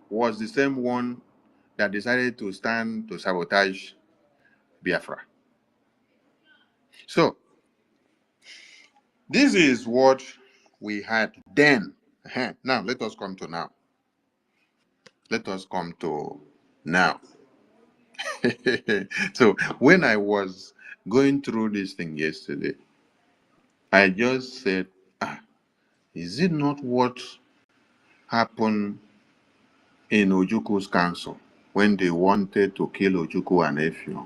was the same one that decided to stand to sabotage Biafra. So, this is what we had then. Now, let us come to now. Let us come to now. So, when I was going through this thing yesterday, I just said, is it not what happened in Ojuku's council when they wanted to kill Ojuku and Effiong?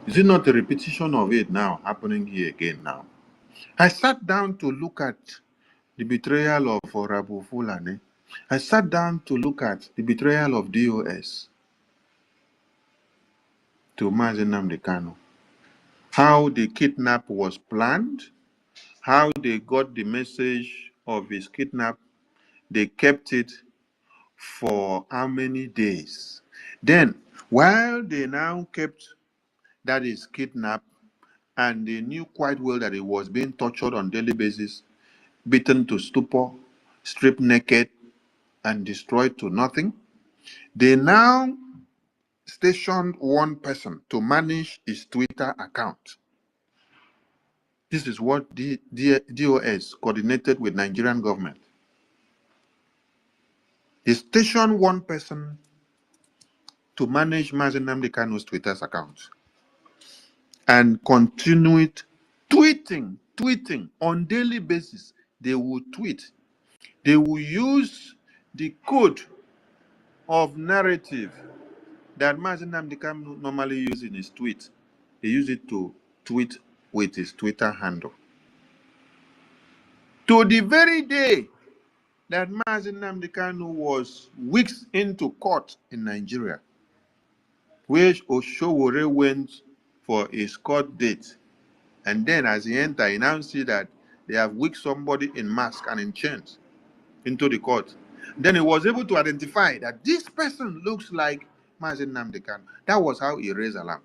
Is it not a repetition of it now happening here again now? I sat down to look at the betrayal of Orabu Fulani. I sat down to look at the betrayal of DOS to Mazi Nnamdi Kanu. How the kidnap was planned, how they got the message of his kidnap, they kept it for how many days? Then, while they now kept that is kidnapped, and they knew quite well that he was being tortured on a daily basis, beaten to stupor, stripped naked, and destroyed to nothing, they now stationed one person to manage his Twitter account. This is what the DOS coordinated with Nigerian government. They stationed one person to manage Mazi Nnamdi Kanu's Twitter account and continued tweeting on daily basis. They will tweet. They will use the code of narrative that Mazi Nnamdi Kanu normally uses in his tweet. They use it to tweet with his Twitter handle. To the very day that Mazi Nnamdi Kanu was weeks into court in Nigeria, where Oshowore went for his court date, and then as he entered, he now see that they have whisked somebody in mask and in chains into the court. Then he was able to identify that this person looks like Mazi Nnamdi Kanu. That was how he raised alarm.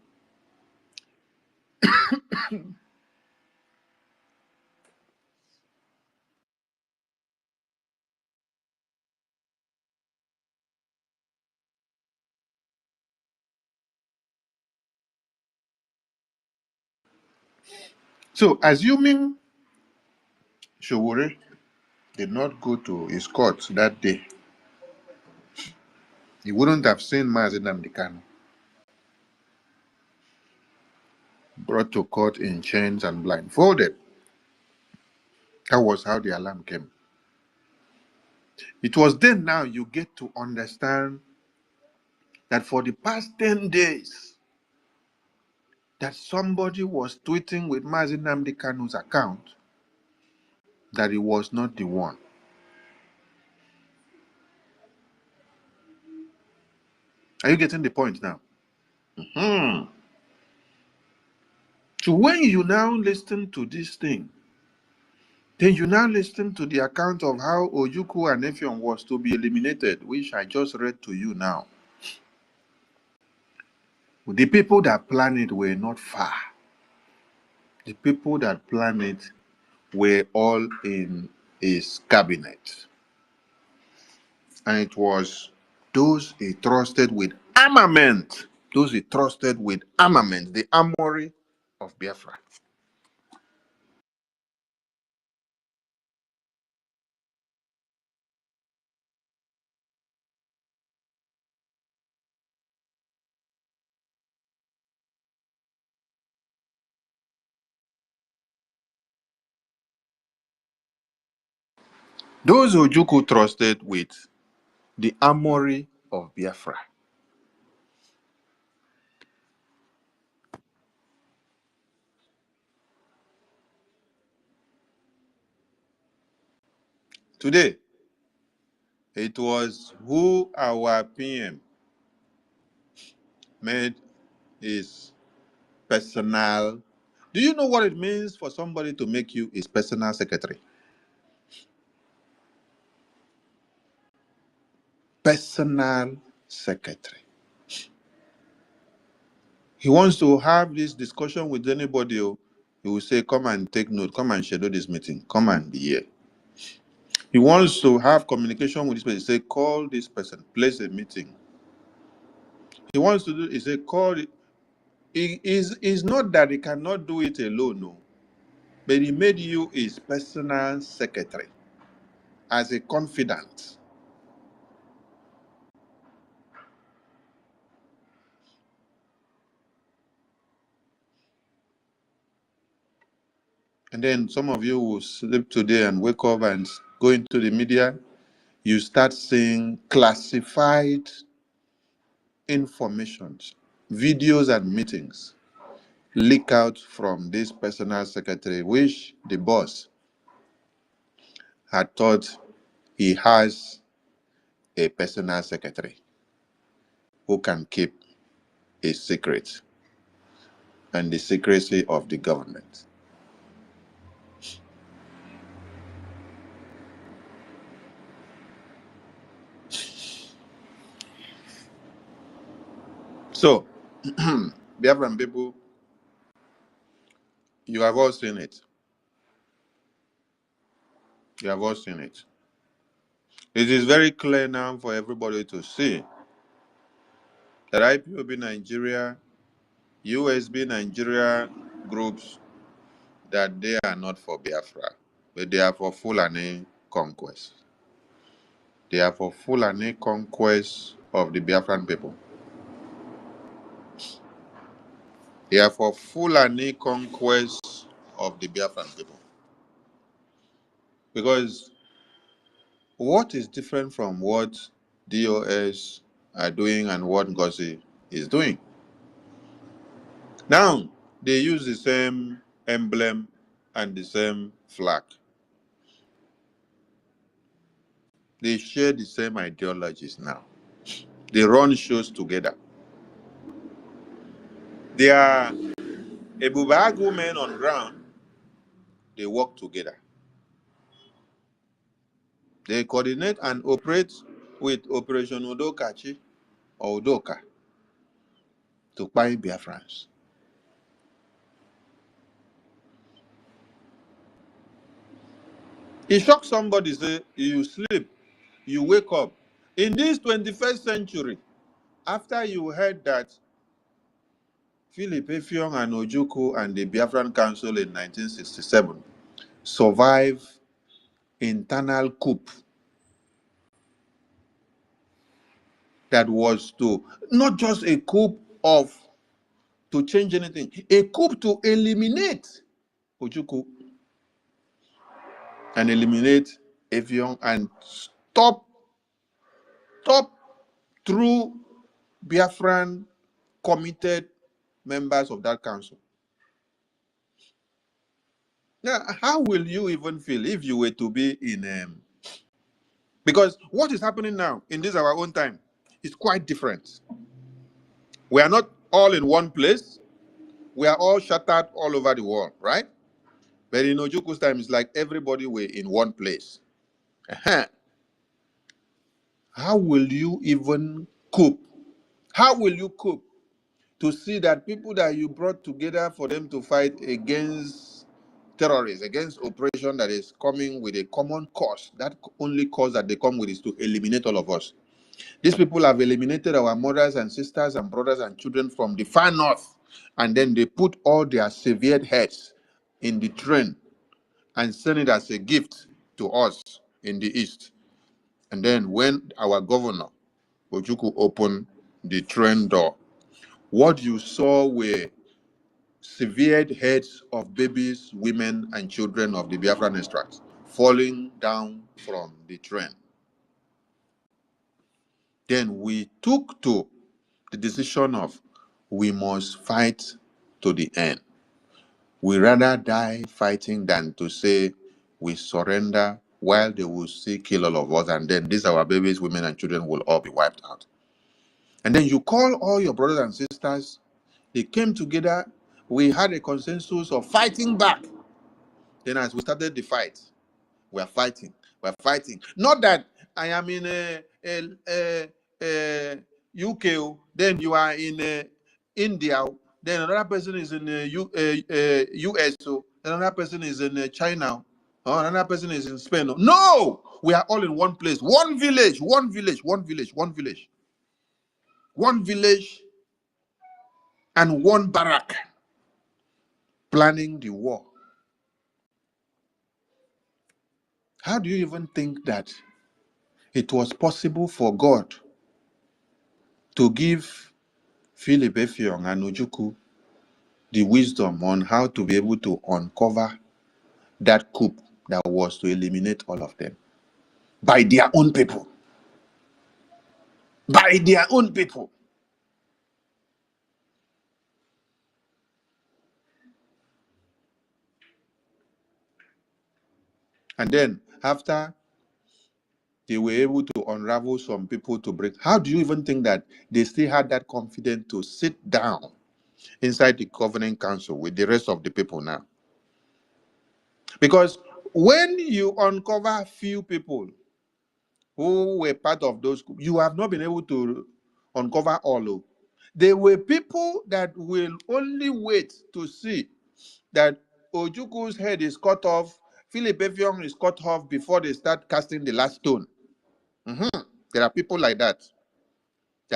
So, assuming Showore did not go to his court that day, he wouldn't have seen Mazi Nnamdi Kanu brought to court in chains and blindfolded. That was how the alarm came. It was then now you get to understand that for the past 10 days, that somebody was tweeting with Mazi Nnamdi Kanu's account, that he was not the one. Are you getting the point now? So when you now listen to this thing, then you now listen to the account of how Ojukwu and Effiong was to be eliminated, which I just read to you now. The people that planned it were not far. The people that planned it were all in his cabinet. And it was those he trusted with armament. Those he trusted with armament, the armory of Biafra. Those Ojukwu trusted with the armory of Biafra. Today, it was who our PM made his personal. Do you know what it means for somebody to make you his personal secretary? Personal secretary. He wants to have this discussion with anybody. He will say, come and take note, come and schedule this meeting, come and be here. He wants to have communication with this person. He say, call this person, place a meeting. He wants to do, he say, call it. It's not that he cannot do it alone, no. But he made you his personal secretary as a confidant. And then some of you will sleep today and wake up and go into the media. You start seeing classified informations, videos and meetings leak out from this personal secretary, which the boss had thought he has a personal secretary who can keep a secret and the secrecy of the government. So, Biafran people, you have all seen it. You have all seen it. It is very clear now for everybody to see that IPOB Nigeria, USB Nigeria groups, that they are not for Biafra, but they are for Fulani conquest. They are for Fulani conquest of the Biafran people. They are for Fulani conquest of the Biafran people. Because what is different from what DOS are doing and what NGOZI is doing? Now, they use the same emblem and the same flag. They share the same ideologies now. They run shows together. They are a Bubagu men on ground. They work together. They coordinate and operate with Operation Udokachi or Udoka to buy Biafrans. It shocks somebody, say, you sleep, you wake up. In this 21st century, after you heard that Philip Effiong and Ojukwu and the Biafran Council in 1967 survived internal coup that was to, not just a coup of to change anything, a coup to eliminate Ojukwu and eliminate Effiong and stop through Biafran committed members of that council. Now, how will you even feel if you were to be in because what is happening now in this our own time is quite different. We are not all in one place. We are all shattered all over the world, right? But in Ojuku's time, it's like everybody were in one place. How will you even cope? How will you cope to see that people that you brought together for them to fight against terrorists, against operation that is coming with a common cause, that only cause that they come with is to eliminate all of us? These people have eliminated our mothers and sisters and brothers and children from the far north, and then they put all their severed heads in the train and send it as a gift to us in the east. And then when our governor, Ojukwu, opened the train door, what you saw were severed heads of babies, women, and children of the Biafran extracts falling down from the train. Then we took to the decision of we must fight to the end. We rather die fighting than to say we surrender while they will still kill all of us, and then these our babies, women, and children will all be wiped out. And then you call all your brothers and sisters, they came together, we had a consensus of fighting back. Then as we started the fight, we are fighting. We are fighting. Not that I am in UK, then you are in India, then another person is in US, then another person is in China, or another person is in Spain. No! We are all in one place. One village, one village, one village, one village. One village and one barrack planning the war. How do you even think that it was possible for God to give Philip Effiong and Ojukwu the wisdom on how to be able to uncover that coup that was to eliminate all of them by their own people? By their own people. And then after they were able to unravel some people to break, how do you even think that they still had that confidence to sit down inside the governing council with the rest of the people now? Because when you uncover few people who were part of those groups, you have not been able to uncover all. There were people that will only wait to see that Ojuku's head is cut off, Philip Effiong is cut off before they start casting the last stone. There are people like that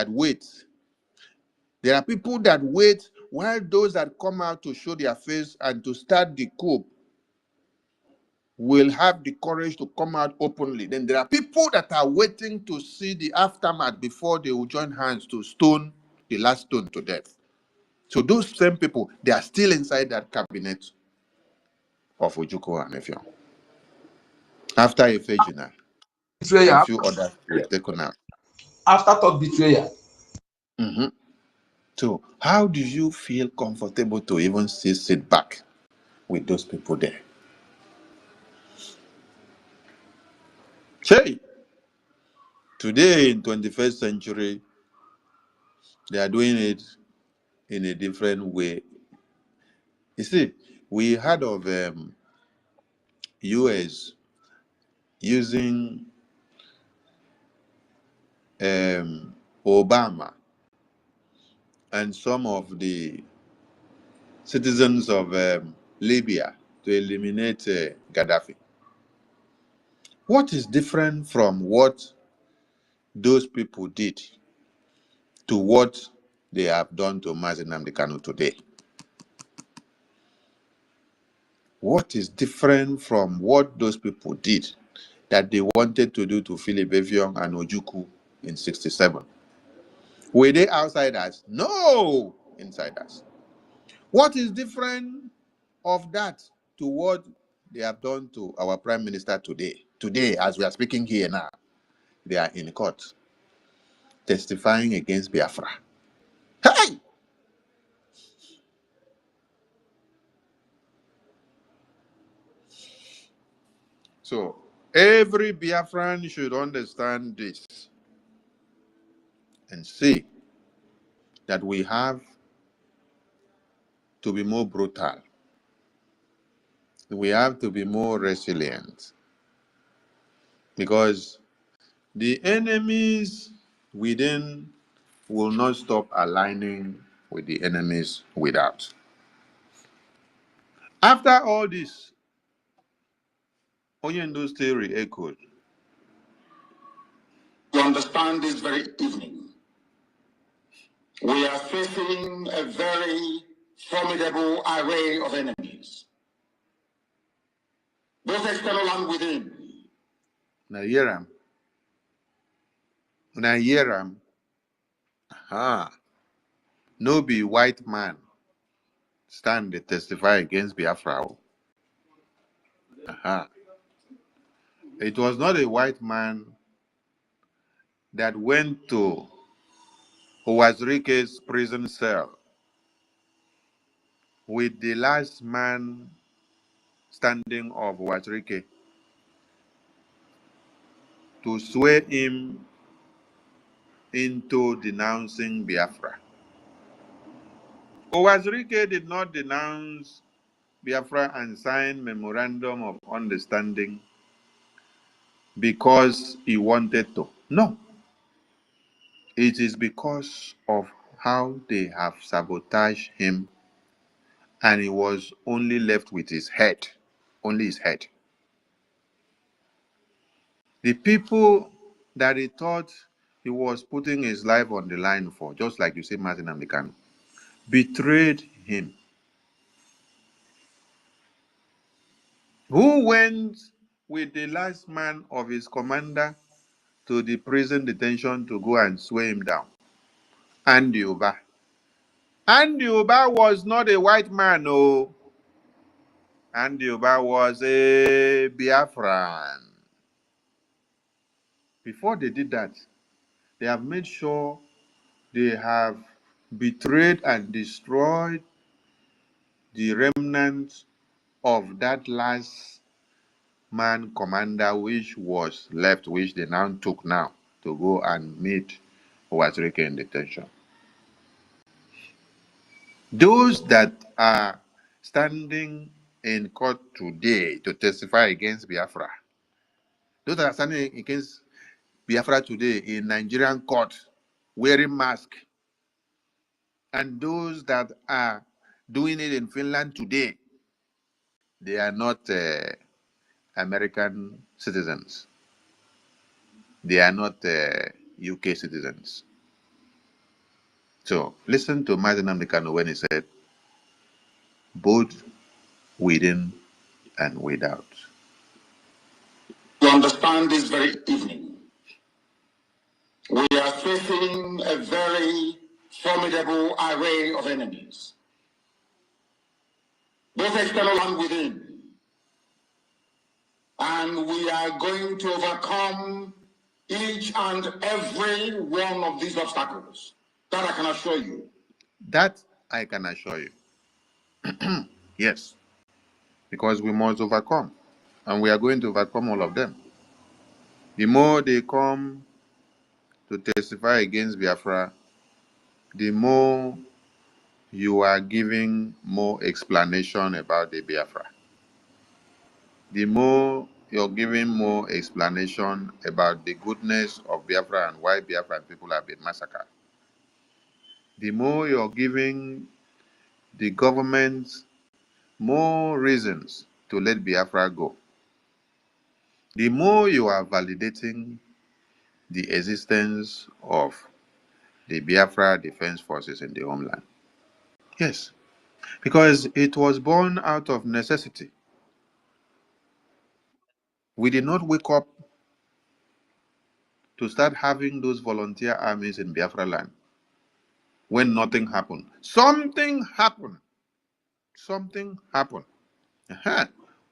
wait. There are people that wait while those that come out to show their face and to start the coup will have the courage to come out openly. Then there are people that are waiting to see the aftermath before they will join hands to stone the last stone to death. So those same people, they are still inside that cabinet of Ojukwu and Effiong. After Ifejina and few others were taken out. After third betrayal. So how do you feel comfortable to even sit back with those people there? Say, today in 21st century, they are doing it in a different way. You see, we heard of US using Obama and some of the citizens of Libya to eliminate Gaddafi. What is different from what those people did to what they have done to Mazi Nnamdi Kanu today? What is different from what those people did that they wanted to do to Philip Effiong and Ojukwu in 67? Were they outsiders? No, insiders. What is different of that to what they have done to our Prime Minister today? Today, as we are speaking here now, they are in court testifying against Biafra. Hey! So, every Biafran should understand this and see that we have to be more brutal. We have to be more resilient because the enemies within will not stop aligning with the enemies without. After all this, Oyendo still re-echoed. To understand this very evening, we are facing a very formidable array of enemies, both external and within. Nayeram. No be white man stand to testify against Biafra. It was not a white man that went to Owazirike's prison cell with the last man standing of Owazirike to sway him into denouncing Biafra. Owazirike did not denounce Biafra and sign memorandum of understanding because he wanted to. No. It is because of how they have sabotaged him and he was only left with his head. Only his head. The people that he thought he was putting his life on the line for, just like you say, Martin Amdekano, betrayed him. Who went with the last man of his commander to the prison detention to go and swear him down? Andy Uba. Andy Uba was not a white man, no. Andy Uba was a Biafran. Before they did that, they have made sure they have betrayed and destroyed the remnants of that last man commander which was left, which they now took now to go and meet Owathreke in detention. Those that are standing in court today to testify against Biafra, those that are standing against Biafra today in Nigerian court wearing masks, and those that are doing it in Finland today, they are not American citizens. They are not UK citizens. So listen to Martin Amdekano when he said, both within and without. To understand this very evening, we are facing a very formidable array of enemies, both external and within. And we are going to overcome each and every one of these obstacles. That I can assure you. That I can assure you. Yes. Because we must overcome. And we are going to overcome all of them. The more they come to testify against Biafra, the more you are giving more explanation about the Biafra. The more you're giving more explanation about the goodness of Biafra and why Biafran people have been massacred. The more you're giving the government more reasons to let Biafra go, the more you are validating the existence of the Biafra Defense Forces in the homeland. Yes, because it was born out of necessity. We did not wake up to start having those volunteer armies in Biafra land when nothing happened. Something happened. Something happened.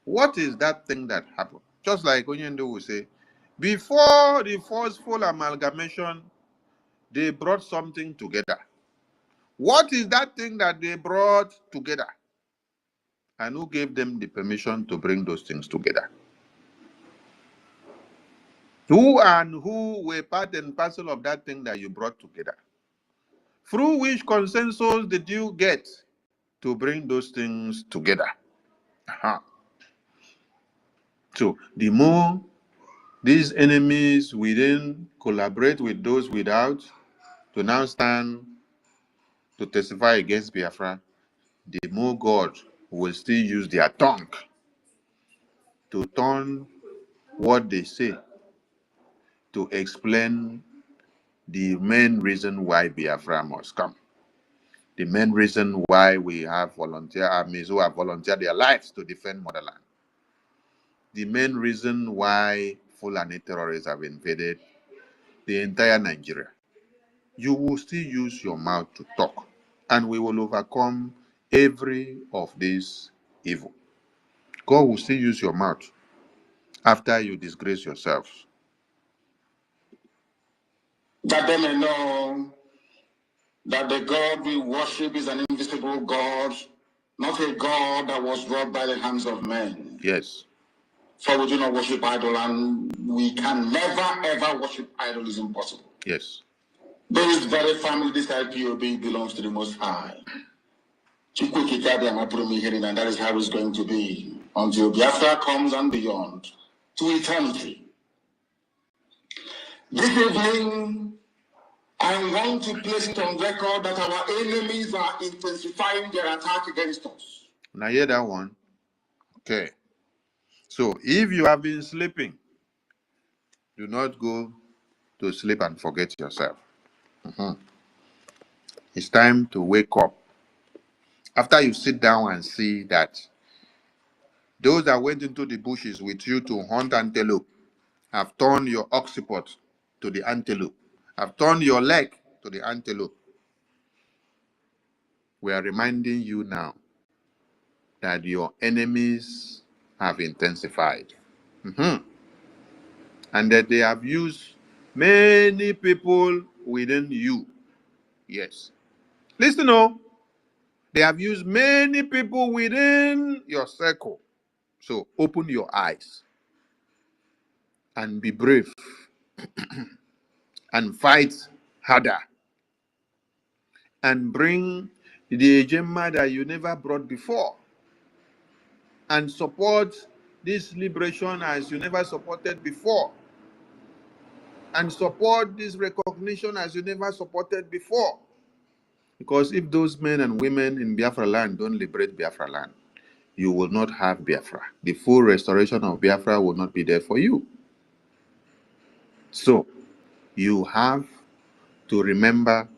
What is that thing that happened? Just like Onyendo will say, before the forceful amalgamation, they brought something together. What is that thing that they brought together? And who gave them the permission to bring those things together? Who and who were part and parcel of that thing that you brought together? Through which consensus did you get to bring those things together? So the more these enemies within collaborate with those without to now stand to testify against Biafra, the more God will still use their tongue to turn what they say to explain the main reason why Biafra must come. The main reason why we have volunteer armies who have volunteered their lives to defend motherland. The main reason why Fulani terrorists have invaded the entire Nigeria. You will still use your mouth to talk, and we will overcome every of these evil. God will still use your mouth after you disgrace yourselves. That they may know that the God we worship is an invisible God, not a God that was wrought by the hands of men. Yes. For we do not worship idol, and we can never ever worship idol. Is impossible. Yes. This very family, this IPOB, belongs to the Most High. And that is how it's going to be until Biafra comes and beyond to eternity. This evening, I want to place it on record that our enemies are intensifying their attack against us. Now hear that one. Okay. So if you have been sleeping Do not go to sleep and forget yourself. It's time to wake up. After you sit down and see that those that went into the bushes with you to hunt antelope have turned your occiput to the antelope, have turned your leg to the antelope. We are reminding you now that your enemies have intensified. And that they have used many people within you. Yes. Listen, they have used many people within your circle. So open your eyes and be brave and fight harder and bring the agenda that you never brought before and support this liberation as you never supported before and support this recognition as you never supported before. Because if those men and women in Biafra land don't liberate Biafra land, you will not have Biafra. The full restoration of Biafra will not be there for you. So, you have to remember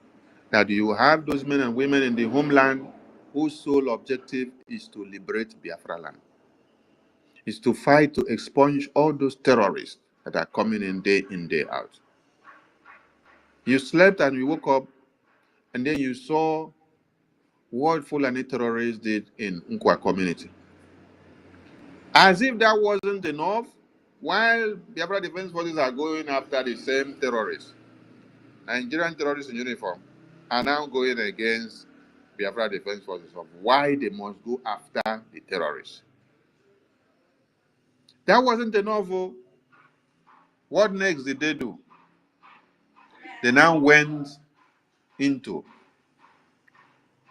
that you have those men and women in the homeland whose sole objective is to liberate Biafra land. Is to fight to expunge all those terrorists that are coming in, day out. You slept and you woke up and then you saw what Fulani terrorists did in Nkwa community. As if that wasn't enough, while Biafra Defense Forces are going after the same terrorists, Nigerian terrorists in uniform are now going against Biafra Defense Forces of why they must go after the terrorists. That wasn't enough. What next did they do? They now went into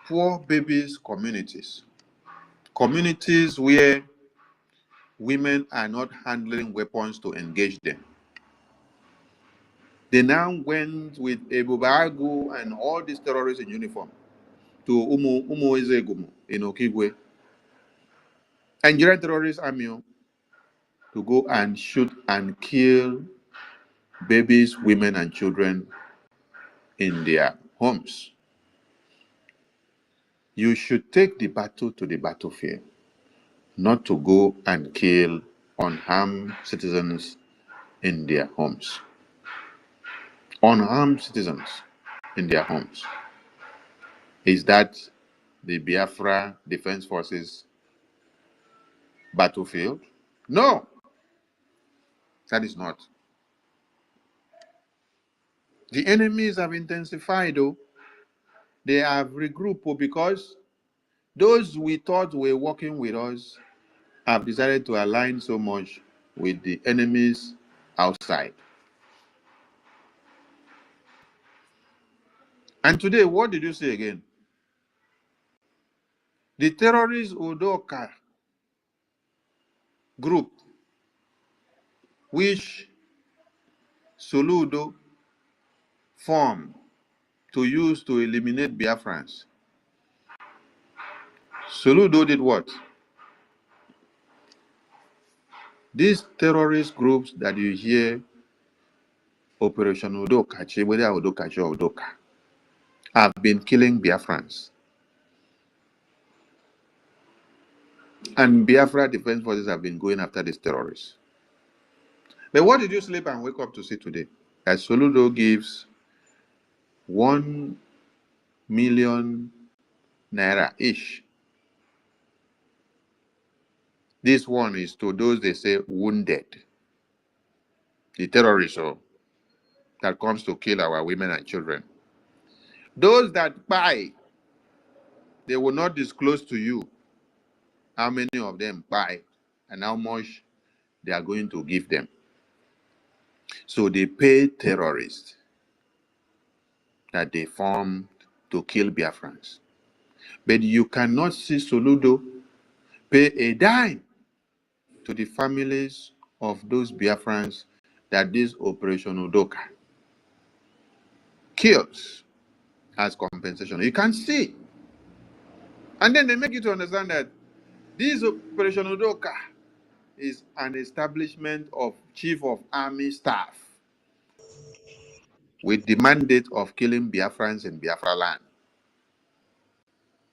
poor babies communities, communities where women are not handling weapons to engage them. They now went with Ebubagu and all these terrorists in uniform to Umu Ezegumu in Okigwe, Nigerian terrorist army, to go and shoot and kill babies, women, and children in their homes. You should take the battle to the battlefield, not to go and kill unarmed citizens in their homes. Unarmed citizens in their homes. Is that the Biafra Defense Forces battlefield? No, that is not. The enemies have intensified, though. They have regrouped because those we thought were working with us have decided to align so much with the enemies outside. And today, what did you say again? The terrorist Udoka group, which Soludo formed to use to eliminate Biafrans. Soludo did what? These terrorist groups that you hear, Operation Udoka, whether Udoka or Udoka, have been killing Biafrans. And Biafra Defense Forces have been going after these terrorists. But what did you sleep and wake up to see today? That Soludo gives 1 million naira each. This one is to those they say wounded. The terrorists that comes to kill our women and children. Those that buy, they will not disclose to you how many of them buy and how much they are going to give them. So they pay terrorists that they formed to kill Biafrans. But you cannot see Soludo pay a dime to the families of those Biafrans that this Operation Udoka kills as compensation. You can see. And then they make you to understand that this Operation Udoka is an establishment of Chief of Army Staff with the mandate of killing Biafrans in Biafra land.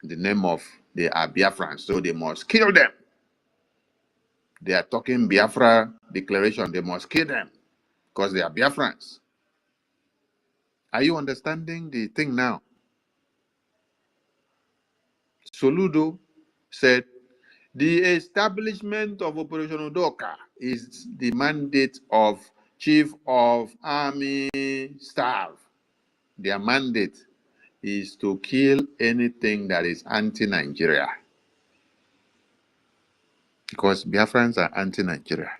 In the name of they are Biafrans, so they must kill them. They are talking Biafra declaration, they must kill them because they are Biafrans. Are you understanding the thing now? Soludo said, the establishment of Operation Udoka is the mandate of Chief of Army Staff. Their mandate is to kill anything that is anti-Nigeria. Because Biafrans are anti-Nigeria.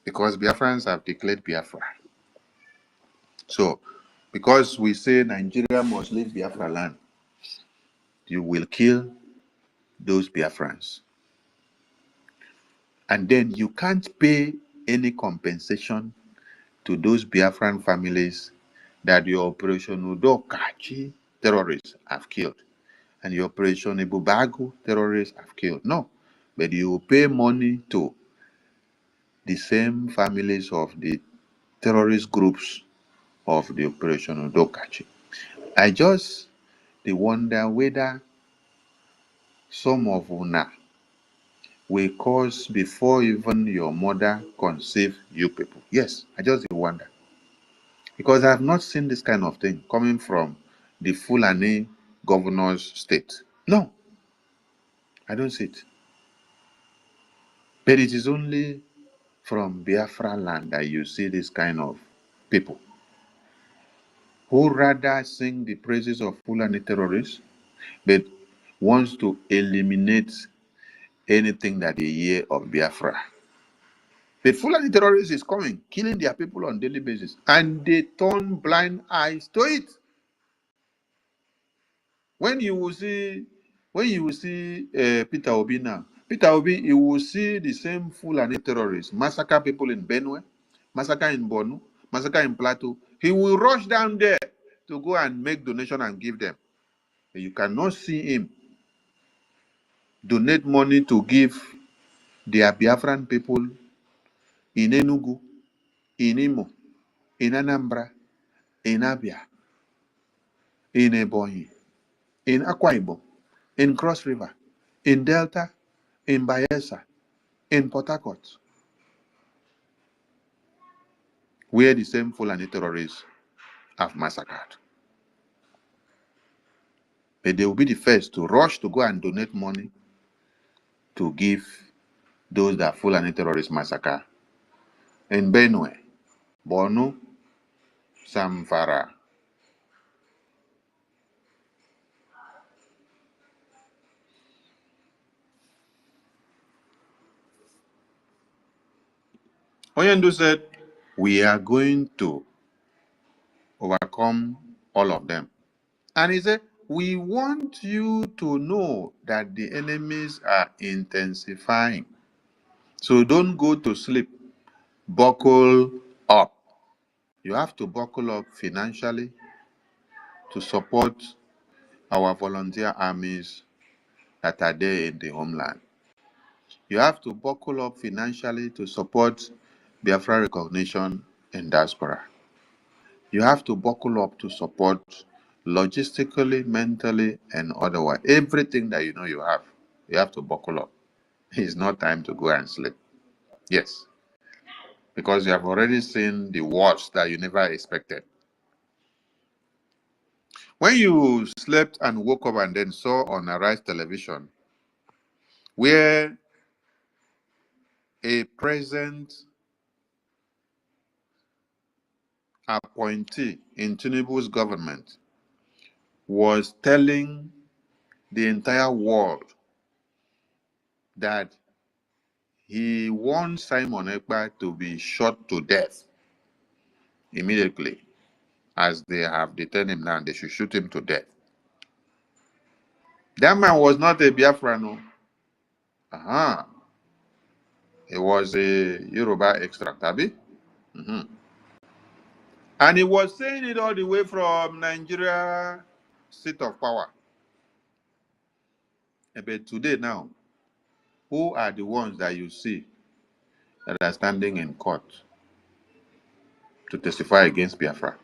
Because Biafrans have declared Biafra. So, because we say Nigeria must leave Biafra land, you will kill those Biafrans. And then you can't pay any compensation to those Biafran families that your Operation Udokachi terrorists have killed and your Operation Ibubago terrorists have killed. No, but you pay money to the same families of the terrorist groups of the Operation Udokachi. I just wonder whether some of una will cause before even your mother conceive you people. Yes, I just wonder. Because I have not seen this kind of thing coming from the Fulani governor's state. No, I don't see it. But it is only from Biafra land that you see this kind of people who rather sing the praises of Fulani terrorists, but wants to eliminate anything that they hear of Biafra. But Fulani terrorists is coming, killing their people on a daily basis, and they turn blind eyes to it. When you will see Peter Obi now, Peter Obi, you will see the same Fulani terrorists massacre people in Benue, massacre in Borno, massacre in Plateau. He will rush down there to go and make donation and give them. You cannot see him donate money to give their Biafran people in Enugu, in Imo, in Anambra, in Abia, in Ebonyi, in Akwa Ibom, in Cross River, in Delta, in Bayelsa, in Port Harcourt, where the same Fulani terrorists have massacred. But they will be the first to rush to go and donate money to give those that Fulani terrorists massacre. In Benue, Borno, Samfara. Oyendu said, we are going to overcome all of them. And he said, we want you to know that the enemies are intensifying. So don't go to sleep. Buckle up. You have to buckle up financially to support our volunteer armies that are there in the homeland. You have to buckle up financially to support Biafra recognition in diaspora. You have to buckle up to support logistically, mentally, and otherwise. Everything that you know you have to buckle up. It's not time to go and sleep. Yes, because you have already seen the worst that you never expected. When you slept and woke up and then saw on Arise television where a present appointee in Tinubu's government was telling the entire world that he wants Simon Ekpa to be shot to death immediately, as they have detained him now, they should shoot him to death. That man was not a Biafran, no. He was a Yoruba extract, Abi. And he was saying it all the way from Nigeria seat of power. But today now, who are the ones that you see that are standing in court to testify against Biafra?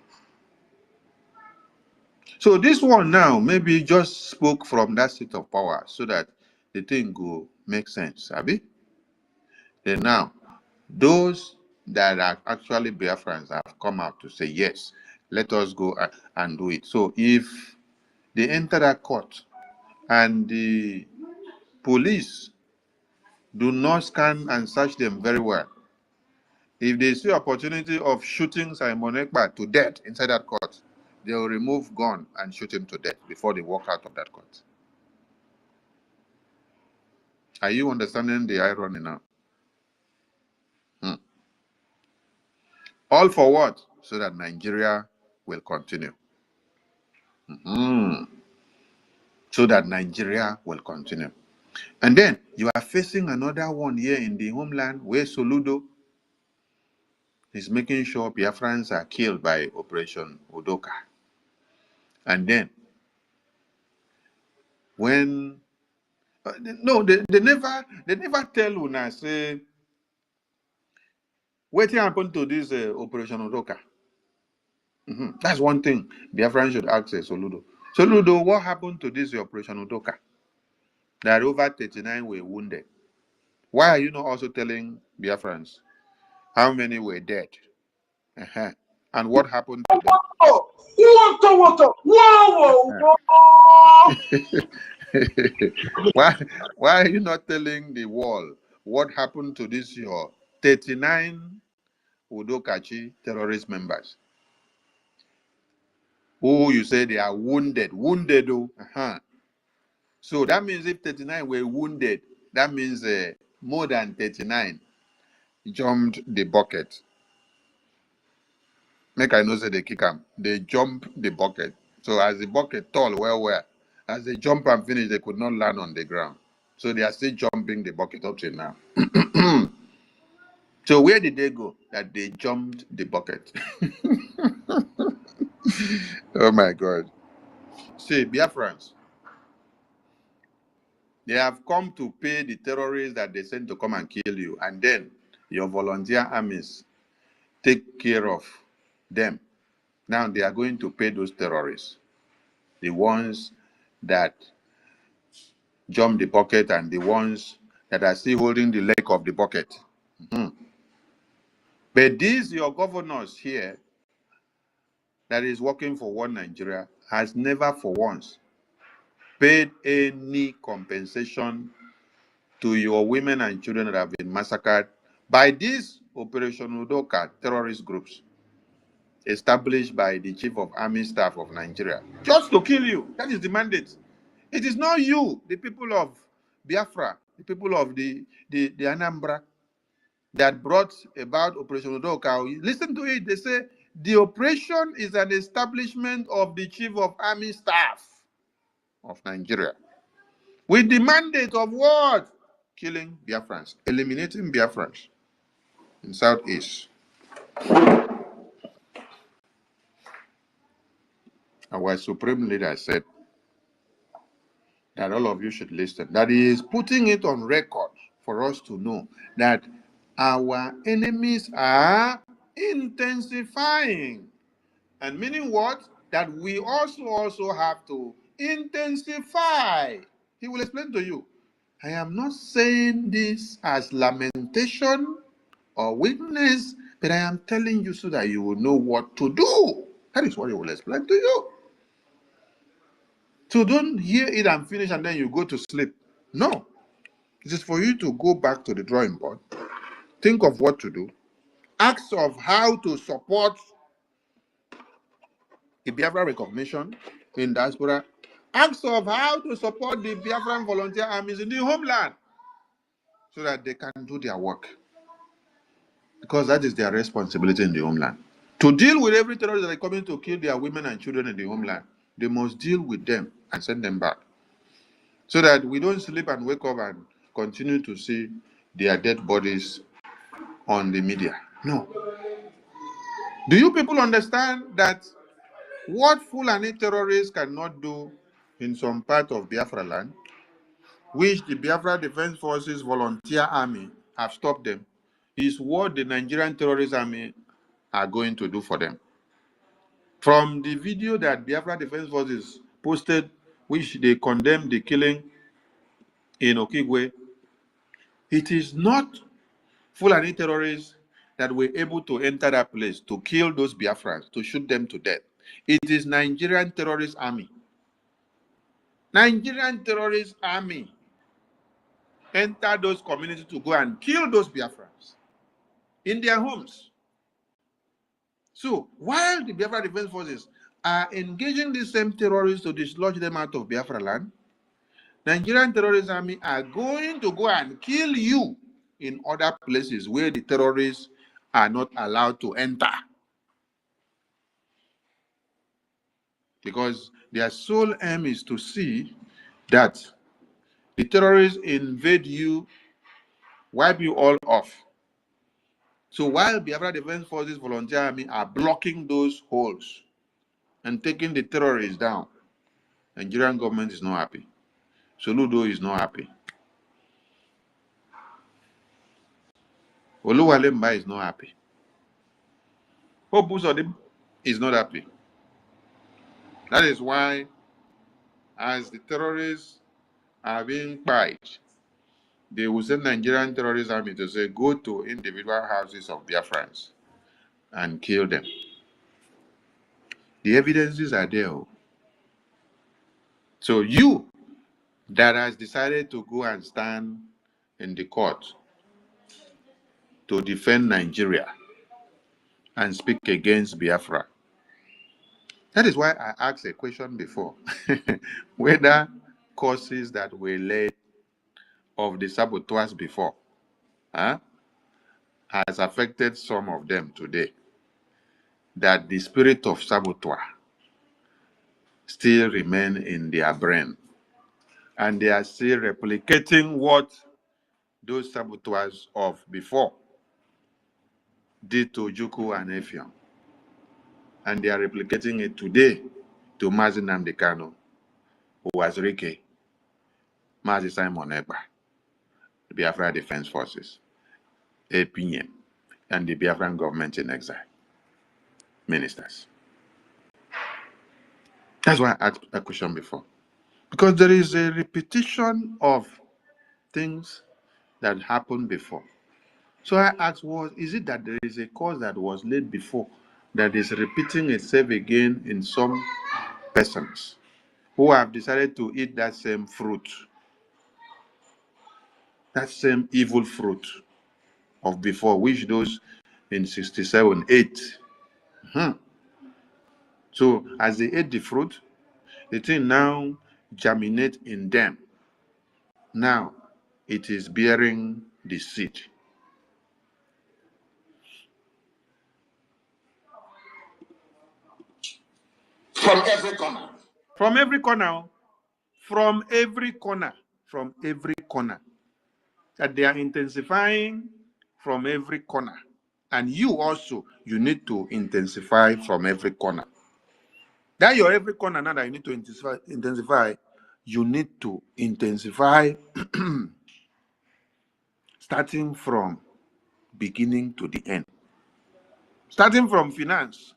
So this one now maybe just spoke from that seat of power so that the thing will make sense, Abi? Then now, those that are actually Biafrans have come out to say, yes, let us go and do it. So if they enter that court and the police do not scan and search them very well, if they see opportunity of shooting Simon Ekpa to death inside that court, they will remove gun and shoot him to death before they walk out of that court. Are you understanding the irony now? All for what? So that Nigeria will continue. So that Nigeria will continue. And then you are facing another one here in the homeland where Soludo is making sure Biafrans are killed by Operation Udoka. And then when no, they never tell Una say what happened to this Operation Udoka. That's one thing Biafran should ask Soludo. Soludo, what happened to this Operation Udoka? That over 39 were wounded. Why are you not also telling Biafrans how many were dead? And what happened to them? Why are you not telling the world what happened to this your 39 Udokachi terrorist members? Who you say they are wounded. So that means if 39 were wounded, that means more than 39 jumped the bucket. Make I know say they kick them. They jump the bucket. So as the bucket tall, as they jump and finish, they could not land on the ground. So they are still jumping the bucket up till now. So where did they go? That they jumped the bucket. Oh my God. See, Biafrans, they have come to pay the terrorists that they sent to come and kill you, and then your volunteer armies take care of them. Now they are going to pay those terrorists, the ones that jump the bucket and the ones that are still holding the leg of the bucket. But these, your governors here, that is working for one Nigeria, has never for once paid any compensation to your women and children that have been massacred by these Operation Udoka terrorist groups established by the Chief of Army Staff of Nigeria, just to kill you. That is the mandate. It is not you, the people of Biafra, the people of the Anambra, that brought about Operation Udoka. Listen to it. They say the operation is an establishment of the Chief of Army Staff of Nigeria with the mandate of what? Killing Biafrans, eliminating Biafrans in Southeast. Our supreme leader said that all of you should listen, that he is putting it on record for us to know that our enemies are intensifying. And meaning what? That we also have to intensify. He will explain to you. I am not saying this as lamentation or weakness, but I am telling you so that you will know what to do. That is what he will explain to you. So don't hear it and finish and then you go to sleep. No. It is for you to go back to the drawing board, think of what to do, ask of how to support the Biafra recognition in diaspora, ask of how to support the Biafran volunteer armies in the homeland so that they can do their work. Because that is their responsibility in the homeland. To deal with every terrorist that is coming to kill their women and children in the homeland, they must deal with them and send them back. So that we don't sleep and wake up and continue to see their dead bodies on the media. No. Do you people understand that what Fulani terrorists cannot do in some part of Biafra land, which the Biafra Defense Forces Volunteer Army have stopped them, is what the Nigerian Terrorist Army are going to do for them. From the video that Biafra Defense Forces posted, which they condemned the killing in Okigwe, it is not Fulani terrorists that were able to enter that place to kill those Biafrans, to shoot them to death. It is Nigerian Terrorist Army. Nigerian Terrorist Army enter those communities to go and kill those Biafrans in their homes. So while the Biafra Defense Forces are engaging these same terrorists to dislodge them out of Biafra land, Nigerian Terrorist Army are going to go and kill you in other places where the terrorists are not allowed to enter. Because their sole aim is to see that the terrorists invade you, wipe you all off. So while Biafra Defense Forces Volunteer Army are blocking those holes and taking the terrorists down, Nigerian government is not happy. Soludo is not happy. Oluwalemba is not happy. Obusodim is not happy. That is why, as the terrorists are being pied, they will send Nigerian Terrorist Army to say, go to individual houses of Biafrans and kill them. The evidences are there. So you that has decided to go and stand in the court to defend Nigeria and speak against Biafra. That is why I asked a question before, whether causes that were led of the saboteurs before has affected some of them today, that the spirit of saboteur still remain in their brain, and they are still replicating what those saboteurs of before did to Juku and Efion. And they are replicating it today to Mazi Nnamdi Kanu, Uwazirike, Mazi Simon Ekpa, the Biafra Defense Forces, APM, and the Biafran government in exile, ministers. That's why I asked a question before. Because there is a repetition of things that happened before. So I asked, is it that there is a cause that was laid before that is repeating itself again in some persons who have decided to eat that same fruit, that same evil fruit of before, which those in 67 ate? So as they ate the fruit, the thing now germinate in them. Now it is bearing the seed. From every corner. From every corner. From every corner. From every corner. That they are intensifying from every corner. And you also, you need to intensify from every corner. That your every corner now that you need to intensify, you need to intensify starting from beginning to the end. Starting from finance.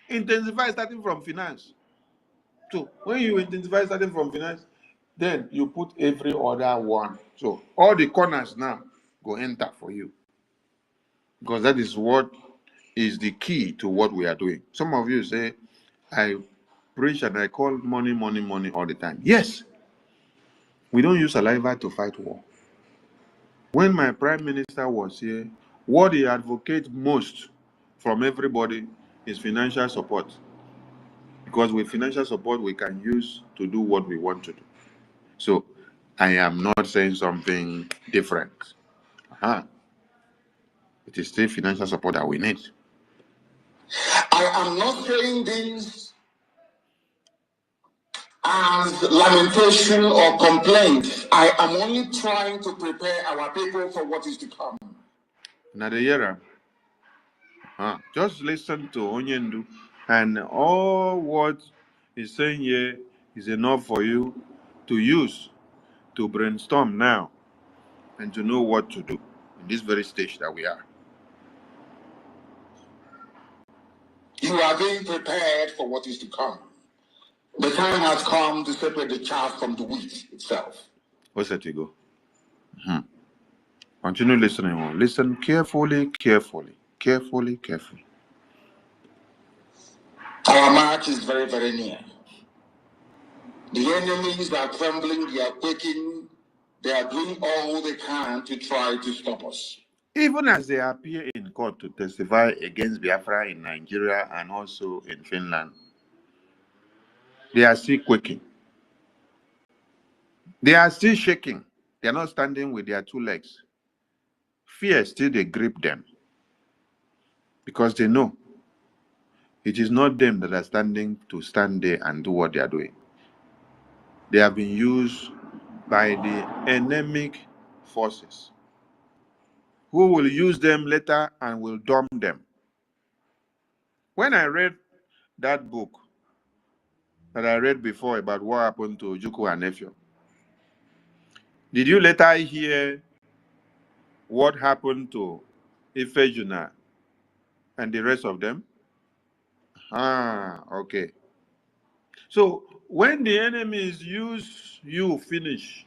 Intensify starting from finance. So when you intensify starting from finance, then you put every other one. So all the corners now go enter for you. Because that is what is the key to what we are doing. Some of you say, I preach and I call money, money, money all the time. Yes, we don't use saliva to fight war. When my prime minister was here, what he advocates most from everybody is financial support. Because with financial support, we can use to do what we want to do. So I am not saying something different. It is still financial support that we need. I am not saying this as lamentation or complaint. I am only trying to prepare our people for what is to come. Nadeyera, just listen to Onyendu, and all what he's saying here is enough for you to use to brainstorm now and to know what to do in this very stage that we are. You are being prepared for what is to come. The time has come to separate the chaff from the wheat itself. What's that you go? Continue listening. Listen carefully, carefully, carefully, carefully. Our march is very, very near. The enemies are trembling, they are quaking, they are doing all they can to try to stop us. Even as they appear in court to testify against Biafra in Nigeria and also in Finland, they are still quaking. They are still shaking. They are not standing with their two legs. Fear still they grip them because they know it is not them that are standing to stand there and do what they are doing. They have been used by the endemic forces who will use them later and will dump them. When I read that book that I read before about what happened to Ojukwu and Efio, did you later hear what happened to Ifejuna and the rest of them? Okay. So when the enemies use you, finish.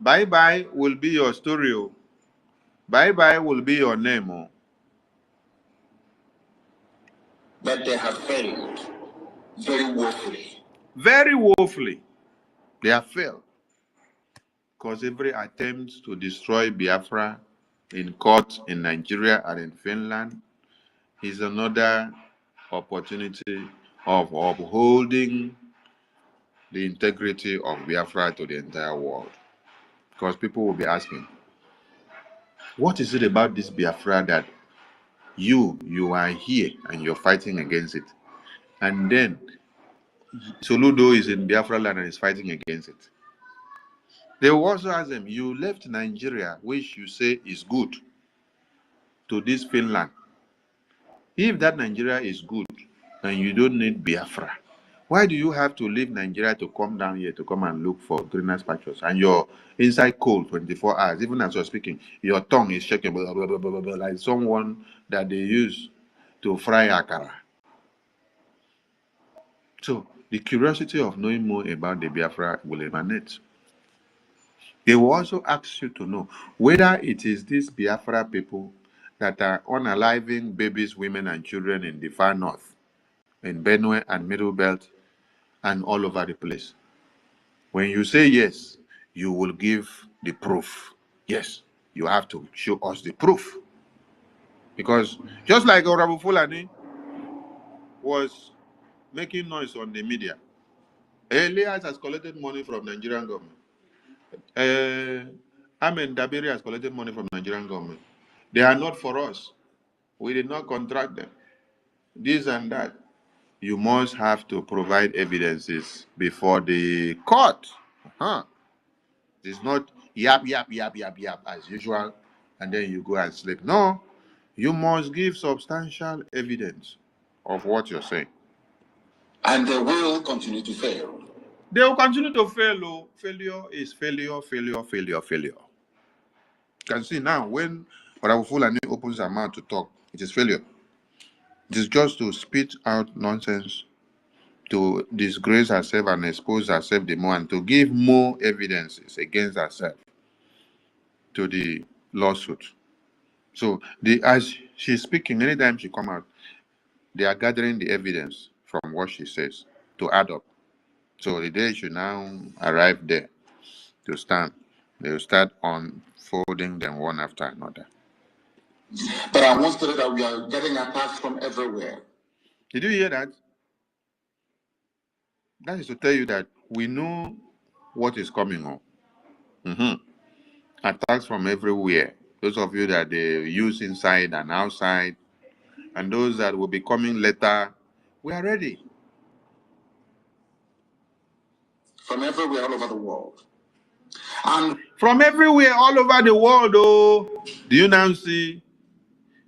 Bye-bye will be your story. Bye-bye will be your name. But they have failed very woefully. Very woefully. They have failed. Because every attempt to destroy Biafra in court in Nigeria and in Finland is another opportunity of upholding the integrity of Biafra to the entire world. Because people will be asking, what is it about this Biafra that you are here and you're fighting against it? And then Soludo is in Biafra land and is fighting against it. They will also ask them, you left Nigeria, which you say is good, to this Finland. If that Nigeria is good and you don't need Biafra, why do you have to leave Nigeria to come down here to come and look for greener pastures? And you're inside cold 24 hours, even as you're speaking, your tongue is shaking, blah, blah, blah, blah, blah, like someone that they use to fry akara. So the curiosity of knowing more about the Biafra will emanate. They will also ask you to know whether it is these Biafra people that are unaliving babies, women, and children in the far north, in Benue and Middle Belt, and all over the place. When you say yes, you will give the proof. Yes, you have to show us the proof. Because just like Honorable Fulani was making noise on the media, Elias has collected money from Nigerian government. Amen Dabiri has collected money from Nigerian government. They are not for us. We did not contract them. This and that. You must have to provide evidences before the court. It's not yap as usual, and then you go and sleep. No, you must give substantial evidence of what you're saying. And they will continue to fail. They will continue to fail. Failure is failure, failure, failure, failure. You can see now when Honorable Fulani opens her mouth to talk, it is failure. It is just to spit out nonsense, to disgrace herself and expose herself the more, and to give more evidences against herself to the lawsuit. So as she's speaking, anytime she come out, they are gathering the evidence from what she says to add up. So the day she now arrive there to stand, they will start unfolding them one after another. But I want to say that we are getting attacks from everywhere. Did you hear that? That is to tell you that we know what is coming on. Attacks from everywhere. Those of you that they use inside and outside, and those that will be coming later, we are ready. From everywhere, all over the world. And from everywhere, all over the world, do you now see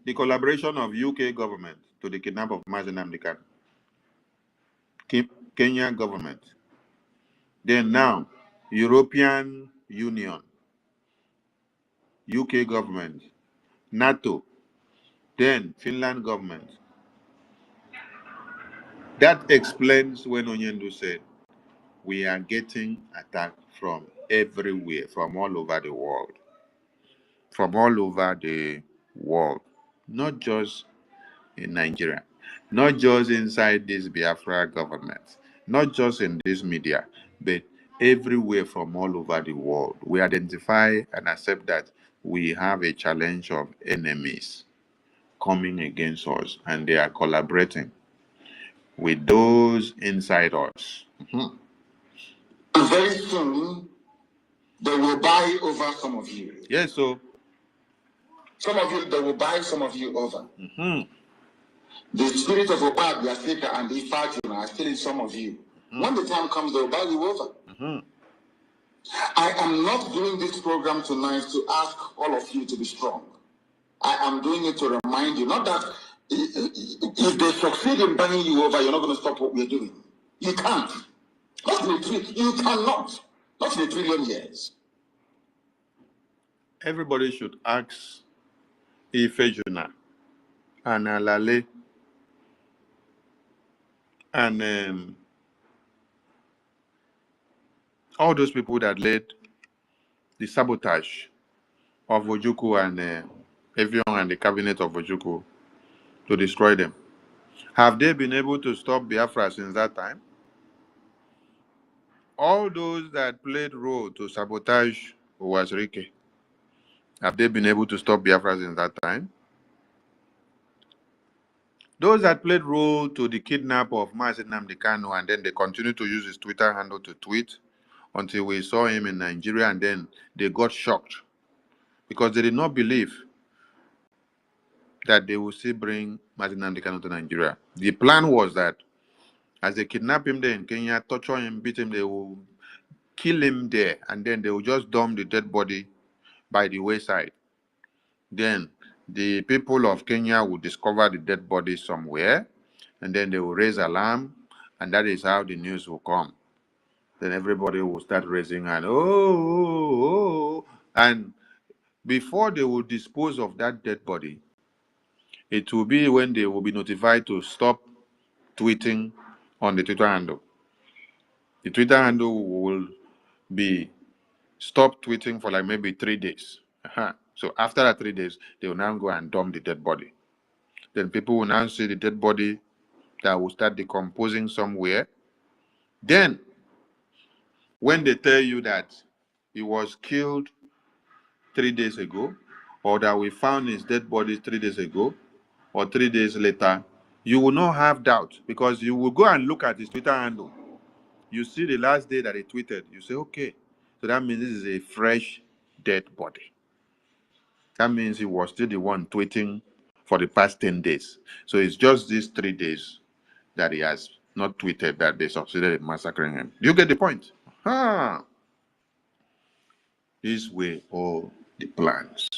the collaboration of UK government to the kidnap of Mazi Nnamdi Kanu? Kenya government, Then now, European Union, UK government, NATO, then Finland government. That explains when Onyendu said, we are getting attacked from everywhere, from all over the world. From all over the world. Not just in Nigeria. Not just inside this Biafra government. Not just in this media. But everywhere from all over the world. We identify and accept that we have a challenge of enemies coming against us, and they are collaborating with those inside us. Very soon, they will buy over some of you. Yes, so some of you, they will buy some of you over. The spirit of Obad, Biafra, and the EFIK-IBIBIO are still in some of you. When the time comes, they will buy you over. I am not doing this program tonight to ask all of you to be strong. I am doing it to remind you, not that if they succeed in buying you over, you're not going to stop what we're doing. You can't. Not in a trillion. You cannot. Not in a trillion years. Everybody should ask Ifejuna and Alale and all those people that led the sabotage of Ojukwu and Evion and the cabinet of Ojukwu to destroy them. Have they been able to stop Biafra since that time? All those that played role to sabotage Uwazirike, have they been able to stop Biafra since that time? Those that played role to the kidnap of Mazi Nnamdi Kanu, and then they continued to use his Twitter handle to tweet until we saw him in Nigeria, and then they got shocked because they did not believe that they would still bring Mazi Nnamdi Kanu to Nigeria. The plan was that as they kidnap him there in Kenya, torture him, beat him, they will kill him there, and then they will just dump the dead body by the wayside. Then the people of Kenya will discover the dead body somewhere, and then they will raise alarm, and that is how the news will come. Then everybody will start raising hand, oh, and before they will dispose of that dead body, it will be when they will be notified to stop tweeting on the Twitter handle. The Twitter handle will be stop tweeting for like maybe 3 days. So after that 3 days, they will now go and dump the dead body. Then people will now see the dead body that will start decomposing somewhere. Then, when they tell you that he was killed 3 days ago, or that we found his dead body 3 days ago, or 3 days later, you will not have doubt, because you will go and look at his Twitter handle. You see the last day that he tweeted, you say, okay, so that means this is a fresh dead body. That means he was still the one tweeting for the past 10 days. So it's just these 3 days that he has not tweeted that they succeeded in massacring him. You get the point? These were all the plans.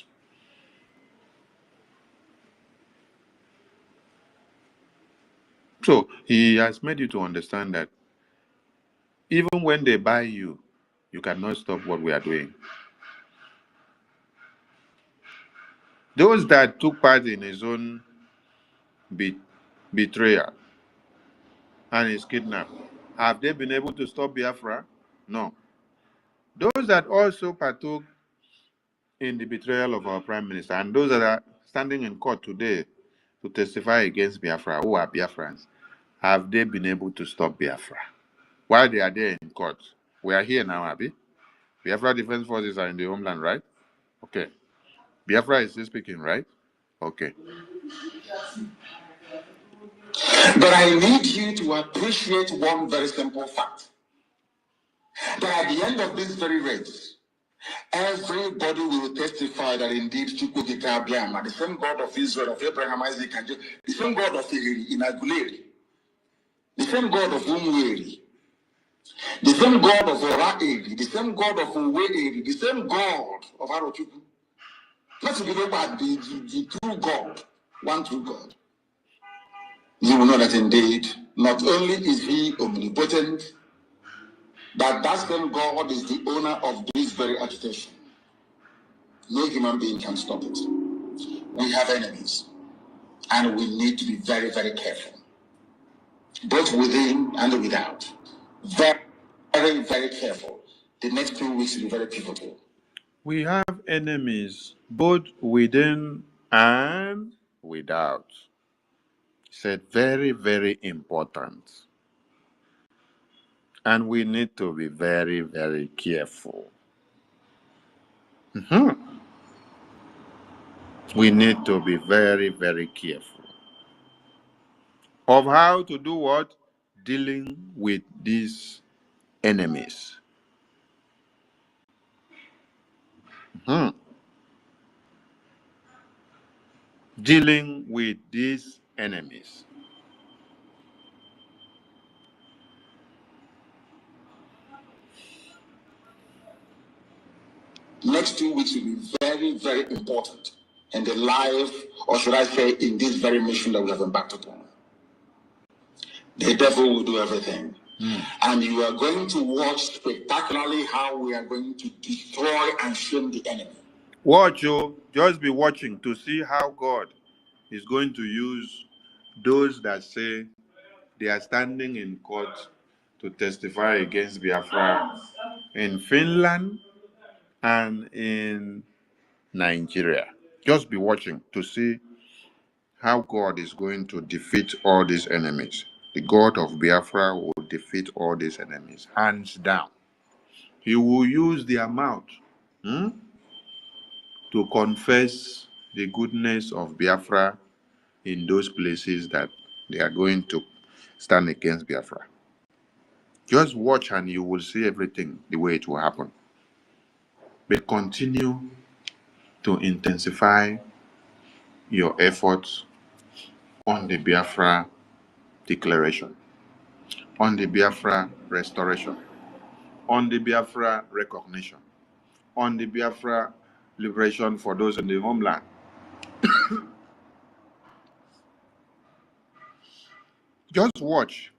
So he has made you to understand that even when they buy you, you cannot stop what we are doing. Those that took part in his own betrayal and his kidnap, have they been able to stop Biafra? No. Those that also partook in the betrayal of our prime minister, and those that are standing in court today to testify against Biafra, who are Biafrans, have they been able to stop Biafra? While they are there in court, we are here now, Abi. Biafra Defense Forces are in the homeland, right? Okay. Biafra is still speaking, right? Okay. But I need you to appreciate one very simple fact. That at the end of this very race, everybody will testify that indeed Chukwukika, the same God of Israel, of Abraham, Isaac, and Jacob, the same God of Inaguleri, the same God of Umweri, the same God of Oraeri, the same God of Uweeri, the same God of Arochukwu. Not to be about the true God, one true God. You will know that indeed, not only is he omnipotent, that same God is the owner of this very agitation. No human being can stop it. We have enemies, and we need to be very, very careful, both within and without. Very, very, very careful. The next 2 weeks will be very pivotal. We have enemies both within and without. Said very, very important. And we need to be very, very careful. We need to be very, very careful of how to do what? Dealing with these enemies. Dealing with these enemies. Next 2 weeks will be very, very important in the life, or should I say, in this very mission that we have embarked upon. The devil will do everything. And you are going to watch spectacularly how we are going to destroy and shame the enemy. Watch, you. Just be watching to see how God is going to use those that say they are standing in court to testify against Biafra in Finland and in Nigeria. Just be watching to see how God is going to defeat all these enemies. The God of Biafra will defeat all these enemies, hands down. He will use their mouth to confess the goodness of Biafra in those places that they are going to stand against Biafra. Just watch and you will see everything the way it will happen. But continue to intensify your efforts on the Biafra declaration, on the Biafra restoration, on the Biafra recognition, on the Biafra liberation for those in the homeland. Just watch.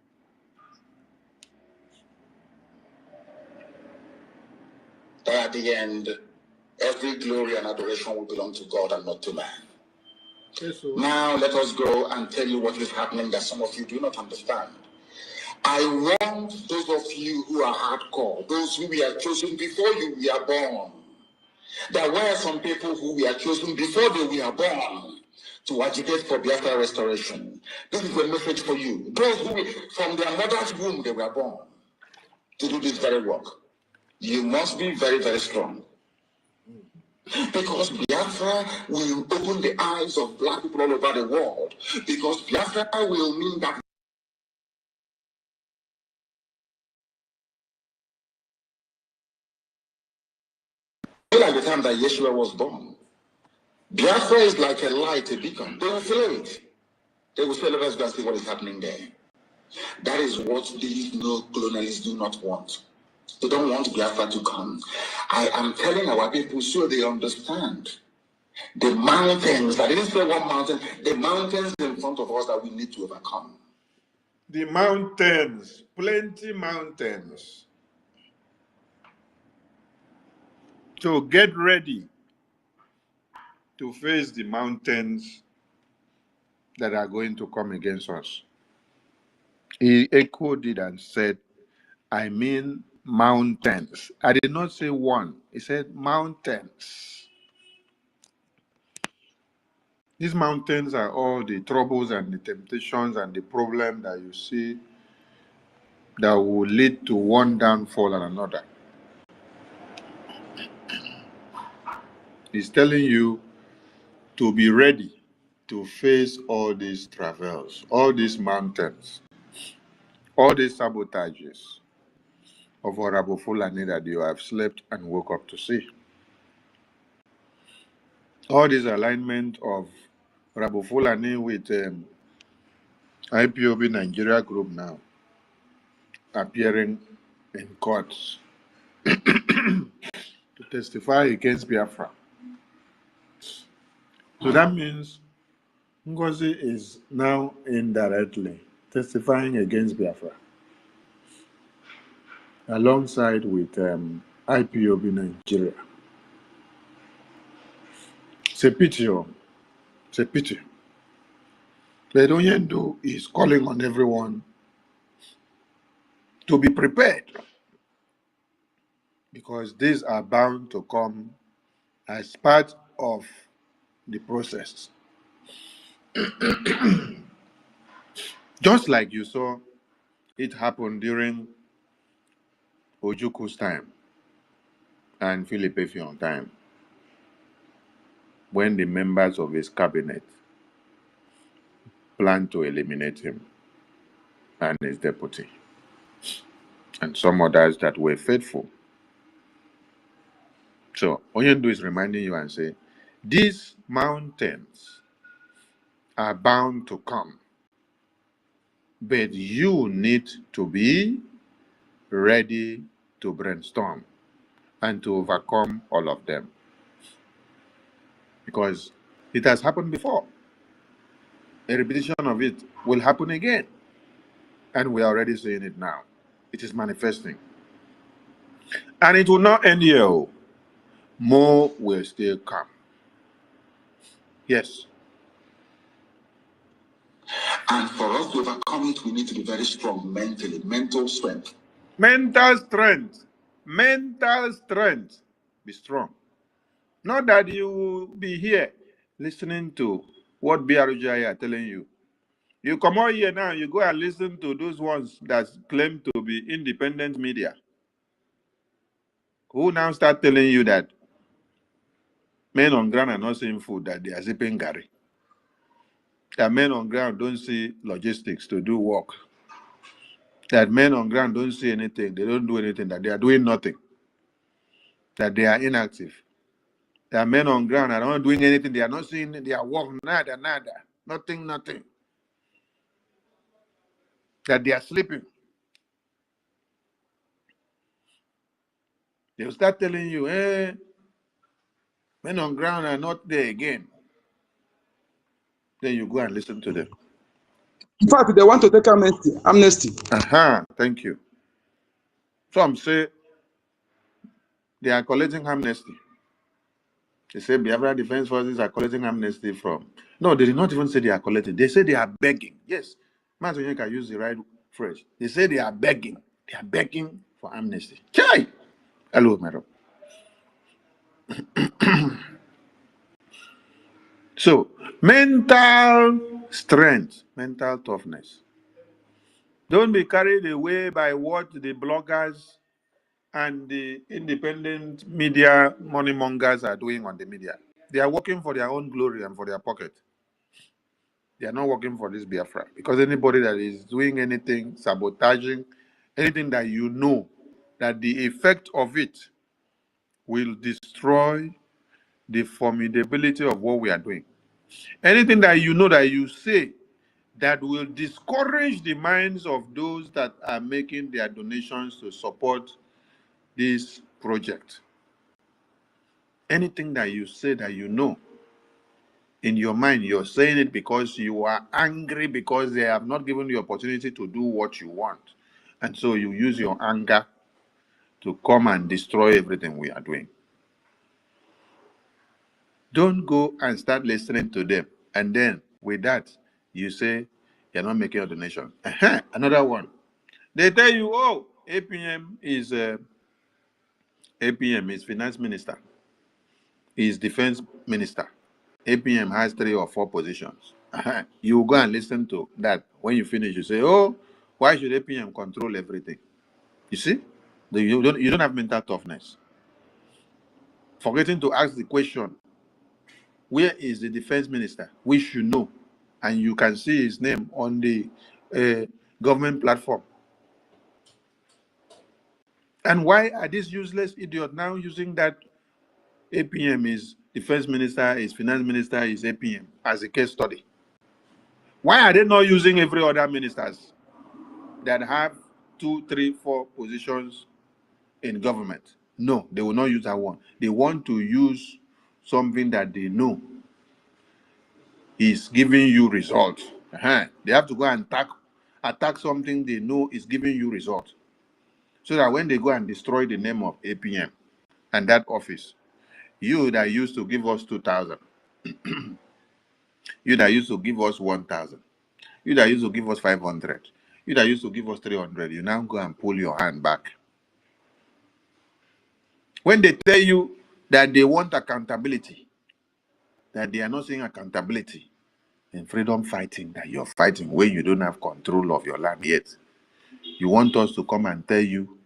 At the end, every glory and adoration will belong to God and not to man. Yes, now let us go and tell you what is happening that some of you do not understand. I want those of you who are hardcore, those who were chosen before you were born. There were some people who were chosen before they were born to agitate for Biafra restoration. This is a message for you. Those who, from their mother's womb, they were born to do this very work. You must be very, very strong. Because Biafra will open the eyes of black people all over the world. Because Biafra will mean that at the time that Yeshua was born, Biafra is like a light, a beacon. They will follow it. They will say, let us go and see what is happening there. That is what these no colonialists do not want. They don't want Biafra to come. I am telling our people so they understand the mountains. I didn't say one mountain, the mountains in front of us that we need to overcome. The mountains, plenty mountains. So get ready to face the mountains that are going to come against us. He echoed it and said, I mean mountains. I did not say one. He said mountains. These mountains are all the troubles and the temptations and the problem that you see that will lead to one downfall and another. He's telling you to be ready to face all these travails, all these mountains, all these sabotages of Horrible Fulani that you have slept and woke up to see. All this alignment of Horrible Fulani with IPOB Nigeria group now appearing in courts to testify against Biafra. So that means NGOZI is now indirectly testifying against Biafra. alongside with IPOB Nigeria. It's a pity. It's a pity. But Onyendo is calling on everyone to be prepared, because these are bound to come as part of the process. Just like you saw it happen during Ojuku's time and Philip Efion's time, when the members of his cabinet planned to eliminate him and his deputy, and some others that were faithful. So Onyendo is reminding you and say, these mountains are bound to come, but you need to be ready to brainstorm and to overcome all of them, because it has happened before. A repetition of it will happen again, and we are already seeing it now. It is manifesting, and it will not end here. More will still come. Yes. And for us to overcome it, we need to be very strong mentally, mental strength. Mental strength. Mental strength. Be strong. Not that you will be here listening to what BRGIE are telling you. You come out here now, you go and listen to those ones that claim to be independent media, who now start telling you that men on ground are not seeing food, that they are sipping Gary. That men on ground don't see logistics to do work. That men on ground don't see anything, they don't do anything, that they are doing nothing. That they are inactive. That men on ground are not doing anything, they are not seeing their work, nada, nothing. That they are sleeping. They will start telling you, men on ground are not there again. Then you go and listen to them. In fact, they want to take amnesty. Thank you. Some say they are collecting amnesty. They say Biafra Defense Forces are collecting amnesty from. No, they did not even say they are collecting. They say they are begging. Yes, Matonyeka can use the right phrase. They say they are begging. They are begging for amnesty. Chai! Hello, madam. So, mental strength, mental toughness. Don't be carried away by what the bloggers and the independent media money mongers are doing on the media. They are working for their own glory and for their pocket. They are not working for this Biafra. Because anybody that is doing anything, sabotaging, anything that you know that the effect of it will destroy the formidability of what we are doing. Anything that you know that you say that will discourage the minds of those that are making their donations to support this project. Anything that you say that you know in your mind, you're saying it because you are angry because they have not given you the opportunity to do what you want. And so you use your anger to come and destroy everything we are doing. Don't go and start listening to them. And then with that, you say you're not making a donation. Another one. They tell you, oh, APM is finance minister, is defense minister. APM has 3 or 4 positions. You go and listen to that. When you finish, you say, oh, why should APM control everything? You see? You don't have mental toughness. Forgetting to ask the question, where is the defense minister? We should know. And you can see his name on the government platform. And why are these useless idiots now using that APM is defense minister, is finance minister, is APM as a case study? Why are they not using every other ministers that have 2, 3, 4 positions in government? No, they will not use that one. They want to use something that they know is giving you results. They have to go and attack something they know is giving you results. So that when they go and destroy the name of APM and that office, you that used to give us 2,000, you that used to give us 1,000, you that used to give us 500, you that used to give us 300, you now go and pull your hand back. When they tell you that they want accountability, that they are not saying accountability in freedom fighting, that you're fighting when you don't have control of your land yet. You want us to come and tell you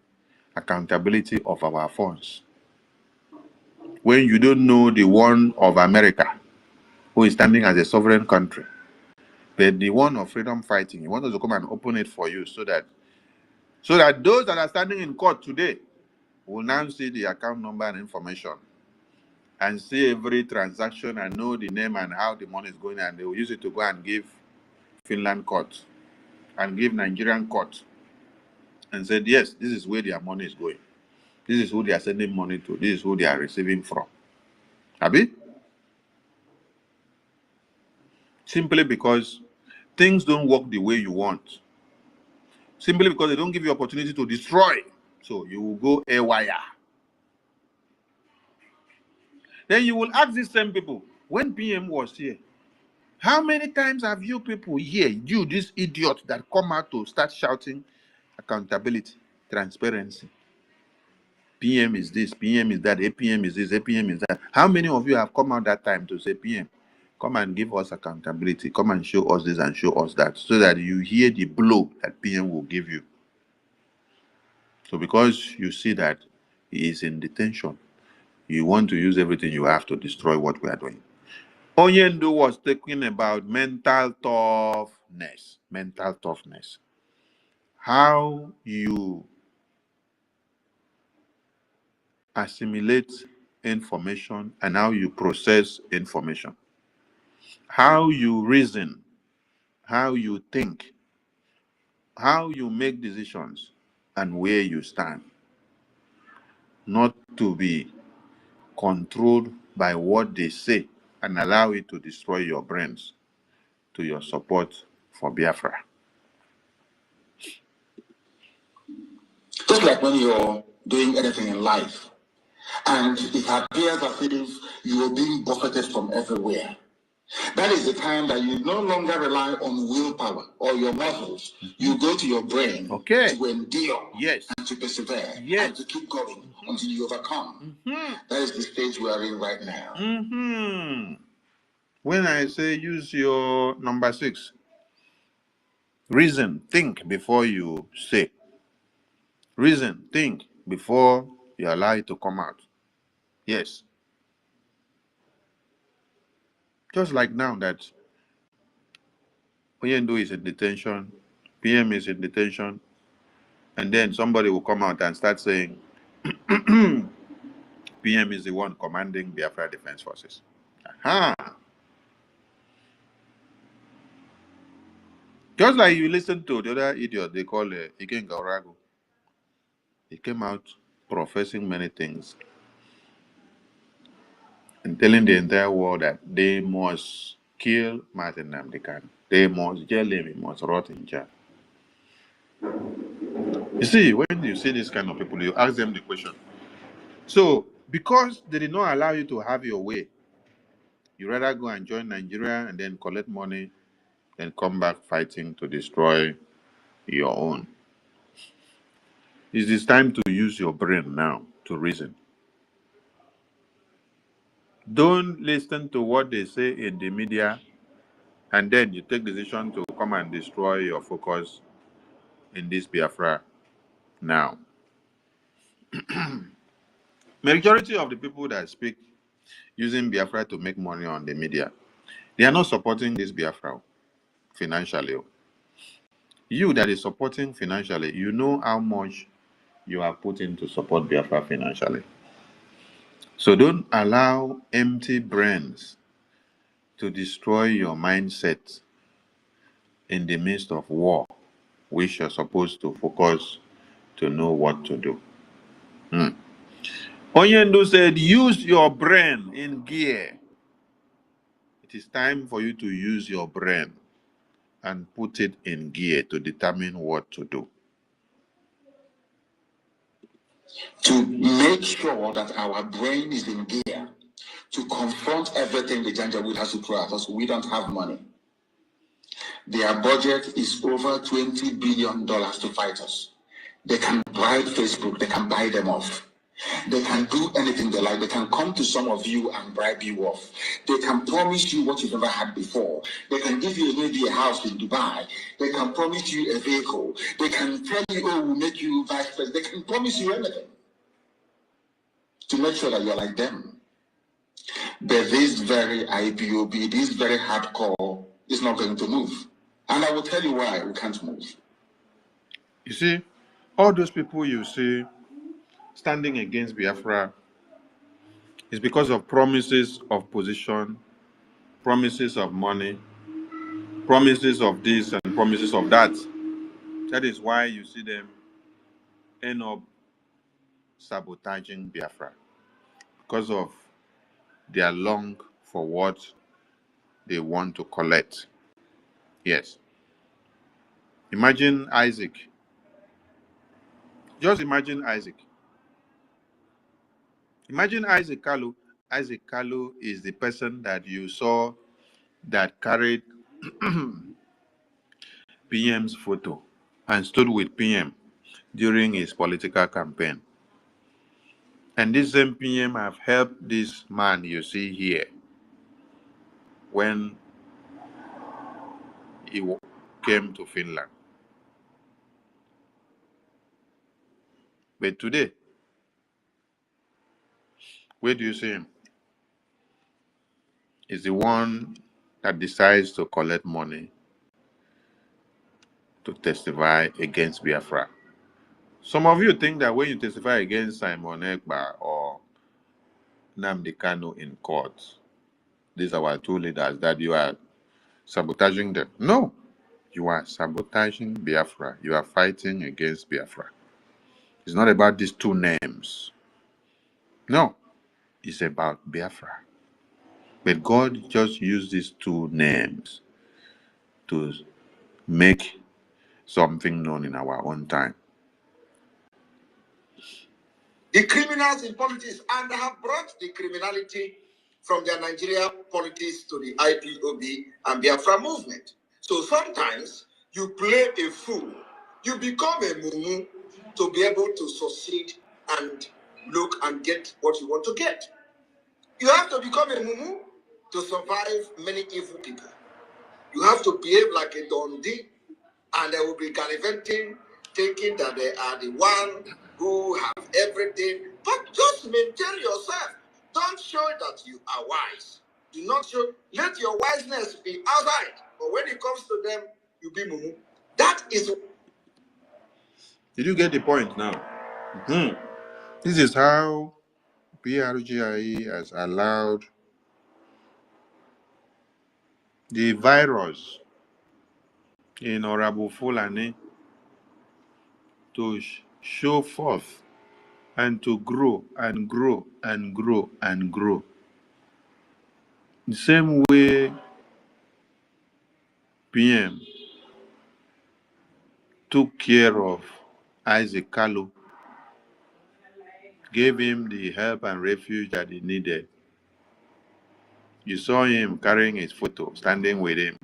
accountability of our funds when you don't know the one of America, who is standing as a sovereign country, but the one of freedom fighting. You want us to come and open it for you so that those that are standing in court today will now see the account number and information and see every transaction and know the name and how the money is going, and they will use it to go and give Finland court and give Nigerian court and said, yes, this is where their money is going. This is who they are sending money to. This is who they are receiving from. Abi? Simply because things don't work the way you want. Simply because they don't give you opportunity to destroy. So you will go haywire. Then you will ask these same people, when PM was here, how many times have you people here, you, this idiot that come out to start shouting accountability, transparency? PM is this, PM is that, APM is this, APM is that. How many of you have come out that time to say, PM, come and give us accountability, come and show us this and show us that, so that you hear the blow that PM will give you? So because you see that he is in detention, you want to use everything you have to destroy what we are doing. Onyendu was talking about mental toughness. Mental toughness. How you assimilate information and how you process information. How you reason. How you think. How you make decisions and where you stand. Not to be controlled by what they say and allow it to destroy your brains to your support for Biafra. Just like when you're doing anything in life and it appears as if you are being buffeted from everywhere, that is the time that you no longer rely on willpower or your muscles. You go to your brain to endure and to persevere and to keep going until you overcome. That is the stage we are in right now. When I say use your number 6, reason, think before you say. Reason, think before you allow it to come out. Yes. Just like now that Oyendo is in detention, PM is in detention, and then somebody will come out and start saying, PM is the one commanding Biafra Defense Forces. Aha! Just like you listen to the other idiot they call Ikenga Orago. He came out professing many things and telling the entire world that they must kill Martin Nnamdi Kanu. They must jail him, he must rot in jail. You see, when you see this kind of people, you ask them the question. So, because they did not allow you to have your way, you rather go and join Nigeria and then collect money, then come back fighting to destroy your own. It is time to use your brain now to reason. Don't listen to what they say in the media and then you take decision to come and destroy your focus in this Biafra now. Majority of the people that speak using Biafra to make money on the media, they are not supporting this Biafra financially. You that is supporting financially, you know how much you have put in to support Biafra financially. So don't allow empty brains to destroy your mindset in the midst of war, which you're supposed to focus to know what to do. Onyendu said, use your brain in gear. It is time for you to use your brain and put it in gear to determine what to do. to make sure that our brain is in gear to confront everything the Janjaweed has to throw at us. We don't have money. Their budget is over $20 billion to fight us. They can bribe Facebook, they can buy them off. They can do anything they like. They can come to some of you and bribe you off. They can promise you what you've never had before. They can give you maybe a house in Dubai. They can promise you a vehicle. They can tell you, oh, we'll make you vice president. They can promise you anything to make sure that you're like them. But this very IPOB, this very hardcore, is not going to move. And I will tell you why we can't move. You see, all those people you see standing against Biafra is because of promises of position, promises of money, promises of this and promises of that. That is why you see them end up sabotaging Biafra, because of their long for what they want to collect. Yes. Imagine Isaac. Just imagine Isaac. Imagine Isaac Kalu. Isaac Kalu is the person that you saw that carried PM's photo and stood with PM during his political campaign. And this same PM have helped this man you see here when he came to Finland. But today, where do you see him? He's the one that decides to collect money to testify against Biafra. Some of you think that when you testify against Simon Ekpa or Nnamdi Kanu in court, these are our two leaders, that you are sabotaging them. No, you are sabotaging Biafra. You are fighting against Biafra. It's not about these two names. No, it's about Biafra. But God just used these two names to make something known in our own time. The criminals in politics, and they have brought the criminality from their Nigeria politics to the IPOB and Biafra movement. So sometimes you play a fool, you become a mumu to be able to succeed and look and get what you want to get. You have to become a mumu to survive many evil people. You have to behave like a Dundee, and they will be gallivanting, thinking that they are the one who have everything. But just maintain yourself. Don't show that you are wise. Do not show. Let your wiseness be outside. But when it comes to them, you be mumu. That is. Did you get the point now? This is how BRGIE has allowed the virus in Honorable Fulani to show forth and to grow and grow and grow and grow. The same way PM took care of Isaac Kalu, gave him the help and refuge that he needed. You saw him carrying his photo, standing with him.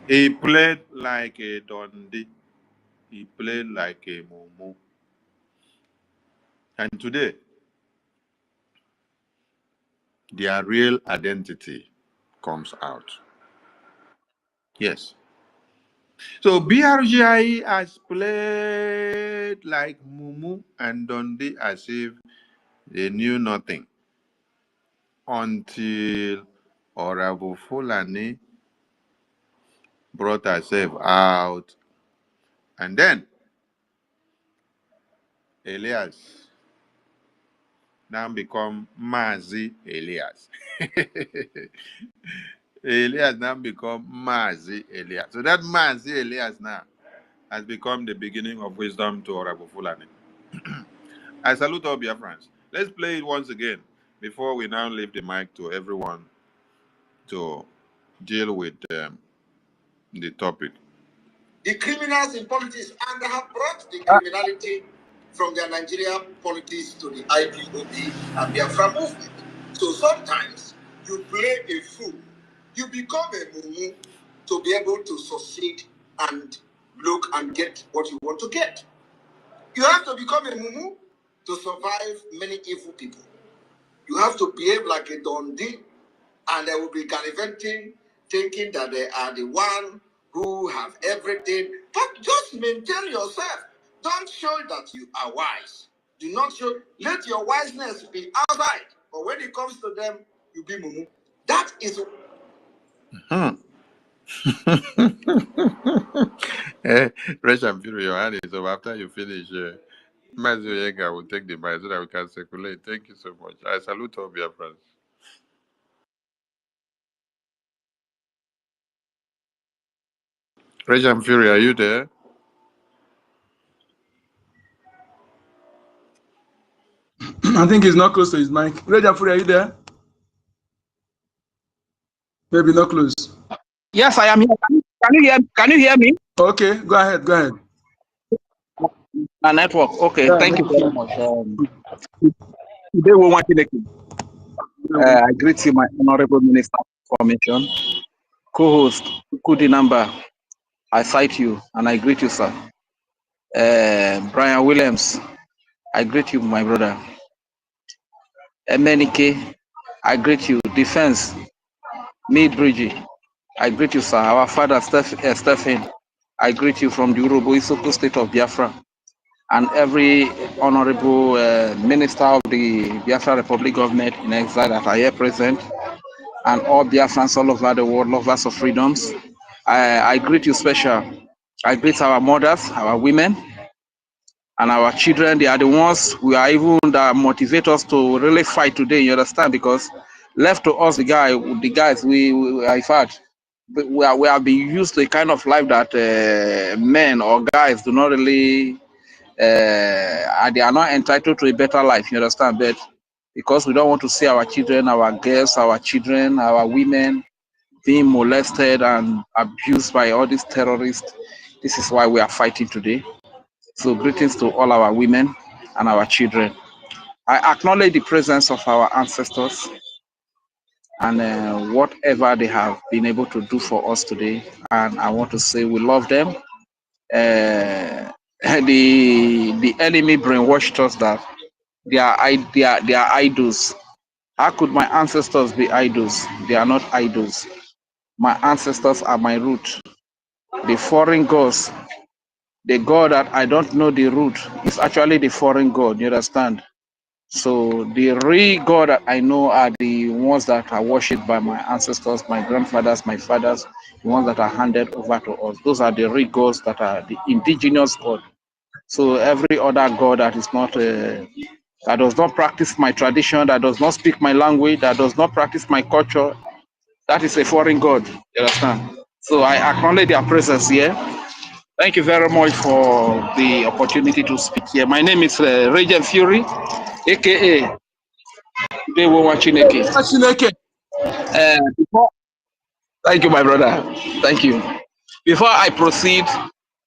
He played like a Dundee. He played like a Mumu. And today, their real identity comes out. Yes. So BRGIE has played like Mumu and Dundee as if they knew nothing until Honorable Fulani brought herself out, and then Elias now become Mazi Elias. Elias now become Mazi Elias. So that Mazi Elias now has become the beginning of wisdom to Honorable Fulani. I salute all Biafrans. Let's play it once again before we now leave the mic to everyone to deal with the topic. The criminals in politics, and they have brought the criminality from their Nigerian politics to the IPOB and Biafra movement. So sometimes you play a fool, you become a mumu to be able to succeed and look and get what you want to get. You have to become a mumu to survive many evil people. You have to behave like a Dundee, and they will be gallivanting, thinking that they are the one who have everything. But just maintain yourself. Don't show that you are wise. Do not show. Let your wiseness be outside. But when it comes to them, you be mumu. That is. Rachel, your hand is up. After you finish, Mazuega will take the mic so that we can circulate. Thank you so much. I salute all BIAFRANS. Rachel Fury, are you there? I think he's not close to his mic. Rajah Fury, are you there? Maybe not close. Yes, I am here. Can you hear me? Okay, go ahead. Go ahead. A network. Okay, Yeah, thank you very much. Today we want to I greet you, my honorable minister of information, co-host Kudi Number. I cite you and I greet you, sir. Brian Williams, I greet you, my brother. Emenike, I greet you. Defense, BRGIE, I greet you, sir. Our father, Stephen, I greet you from the Urobo Isoko state of Biafra. And every honorable minister of the Biafra Republic government in exile that are here present, and all Biafrans all over the world, lovers of freedoms, I greet you special. I greet our mothers, our women, and our children. They are the ones who are even that motivate us to really fight today. You understand? Because left to us, the guys, we in fact, we have been used to a kind of life that men or guys do not really. They are not entitled to a better life, you understand? But because we don't want to see our children, our girls, our children, our women being molested and abused by all these terrorists, this is why we are fighting today. So greetings to all our women and our children. I acknowledge the presence of our ancestors and whatever they have been able to do for us today. And I want to say we love them. The enemy brainwashed us that they are idols. How could my ancestors be idols? They are not idols. My ancestors are my root. The foreign gods, the God that I don't know the root, is actually the foreign God. You understand? So the real God that I know are the ones that are worshipped by my ancestors, my grandfathers, my fathers, the ones that are handed over to us. Those are the real gods that are the indigenous God. So every other God that is not, that does not practice my tradition, that does not speak my language, that does not practice my culture, that is a foreign God. You understand? So I acknowledge their presence here. Thank you very much for the opportunity to speak here. My name is Regent Fury, aka Dewo Chineke. Thank you, my brother. Thank you. Before I proceed,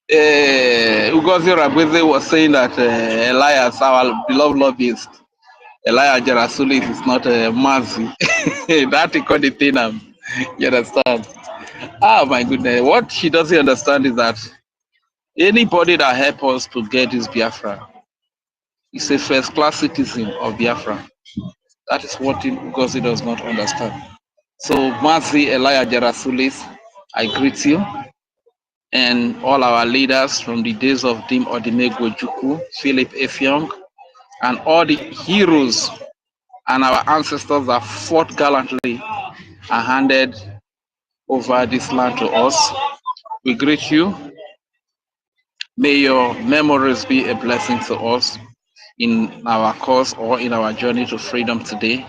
Ugozi Rabweze was saying that Elias, our beloved lobbyist, Elijah Rasulis is not a Mazi. That he called the thing. You understand? Ah, my goodness. What she doesn't understand is that anybody that helps us to get this Biafra is a first-class citizen of Biafra. That is what Ugozi does not understand. So, Mazi Elijah Rasulis, I greet you. And all our leaders from the days of Dim Odimegwu Juku, Philip Effiong, and all the heroes and our ancestors that fought gallantly and handed over this land to us. We greet you. May your memories be a blessing to us in our cause or in our journey to freedom today.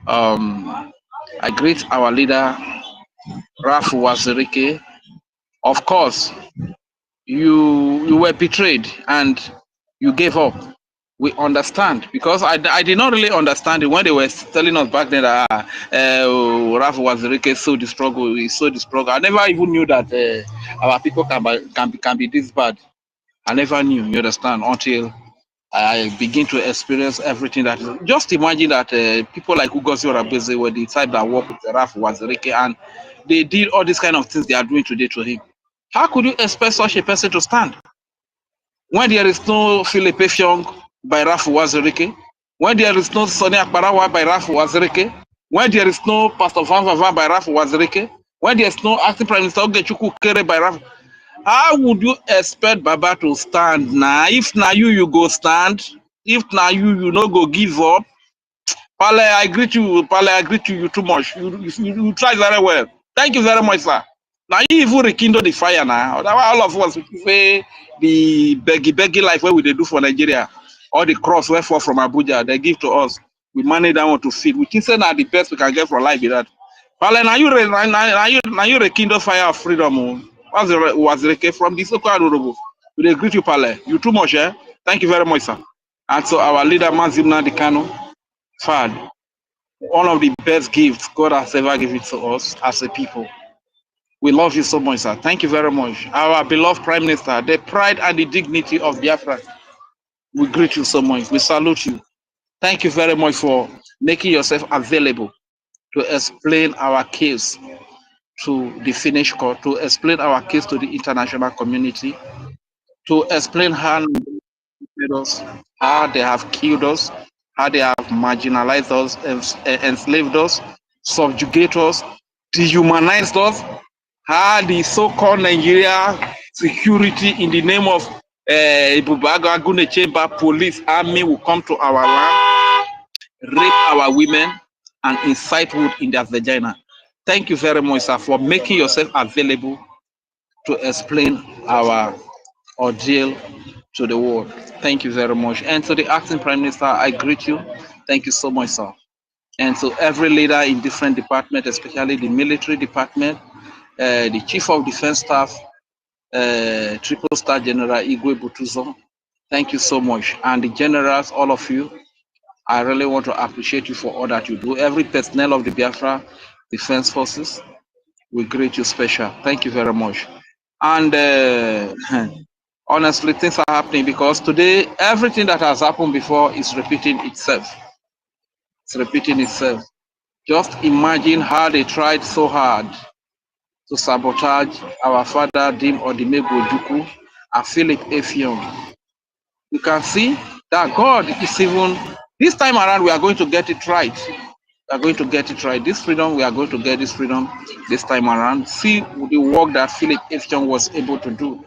I greet our leader, Rafu Wazirike. Of course, you were betrayed and you gave up. We understand, because I did not really understand it when they were telling us back then that Rafa Wazirike saw the struggle. He saw the struggle. I never even knew that our people can be this bad. I never knew. You understand? Until I begin to experience everything that is. Just imagine that people like Ngozi Orebeze were the type that worked with Ralph Wazirike, and they did all these kind of things they are doing today to him. How could you expect such a person to stand when there is no Philip Effiong by Ralph Wazirike, when there is no Sonny Akparawa by Ralph Wazirike, when there is no Pastor Van Van by Ralph Wazirike, when there is no acting Prime Minister Ogechukwu Kere by Ralph? How would you expect Baba to stand now? If now you go stand, if now you no go give up. Pale, I greet you. Pale, I greet you too much. You try very well. Thank you very much, sir. Now you even rekindle the fire now. All of us say the beggy life where we they do for Nigeria, all the cross where fall from Abuja they give to us. We manage that one to feed. We think that the best we can get from life is that. Pale, now you rekindle fire of freedom. Was the from this local. We they greet you, Pale. You too much, eh? Thank you very much, sir. And so our leader Mazimna Dikano, Fad, one of the best gifts God has ever given to us as a people. We love you so much, sir. Thank you very much. Our beloved Prime Minister, the pride and the dignity of Biafra. We greet you so much. We salute you. Thank you very much for making yourself available to explain our case to the Finnish court, to explain our case to the international community, to explain how they have killed us, how they have marginalized us, enslaved us, subjugate us, dehumanized us, how the so-called Nigeria security in the name of Ibubaga Agune Chamber police army will come to our land, rape our women, and incite wood in their vagina. Thank you very much, sir, for making yourself available to explain our ordeal to the world. Thank you very much. And to the acting Prime Minister, I greet you. Thank you so much, sir. And to every leader in different departments, especially the military department, the Chief of Defense Staff, Triple Star General Igwe Butuzo. Thank you so much. And the generals, all of you, I really want to appreciate you for all that you do. Every personnel of the Biafra Defense Forces, we greet you special. Thank you very much. And honestly, things are happening because today, everything that has happened before is repeating itself. It's repeating itself. Just imagine how they tried so hard to sabotage our father, Dim Odimegwu Ojukwu, and Philip Effiong. You can see that God is even, this time around, we are going to get it right. We are going to get it right. This freedom, we are going to get this freedom this time around. See the work that Philip Effiong was able to do.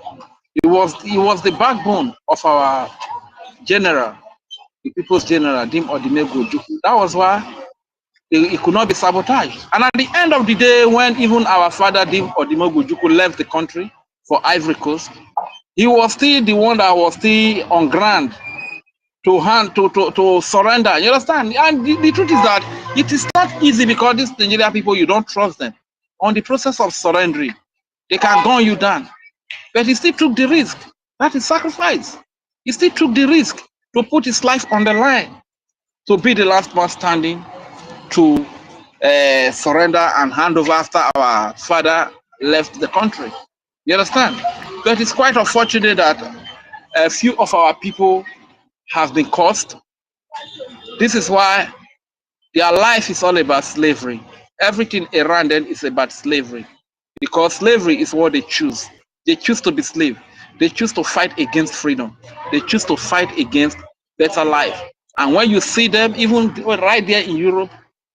He was the backbone of our general, the people's general, Dim Odimegwu Ojukwu. That was why it could not be sabotaged. And at the end of the day, when even our father, Dim Odimegwu Ojukwu, left the country for Ivory Coast, he was still the one that was still on ground to surrender. You understand? And the truth is that it is not easy because these Nigerian people, you don't trust them. On the process of surrendering, they can gun you down. But he still took the risk. That is sacrifice. He still took the risk to put his life on the line, to be the last man standing, to surrender and hand over after our father left the country. You understand? But it's quite unfortunate that a few of our people have been caused. This is why their life is all about slavery. Everything around them is about slavery. Because slavery is what they choose. They choose to be slave. They choose to fight against freedom. They choose to fight against better life. And when you see them, even right there in Europe,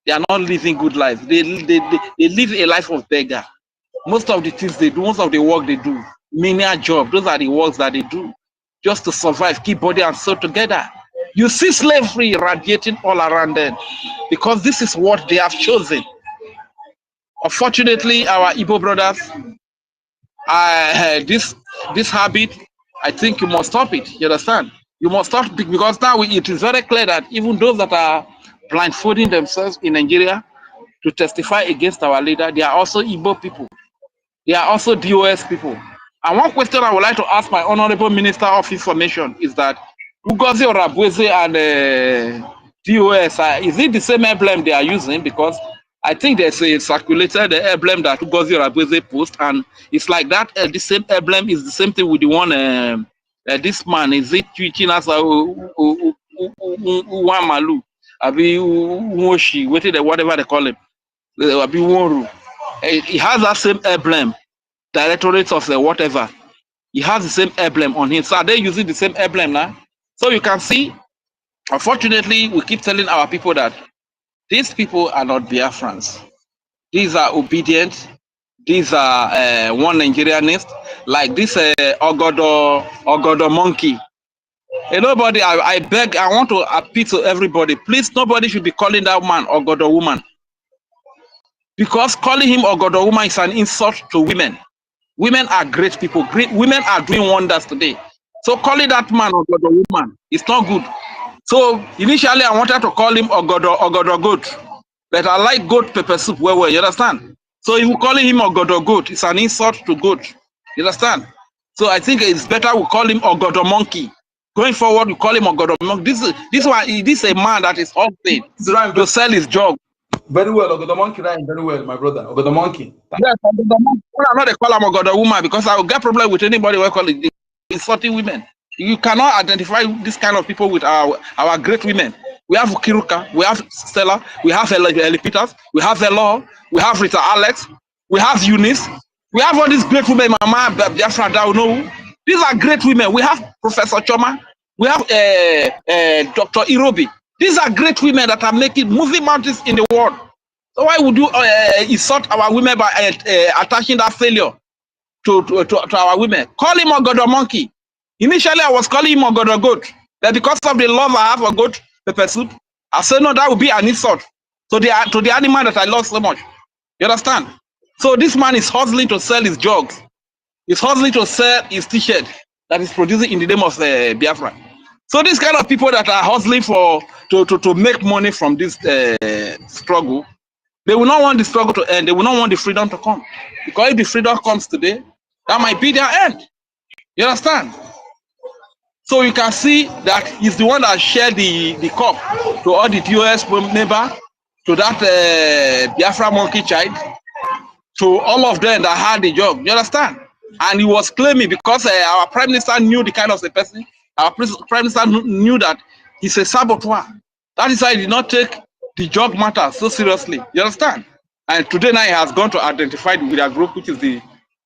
they are not living good life. They live a life of beggar. Most of the things they do, most of the work they do, menial job, those are the works that they do just to survive, keep body and soul together. You see slavery radiating all around them because this is what they have chosen. Unfortunately, our Igbo brothers, this habit, I think you must stop it. You understand? You must stop it because now it is very clear that even those that are blindfolding themselves in Nigeria to testify against our leader, they are also Igbo people. They are also DOS people. And one question I would like to ask my Honorable Minister of Information is that Ngozi Orebeze and DOS, is it the same emblem they are using? Because I think there's a circulated emblem that Ngozi Orebeze post, and it's like that. The same emblem is the same thing with the one this man is it teaching us Wamalu, Abi Woshi, whatever they call him, Abi Woru. He has that same emblem, Directorate of the whatever. He has the same emblem on him. So are they using the same emblem now? So you can see, unfortunately, we keep telling our people that these people are not Biafrans. These are obedient. These are one Nigerianist, like this Ogodo monkey. And nobody, I beg, I want to appeal to everybody. Please, nobody should be calling that man Ogodo woman. Because calling him Ogodo woman is an insult to women. Women are great people. Women are doing wonders today. So calling that man Ogodo woman is not good. So initially I wanted to call him Ogodo goat. But I like goat pepper soup well, you understand? So if you calling him Ogodo goat, it's an insult to goat. You understand? So I think it's better we call him Ogodo monkey. Going forward, we call him Ogodo monkey. This is a man that is all paid to sell his job. Very well, Ogodo monkey, right? Very well, my brother. Ogodo monkey. Yes, Ogodo monkey. I'm not call him Ogodo woman because I will get problem with anybody who call it insulting women. You cannot identify this kind of people with our great women. We have Kiruka, we have Stella, we have Ellie Peters, we have Elo, we have Rita Alex, we have Eunice, we have all these great women, Mama Biafra Dauno. These are great women. We have Professor Choma, we have Dr. Irobi. These are great women that are moving mountains in the world. So why would you insult our women by attaching that failure to our women? Call him Ogodo monkey. Initially, I was calling him Ogodo goat, but because of the love I have for goat pepper soup, I said no, that would be an insult to the animal that I love so much. You understand? So this man is hustling to sell his jogs. He's hustling to sell his t-shirt that is producing in the name of Biafra. So these kind of people that are hustling to make money from this struggle, they will not want the struggle to end. They will not want the freedom to come. Because if the freedom comes today, that might be their end. You understand? So you can see that he's the one that shared the cup to all the DOS members, to that Biafra monkey child, to all of them that had the job. You understand? And he was claiming because our prime minister knew the kind of a person. Our prime minister knew that he's a saboteur. That is why he did not take the job matter so seriously. You understand? And today now he has gone to identify with a group which is the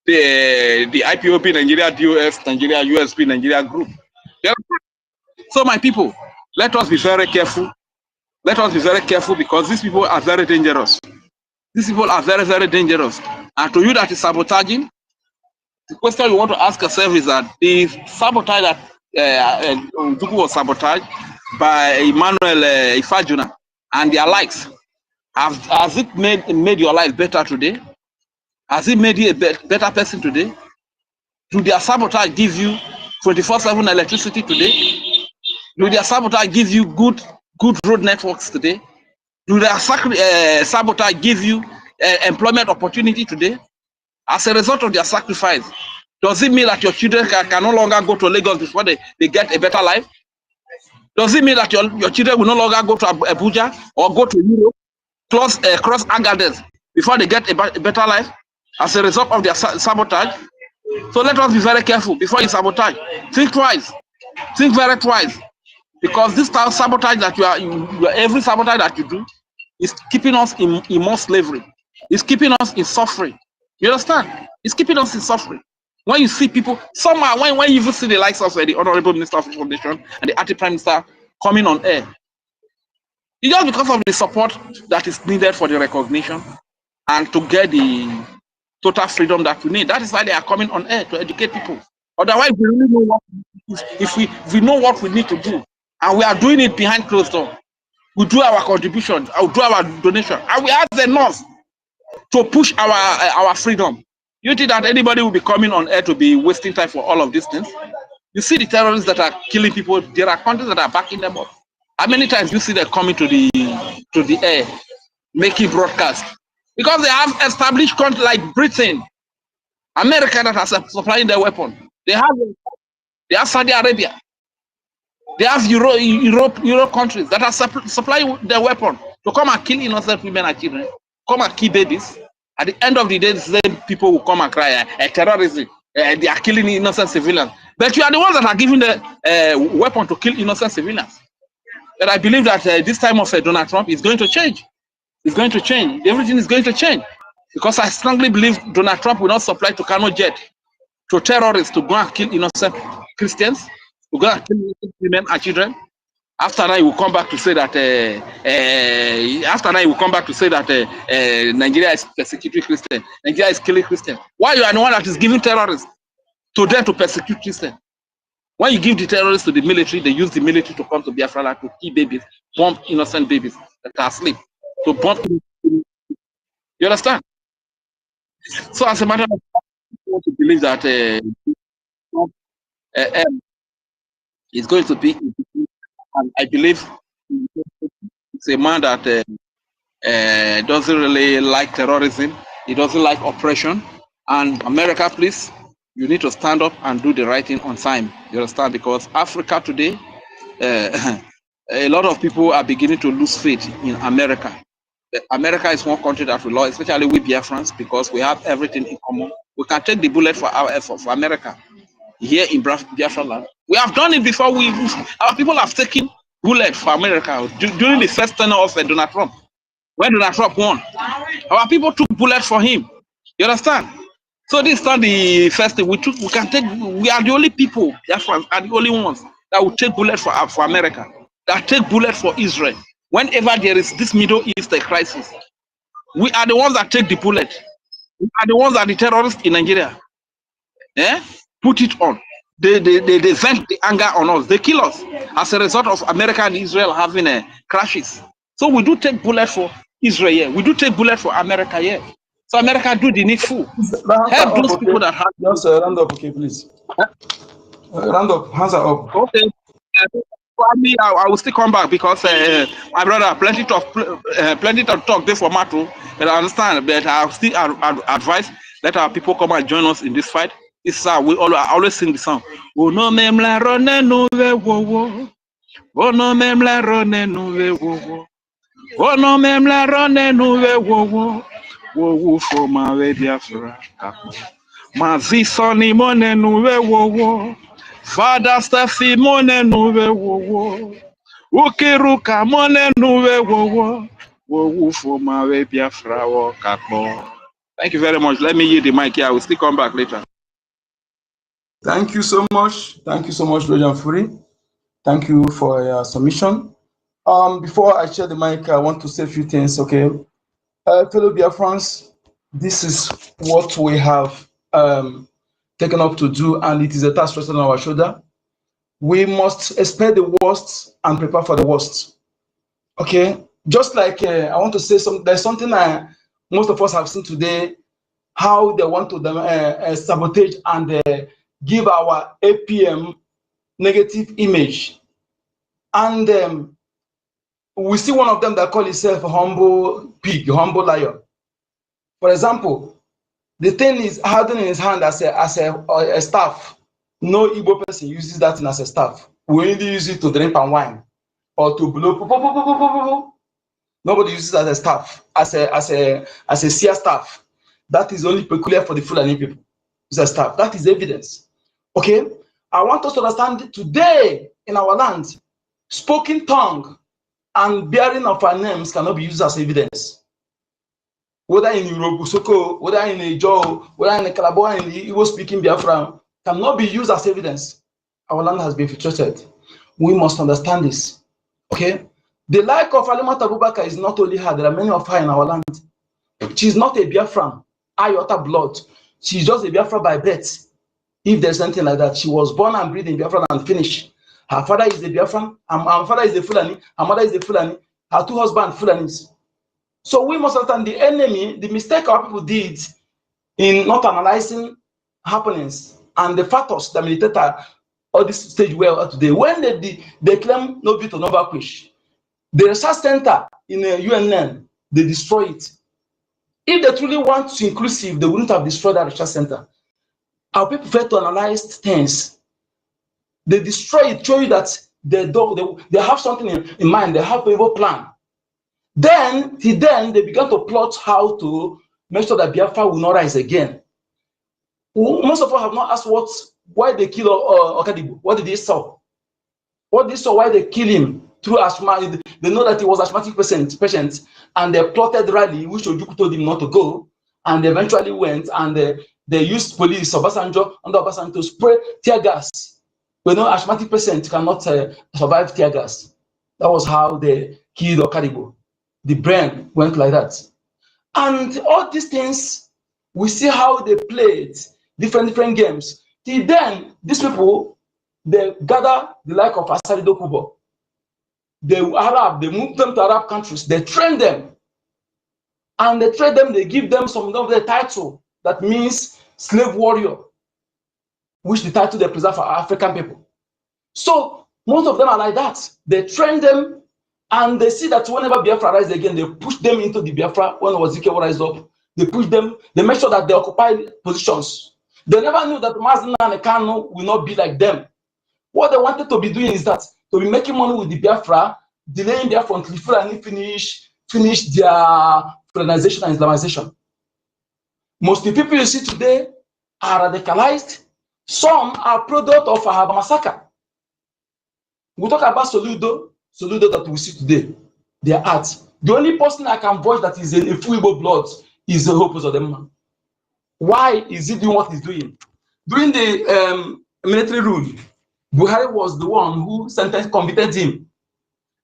IPOB Nigeria DOS Nigeria USB Nigeria group. So my people, let us be very careful. Let us be very careful because these people are very dangerous. These people are very, very dangerous. And to you that is sabotaging, the question you want to ask yourself is that the sabotage that Ndugu was sabotaged by Emmanuel Ifajuna and their likes, has it made your life better today? Has it made you a better person today? Do their sabotage give you 24/7 electricity today? Do their sabotage give you good road networks today? Do their sabotage give you employment opportunity today? As a result of their sacrifice, does it mean that your children can no longer go to Lagos before they get a better life? Does it mean that your children will no longer go to Abuja or go to Europe, cross Agadez before they get a better life as a result of their sabotage? So let us be very careful before you sabotage. Think twice. Think very twice. Because this type of sabotage that every sabotage that you do is keeping us in more slavery. It's keeping us in suffering. You understand? It's keeping us in suffering. When you see people, somehow, when you even see the likes of the Honorable Minister of Information and the Acting Prime Minister coming on air, it's just because of the support that is needed for the recognition and to get the total freedom that we need. That is why they are coming on air to educate people. Otherwise, we really know what if we know what we need to do, and we are doing it behind closed doors. We do our contribution, we do our donation, and we ask the nurse to push our freedom. You think that anybody will be coming on air to be wasting time for all of these things? You see the terrorists that are killing people, there are countries that are backing them up. How many times you see them coming to the air, making broadcasts? Because they have established countries like Britain, America that are supplying their weapon. They have Saudi Arabia. They have Europe countries that are supplying their weapon to come and kill innocent women and children, come and kill babies. At the end of the day, the same people will come and cry, terrorism, they are killing innocent civilians. But you are the ones that are giving the weapon to kill innocent civilians. But I believe that this time of Donald Trump is going to change. It's going to change. Everything is going to change. Because I strongly believe Donald Trump will not supply to Kano jet to terrorists to go and kill innocent Christians, to go and kill innocent women and children. After that, he will come back to say that. Nigeria is persecuting Christians. Nigeria is killing Christians. Why you are the one that is giving terrorists to them to persecute Christians? When you give the terrorists to the military, they use the military to come to Biafra land to kill babies, bomb innocent babies that are asleep, to bomb. You understand? So as a matter of fact, I want to believe that is going to be, and I believe it's a man that doesn't really like terrorism. He doesn't like oppression. And America, please, you need to stand up and do the right thing on time. You understand? Because Africa today, a lot of people are beginning to lose faith in America. America is one country that we love, especially we Biafrans, because we have everything in common. We can take the bullet for our effort for America here in Biafra land. We have done it before. Our people have taken bullet for America during the first tenure of Donald Trump. When Donald Trump won, our people took bullet for him. You understand? So this is not the first thing we took. We are the only people, Biafrans are the only ones that will take bullet for America, that take bullet for Israel. Whenever there is this Middle East crisis, we are the ones that take the bullet. We are the ones that the terrorists in Nigeria put it on. They vent the anger on us. They kill us as a result of America and Israel having crashes. So we do take bullet for Israel here. We do take bullet for America here. So America do the needful. Help those people that have. Just round up, okay, please. Round up, hands are up. Okay. Probably I will still come back because my brother plenty to talk there for Mato. But I understand. But I still advise let our people come and join us in this fight. This we always sing the song. Oh no memla rone no wo wo. Oh no memla rone no wo. Oh no memla rone no wo. Wo wo for my Biafra. Mazi soni mone no wo. Father Steffi mone nuwe wo Ukiruka mone nuwe wo for my Biafra wo kakbo. Thank you very much. Let me yield the mic here. I will still come back later. Thank you so much. Thank you so much, Roger Fury. Thank you for your submission. Before I share the mic, I want to say a few things, okay? Fellow Biafrans, this is what we have taken up to do, and it is a task resting on our shoulder. We must expect the worst and prepare for the worst. Okay, just like I want to say there's something most of us have seen today, how they want to sabotage and give our APM negative image. And we see one of them that call himself a humble pig, humble lion. For example, the thing is holding in his hand as a staff. No Igbo person uses that as a staff. We only use it to drink and wine or to blow. Nobody uses it as a staff, as a seer staff. That is only peculiar for the Fulani people. It's a staff. That is evidence. Okay? I want us to understand today in our land, spoken tongue and bearing of our names cannot be used as evidence. Whether in Europe, whether in Ijo, whether in Calabar, in the Igbo speaking Biafra, cannot be used as evidence. Our land has been infiltrated. We must understand this. Okay? The like of Alimat Abubakar is not only her, there are many of her in our land. She is not a Biafran, iota blood. She is just a Biafra by birth. If there's something like that, she was born and bred in Biafra and finished. Her father is a Biafran, her father is a Fulani, her mother is a Fulani, her two husbands Fulanis. So we must understand the enemy, the mistake our people did in not analyzing happenings and the factors that militate all this stage where we are today. When they claim no veto, no vanquish, the research center in the UNN, they destroy it. If they truly want to inclusive, they wouldn't have destroyed that research center. Our people fail to analyze things. They destroy it, show you that they have something in mind, they have a evil plan. Then they began to plot how to make sure that Biafra will not rise again. Most of us have not asked what why they kill Okadibo? What did they saw? What they saw? Why they kill him? Through asthma, they know that he was asthmatic patient, and they plotted rally, which Ojukwu told him not to go, and they eventually went, and they used police, Obasanjo, under Obasanjo, to spray tear gas. You know, asthmatic patient cannot survive tear gas. That was how they killed Okadibo. The brain went like that. And all these things, we see how they played different games. Till then, these people, they gather the like of Asari Dokubo. They move them to Arab countries, they train them. And they train them, they give them some of the title that means slave warrior, which the title they preserve for African people. So most of them are like that. They train them, and they see that whenever Biafra rises again, they push them into the Biafra. When Wazike rise up, they push them, they make sure that they occupy positions. They never knew that Mazina and Kano will not be like them. What they wanted to be doing is that to be making money with the Biafra, delaying Biafra until Fulani finish their colonization and Islamization. Most of the people you see today are radicalized. Some are product of a massacre. We talk about Soludo that we see today, their art. The only person I can voice that is in a full Igbo blood is the Hope of them. Why is he doing what he's doing? During the military rule, Buhari was the one who convicted him,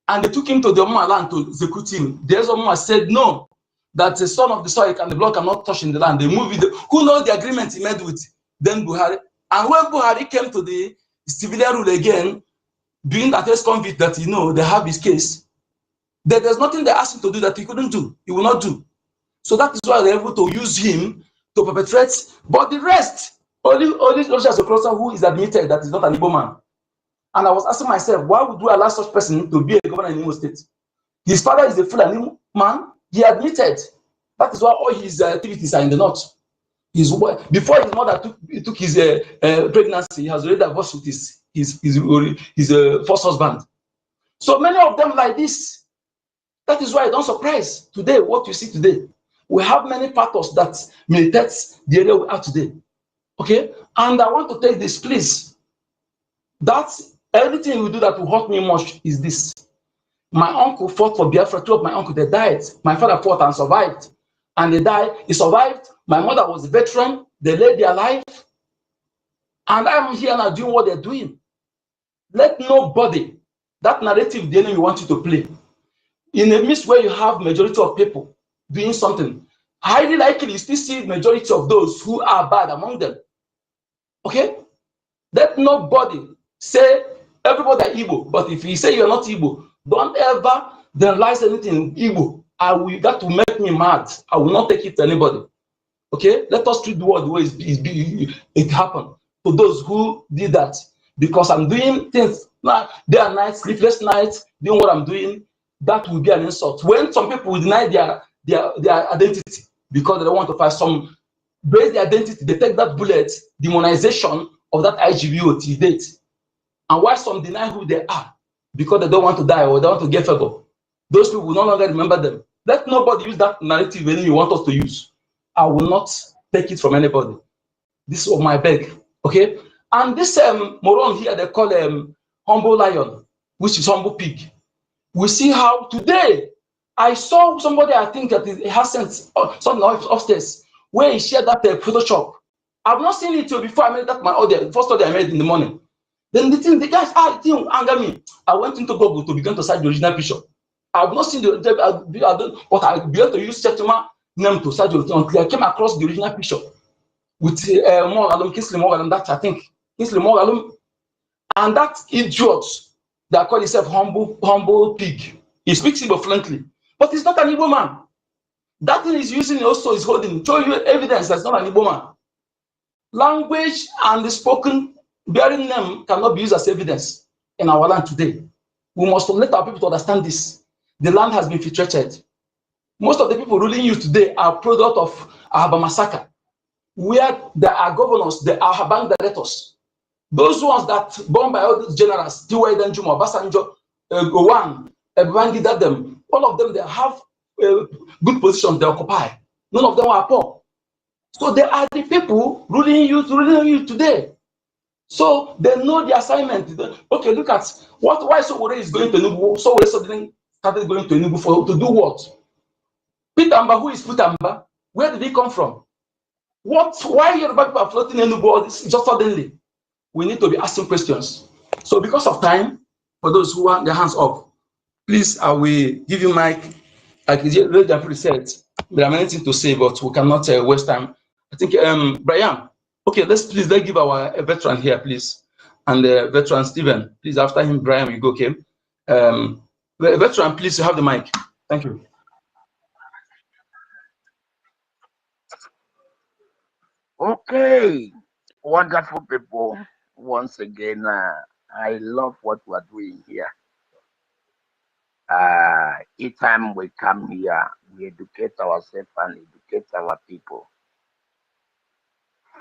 and they took him to the Omma land to execute him. The Omma said no, that the son of the soil and the blood cannot touch in the land. They moved it. Who knows the agreement he made with then Buhari? And when Buhari came to the civilian rule again, being that ex-convict that they have his case, there's nothing they asked him to do that he couldn't do. He will not do. So that is why they're able to use him to perpetrate. But the rest, only Russia Sokrosa, who is admitted that is not an Igbo man. And I was asking myself, why would we allow such person to be a governor in Imo State? His father is a Fulani man. He admitted. That is why all his activities are in the north. Before his mother took his pregnancy, he has already divorced with his first husband. So many of them like this. That is why I don't surprise today what you see today. We have many factors that militate the area we are today. Okay? And I want to take this, please. That's everything we do that will hurt me much is this. My uncle fought for Biafra. Two of my uncles, they died. My father fought and survived. And they died. He survived. My mother was a veteran. They laid their life. And I'm here now doing what they're doing. Let nobody, that narrative the enemy wants you to play. In a midst where you have majority of people doing something, highly likely you still see majority of those who are bad among them. Okay? Let nobody say everybody are Igbo, but if you say you're not Igbo, don't ever generalize anything Igbo. That will make me mad. I will not take it to anybody. Okay? Let us treat the world the way it happened to those who did that. Because I'm doing things day and night, sleepless nights, doing what I'm doing, that will be an insult. When some people will deny their identity because they don't want to fight, some base their identity, they take that bullet, demonization of that IGBO till date. And why some deny who they are because they don't want to die or they want to get favor. Those people will no longer remember them. Let nobody use that narrative when you want us to use. I will not take it from anybody. This is my beg. Okay? And this moron here, they call humble lion, which is humble pig. We see how today, I saw somebody, I think that he has sent something upstairs, where he shared that Photoshop. I've not seen it before I made that my audio, the first audio I made in the morning. Then the guys, it didn't anger me. I went into Google to begin to search the original picture. I've not seen but I began to use Chetuma name to search the original. I came across the original picture with Kingsley Morgan, that I think. Kingsley Morgan, and that idiot that call himself humble pig. He speaks Igbo fluently, but he's not an Igbo man. That thing he's using also is holding, show you evidence that's not an Igbo man. Language and the spoken bearing name cannot be used as evidence in our land today. We must let our people to understand this. The land has been filtrated. Most of the people ruling you today are product of Ahaba massacre, where there are governors, there are bank directors. Those ones that born by all these generals, Tiwa Idanjuma, Basanjo, Gowan, Ebangida, them, all of them, they have good positions they occupy. None of them are poor. So they are the people ruling you today. So they know the assignment. Okay, look at why Sowore is going to Enugu. Sowore suddenly started going to Enugu to do what? Peter Amba, who is Peter Amba? Where did he come from? Why Yoruba people are floating Enugu just suddenly? We need to be asking questions. So because of time, for those who want their hands up, please, I will give you mic. Like Rachel said, there are many things to say, but we cannot waste time. I think, Brian, okay, let's give our veteran here, please. And veteran Stephen, please, after him, Brian, you go, okay? Veteran, please, you have the mic. Thank you. Okay, wonderful people. Once again, I love what we're doing here. Each time we come here, we educate ourselves and educate our people.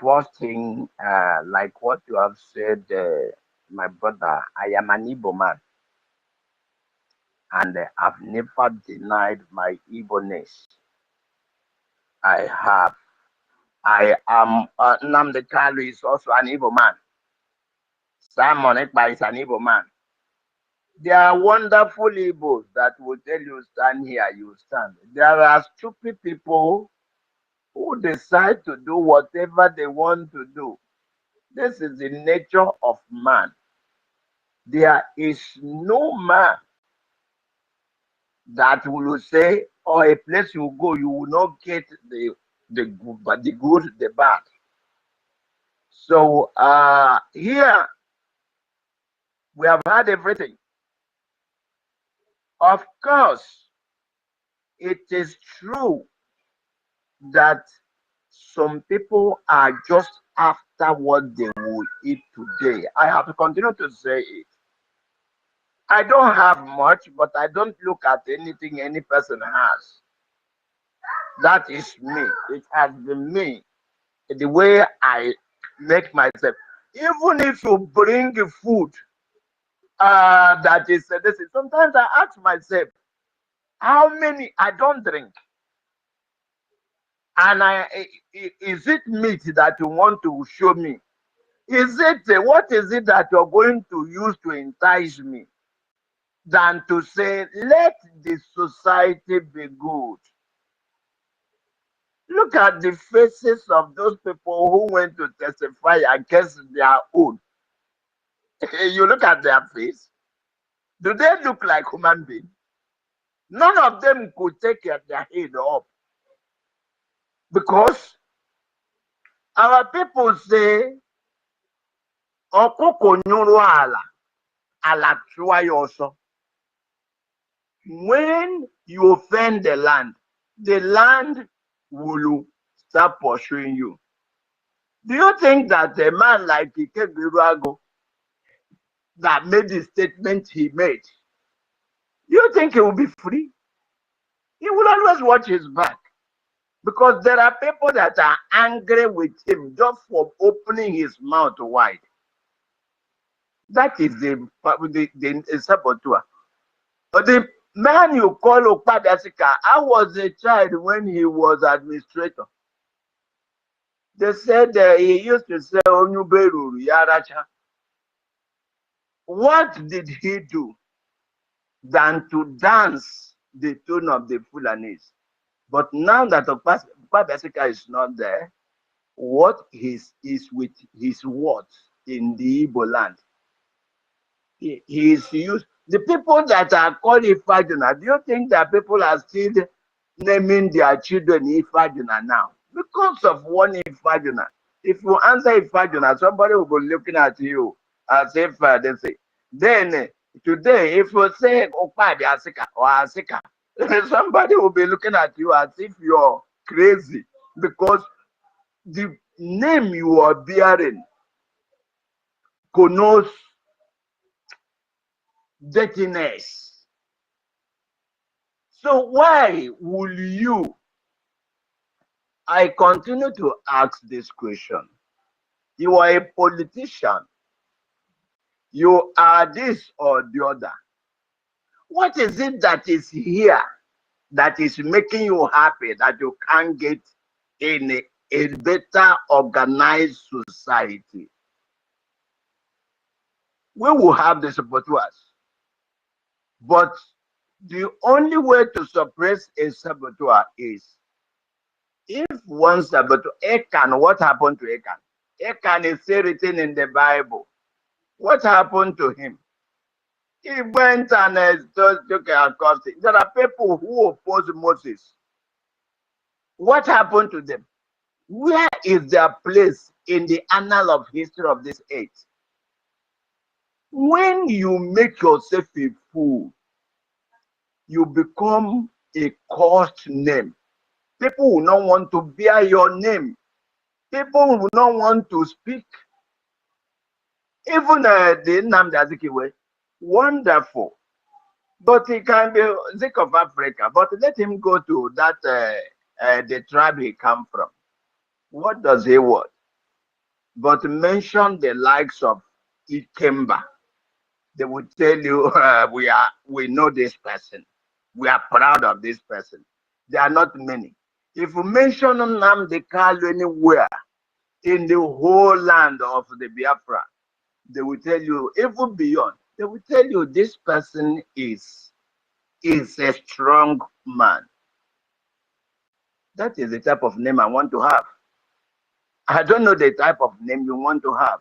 First thing, like what you have said, my brother, I am an Igbo man, and I've never denied my Igbo-ness. I am Nnamdi Kanu is also an Igbo man. Simon Ekpa is an Igbo man. There are wonderful Igbos that will tell you stand here, you stand. There are stupid people who decide to do whatever they want to do. This is the nature of man. There is no man that will say, or a place you go, you will not get the good, but the good, the bad. So here we have had everything. Of course, it is true that some people are just after what they will eat today. I have to continue to say it. I don't have much, but I don't look at anything any person has. That is me. It has been me. The way I make myself. Even if you bring food that is this, sometimes I ask myself, how many? I don't drink. And is it meat that you want to show me? Is it what is it that you're going to use to entice me than to say, let the society be good? Look at the faces of those people who went to testify against their own. You look at their face. Do they look like human beings? None of them could take their head up. Because our people say, when you offend the land will start pursuing you. Do you think that a man like EKID that made the statement he made, do you think he will be free? He will always watch his back. Because there are people that are angry with him just for opening his mouth wide. That is the saboteur. But the man you call Okpadasika, I was a child when he was administrator. They said he used to say Onyuberu Yaracha. What did he do than to dance the tune of the Fulanis? But now that Okpadasika is not there, what is with his words in the Igbo land? He is used. The people that are called Ifajuna, do you think that people are still naming their children Ifajuna now? Because of one Ifajuna. If you answer Ifajuna, somebody will be looking at you as if they say. Then today, if you say Okpadi Asika or Asika, somebody will be looking at you as if you're crazy, because the name you are bearing connotes dirtiness. So why will you? I continue to ask this question. You are a politician. You are this or the other. What is it that is here that is making you happy that you can't get in a better organized society? we will have the saboteurs. But the only way to suppress a saboteur is if one saboteur, Achan, what happened to Achan? Achan is still written in the Bible. What happened to him? He went and took a cost. There are people who oppose Moses. What happened to them? Where is their place in the annal of history of this age? When you make yourself a fool, you become a cursed name. People will not want to bear your name. People will not want to speak. Even the Nnamdi Azikiwe, wonderful. But he can be Zik of Africa. But let him go to that the tribe he come from. What does he want? But mention the likes of Ikemba. They will tell you we know this person. We are proud of this person. There are not many. If you mention Nnamdi Kanu anywhere in the whole land of the Biafra, they will tell you, even beyond, they will tell you this person is a strong man. That is the type of name I want to have. I don't know the type of name you want to have.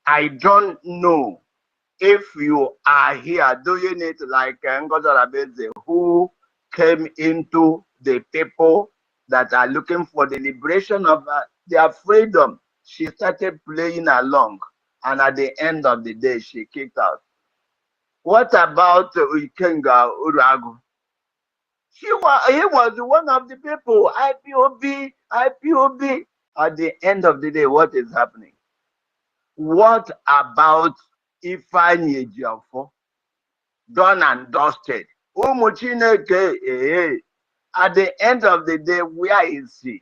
I don't know if you are here doing it like NGOZI who came into the people that are looking for the liberation of their freedom. She started playing along, and at the end of the day, she kicked out. What about Ikenga Uragu? He was one of the people, IPOB. At the end of the day, what is happening? What about Ifeanyi done and dusted? At the end of the day, where is he?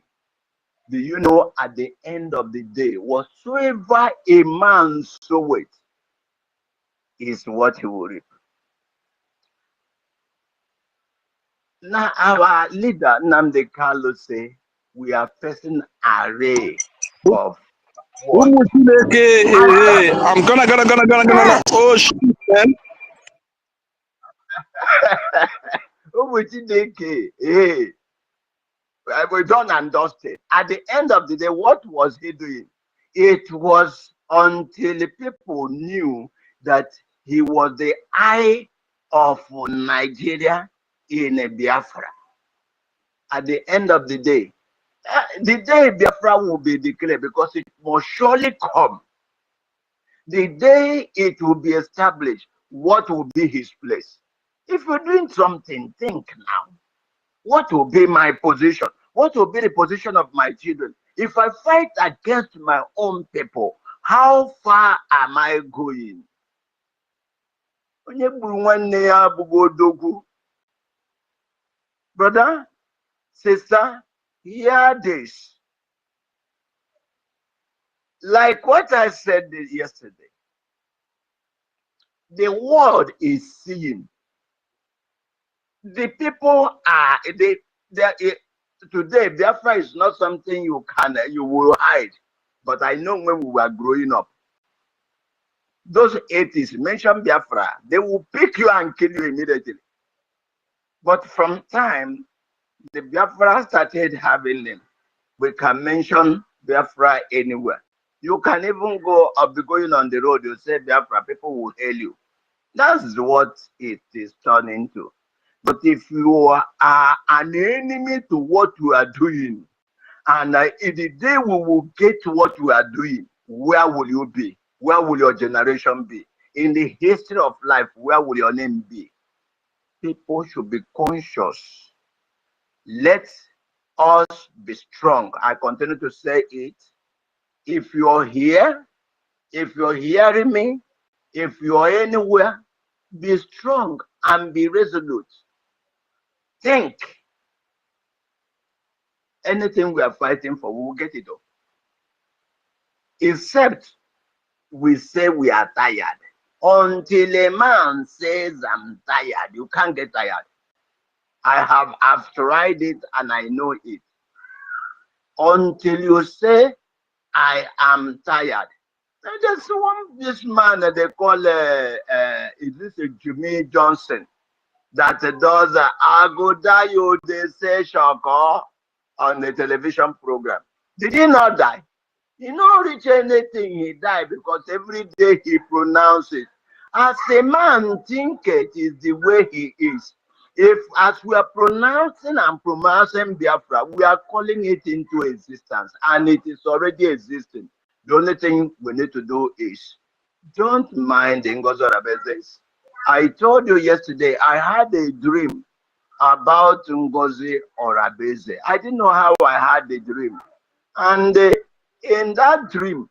Do you know at the end of the day, whatsoever a man soweth is what he will reap. Now our leader Nnamdi Kanu say we are facing array of what? I'm gonna. Oh shit, man. We done and dusted. At the end of the day, what was he doing? It was until the people knew that he was the eye of Nigeria in Biafra. At the end of the day Biafra will be declared, because it must surely come. The day it will be established, what will be his place? If you're doing something, think now. What will be my position? What will be the position of my children? If I fight against my own people, how far am I going? Brother, sister, hear this. Like what I said yesterday, the world is seeing. The people are today. Biafra is not something you will hide. But I know when we were growing up, those atheists mention Biafra, they will pick you and kill you immediately. But from time the Biafra started having them, we can mention Biafra anywhere. You can even be going on the road, you say Biafra, people will hail you. That's what it is turning to. But if you are an enemy to what you are doing, and in the day we will get what you are doing, where will you be? Where will your generation be? In the history of life, where will your name be? People should be conscious. Let us be strong. I continue to say it. If you're here, if you're hearing me, if you're anywhere, be strong and be resolute. Think. Anything we are fighting for, we will get it up. Except we say we are tired. Until a man says, I'm tired, you can't get tired. I've tried it and I know it. Until you say, I am tired, And there's this man that they call, is this a Jimmy Johnson, that does Agodayo de Se Shoko on the television program. Did he not die? He not reach anything, he died because every day he pronounces. As a man thinketh is the way he is. If as we are pronouncing and pronouncing Biafra, we are calling it into existence and it is already existing. The only thing we need to do is don't mind the NGOZI Rabezes. I told you yesterday, I had a dream about NGOZI or Abeze. I didn't know how I had the dream. And in that dream,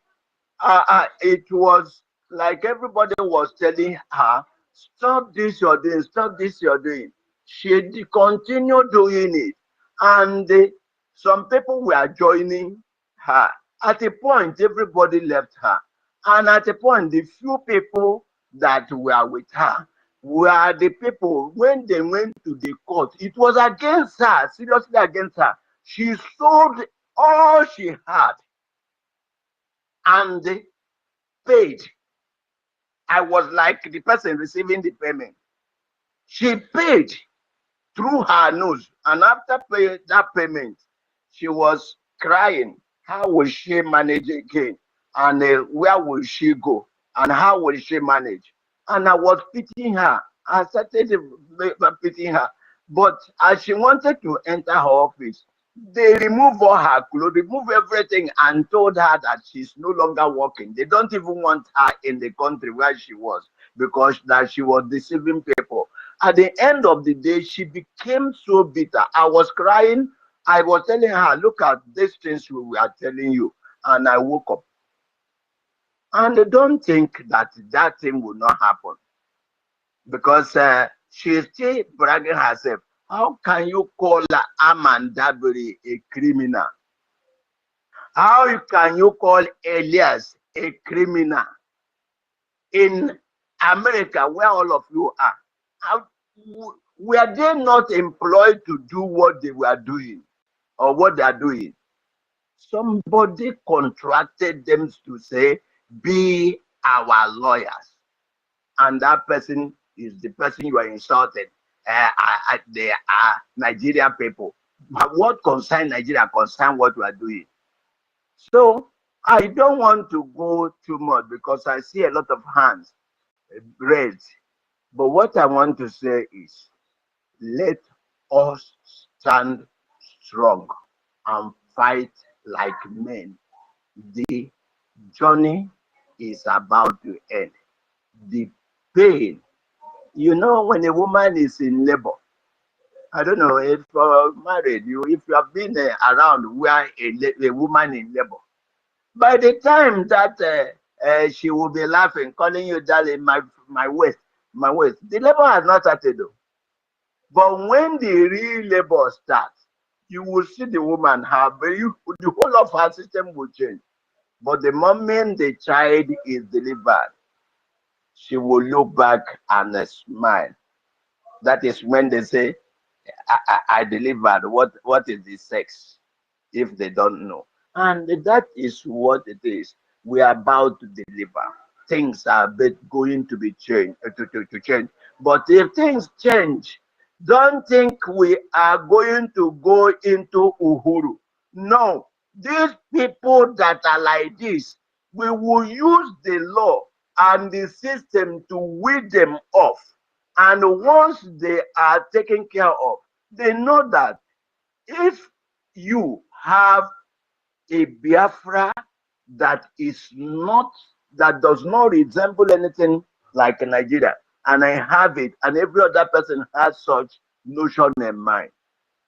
it was like everybody was telling her, stop this you're doing, stop this you're doing. She continued doing it. And some people were joining her. At a point, everybody left her. And at a point, the few people that were with her were the people, when they went to the court, it was against her, seriously against her. She sold all she had and paid. I was like the person receiving the payment. She paid through her nose, and after paying that payment, she was crying. How will she manage again? And where will she go? And how will she manage? And I was pitying her. I started pitying her. But as she wanted to enter her office, they removed all her clothes, removed everything, and told her that she's no longer working. They don't even want her in the country where she was because that she was deceiving people. At the end of the day, she became so bitter. I was crying. I was telling her, look at these things we are telling you. And I woke up. And don't think that that thing will not happen. Because she's still bragging herself. How can you call Amandaburi a criminal? How can you call Elias a criminal? In America, where all of you are, how, were they not employed to do what they were doing or what they are doing? Somebody contracted them to say, be our lawyers. And that person is the person you are insulted. They are Nigerian people. But what concern Nigeria concern what we are doing. So I don't want to go too much because I see a lot of hands raised. But what I want to say is, let us stand strong and fight like men. The journey is about to end. The pain, you know, when a woman is in labor, I don't know if married, if you have been around where a woman in labor, by the time that she will be laughing, calling you darling, my waist, the labor has not started though. But when the real labor starts, you will see the woman, the whole of her system will change. But the moment the child is delivered, she will look back and smile. That is when they say, I delivered. What is the sex? If they don't know. And that is what it is. We are about to deliver. Things are going to be changed, to change. But if things change, don't think we are going to go into Uhuru. No. These people that are like this, we will use the law and the system to weed them off. And once they are taken care of, they know that if you have a Biafra that does not resemble anything like Nigeria, and I have it, and every other person has such notion in mind,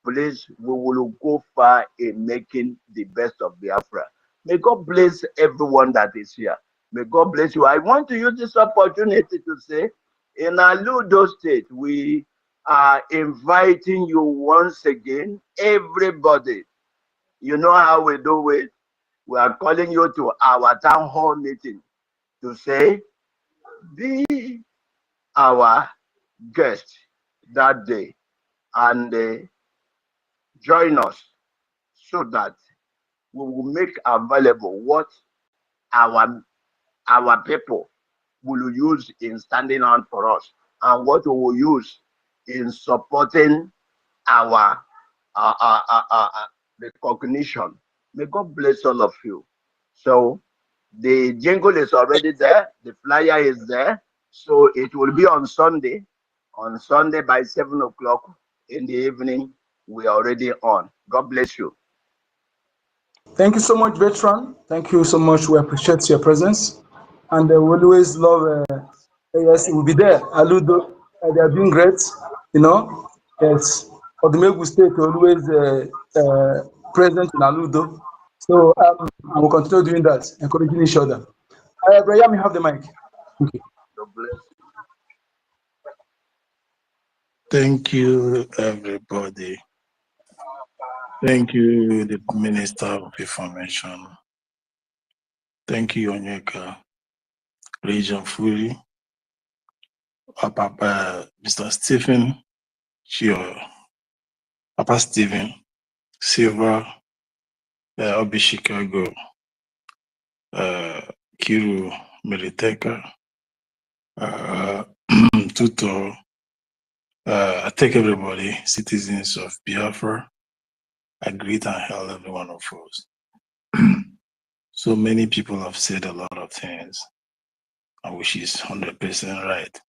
please, we will go far in making the best of Biafra. May God bless everyone that is here. May God bless you. I want to use this opportunity to say, in Aludo State, we are inviting you once again, everybody. You know how we do it. We are calling you to our town hall meeting to say, be our guest that day and join us so that we will make available what our our people will use in standing on for us, and what we will use in supporting our recognition. May God bless all of you. So the jingle is already there, the flyer is there, so it will be on Sunday. On Sunday by 7 o'clock in the evening, we are already on. God bless you. Thank you so much, veteran. Thank you so much. We appreciate your presence, and we always love. Yes, we'll be there. Aludo, they are doing great. You know, yes. Odumegu State always present in Aludo, so I will continue doing that, encouraging each other. Brian, you have the mic. Thank you. God bless. Thank you, everybody. Thank you, the Minister of Information. Thank you, Onyeka, Region Fury, Papa, Mr. Stephen, Chio, Papa Stephen, Silver, Obi Chicago, Kiru Militeka, Tuto, I thank everybody, citizens of Biafra. I greet and hail every one of us. So many people have said a lot of things, which is 100% right.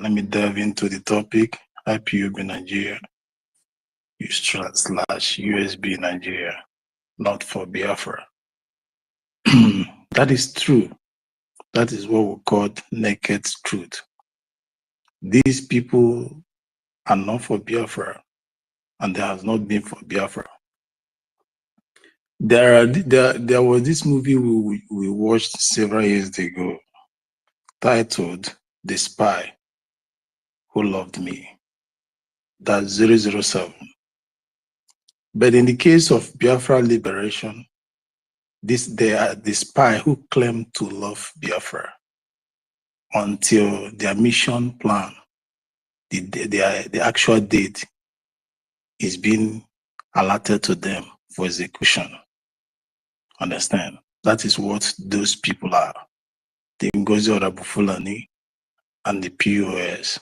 Let me dive into the topic. IPOB Nigeria, /USB Nigeria, not for Biafra. That is true. That is what we call naked truth. These people are not for Biafra, and there has not been for Biafra. There was this movie we watched several years ago titled The Spy Who Loved Me. That's 007. But in the case of Biafra liberation, they are the spy who claim to love Biafra until their mission plan, the actual date, is being allotted to them for execution. Understand? That is what those people are. The NGOZI or Fulani and the POS.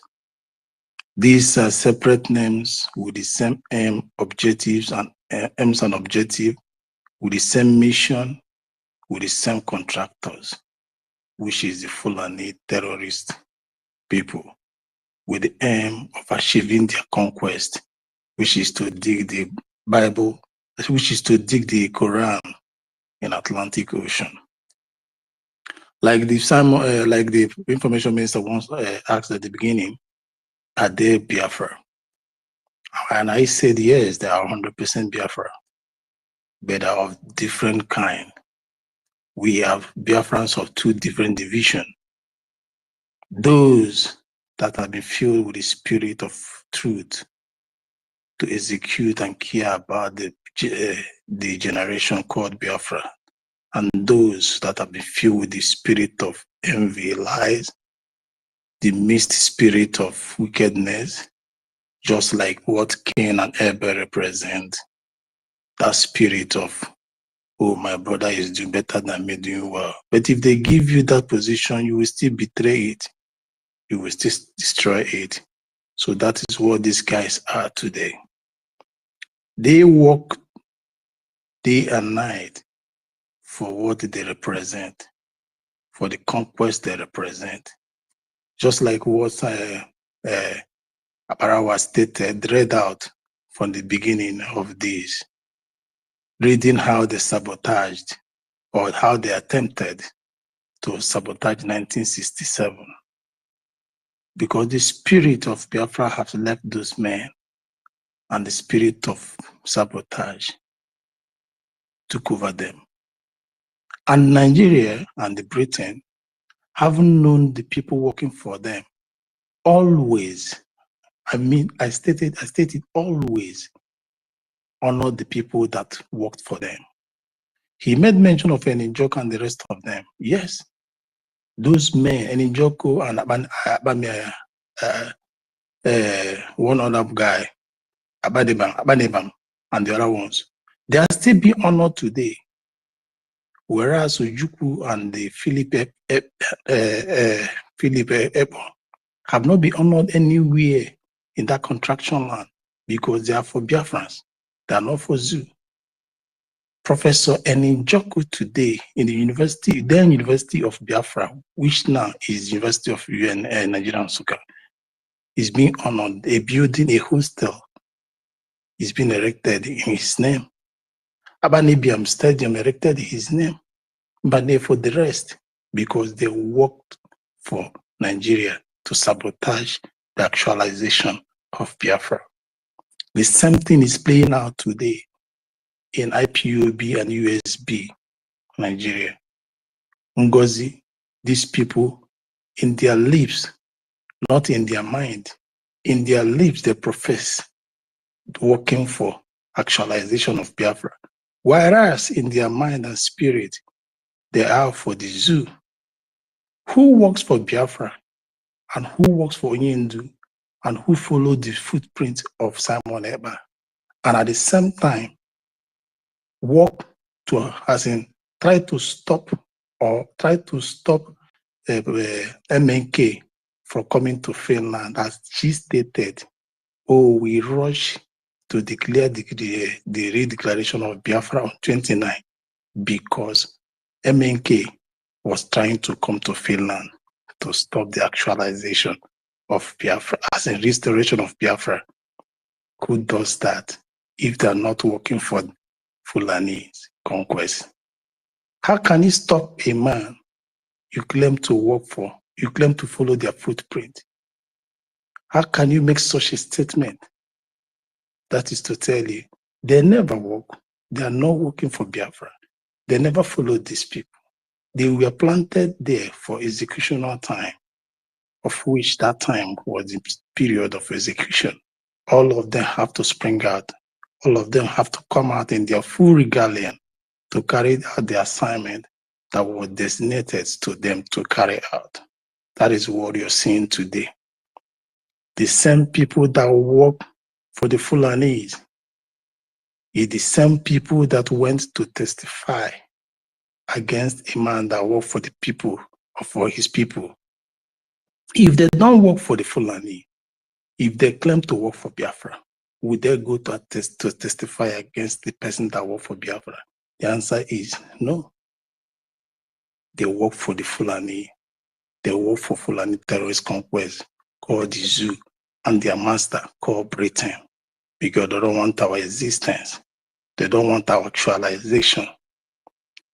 These are separate names with the same aims and objectives, with the same mission, with the same contractors, which is the Fulani terrorist people, with the aim of achieving their conquest, which is to dig the Bible, which is to dig the Quran in Atlantic Ocean. Like the information minister once asked at the beginning, are they Biafra? And I said yes, they are 100% Biafra, but are of different kind. We have Biafrans of two different divisions. Those that have been filled with the spirit of truth to execute and care about the generation called Biafra, and those that have been filled with the spirit of envy, lies, the mixed spirit of wickedness, just like what Cain and Abel represent, that spirit of, oh, my brother is doing better than me, doing well. But if they give you that position, you will still betray it. You will still destroy it. So that is what these guys are today. They work day and night for what they represent, for the conquest they represent. Just like what Aparawa stated, read out from the beginning of this, reading how they sabotaged or how they attempted to sabotage 1967. Because the spirit of Biafra has left those men, and the spirit of sabotage took over them. And Nigeria and the Britain haven't known the people working for them. Always, I stated always honor the people that worked for them. He made mention of Enijoko and the rest of them. Yes, those men, Enijoko and one other guy, Abanebam, and the other ones, they are still being honored today. whereas Ojukwu and the Philip Epo have not been honored anywhere in that contraction land because they are for Biafrans, they are not for Zoo. Professor Eninjoku today in the university, then University of Biafra, which now is University of Nigeria Nsukka, is being honored. A building, a hostel is being erected in his name. Abanibiam Stadium erected in his name. But they for the rest, because they worked for Nigeria to sabotage the actualization of Biafra. The same thing is playing out today in IPOB and USB, Nigeria. NGOZI, these people, in their lips, not in their mind, in their lips they profess working for actualization of Biafra, whereas in their mind and spirit, they are for the Zoo. Who works for Biafra and who works for Onyendu and who follow the footprint of Simon Ekpa, and at the same time work to, as in, try to stop MNK from coming to Finland, as she stated, oh, we rush to declare the redeclaration of Biafra on 29 because MNK was trying to come to Finland to stop the actualization of Biafra, as in restoration of Biafra. Who does that if they're not working for Fulani's conquest? How can you stop a man you claim to work for, you claim to follow their footprint? How can you make such a statement? That is to tell you, they never work, they are not working for Biafra. They never followed these people. They were planted there for executional time, of which that time was the period of execution. All of them have to spring out. All of them have to come out in their full regalia to carry out the assignment that was designated to them to carry out. That is what you're seeing today. The same people that work for the Fulanese is the same people that went to testify against a man that worked for the people, or for his people. If they don't work for the Fulani, if they claim to work for Biafra, would they go to testify against the person that worked for Biafra? The answer is no. They work for the Fulani. They work for Fulani terrorist conquest called the Zoo, and their master called Britain, because they don't want our existence. They don't want our actualization.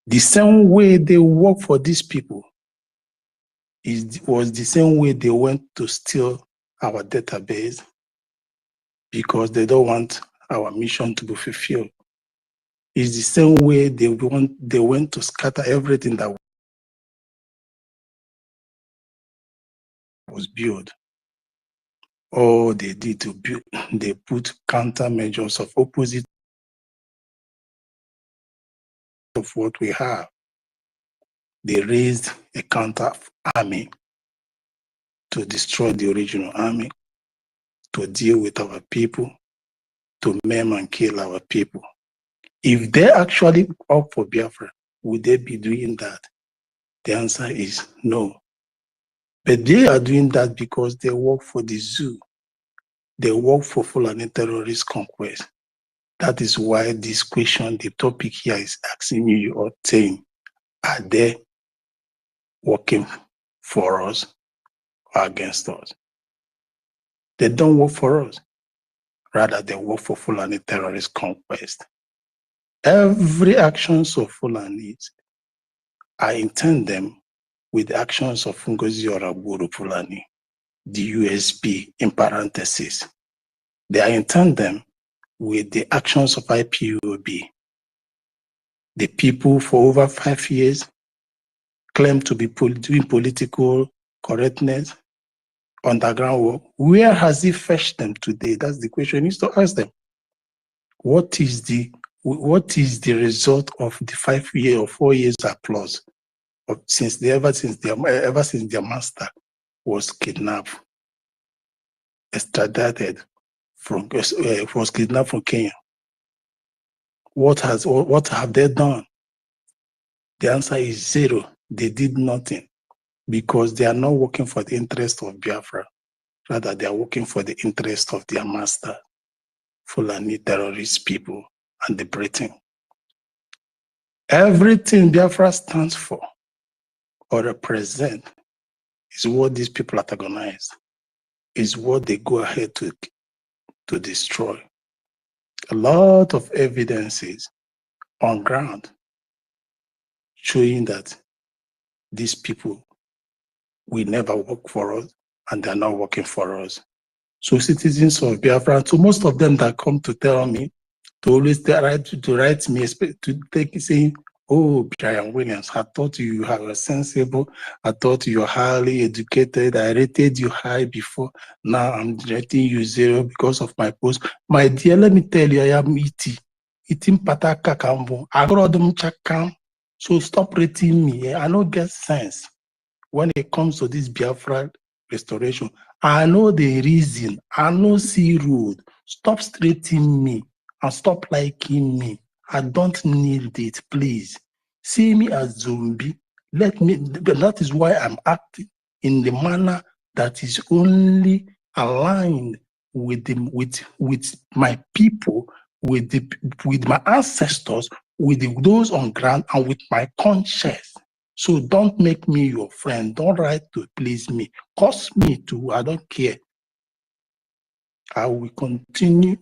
The same way they work for these people was the same way they went to steal our database, because they don't want our mission to be fulfilled. It's the same way they went to scatter everything that was built. All they did to build, they put countermeasures of opposite of what we have. They raised a counter army to destroy the original army, to deal with our people, to maim and kill our people. If they actually up for Biafra, would they be doing that? The answer is no. But they are doing that because they work for the Zoo. They work for Fulani terrorist conquest. That is why this question, the topic here is asking you or saying, are they working for us or against us? They don't work for us. Rather, they work for Fulani terrorist conquest. Every actions of Fulanis, I intend them with the actions of NGOZI or Aburu Fulani, the USB in parentheses. They intend them with the actions of IPOB. The people for over 5 years claim to be doing political correctness, underground work. Where has he fetched them today? That's the question you need to ask them. What is the result of the 5 years or 4 years applause of ever since their master was kidnapped, extradited was kidnapped from Kenya? What have they done? The answer is zero. They did nothing because they are not working for the interest of Biafra. Rather, they are working for the interest of their master, Fulani terrorist people, and the Britain. Everything Biafra stands for or represent is what these people antagonize, is what they go ahead to destroy. A lot of evidences on ground showing that these people will never work for us and they're not working for us. So citizens of Biafra, to most of them that come to tell me, to always write me, to take saying, oh, Brian Williams, I thought you were sensible. I thought you were highly educated. I rated you high before. Now I'm rating you zero because of my post. My dear, let me tell you, I am eating pataka kambo. I got them chakam. So stop rating me. I don't get sense when it comes to this Biafra restoration. I know the reason. I know see road. Stop straightening me and stop liking me. I don't need it, please. See me as zombie. Let me, that is why I'm acting in the manner that is only aligned with my people, with my ancestors, with those on ground, and with my conscience. So don't make me your friend. Don't write to please me. Cost me too. I don't care. I will continue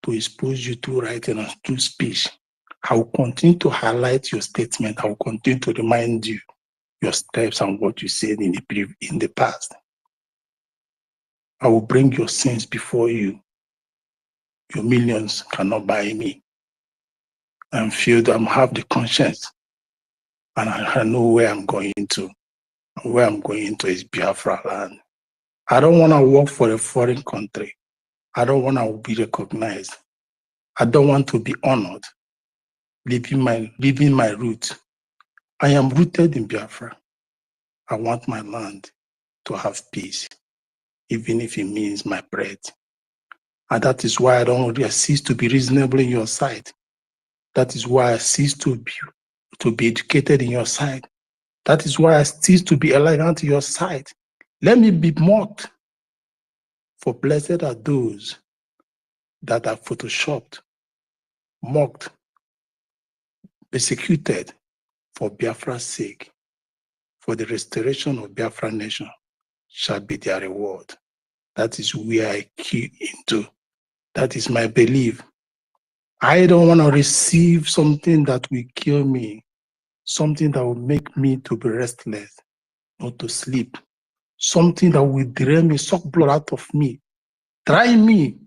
to expose you to writing and to speech. I will continue to highlight your statement. I will continue to remind you your steps and what you said in the past. I will bring your sins before you. Your millions cannot buy me. I'm filled. I have the conscience, and I know where I'm going to. And where I'm going to is Biafra land. I don't want to work for a foreign country. I don't want to be recognized. I don't want to be honored. Leaving my roots. I am rooted in Biafra. I want my land to have peace, even if it means my bread. And that is why I don't cease to be reasonable in your sight. That is why I cease to be educated in your sight. That is why I cease to be elegant in your sight. Let me be mocked. For blessed are those that are photoshopped, mocked, persecuted for Biafra's sake, for the restoration of Biafra nation shall be their reward. That is where I key into. That is my belief. I don't want to receive something that will kill me, something that will make me to be restless, not to sleep, something that will drain me, suck blood out of me, dry me.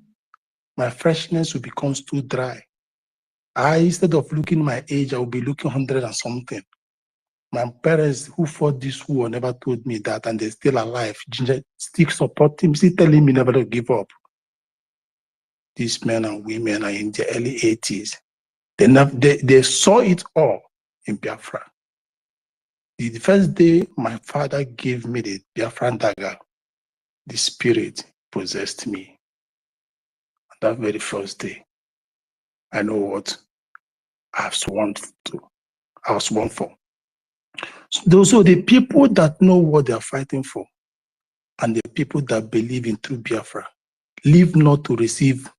My freshness will become too dry. Instead of looking my age, I will be looking 100 and something. My parents who fought this war never told me that, and they're still alive, still supporting me, still telling me never to give up. These men and women are in their early 80s. They saw it all in Biafra. The first day my father gave me the Biafran dagger, the spirit possessed me. That very first day, I know what I was sworn for. So the people that know what they are fighting for, and the people that believe in true Biafra, live not to receive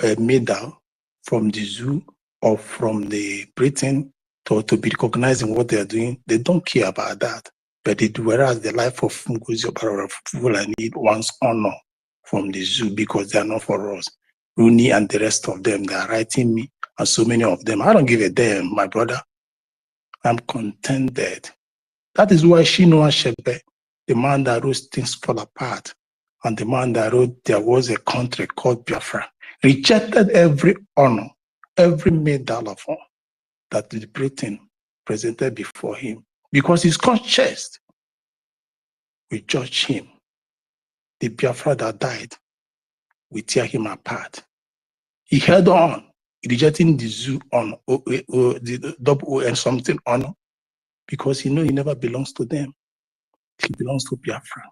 a medal from the zoo or from the Britain to be recognized in what they are doing. They don't care about that. But whereas the life of NGOZI need wants honor from the zoo because they are not for us. Rooney and the rest of them, they are writing me, and so many of them. I don't give a damn, my brother. I'm contented. That is why Chinua Achebe, the man that wrote Things Fall Apart, and the man that wrote There Was a Country Called Biafra, rejected every honor, every medal of honor that the Britain presented before him, because his conscience will judge him. The Biafra that died will tear him apart. He held on, rejecting the zoo on the double O and something honor, because he knows he never belongs to them. He belongs to Biafra.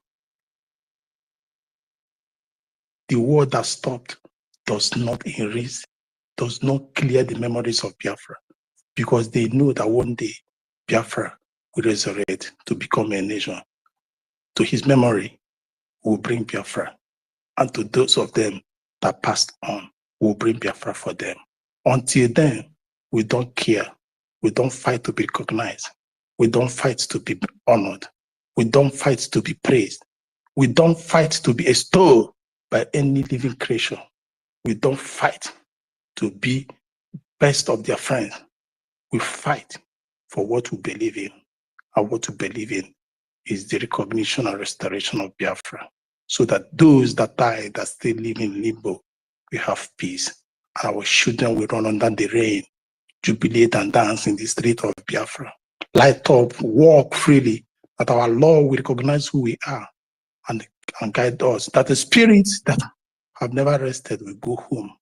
The war that stopped does not erase, does not clear the memories of Biafra, because they know that one day Biafra will resurrect to become a nation. To his memory, we will bring Biafra. And to those of them that passed on, we will bring Biafra for them. Until then, we don't care. We don't fight to be recognized. We don't fight to be honored. We don't fight to be praised. We don't fight to be extolled by any living creature. We don't fight to be best of their friends. We fight for what we believe in. And what we believe in is the recognition and restoration of Biafra, so that those that die, that still live in limbo, we have peace. Our children will run under the rain, jubilate and dance in the street of Biafra. Light up, walk freely, that our Lord will recognize who we are and guide us, that the spirits that have never rested will go home.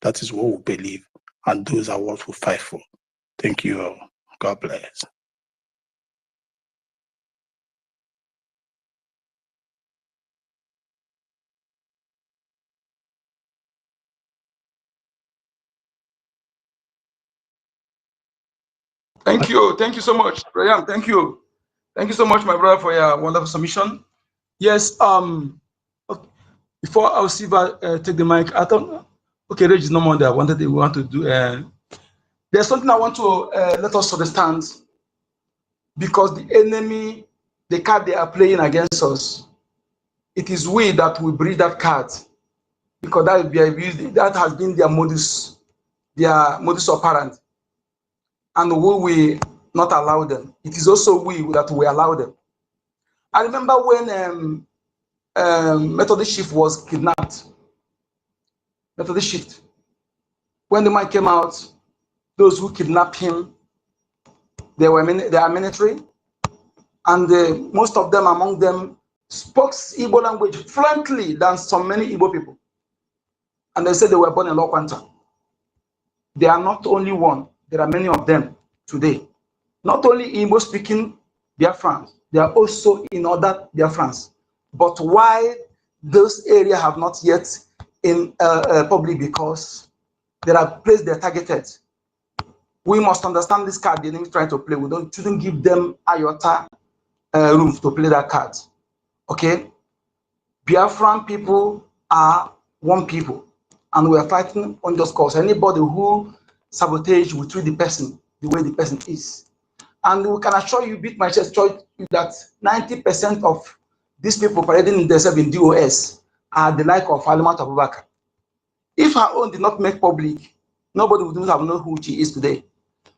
That is what we believe, and those are what we fight for. Thank you all. God bless. Thank you so much, Brian. Thank you so much, my brother, for your wonderful submission. Yes. Okay. Before I'll see if I take the mic, I thought, okay, Reg is no more there. We want to do. There's something I want to let us understand, because the enemy, the card they are playing against us, it is we that will breed that card, because that has been their modus operandi, and we will not allow them. It is also we that will allow them. I remember when Methodist Chief was kidnapped. Methodist Chief, when the man came out, those who kidnapped him, they are military, and most of them among them spoke Igbo language fluently than some many Igbo people. And they said they were born in Lokwanta. They are not only one, there are many of them today. Not only Igbo speaking Biafrans, they are also in other Biafrans. But why those areas have not yet in public? Because there are places they're targeted. We must understand this card the enemy is trying to play. We shouldn't give them iota room to play that card. Okay? Biafran people are one people, and we are fighting on just cause. Anybody who sabotage will treat the person the way the person is. And we can assure you, beat my chest, that 90% of these people parading themselves in DOS are the like of Alimat Abubakar. If her own did not make public, nobody would have known who she is today.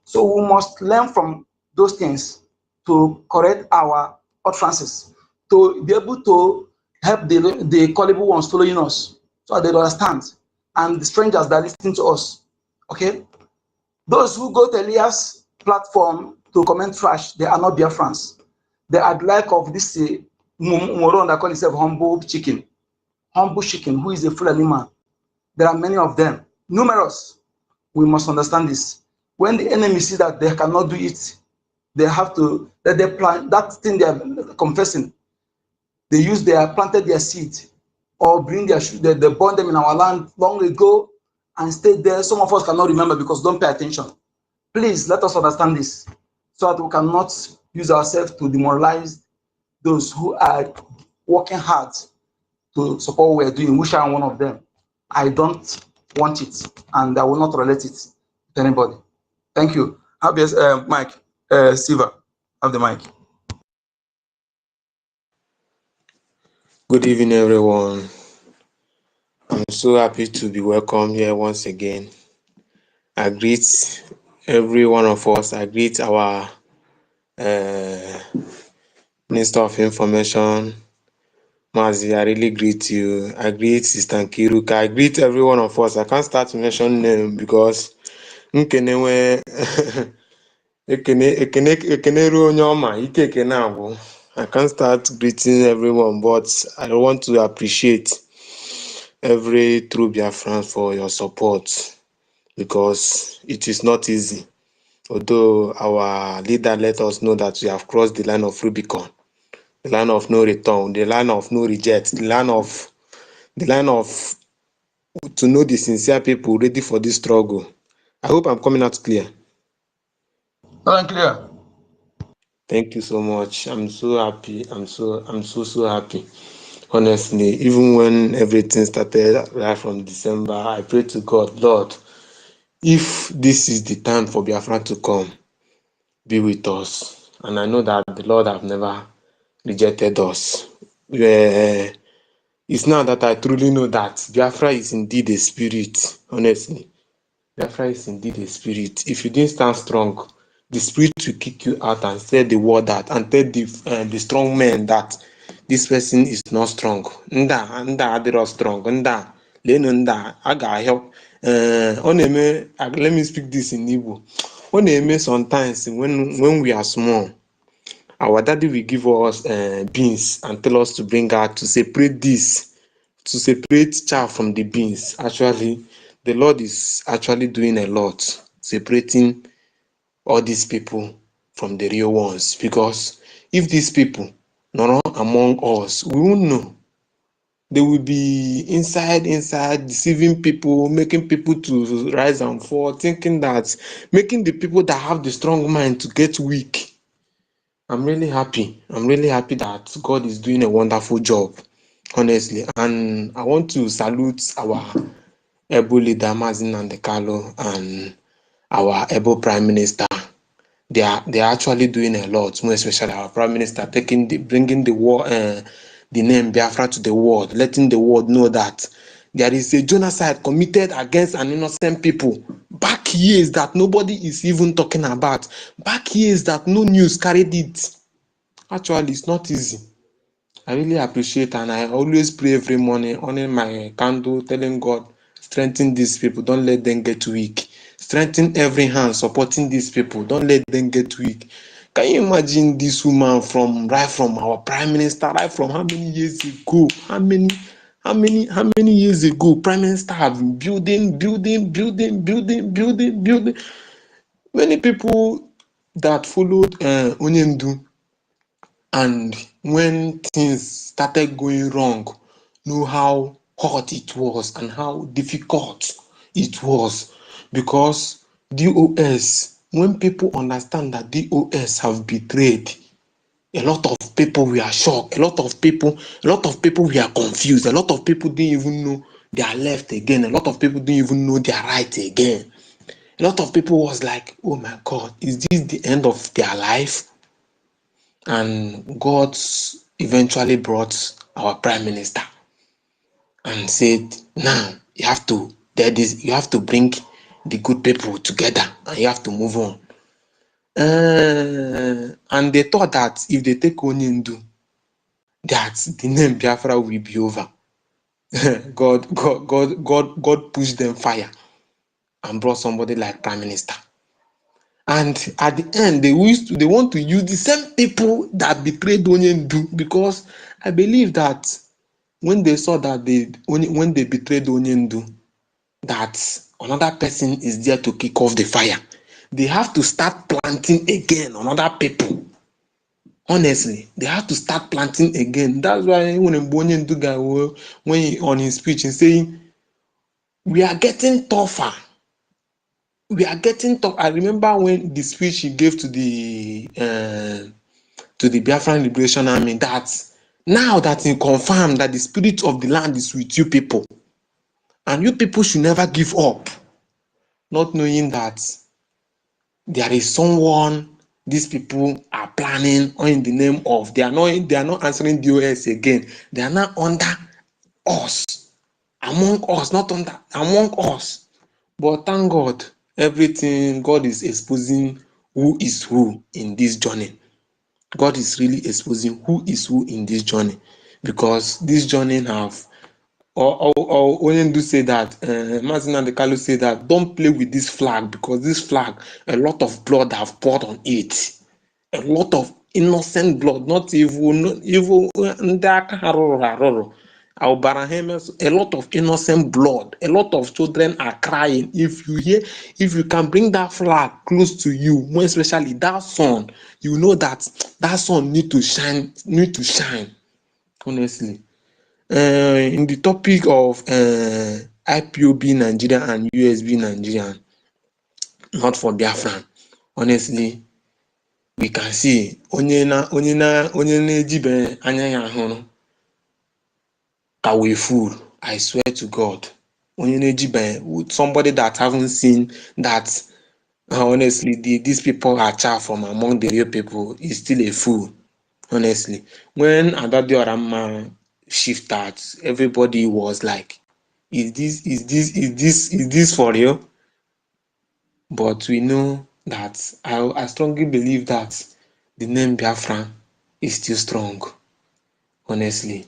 So we must learn from those things to correct our utterances, to be able to help the gullible ones following us, so they understand, and the strangers that are listening to us. Okay? Those who go to Elias' platform to comment trash, they are not Biafrans. They are like of this moron that call himself humble chicken, who is a Fulani man. There are many of them, numerous. We must understand this. When the enemy see that they cannot do it, they have to let them plant that thing they are confessing. They planted their seed, or bring they born them in our land long ago and stayed there. Some of us cannot remember because don't pay attention. Please let us understand this, so that we cannot use ourselves to demoralize those who are working hard to support what we're doing, which I am one of them. I don't want it, and I will not relate it to anybody. Thank you. Have your mic, Siva. Have the mic. Good evening, everyone. I'm so happy to be welcome here once again. I greet every one of us. I greet our Minister of Information, Mazi. I really greet you. I greet Sister Nkiruka. I greet every one of us. I can't start to mention name because Nkenewe Ekene Ruonyoma Ike Ekene. I can't start greeting everyone, but I want to appreciate every true Biafran for your support, because it is not easy. Although our leader let us know that we have crossed the line of Rubicon, the line of no return, the line of no reject, the line of to know the sincere people ready for this struggle. I hope I'm coming out clear. Not clear. Thank you so much. I'm so happy. I'm so happy. Honestly, even when everything started right from December, I prayed to God, Lord, if this is the time for Biafra to come, be with us. And I know that the Lord have never rejected us. It's now that I truly know that Biafra is indeed a spirit, honestly. Biafra is indeed a spirit. If you didn't stand strong, the spirit will kick you out and say the word out and tell the strong men that this person is not strong. Nda adịrọ strong. Nda lenu nda a ga-ahịọ. Let me speak this in Igbo. Ọ na-eme sometimes when we are small, our daddy will give us beans and tell us to bring out to separate this, to separate chaff from the beans. Actually, the Lord is actually doing a lot, separating all these people from the real ones. Because if these people not among us, we won't know. They will be inside, deceiving people, making people to rise and fall, thinking that, making the people that have the strong mind to get weak. I'm really happy. I'm really happy that God is doing a wonderful job, honestly. And I want to salute our able leader, Mazin Nandekalo, and our able Prime Minister. They are actually doing a lot, more especially our Prime Minister bringing the name Biafra to the world, letting the world know that there is a genocide committed against an innocent people back years that nobody is even talking about, back years that no news carried it. Actually, it's not easy. I really appreciate, and I always pray every morning, honoring my candle, telling God, strengthen these people, don't let them get weak. Strengthen every hand supporting these people, don't let them get weak. Can you imagine this woman right from our Prime Minister, right from how many years ago? How many years ago? Prime Minister have been building. Many people that followed Onyendu, and when things started going wrong, know how hard it was and how difficult it was. Because DOS, when people understand that DOS have betrayed, a lot of people were shocked, a lot of people were confused, a lot of people didn't even know they are left again, a lot of people didn't even know they are right again. A lot of people was like, oh my God, is this the end of their life? And God eventually brought our Prime Minister and said, now you have to bring the good people together and you have to move on. And they thought that if they take Onyendu, that the name Biafra will be over. God pushed them fire and brought somebody like Prime Minister. And at the end, they want to use the same people that betrayed Onyendu, because I believe that when they saw that when they betrayed Onyendu, that another person is there to kick off the fire, they have to start planting again another people. Honestly, they have to start planting again. That's why when Onyendu guy, when he, on his speech, he's saying, we are getting tougher. We are getting tough. I remember when the speech he gave to the Biafran Liberation Army, that now that he confirmed that the spirit of the land is with you people, and you people should never give up, not knowing that there is someone these people are planning, or in the name of, they are not answering DOS again. They are not under us, among us, not under, among us. But thank God, everything, God is exposing who is who in this journey. God is really exposing who is who in this journey, because this journey have, or Onyendu say that, Mazin Nandekalo say that, don't play with this flag, because this flag, a lot of blood have poured on it. A lot of innocent blood, not evil, a lot of innocent blood, a lot of children are crying. If you can bring that flag close to you, more especially that sun, you know that sun need to shine, honestly. In the topic of IPOB Nigeria and USB Nigeria, not for Biafran, honestly, we can see onye na-ejibe anya ya hụrụ ka we fool. I swear to God, onye na-ejibe, somebody that haven't seen that. Honestly, these people are chaff from among the real people is still a fool. Honestly, when Adadiorama shifted, everybody was like, is this for real? But we know that I strongly believe that the name Biafran is still strong. Honestly,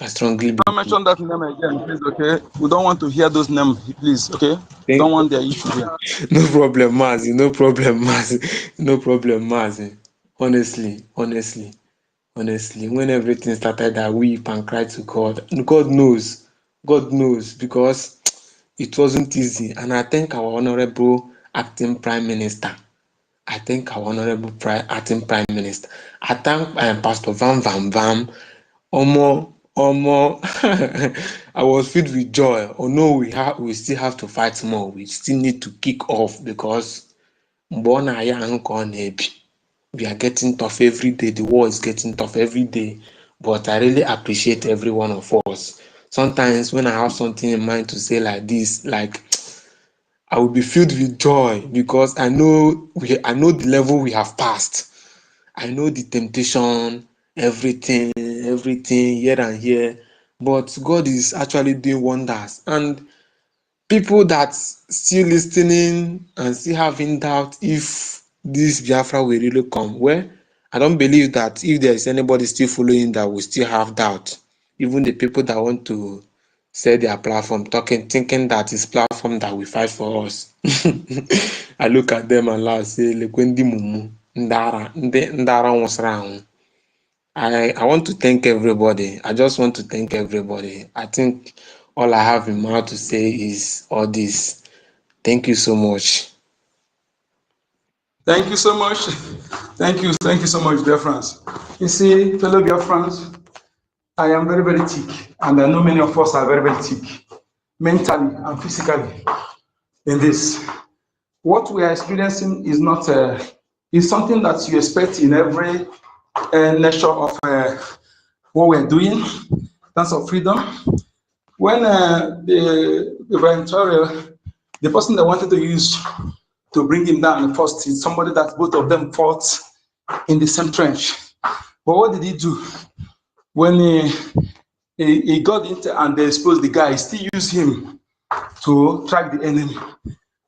I strongly believe. Don't mention that name again, please. Okay, we don't want to hear those names, please. Okay, don't want their issue here. No problem, Mazi. No problem, Mazi. No problem, Mazi. Honestly. When everything started, I weep and cry to God. And God knows, because it wasn't easy. And I thank our honorable acting prime minister. I thank acting prime minister. I thank Pastor Van Vam. Omo. I was filled with joy. Oh no, we still have to fight more. We still need to kick off because we are getting tough every day. The war is getting tough every day. But I really appreciate every one of us. Sometimes when I have something in mind to say like this, like I will be filled with joy because I know the level we have passed. I know the temptation, everything here and here. But God is actually doing wonders. And people that still listening and still having doubt if this Biafra will really come, well, I don't believe that if there is anybody still following that will still have doubt. Even the people that want to sell their platform, thinking that it's platform that will fight for us. I look at them and laugh, say, Lekwendi Mumu, Ndara Wasrang. I want to thank everybody. I just want to thank everybody. I think all I have in mind to say is all this. Thank you so much. Thank you so much. Thank you so much, BIAFRANS. You see, fellow BIAFRANS, I am very, very thick, and I know many of us are very, very thick, mentally and physically, in this. What we are experiencing is not is something that you expect in every nature of what we're doing in terms of freedom. When the person they wanted to use to bring him down first is somebody that both of them fought in the same trench. But what did he do? When he got into and they exposed the guy, he still used him to track the enemy.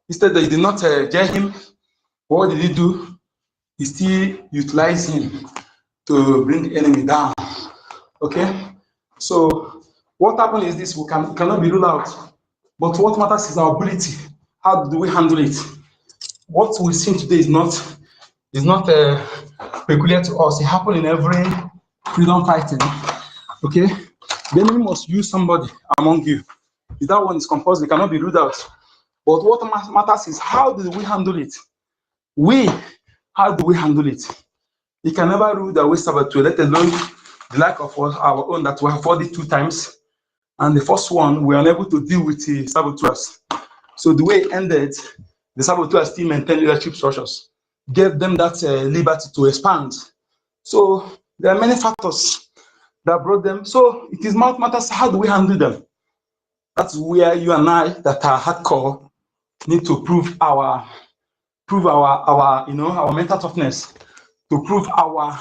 Instead, they did not jail him. What did he do? He still utilized him to bring the enemy down. Okay? So what happened is this, we cannot be ruled out. But what matters is our ability. How do we handle it? What we've seen today is not peculiar to us. It happened in every freedom fighting. Okay? The enemy must use somebody among you. If that one is compulsory, cannot be ruled out. But what matters is how do we handle it? How do we handle it? You can never rule the way saboteur, let alone the like of our own that we have fought it 2 times. And the first one, we are unable to deal with the saboteurs. So the way it ended, the saboteurs still maintain leadership structures, gave them that liberty to expand. So there are many factors that brought them. So it is matters how do we handle them? That's where you and I that are hardcore need to prove our our mental toughness, to prove our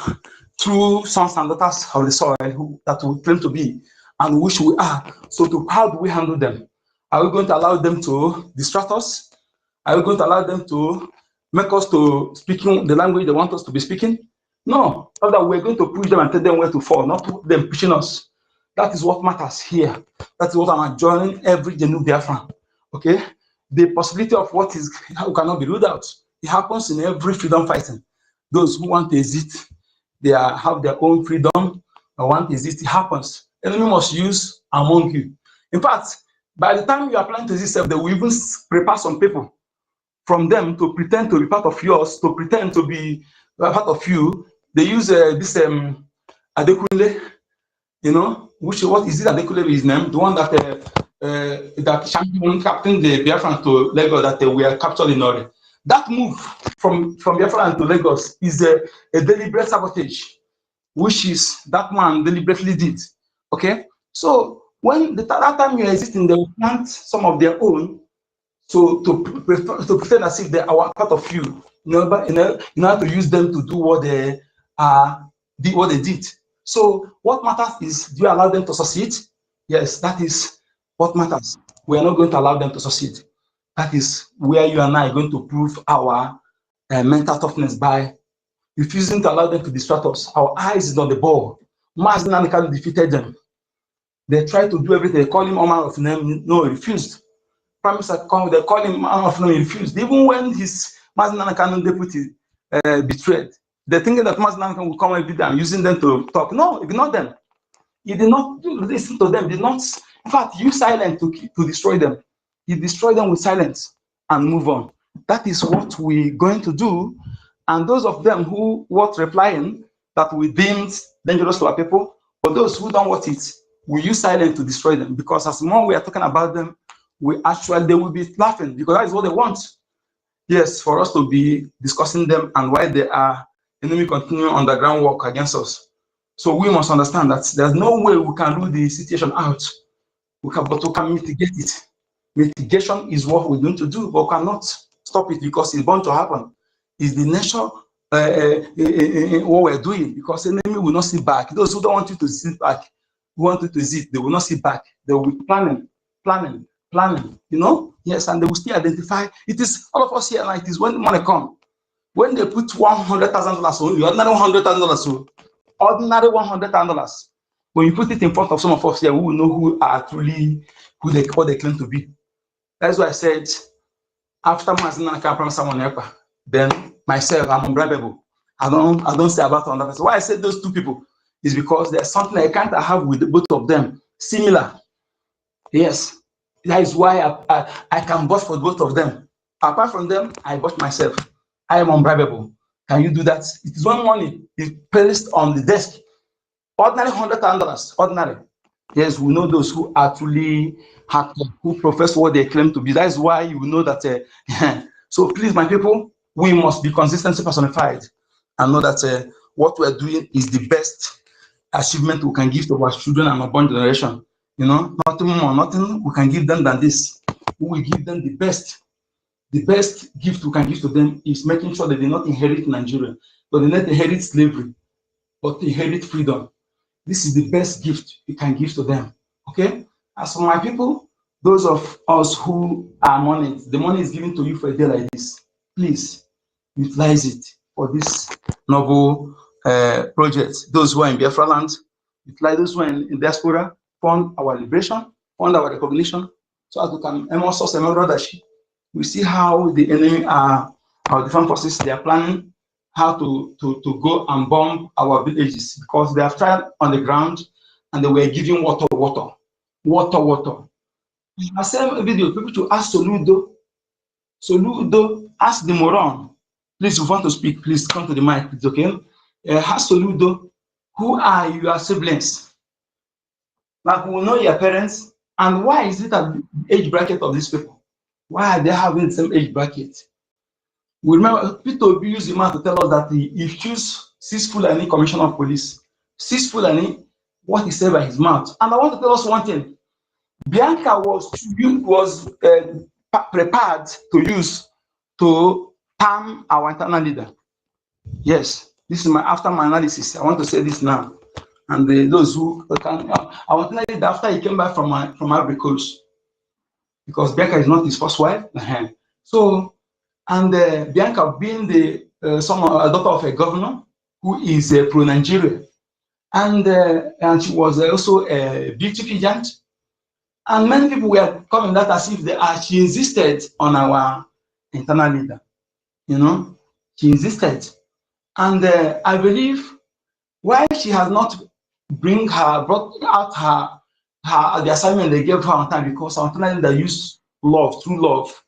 true sons and daughters of the soil that we claim to be and which we are. So how do we handle them? Are we going to allow them to distract us? Are we going to allow them to make us to speaking the language they want us to be speaking? No, rather we're going to push them and tell them where to fall, not them pushing us. That is what matters here. That is what I'm enjoying every genuine Biafran. Okay? The possibility of what is how cannot be ruled out. It happens in every freedom fighting. Those who want to exist, they have their own freedom. Or want to exist, it happens. Enemy must use among you. In fact, by the time you are planning to exist, they will even prepare some people from them to pretend to be part of yours, to pretend to be part of you. They use this Adekunle, which what is it? Adekunle is his name, the one that that champion captain the Biafran to Lagos that we are captured in Ori. That move from Biafra to Lagos is a deliberate sabotage, which is that man deliberately did. Okay, so when that time you are existing, they will plant some of their own, so to pretend as if they are part of you, in order to use them to do what they did. So what matters is, do you allow them to succeed? Yes, that is what matters. We are not going to allow them to succeed. That is where you and I are going to prove our mental toughness, by refusing to allow them to distract us. Our eyes is on the ball. Mazi Nnamdi Kanu defeated them. They tried to do everything. They called him all manner of name. No, he refused. Prime Minister, they called him all manner of name. He refused. Even when his Mazi Nnamdi Kanu deputy betrayed, they're thinking that Mazi Nnamdi Kanu will come every day and using them to talk. No, ignore them. He did not listen to them. Did not, in fact, use silence to destroy them. He destroyed them with silence and move on. That is what we're going to do. And those of them who were replying that we deemed dangerous to our people, for those who don't want it, we use silence to destroy them. Because as more we are talking about them, they will be laughing, because that is what they want. Yes, for us to be discussing them and why they are enemy continuing underground work against us. So we must understand that there's no way we can rule the situation out. But we can mitigate it. Mitigation is what we're going to do, but we cannot stop it, because it's bound to happen. It's the nature what we're doing, because the enemy will not sit back. Those who don't want you to sit back, who want you to sit, they will not sit back. They will be planning, you know? Yes, and they will still identify. It is all of us here, like it is when the money comes. When they put $100,000 on you, ordinary $100,000, ordinary $100,000. When you put it in front of some of us here, we will know who are truly what they claim to be. That's why I said, after Mazi Nnamdi Kanu someone, then myself, I'm unbribable. I don't say about another person. Why I said those two people is because there's something I can't have with both of them. Similar. Yes. That is why I can vote for both of them. Apart from them, I vote myself. I am unbribable. Can you do that? It is one money is placed on the desk. Ordinary $100,000. Ordinary. Yes, we know those who actually who profess what they claim to be. That is why you know that. So please, my people, we must be consistency personified and know that what we're doing is the best achievement we can give to our children and unborn generation. You know, nothing more, nothing we can give them than this. We will give them the best. The best gift we can give to them is making sure that they not inherit Nigeria, but they not inherit slavery, but inherit freedom. This is the best gift we can give to them. Okay? As for my people, those of us who are money, the money is given to you for a day like this. Please utilize it for this noble project. Those who are in Biafra land, utilize those who are in diaspora, fund our liberation, fund our recognition, so as we can also say brothership. We see how the enemy our different forces, they are planning how to go and bomb our villages, because they have tried on the ground and they were giving water. I sent a video, people to ask Soludo, ask the moron. Please, if you want to speak, please come to the mic, it's okay? Ask Soludo, who are your siblings? Like, we will know your parents, and why is it at the age bracket of these people? Why are they having the same age bracket? We remember Peter Obi used the man to tell us that he chose 6 Fulani commissioner of police. 6 Fulani, what he said by his mouth. And I want to tell us one thing. Bianca was prepared to use to harm our internal leader. Yes, this is after my analysis. I want to say this now. And those who can, our internal leader, after he came back from Ivory Coast, because Bianca is not his first wife. So, and Bianca being the a daughter of a governor who is pro-Nigeria, and she was also a beauty pageant, and many people were coming that as if she insisted on our internal leader. You know, she insisted, and I believe why she has not brought out the assignment they gave her on time, because our internal leader used love, true love,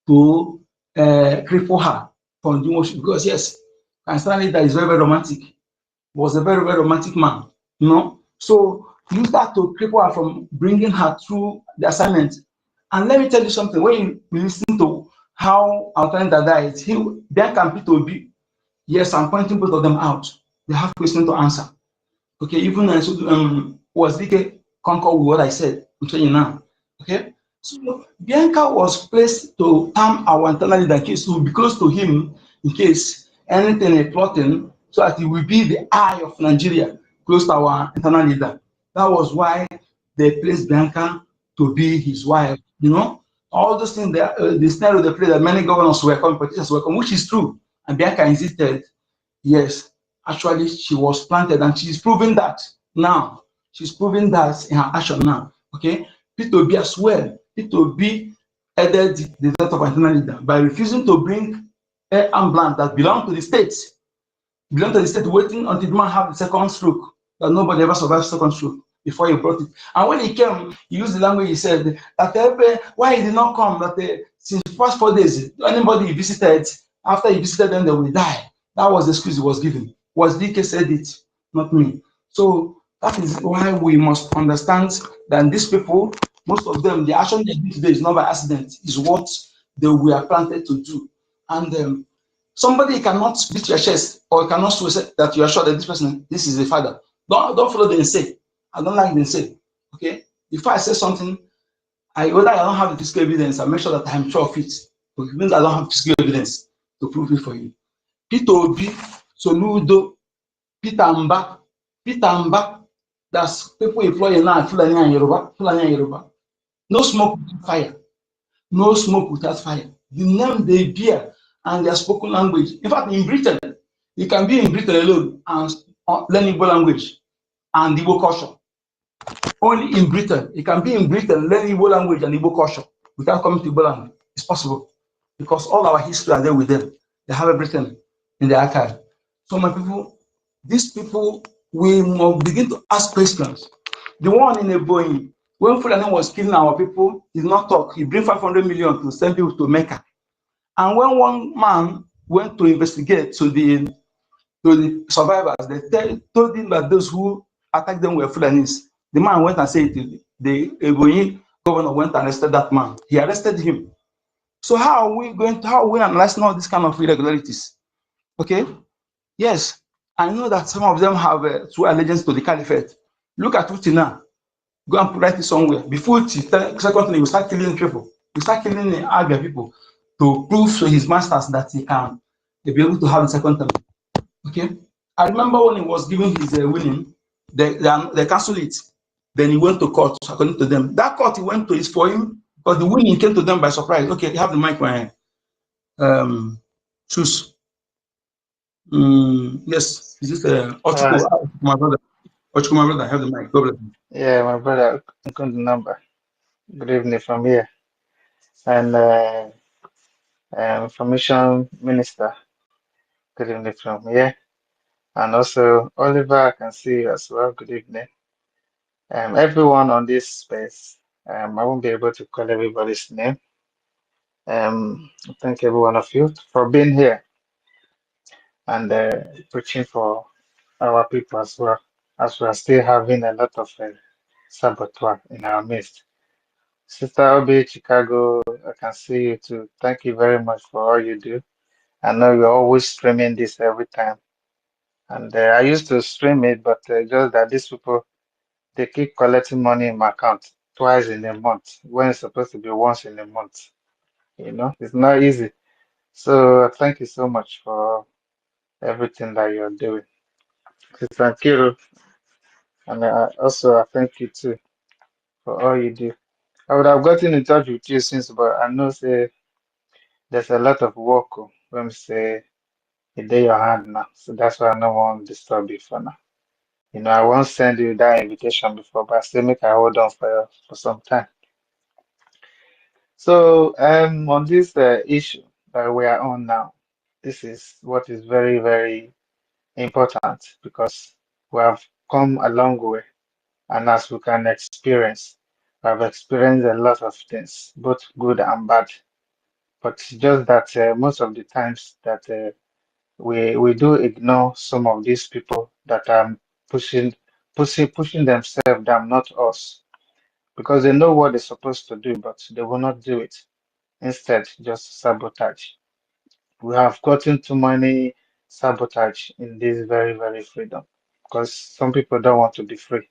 to cripple her from doing what she, because yes, understanding that is very, very romantic. Was a very, very romantic man, you know. So use that to cripple her from bringing her through the assignment. And let me tell you something. When you listen to how our calendar died. Bianca and Peter Obi, yes, I'm pointing both of them out. They have questions to answer. Okay, even was DK concord with what I said? I'm telling you now. Okay, so Bianca was placed to arm our internal leader in case to be close to him in case anything is plotting, so that he will be the eye of Nigeria close to our internal leader. That was why they placed Bianca to be his wife. You know, all those things, the scenario they played that many governors were coming, politicians were coming, which is true. And Bianca insisted, yes, actually she was planted, and she's proving that now. She's proving that in her action now. Okay, Peter Obi as well. Peter Obi aided the death of internal leader by refusing to bring a ambulance that belonged to the states. Belonged to the state, waiting until the man have the second stroke. That nobody ever survived second stroke before he brought it. And when he came, he used the language. He said that why he did not come. That since the first 4 days, anybody he visited, after he visited them, they will die. That was the excuse he was given. Was DK said it, not me. So that is why we must understand that these people, most of them, the action they do today is not by accident, is what they were planted to do. And somebody cannot beat your chest or cannot say that you are sure that this is a father. Don't follow the insane. I don't like the insane. Okay? If I say something, whether I don't have the physical evidence, I make sure that I'm sure of it. But even I don't have physical evidence to prove it for you. Peter Obi, Soludo, Peter Mba, that's people employing now, Fulani and Yoruba. No smoke without fire. No smoke without fire. The name they bear and their spoken language. In fact, in Britain, you can be in Britain alone and learn Igbo language and Igbo culture. Only in Britain, you can be in Britain, learn Igbo language and Igbo culture without coming to Igbo language. It's possible because all our history are there with them. They have everything in the archive. So my people, these people, we must begin to ask questions. The one in Ebonyi, when Fulani was killing our people, he did not talk. He bring 500 million to send people to Mecca. And when one man went to investigate to the survivors, they told him that those who attacked them were Fulanis. The man went and said the Ebonyi governor went and arrested that man. He arrested him. So how are we analyzing all these kind of irregularities? Okay, yes, I know that some of them have true allegiance to the caliphate. Look at Uti now. Go and write it somewhere. Before Uti, secondly, you start killing people. You start killing the Abia people to prove to his masters that he can be able to have the second term. Okay, I remember when he was giving his winning, they canceled it. Then he went to court, according to them. That court he went to is for him, because the winning came to them by surprise. Okay, you have the mic, my choose. Yes, is this Ochuko, my brother? Ochuko, my brother, I have the mic. God bless you. Yeah, my brother, good number. Good evening from here. And Information Minister, good evening from here. And also, Oliver, I can see you as well. Good evening. Everyone on this space, I won't be able to call everybody's name. Thank every one of you for being here and preaching for our people as well, as we are still having a lot of saboteur in our midst. Sister Obi, Chicago, I can see you too. Thank you very much for all you do. I know you're always streaming this every time. And I used to stream it, but just that these people, they keep collecting money in my account twice in a month when it's supposed to be once in a month. You know, it's not easy. So thank you so much for everything that you're doing. Sister Kiro, and also I thank you too for all you do. I would have gotten in touch with you since, but I know say there's a lot of work when we say it in your hand now. So that's why I don't want to disturb you for now. You know, I won't send you that invitation before, but I still make I hold on for some time. So on this issue that we are on now, this is what is very, very important because we have come a long way, and as we can experience, we have experienced a lot of things, both good and bad. But just that most of the times that we do ignore some of these people that are pushing themselves down, not us, because they know what they're supposed to do, but they will not do it. instead just sabotage. We have gotten too many sabotage in this very, very freedom because some people don't want to be free.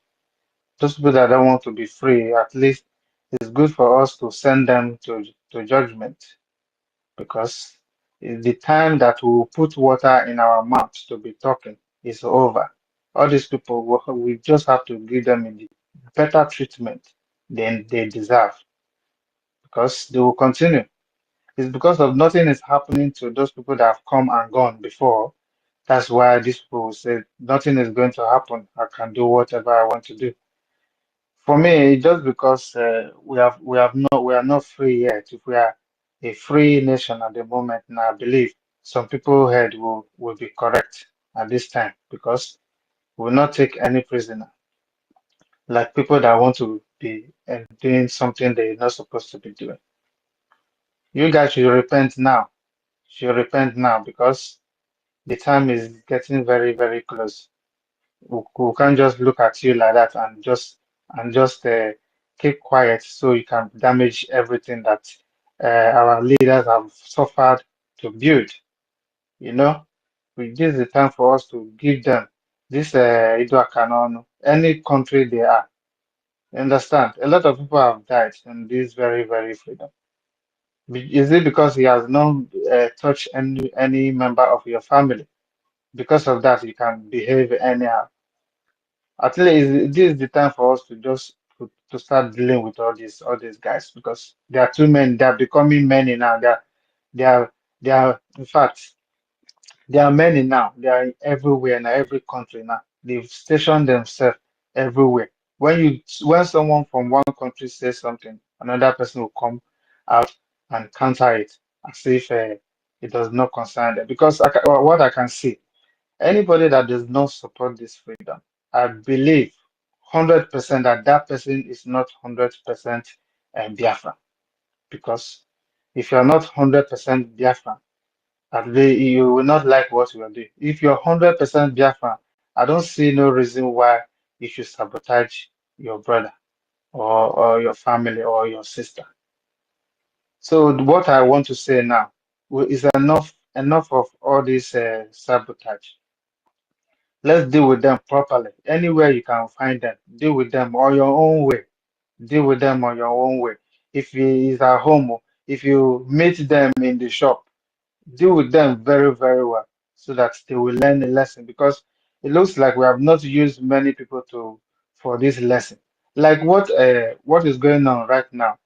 Those people that don't want to be free, at least it's good for us to send them to judgment, because the time that we will put water in our mouths to be talking is over. All these people, we just have to give them the better treatment than they deserve, because they will continue. It's because of nothing is happening to those people that have come and gone before. That's why these people will say nothing is going to happen. I can do whatever I want to do. For me, just because we are not free yet. If we are a free nation at the moment, and I believe some people head will be correct at this time, because we will not take any prisoner, like people that want to be doing something they're not supposed to be doing. You guys should repent now. Should repent now, because the time is getting very, very close. We can't just look at you like that and just keep quiet so you can damage everything that our leaders have suffered to build. You know, this is the time for us to give them this Ido any country they are. You understand? A lot of people have died in this very, very freedom. Is it because he has not touched any member of your family? Because of that, you can behave anyhow. At least this is the time for us to just to start dealing with all these guys, because there are too many. They are becoming many now. They are they are in fact there are many now. They are everywhere in every country now. They've stationed themselves everywhere. When someone from one country says something, another person will come out and counter it as if it does not concern them. Because what I can see, anybody that does not support this freedom, I believe 100% that that person is not 100% Biafra. Because if you're not 100% Biafra, at least you will not like what you are doing. If you're 100% Biafra, I don't see no reason why you should sabotage your brother or your family or your sister. So what I want to say now is enough of all this sabotage. Let's deal with them properly. Anywhere you can find them, deal with them on your own way. Deal with them on your own way. If he is at home, if you meet them in the shop, deal with them very, very well so that they will learn a lesson. Because it looks like we have not used many people for this lesson. Like what is going on right now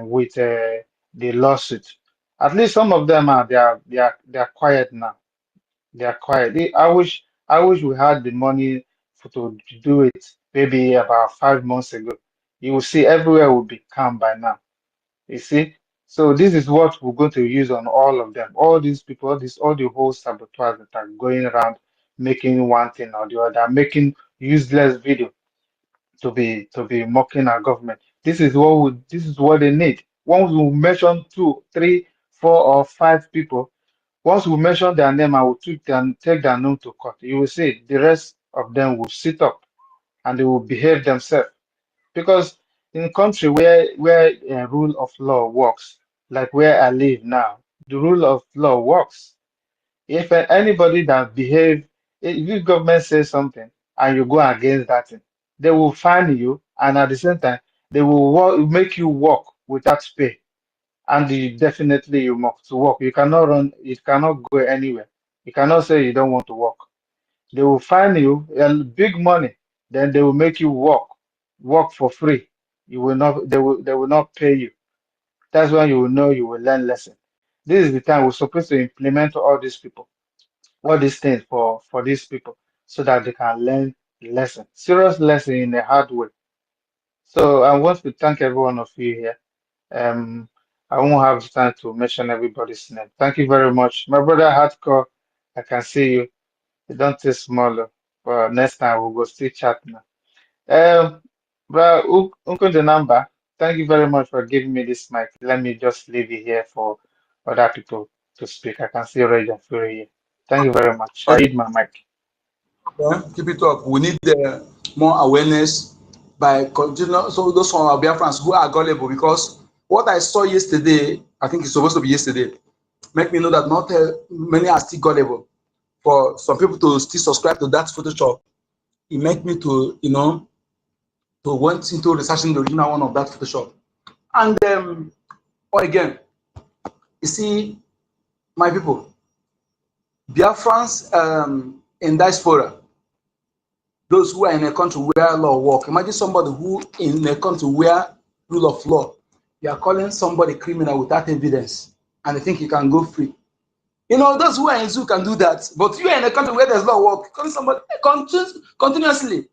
with the lawsuit. At least some of them they are quiet now. They are quiet. I wish we had the money to do it maybe about 5 months ago. You will see everywhere will be calm by now. You see? So this is what we're going to use on all of them. All these people, all the whole saboteurs that are going around making one thing or the other, making useless video to be mocking our government. This is what they need. Once we mention 2, 3, 4, or 5 people, once we mention their name and we take their name to court, you will see the rest of them will sit up and they will behave themselves. Because in a country where rule of law works, like where I live now, the rule of law works. If anybody that behave, if the government says something and you go against that thing, they will fine you, and at the same time they will make you work without pay, and definitely you must work. You cannot run. It cannot go anywhere. You cannot say you don't want to work. They will fine you big money, then they will make you work for free. You will not. They will not pay you. That's when you will know you will learn lesson. This is the time we're supposed to implement all these things for these people, so that they can learn lesson, serious lesson in a hard way. So I want to thank every one of you here. Um, I won't have the time to mention everybody's name. Thank you very much, my brother Hardcore. I can see you. You don't take smaller, but next time we'll go still chat now. Bro, Uncle the number. Thank you very much for giving me this mic. Let me just leave it here for other people to speak. I can see Rage and Fury here. Thank you very much. I need my mic. Keep it up. We need more awareness by continuing. So those from our Biafrans who are gullible, because what I saw yesterday, I think it's supposed to be yesterday, make me know that not many are still gullible. For some people to still subscribe to that Photoshop, it made me to, you know, to went into researching the original one of that Photoshop. And or again, you see, my people, Biafrans in diaspora, those who are in a country where law work. Imagine somebody who in a country where rule of law, you are calling somebody criminal without evidence, and they think you can go free. You know, those who are in zoo can do that, but you are in a country where there's law work, calling somebody continuously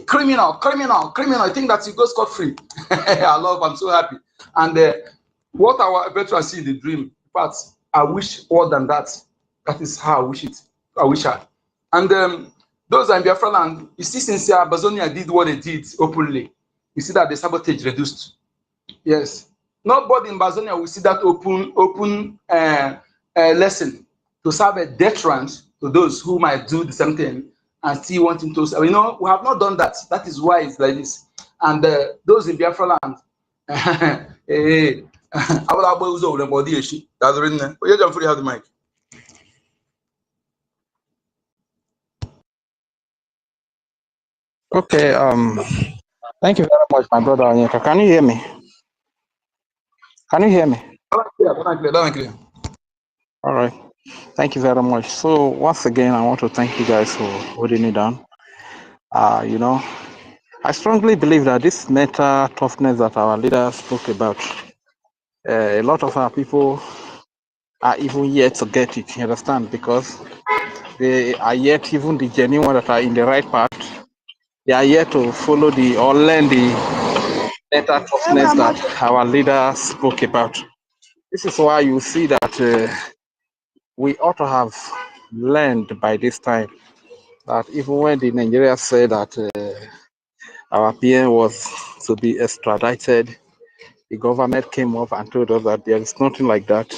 criminal. I think that you go scot-free. I'm so happy. And what our veterans see in the dream, but I wish more than that. That is how I wish it. I wish I. And those in Biafra land, you see, since Bazonia did what they did openly, you see that the sabotage reduced. Yes. Nobody in Bazonia will see that open lesson to serve a deterrent to those who might do the same thing and still wanting to, you know, we have not done that. That is why it's like this. And those in Biafra land, I will have the body. That's the reason. You don't fully have the mic. Okay, thank you very much, my brother Onyeka. Can you hear me? Can you hear me? Clear. All right. Thank you very much. So once again, I want to thank you guys for holding it down. You know, I strongly believe that this mental toughness that our leaders spoke about, a lot of our people are even yet to get it, you understand? Because they are yet, even the genuine that are in the right path, they are yet to follow the or learn the mental toughness that our leaders spoke about. This is why you see that we ought to have learned by this time that even when the Nigeria said that our PM was to be extradited, the government came up and told us that there is nothing like that,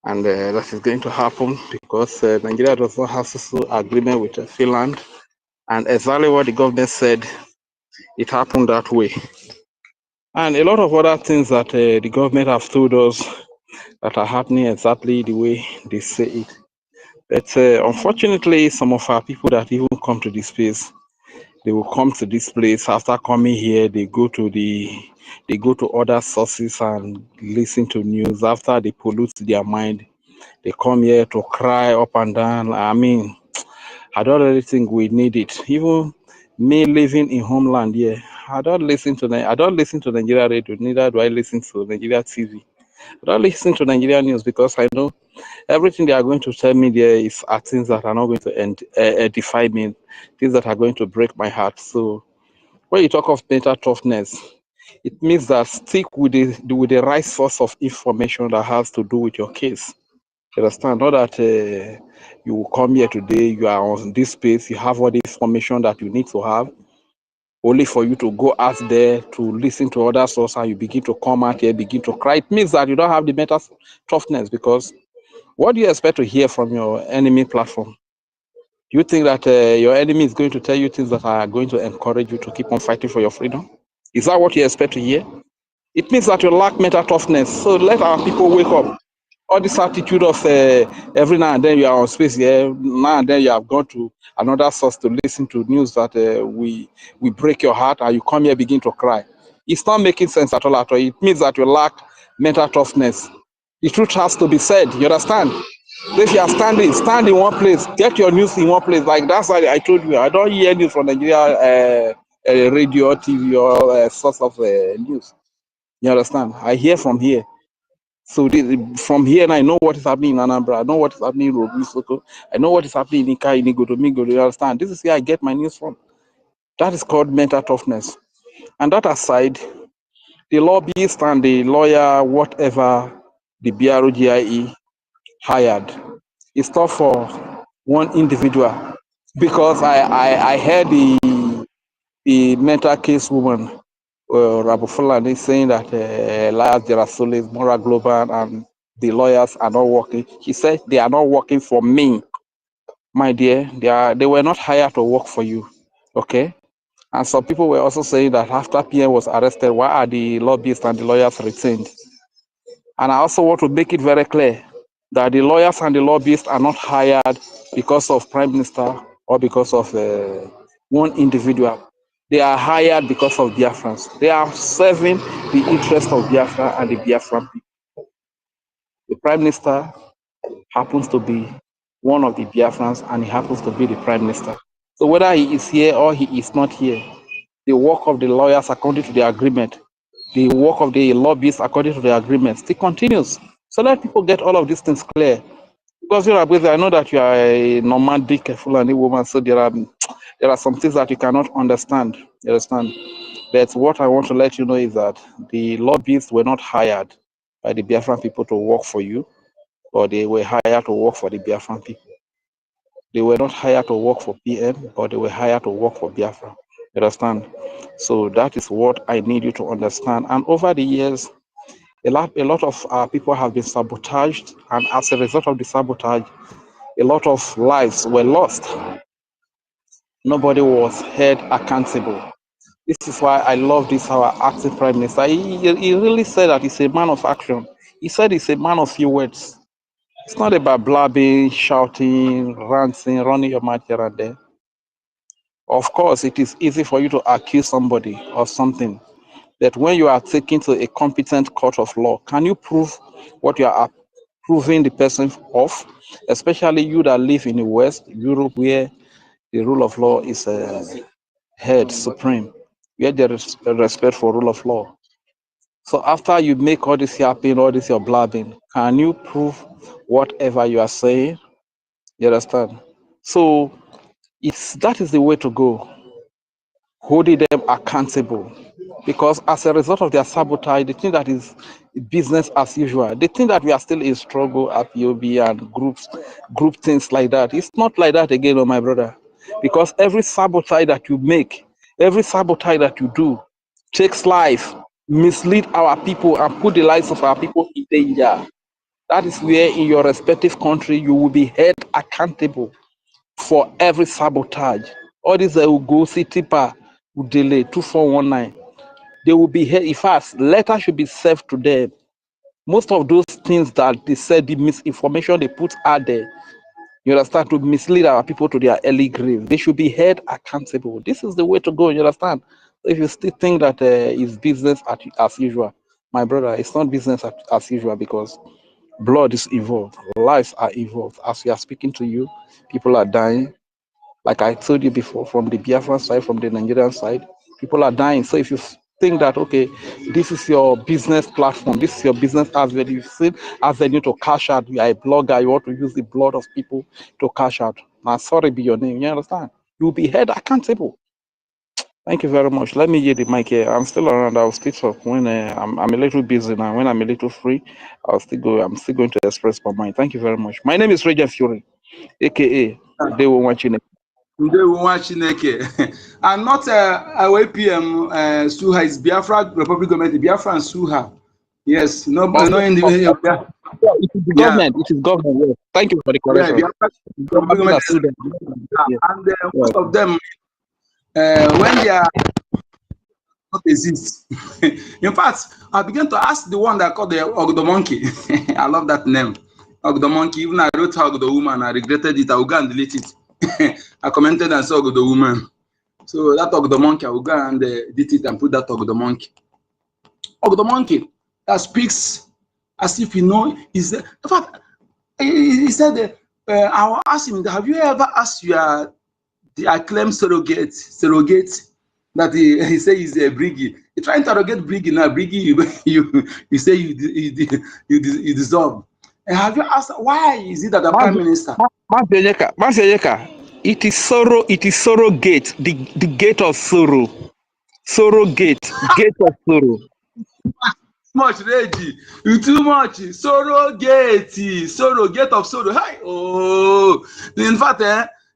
and that is going to happen because Nigeria does not have social agreement with Finland, and exactly what the government said, it happened that way. And a lot of other things that the government have told us that are happening exactly the way they say it. But unfortunately, some of our people that even come to this place, they will come to this place after coming here. They go to other sources and listen to news. After they pollute their mind, they come here to cry up and down. I mean, I don't really think we need it. Even me living in homeland here, I don't listen to Nigeria radio. Neither do I listen to Nigeria TV. I don't listen to Nigeria news because I know everything they are going to tell me there is things that are not going to edify me, things that are going to break my heart. So when you talk of mental toughness, it means that stick with the right source of information that has to do with your case. You understand? Not that you will come here today, you are on this space, you have all the information that you need to have, only for you to go out there to listen to other sources and you begin to come out here, begin to cry. It means that you don't have the mental toughness, because what do you expect to hear from your enemy platform? Do you think that your enemy is going to tell you things that are going to encourage you to keep on fighting for your freedom? Is that what you expect to hear? It means that you lack mental toughness. So let our people wake up. All this attitude of every now and then you are on space here, now and then you have gone to another source to listen to news that we break your heart, and you come here begin to cry. It's not making sense at all. It means that you lack mental toughness. The truth has to be said. You understand? If you are stand in one place, get your news in one place. Like that's why I told you, I don't hear news from Nigeria radio, TV, or source of news. You understand? I hear from here. So from here, and I know what is happening in Anambra. I know what is happening in Robisoko. I know what is happening in Ika, in Igodomigo. You understand? This is where I get my news from. That is called mental toughness. And that aside, the lobbyist and the lawyer, whatever the BRGIE hired, it's not for one individual. Because I heard the mental case woman, Rabu Fulani, saying that Elias Jerasole is Moral Global and the lawyers are not working. She said they are not working for me. My dear, they were not hired to work for you. Okay? And some people were also saying that after PM was arrested, why are the lobbyists and the lawyers retained? And I also want to make it very clear that the lawyers and the lobbyists are not hired because of Prime Minister or because of one individual. They are hired because of Biafrans. They are serving the interest of Biafra and the Biafran people. The Prime Minister happens to be one of the Biafrans and he happens to be the Prime Minister. So whether he is here or he is not here, the work of the lawyers according to the agreement, the work of the lobbyists according to the agreement still continues. So let people get all of these things clear. Because I know that you are a nomadic Fulani woman, so there are some things that you cannot understand. You understand? But what I want to let you know is that the lobbyists were not hired by the Biafran people to work for you, or they were hired to work for the Biafran people. They were not hired to work for PM, or they were hired to work for Biafra. You understand? So that is what I need you to understand. And over the years, a lot of people have been sabotaged, and as a result of the sabotage, a lot of lives were lost. Nobody was held accountable. This is why I love this, our acting Prime Minister. He really said that he's a man of action. He said he's a man of few words. It's not about blabbing, shouting, ranting, running your mouth here and there. Of course, it is easy for you to accuse somebody of something. That when you are taken to a competent court of law, can you prove what you are proving the person of? Especially you that live in the West, Europe, where the rule of law is head supreme, where there is a respect for rule of law. So after you make all this yapping, all this your blabbing, can you prove whatever you are saying? You understand? So that is the way to go, holding them accountable. Because as a result of their sabotage, they think that is business as usual. They think that we are still in struggle at POB and group things like that. It's not like that again, oh my brother. Because every sabotage that you make, every sabotage that you do, takes life, mislead our people, and put the lives of our people in danger. That is where in your respective country you will be held accountable for every sabotage. All these OGOJA, TIPA, Udele, 2419. They will be here. In fact, letter should be served to them. Most of those things that they said, the misinformation they put out there, you understand, to mislead our people to their early grave, they should be held accountable. This is the way to go, you understand? If you still think that it's business as usual, my brother, it's not business as usual, because blood is involved, lives are involved. As we are speaking to you, people are dying. Like I told you before, from the Biafran side, from the Nigerian side, people are dying. So if you think that, okay, this is your business platform, this is your business avenue, you see avenue to cash out, you are a blogger, you want to use the blood of people to cash out. Now, sorry be your name, you understand? You'll be held accountable. Thank you very much. Let me get the mic here. I'm still around. I'll speak up when I'm a little busy now. When I'm a little free, I'm still going to express my mind. Thank you very much. My name is Regent Fury, aka They Will Want You. They will watch Chineke. And not our PM Suha is Biafra Republic Government, Biafra and Suha. Yes, no individual. Yeah, it is the Yeah. government. It is government. Yes. Thank you for the Yeah, correction. Biafra Republic Government. And most of them, when they are not exist. In fact, I began to ask the one that called the Ogdo Monkey. I love that name. Ogdo Monkey. Even I wrote Ogdo Woman. I regretted it. I will go and delete it. I commented and said Ogdo Woman. So that Ogdo Monkey, I will go and delete it and put that Ogdo Monkey. Ogdo Monkey that speaks as if you know is. In fact, he said, I will ask him, have you ever asked the acclaimed surrogate that he say is a BRGIE? You try to interrogate BRGIE now. BRGIE, you say you deserve. And have you asked why is it that the Prime Minister? It is sorrow. It is sorrow gate. The gate of sorrow. Sorrow gate. Gate of sorrow. Much ready, you too much. Sorrow gate of sorrow. Hi, oh, in fact,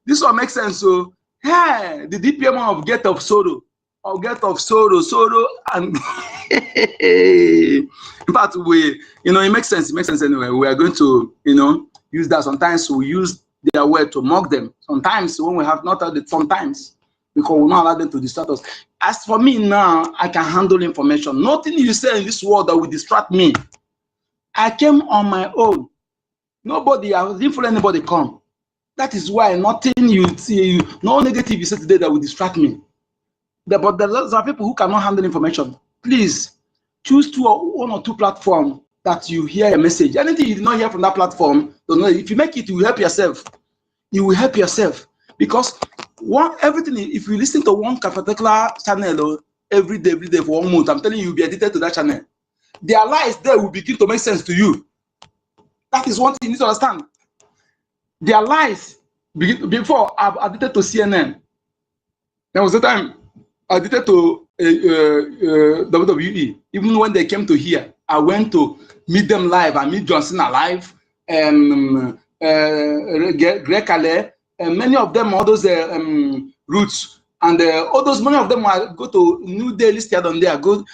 this one makes sense. So, hey, the DPM of gate of sorrow, sorrow, and in fact, it makes sense. It makes sense anyway. We are going to, use that. Sometimes we use their word to mock them. Sometimes when we have not heard it, sometimes because we will not allow them to distract us. As for me now, I can handle information. Nothing you say in this world that will distract me. I came on my own. Nobody, I didn't follow anybody come. That is why nothing you see, no negative you say today that will distract me. But there are people who cannot handle information. Please choose one or two platforms that you hear a message. Anything you did not hear from that platform, don't know. If you make it, you will help yourself. You will help yourself because everything. If you listen to one particular channel every day for 1 month, I'm telling you, you'll be addicted to that channel. Their lies there will begin to make sense to you. That is one thing you need to understand. Their lies before I'm addicted to CNN. There was a time addicted to WWE. Even when they came to here, I went to meet them live. I meet Johnson alive, Greg Calais, and many of them, all those roots, and all those. Many of them, I go to New Delhi Stadium there. I go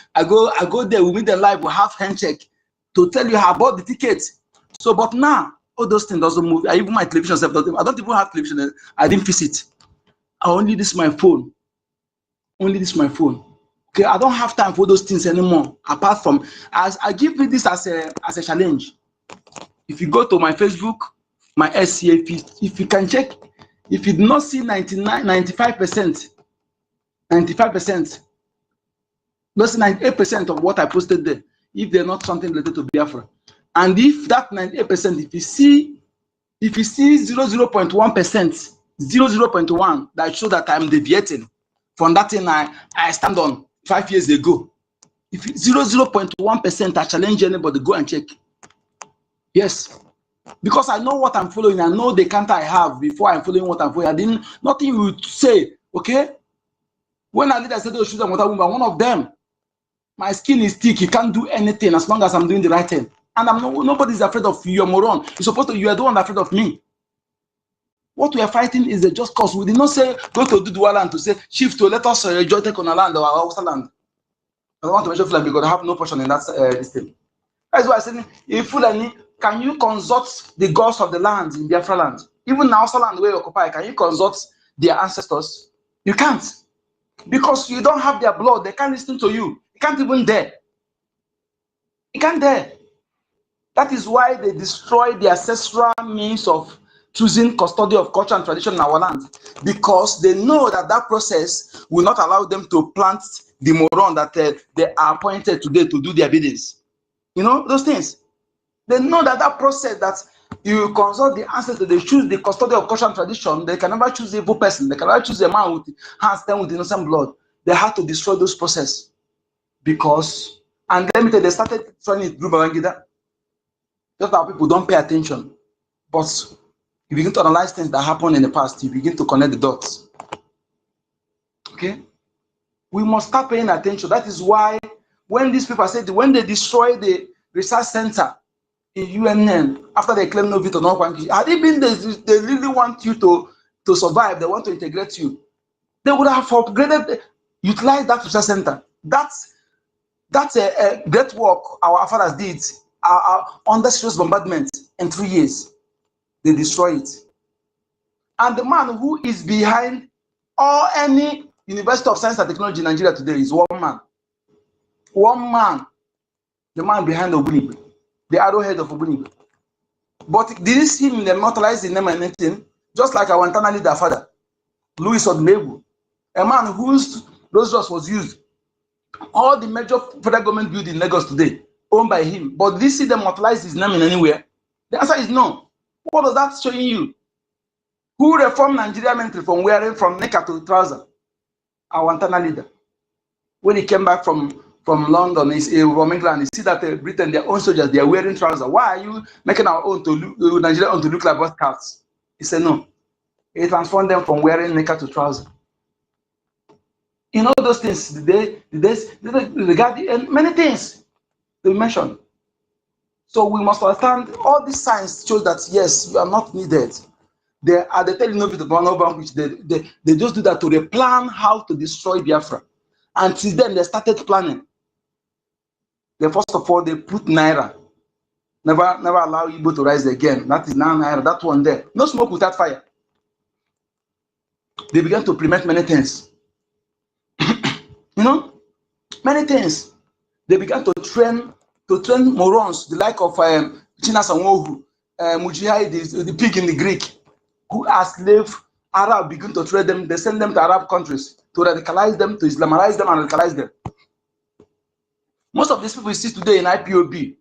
there. We meet them live. We have handshake to tell you how I bought the tickets. So, but now all those things doesn't move. Even my television self doesn't. I don't even have television. I didn't fix it. I only this my phone. Only this my phone. Okay, I don't have time for those things anymore. Apart from, as I give you this as a challenge. If you go to my Facebook, my SCA, if you can check, if you do not see 95%, let's say 98% of what I posted there, if they're not something related to Biafra, and if that 98%, if you see 0.1%, 0.1, that shows that I'm deviating from that thing I stand on 5 years ago. If 0.1%, I challenge anybody, go and check. Yes, because I know what I'm following. I know the counter I have before I'm following what I'm following. Nothing you would say, okay? When I did, I said, oh, shoot, I'm one of them. My skin is thick. You can't do anything as long as I'm doing the right thing. And nobody's afraid of you, you're moron. You are the one afraid of me. What we are fighting is a just cause. We did not say go to Dudualand to say shift to let us join take on a land or our land. I don't want to mention Fulani because I have no portion in that this thing. That's why I said, if Fulani, can you consult the gods of the land in Biafra land? Even now, land where you occupy, can you consult their ancestors? You can't. Because you don't have their blood, they can't listen to you. You can't even dare. You can't dare. That is why they destroy the ancestral means of choosing custody of culture and tradition in our land, because they know that that process will not allow them to plant the moron that they are appointed today to do their biddings. You know, those things. They know that that process that you consult the ancestors, they choose the custody of culture and tradition, they can never choose the evil person, they can never choose a man with hands stained with innocent blood. They had to destroy those processes because, and let me tell you, they started trying it through Babangida. Just how people don't pay attention. But you begin to analyze things that happened in the past, you begin to connect the dots. Okay? We must start paying attention. That is why when these people said, when they destroy the research center in UNN, after they claim no veto, no country, had it been they really want you to survive, they want to integrate you, they would have upgraded, utilized that research center. That's a great work our fathers did under serious bombardment in 3 years. They destroy it. And the man who is behind any University of Science and Technology in Nigeria today is one man. One man. The man behind Ogbunigwe. The arrowhead of Ogbunigwe. But did you see him immortalize the name and anything? Just like our internal leader father, Louis Odumegwu, a man whose Rolls Royce was used. All the major federal government buildings in Lagos today owned by him. But did you see them immortalize his name in anywhere? The answer is no. What does that showing you? Who reformed Nigeria military from wearing from knicker to trouser? Our internal leader. When he came back from London, from England, he see that Britain, their own soldiers, they are wearing trousers. Why are you making our own Nigeria own to look like broadcasts? He said no. He transformed them from wearing knicker to trouser. You know those things, they regard many things they mentioned. So we must understand all this science shows that yes, you are not needed. They tell you no which they just do that to plan how to destroy Biafra. Until then, they started planning. They first of all they put Naira. Never allow Igbo to rise again. That is now Naira. That one there. No smoke without fire. They began to implement many things. You know, many things. They began to train morons, the like of Chinas and Wohu, Mujahid, the pig in the Greek, who are slave Arab, begin to train them. They send them to Arab countries to radicalize them, to Islamize them, and radicalize them. Most of these people you see today in IPOB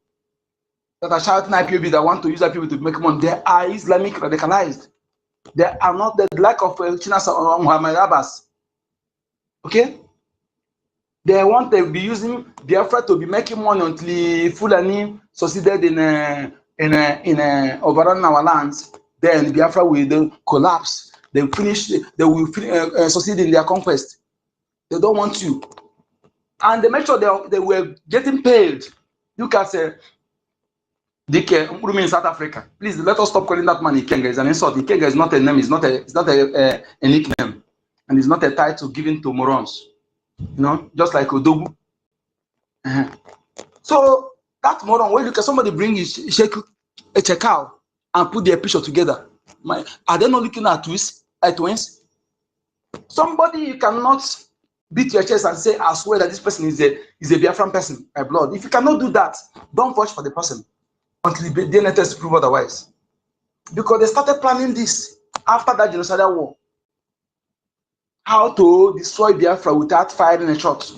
that are shouting IPOB that want to use IPOB to make money, they are Islamic radicalized. They are not the like of Chinas or Muhammad Abbas. Okay? They want to be using Biafra to be making money until Fulani succeeded in overrun our lands. Then Biafra will collapse. They will succeed in their conquest. They don't want you. And they make sure they were getting paid. You can say, DK Nkrumah in South Africa. Please let us stop calling that man Ikenga. It's an insult. Ikenga is not a name. It's not a nickname, and it's not a title given to morons. You know, just like Odogu. So that moron, when you look at somebody bring shake a check-out and put their picture together, are they not looking at twins? Somebody you cannot beat your chest and say, I swear that this person is a Biafran person by blood. If you cannot do that, don't vouch for the person until the DNA test prove otherwise. Because they started planning this after that genocidal war. How to destroy Biafra without firing a shot.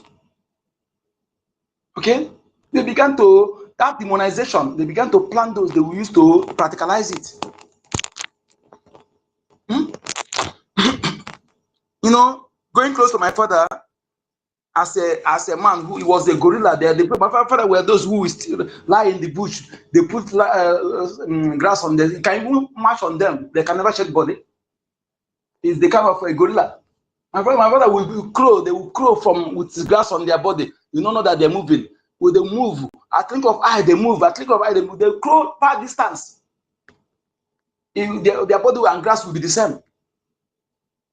Okay? They began to, that demonization, they began to plan those, they will use to practicalize it. You know, going close to my father as a man who was a gorilla there, my father were those who still lie in the bush. They put grass on them. You can even march on them. They can never shake body. It's the kind of a gorilla. My brother will crow. They will crow with grass on their body. You don't know that they're moving. When they move, I think of eye, they move. I think of eye, they move. They crow far distance. Their body and grass will be the same.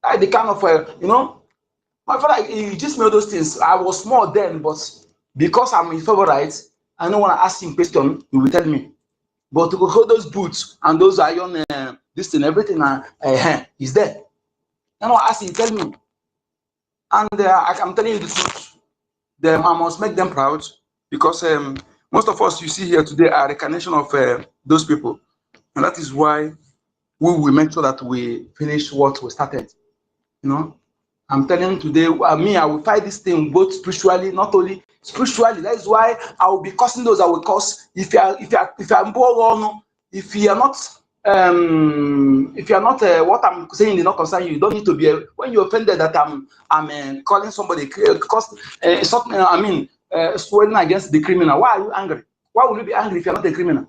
Like the kind of, you know, my father, he just made those things. I was small then, but because I'm his favorite, I don't want to ask him question, he will tell me. But to hold those boots and those iron, this thing, everything is there. I don't ask him, tell me. And I'm telling you the truth. I must make them proud because most of us you see here today are a reincarnation of those people. And that is why we will make sure that we finish what we started. You know, I'm telling you today, I will fight this thing both spiritually, not only spiritually. That is why I will be cursing those I will curse. If you are not what I'm saying did not concern you, you don't need to be when you're offended that I'm calling somebody swearing against the criminal. Why are you angry? Why will you be angry if you're not a criminal?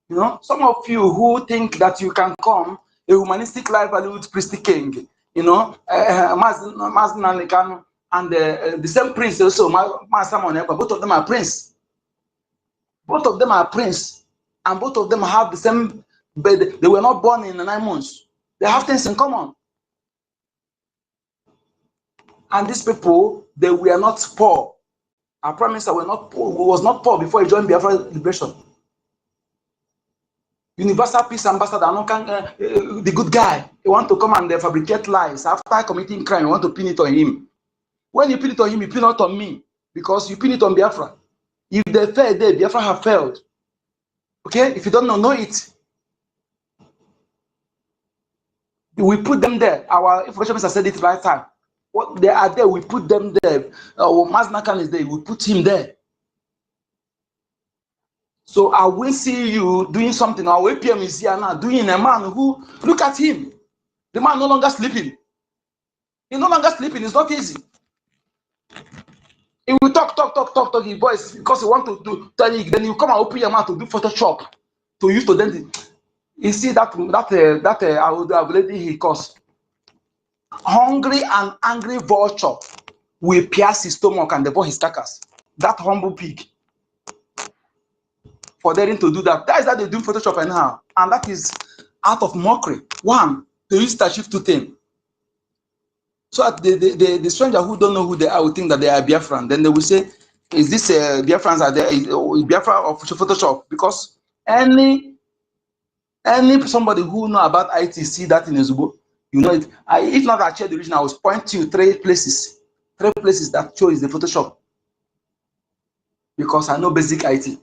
You know, some of you who think that you can come a humanistic life valued priestly king, you know, and the same prince also, both of them are prince. Both of them are prince, and both of them have the same, but they were not born in 9 months. They have things in common. And these people, they were not poor. Our prime minister was not poor before he joined Biafra Liberation. Universal Peace Ambassador, the good guy, he want to come and fabricate lies. After committing crime, you want to pin it on him. When you pin it on him, you pin it on me, because you pin it on Biafra. If they failed, Biafra have failed. Okay, if you don't know it. We put them there. Our information minister said it right time. What they are there, we put them there. Maznakan is there, we put him there. So I will see you doing something. Our APM is here now, doing a man who, look at him. The man no longer sleeping. He's no longer sleeping. It's not easy. He will talk his voice because he want to tell you. Then you come and open your mouth to do Photoshop to use to then. You see that lady he caused. Hungry and angry vulture will pierce his stomach and devour his carcass. That humble pig. For daring to do that. That is how they do Photoshop anyhow. And that is out of mockery. One, they use to achieve two things. So the stranger who don't know who they are will think that they are Biafran. Then they will say, is this Biafrans are there? Is Biafra of Photoshop? Because any somebody who know about IT see that in his book, you know it. If not, I share the region, I will point to 3 places 3 places that show is the Photoshop. Because I know basic IT,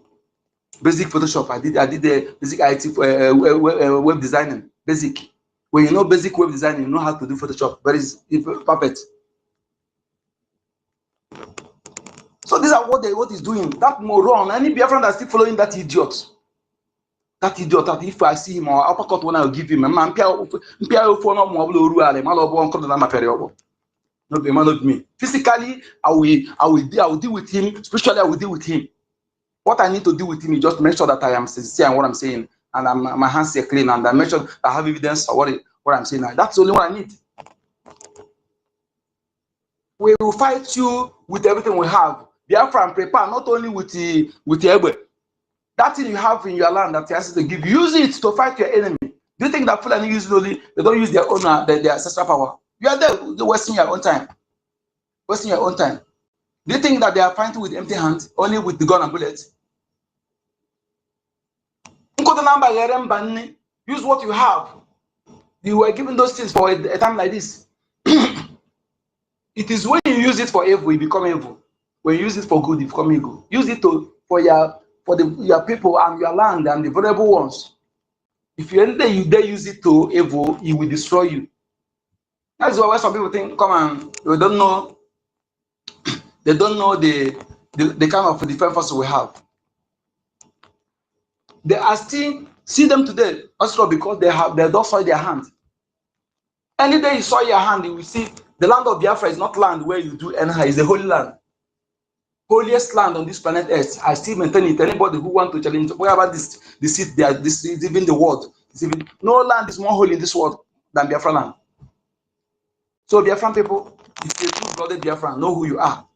basic Photoshop. I did the basic IT web designing, basic. When you know basic web design, you know how to do Photoshop. But it's perfect. So these are what he's doing. That moron, any Biafran that's still following that idiot. That idiot, that if I see him or uppercut one, I'll give him. Not me. Physically, I will deal with him. Spiritually, I will deal with him. What I need to do with him is just make sure that I am sincere in what I'm saying, and my hands are clean, and I make sure that I have evidence of what I'm saying. That's the only one I need. We will fight you with everything we have. Biafra, prepare not only with the Egbe. That thing you have in your land that has to give, use it to fight your enemy. Do you think that Fulani use only? They don't use their own their ancestral power. You are there wasting your own time. Wasting your own time. Do you think that they are fighting with empty hands, only with the gun and bullets? Use what you have. You were given those things for a time like this. It is when you use it for evil, you become evil. When you use it for good, you become evil. Use it for your people and your land and the vulnerable ones. If you dare use it to evil, it will destroy you. That's why some people think, come on, they don't know the kind of defense force we have. They are still see them today, also because they don't soil their hand. Any day you soil your hand, you will see the land of Biafra is not land where you do anyhow, it's the holy land. Holiest land on this planet Earth. I still maintain it. Anybody who wants to challenge, wherever this seat there, this is even the world. No land is more holy in this world than Biafra land. So Biafran people, if you're a true-blooded Biafran, know who you are.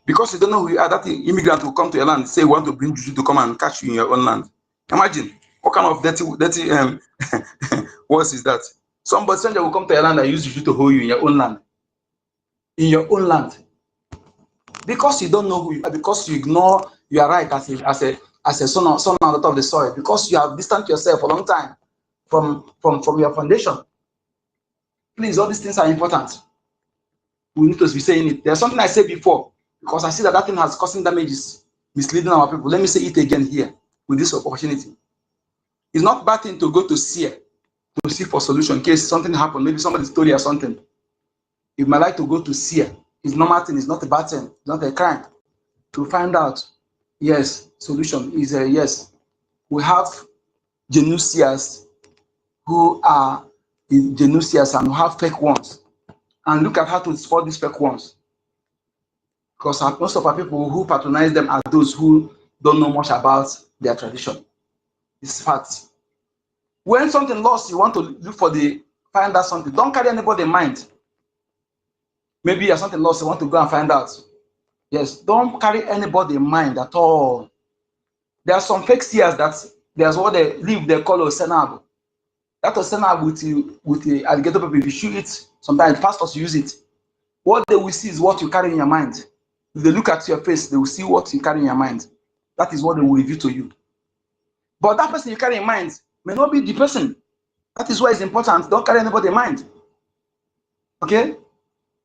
Because you don't know who you are, that immigrant will come to your land and say, we want to bring you to come and catch you in your own land. Imagine, what kind of dirty words is that? Somebody stranger will come to your land and use you to hold you in your own land. In your own land. Because you don't know who you are, because you ignore your right as a son and daughter of the soil, because you have distanced yourself for a long time from your foundation. Please, all these things are important. We need to be saying it. There's something I said before, because I see that thing has causing damages, misleading our people. Let me say it again here with this opportunity. It's not bad thing to go to see for solution in case something happened, maybe somebody's story or something. You might like to go to see. It's normal thing, it's not a bad thing, it's not a crime. To find out, yes, solution is a yes. We have genuine seers who are genuine seers and we have fake ones. And look at how to spot these fake ones. Because most of our people who patronize them are those who don't know much about their tradition. It's fact. When something lost, you want to look for find out something. Don't carry anybody in mind. Maybe you have something lost, you want to go and find out. Yes, don't carry anybody in mind at all. There are some fake seers that there's what they call a senab. That a senab with the alligator paper. If you shoot it, sometimes pastors use it. What they will see is what you carry in your mind. If they look at your face, they will see what you carry in your mind. That is what they will reveal to you. But that person you carry in mind may not be the person. That is why it's important. Don't carry anybody in mind. Okay?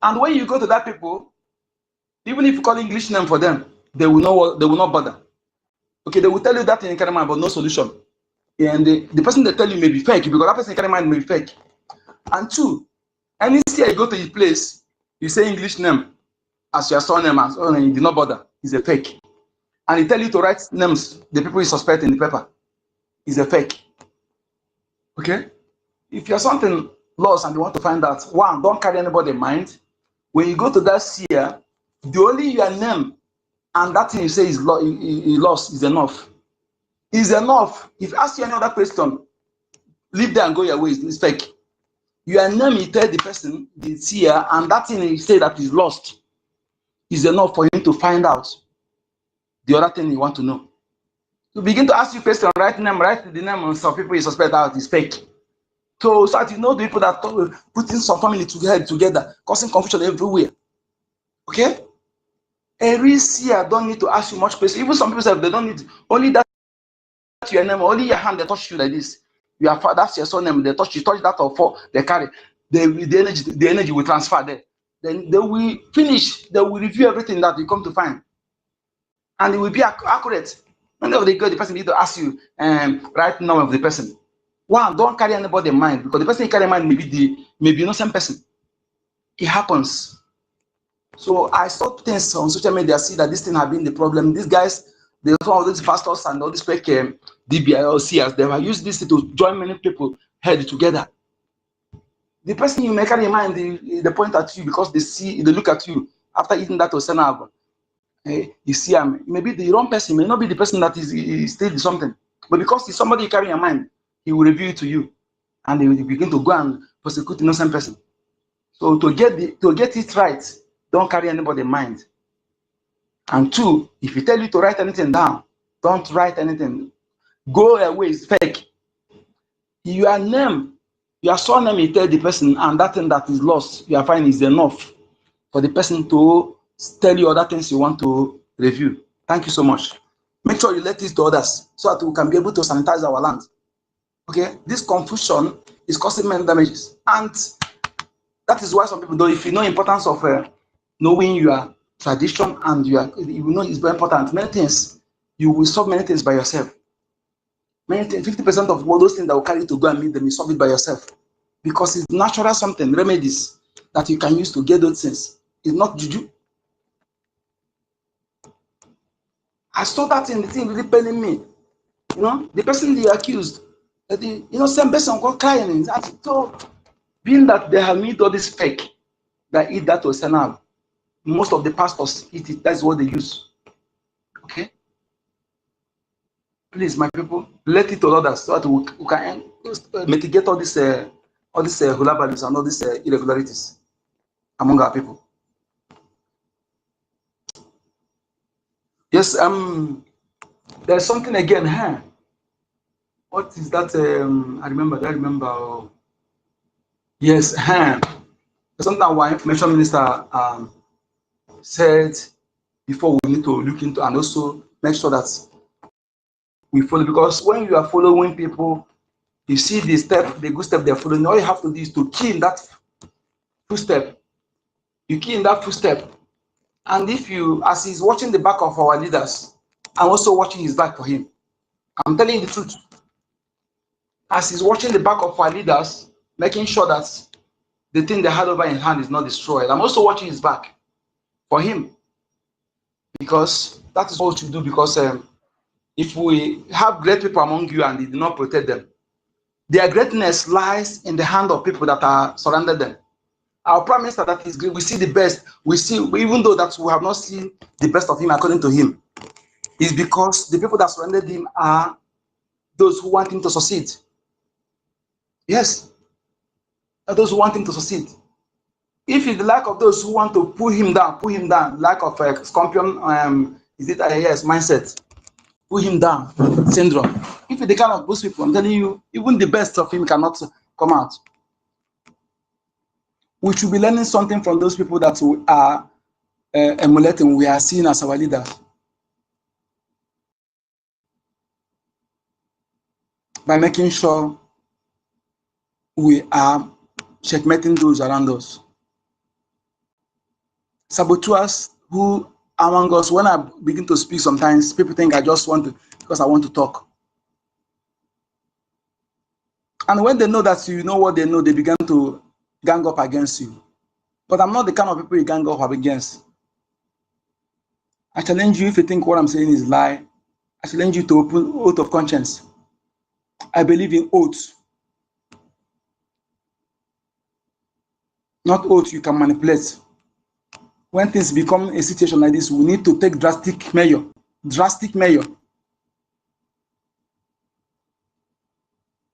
And when you go to that people, even if you call English name for them, they will not bother. Okay, they will tell you that in carry mind, but no solution. And the person they tell you may be fake, because that person in carry mind may be fake. And two, any year you go to his place, you say English name as your surname, and you do not bother. He's a fake. And he tell you to write names, the people you suspect in the paper. He's a fake. Okay? If you're something lost and you want to find out, one, don't carry anybody in mind. When you go to that seer, the only your name and that thing you say is lost is enough. Is enough. If you ask you any other question, leave there and go your ways. It's fake. Your name, you tell the person, the seer, and that thing you say that is lost is enough for him to find out the other thing you want to know. To begin to ask you question, write the name of some people you suspect that is fake. So that you know the people that putting some family together, causing confusion everywhere. Okay? A real seer don't need to ask you much question. Even some people say they don't need only that your name, only your hand they touch you like this. That's your surname. They touch that or four they carry. The energy will transfer there. Then they will finish, they will review everything that you come to find. And it will be accurate. When they go, the person need to ask you right now of the person. One, don't carry anybody in mind, because the person you carry in mind may be innocent person. It happens. So I saw things on social media, see that this thing have been the problem. These guys, they some of these pastors and all these fake DBIOCs, they have used this to join many people head together. The person you may carry in mind, they point at you because they look at you after eating that Osenab. You see, maybe the wrong person may not be the person that is still something, but because it's somebody you carry in your mind, he will reveal it to you, and they will begin to go and prosecute innocent person. So to get it right, don't carry anybody in mind. And two, if he tell you to write anything down, don't write anything. Go away, it's fake. Your name, your surname, you tell the person, and that thing that is lost, you are fine, is enough for the person to tell you other things you want to review. Thank you so much. Make sure you let this to others so that we can be able to sanitize our land. Okay, this confusion is causing many damages, and that is why some people, though, if you know the importance of knowing your tradition and you know it's very important. Many things you will solve many things by yourself. Many things, 50% of all those things that will carry you to go and meet them, you solve it by yourself, because it's natural something, remedies that you can use to get those things. It's not juju. I saw that in the thing really paining me. You know, the person they accused, the innocent person got crying. So, being that they have made all this fake, that eat that Osenab, most of the pastors eat it. That's what they use. Okay? Please, my people, let it to others so that we can mitigate all this hulabalus and all these irregularities among our people. Yes, there's something again, huh? What is that? I remember. Yes, huh? There's something our information minister said before we need to look into, and also make sure that we follow, because when you are following people, you see the good step they're following. All you have to do is to key in that footstep. You key in that footstep, and if you, as he's watching the back of our leaders, I'm also watching his back for him. I'm telling you the truth. As he's watching the back of our leaders, making sure that the thing they had over in hand is not destroyed, I'm also watching his back for him, because that is what you do. Because if we have great people among you and they do not protect them, their greatness lies in the hand of people that are surrounded them. Our Prime Minister, that is great, we see the best. We see, even though that we have not seen the best of him according to him, is because the people that surrounded him are those who want him to succeed. Yes, are those who want him to succeed. If it's the lack of those who want to pull him down, lack of scorpion, yes, mindset, pull him down syndrome. If it's the kind of those people, I'm telling you, even the best of him cannot come out. We should be learning something from those people that we are emulating, we are seeing as our leaders. By making sure we are checkmating those around us. Saboteurs who among us, when I begin to speak, sometimes people think I just want to, because I want to talk. And when they know that you know what they know, they begin to gang up against you. But I'm not the kind of people you gang up against. I challenge you, if you think what I'm saying is lie, I challenge you to open oath of conscience. I believe in oaths. Not oaths you can manipulate. When things become a situation like this, we need to take drastic measure. Drastic measure.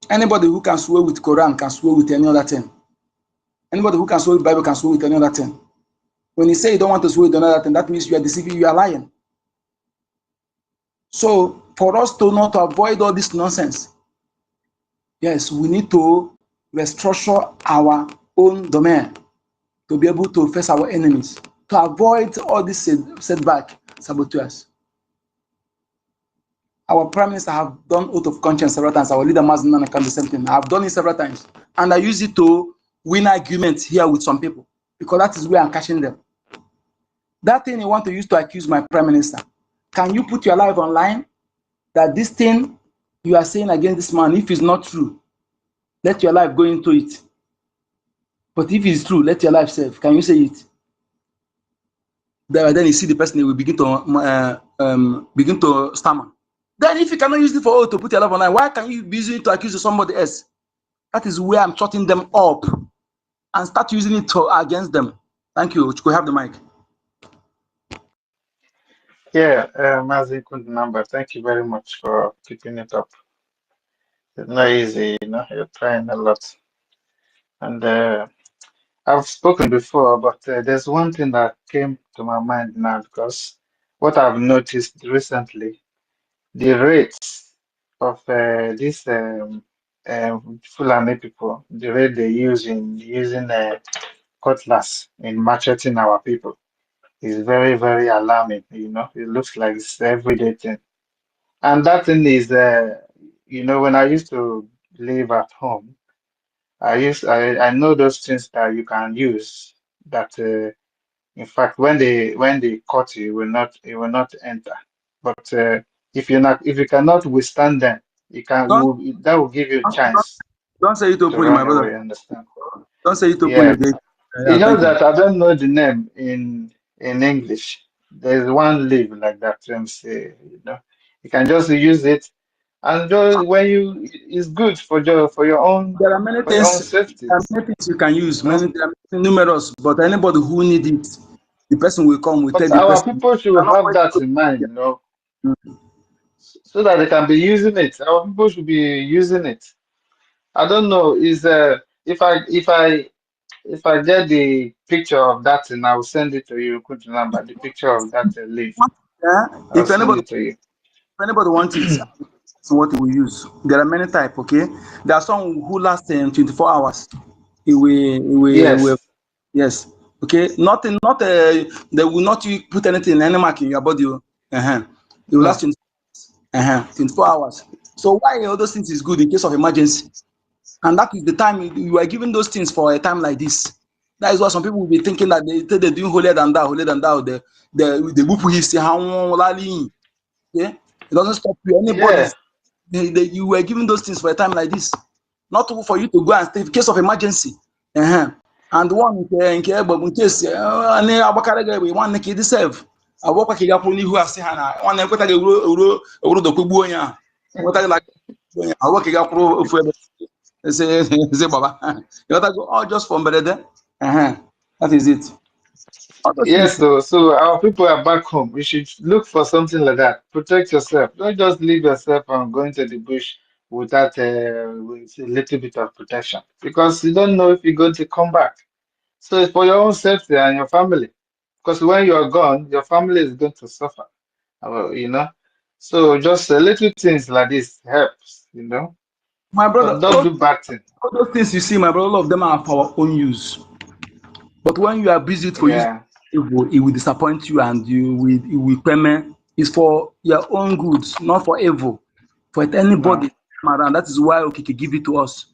Anybody who can swear with Quran can swear with any other thing. Anybody who can swear with Bible can swear with any other thing. When you say you don't want to swear with another thing, that means you are deceiving, you are lying. So for us to not avoid all this nonsense, yes, we need to restructure our own domain to be able to face our enemies, to avoid all this setback, saboteurs. Our Prime Minister have done oath of conscience several times. Our leader Mazen can do the same thing. I've done it several times, and I use it to win arguments here with some people. because that is where I'm catching them. That thing you want to use to accuse my prime minister, can you put your life online that this thing you are saying against this man, if it's not true, let your life go into it. But if it's true, let your life save. Can you say it? Then you see the person will begin to stammer. Then if you cannot use it to put your life online, why can you be using it to accuse somebody else? That is where I'm shutting them up and start using it against them. Thank you. You have the mic. Yeah, Mazi Number, thank you very much for keeping it up. It's not easy, you know, you're trying a lot. And I've spoken before, but there's one thing that came to my mind now because what I've noticed recently, the rates of these Fulani people, the rate they use in using cutlass in macheting our people is very, very alarming. You know, it looks like it's everyday thing. And that thing is, you know, when I used to live at home, I know those things that you can use that in fact when they cut you it will not enter. But if you cannot withstand them, Don't, that will give you a chance don't say it to openly, my run brother. away, understand? Don't say it openly. Yeah. You know Thank you. that I don't know the name in English. There's one leaf like that, say, you know. You can just use it and just it's good There are many for your own things. safety, There are many things you can use. you know. There are numerous, but anybody who needs it, the person will come. We tell But the our person. people should Cannot have wait that to- in mind, you know, so that they can be using it. Our people should be using it. I don't know, is if I get the picture of that and I will send it to you, put the number, the picture of that leaf. Yeah. I'll send it to you. If anybody wants it, that's what we use. There are many types. Okay. There are some who last 24 hours. Yes. Yes. Okay. Nothing. Not. They will not put anything in any mark in your body. It will No. last 24 hours. So why all those things is good in case of emergency? And that is the time you are giving those things for a time like this. That is why some people will be thinking that they're doing holier than thou. The whoop his okay? It doesn't stop you. Yeah. You were giving those things for a time like this, not for you to go and stay in case of emergency. And one in case one deserve. I work like a pony who has said, one equator the Kubuya. What I like, I work say, Baba. You got to go all just from better. That is it. All those Yes, things. so our people are back home. You should look for something like that. Protect yourself. Don't just leave yourself and go into the bush without with a little bit of protection because you don't know if you're going to come back. So it's for your own safety and your family. Because when you are gone, your family is going to suffer. You know. So just little things like this helps, you know. My But brother, don't do bad things. all those things you see, my brother, all of them are for our own use. But when you are busy for using Yeah. evil, it will disappoint you and you will permit. It's for your own goods, not for evil. For No, anybody around. That is why okay, give it to us.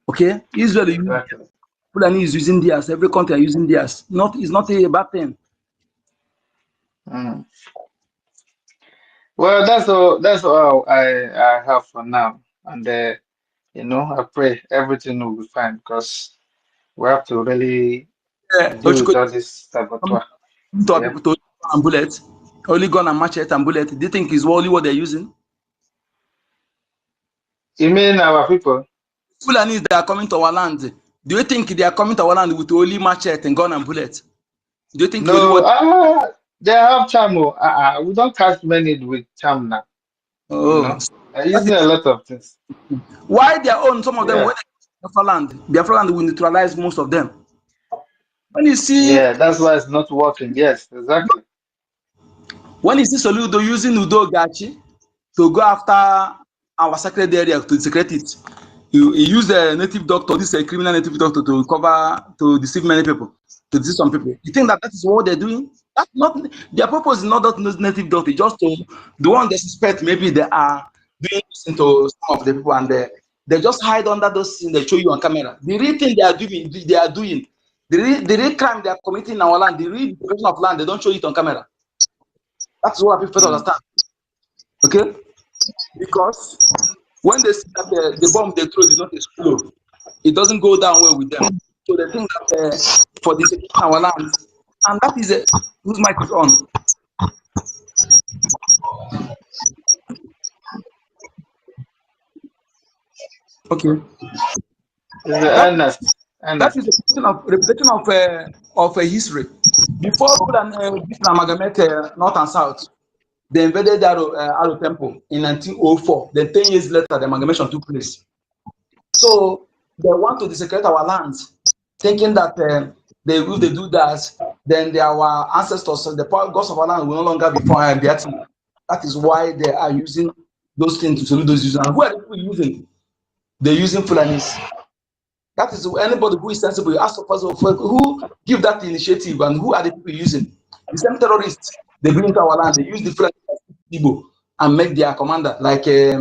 Okay? Israel exactly. Fulani is using theirs, every country are using theirs. It's not a bad thing. Mm. Well, that's all I have for now. And you know, I pray everything will be fine because we have to really deal with Ochiko, all this saboteur. to our Yeah. people to gun and bullet, only gun and machete and bullet. Do you think is only what they're using? You mean our people? Fulani, they are coming to our land. Do you think they are coming to our land with only machete and gun and bullet? Do you think only No, what? they have charm. We don't catch many with charm now. You Oh, know, they're using a lot of things. why their own? Some of them Yeah. when they Biafra land will neutralize most of them. When you see Yeah, that's why it's not working. Yes, exactly. Soludo using Udo Gachi to go after our sacred area to secret it, he used a native doctor, this is a criminal native doctor to deceive many people, to deceive some people. You think that is what they're doing? That's not their purpose. Is not that native doctor, just to the one they suspect maybe they are doing this into some of the people and they just hide under those things they show you on camera. The real thing they are doing The real crime they are committing in our land, the real deprivation of land, they don't show it on camera. That's what people don't understand. Okay? Because when they see that the bomb they throw did not explode, it doesn't go down well with them. So they think that for the security of our land, and that is whose mic is on. Okay. That is a repetition of a history. Before this amalgamate North and South, they invaded Aro Temple in 1904. Then 10 years later, the amalgamation took place. So they want to desecrate our lands, thinking that if they do that, then our ancestors, the gods of our land, will no longer be beaten. That is why they are using those things to salute those users. And who are the people using? They're using Fulanis. That is anybody who is sensible. You ask who give that initiative and who are the people using. The same terrorists they bring into our land. They use the Fulani Igbo and make their commander like Ogalidu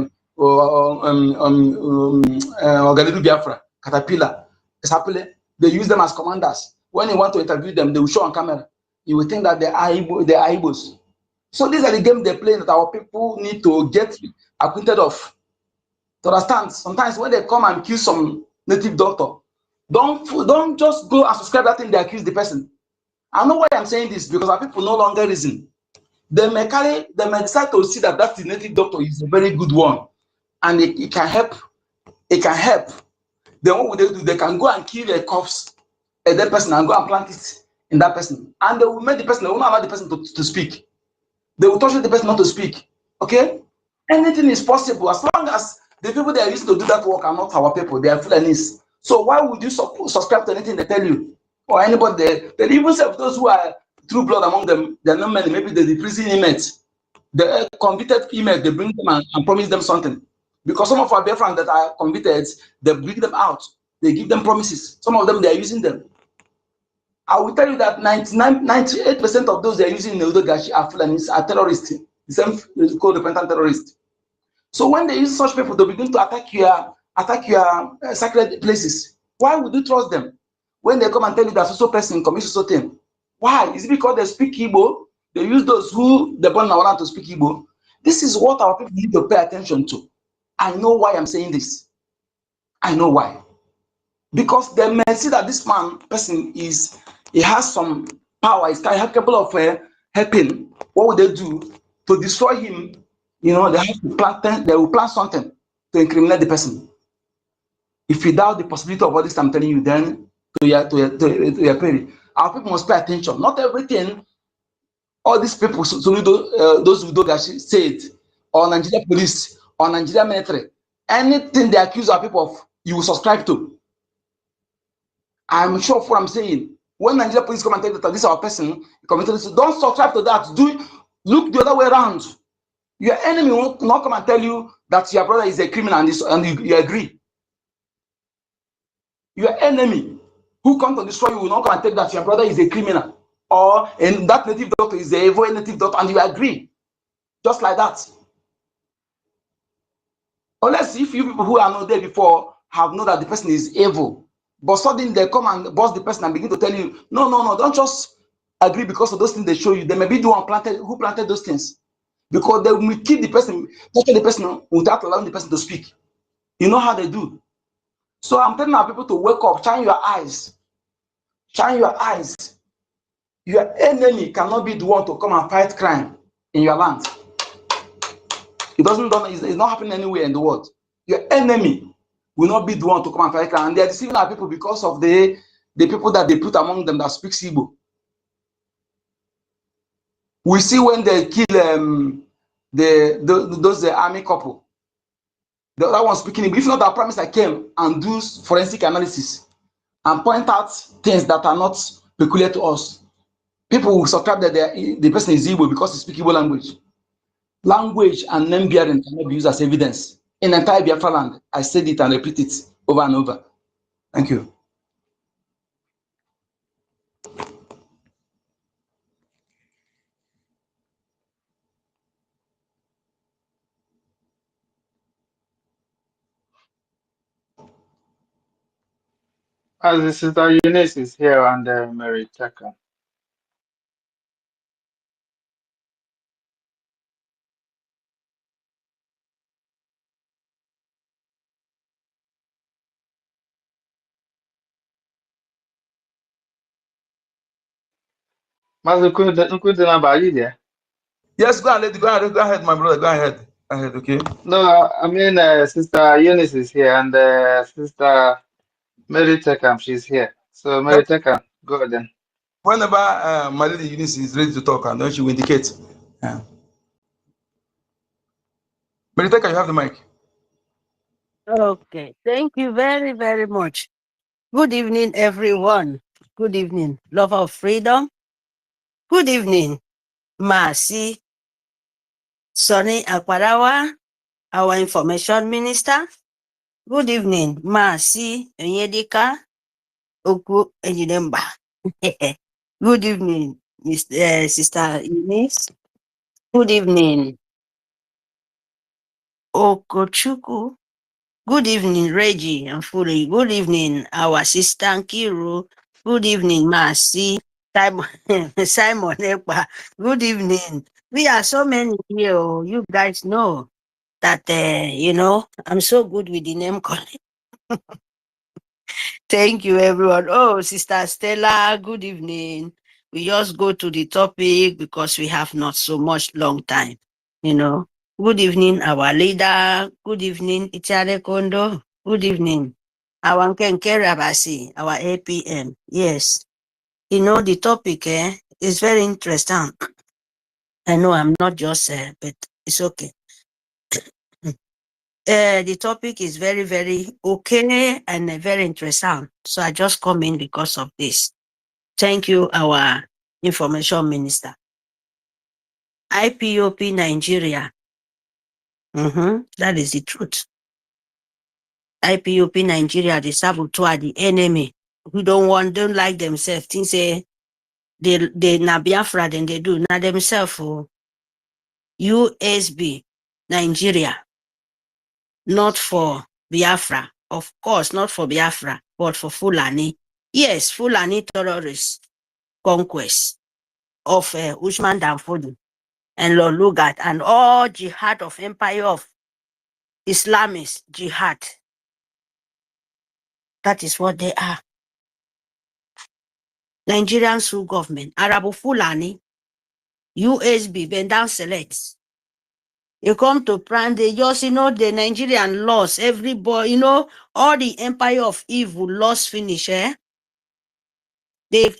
Biafra, Caterpillar, Esapile. They use them as commanders. When you want to interview them, they will show on camera. You will think that they are Igbos. So these are the games they play that our people need to get acquainted of. To understand, sometimes when they come and kill some native doctor, don't just go and subscribe that thing they accuse the person. I know why I'm saying this, because our people no longer reason. They may decide to see that that native doctor is a very good one, and it can help. It can help. Then what would they do? They can go and kill a corpse, a dead person, and go and plant it in that person, and they will make the person. They will not allow the person to speak. They will torture the person not to speak. Okay, anything is possible as long as the people they are used to do that work are not our people. They are Fulanis. So why would you subscribe to anything they tell you or anybody? They even say those who are true blood among them, they are not many. Maybe the prison inmates, the convicted inmates, they bring them and promise them something. Because some of our BIAFRANS that are convicted, they bring them out. They give them promises. Some of them they are using them. I will tell you that 98% of those they are using in OGOJA are Fulanis, are terrorists. The same co-repentant terrorists. So when they use such people, they begin to attack your sacred places. Why would you trust them? When they come and tell you that so person commits so thing, why? Is it because they speak Igbo? They use those who they born around to speak Igbo. This is what our people need to pay attention to. I know why I'm saying this. I know why. Because they may see that this person he has some power, he's capable of helping. What would they do to destroy him? You know, they have to they will plan something to incriminate the person. If you doubt the possibility of all this I'm telling you, then to your query, our people must pay attention. Not everything all these people, those who said, or Nigeria police, or Nigeria military, anything they accuse our people of, you will subscribe to. I'm sure of what I'm saying. When Nigeria police come and tell you that this is our person committed, don't subscribe to that. Look the other way around. Your enemy will not come and tell you that your brother is a criminal and you agree. Your enemy who come to destroy you will not come and tell you that your brother is a criminal or and that native doctor is a evil native doctor and you agree. Just like that. Unless if you people who are not there before have known that the person is evil, but suddenly they come and boss the person and begin to tell you, no, don't just agree because of those things they show you. They may be the one who planted those things. Because they will kill the person, torture the person without allowing the person to speak. You know how they do. So I'm telling our people to wake up, shine your eyes. Shine your eyes. Your enemy cannot be the one to come and fight crime in your land. It's not happening anywhere in the world. Your enemy will not be the one to come and fight crime. And they're deceiving our people because of the people that they put among them that speak Igbo. We see when they kill those army couple. The other one speaking Igbo. If not, I promise I came and do forensic analysis and point out things that are not peculiar to us. People will subscribe that the person is Igbo because he speaks Igbo language. Language and name bearing cannot be used as evidence. In the entire Biafra land, I said it and repeat it over and over. Thank you. As the Sister Eunice is here and Mary Taka. Master Kudinaba, are you there? Yes, go ahead, go ahead, my brother, go ahead. Go ahead, okay? No, I mean Sister Eunice is here and Sister Mary Taka, she's here. So Yes. Mary Taka, go ahead then. Whenever my lady Eunice is ready to talk, and then she will indicate. Yeah. Meriteka, you have the mic. Okay, thank you very, very much. Good evening, everyone. Good evening, lover of freedom. Good evening, Masi Sonny Akwarawa, our information minister. Good evening, Masi Enyedika Oku Ejidemba. Good evening, Sister Eunice. Good evening, Okochuku. Good evening, Reggie and Furi. Good evening, our sister Nkiru. Good evening, Masi. Simon, Simon Ekpa. Good evening. We are so many here. Oh, you guys know that, I'm so good with the name calling. Thank you, everyone. Oh, Sister Stella, good evening. We just go to the topic because we have not so much long time, Good evening, our leader. Good evening, Ichare Kondo. Good evening, our Nkenke Rabasi, our APM. Yes, the topic is very interesting. I know I'm not just, but it's okay. The topic is very, very okay and very interesting. So I just come in because of this. Thank you, our information minister. IPOP Nigeria. That is the truth. IPOP Nigeria, the saboteur, the enemy who don't like themselves. Think say they na Biafra, then they do na themselves. USB Nigeria, not for Biafra. Of course, not for Biafra, but for Fulani. Yes, Fulani terrorists conquest of Usman Danfodio and Lord Lugat and all jihad of empire of Islamist jihad. That is what they are. Nigerian Sioux government, Arabo Fulani, USB, Bendown Selects. You come to plan, they just, the Nigerian laws, everybody, all the empire of evil laws finish, They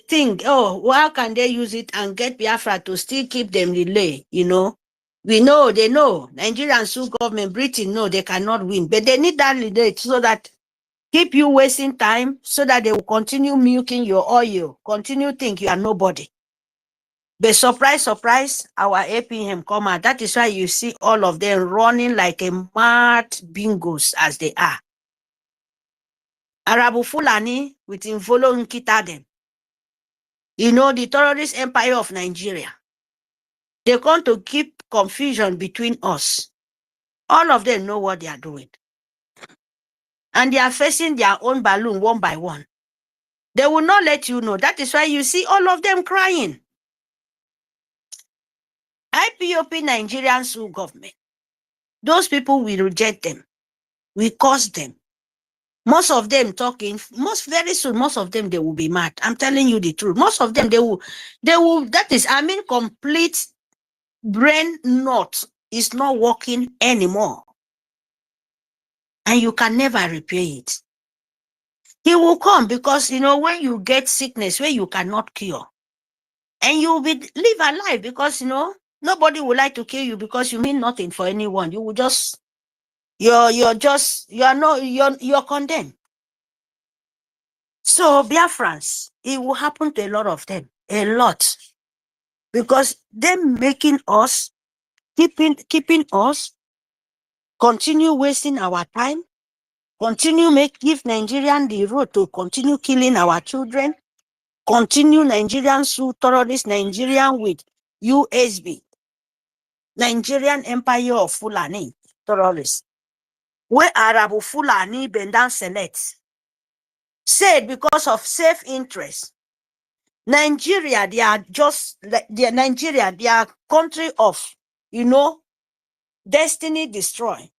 think, oh, how can they use it and get Biafra to still keep them delay, We know, they know. Nigerian Sioux government, Britain, no, they cannot win. But they need that delay so that keep you wasting time so that they will continue milking your oil, continue think you are nobody. But surprise, surprise, our APM come out. That is why you see all of them running like a mad bingos as they are. Arabu Fulani with Involo Nkita them. The terrorist empire of Nigeria. They're going to keep confusion between us. All of them know what they are doing. And they are facing their own balloon one by one. They will not let you know. That is why you see all of them crying. IPOP Nigerian Sioux government. Those people will reject them. We curse them. Most of them talking, very soon, most of them, they will be mad. I'm telling you the truth. Most of them, they will, that is, complete brain knot is not working anymore. And you can never repair it. He will come because, when you get sickness where you cannot cure, and you will live alive because, nobody would like to kill you because you mean nothing for anyone. You will just, you're condemned. So Biafrans, it will happen to a lot of them, a lot, because them making us, keeping us, continue wasting our time, continue give Nigerian the road to continue killing our children, continue Nigerian Sioux terrorists, Nigerian with USB, Nigerian Empire of Fulani terrorists, where Arabu Fulani Bendan Select, said because of self-interest, Nigeria, they are just like Nigeria, they are country of, destiny destroy.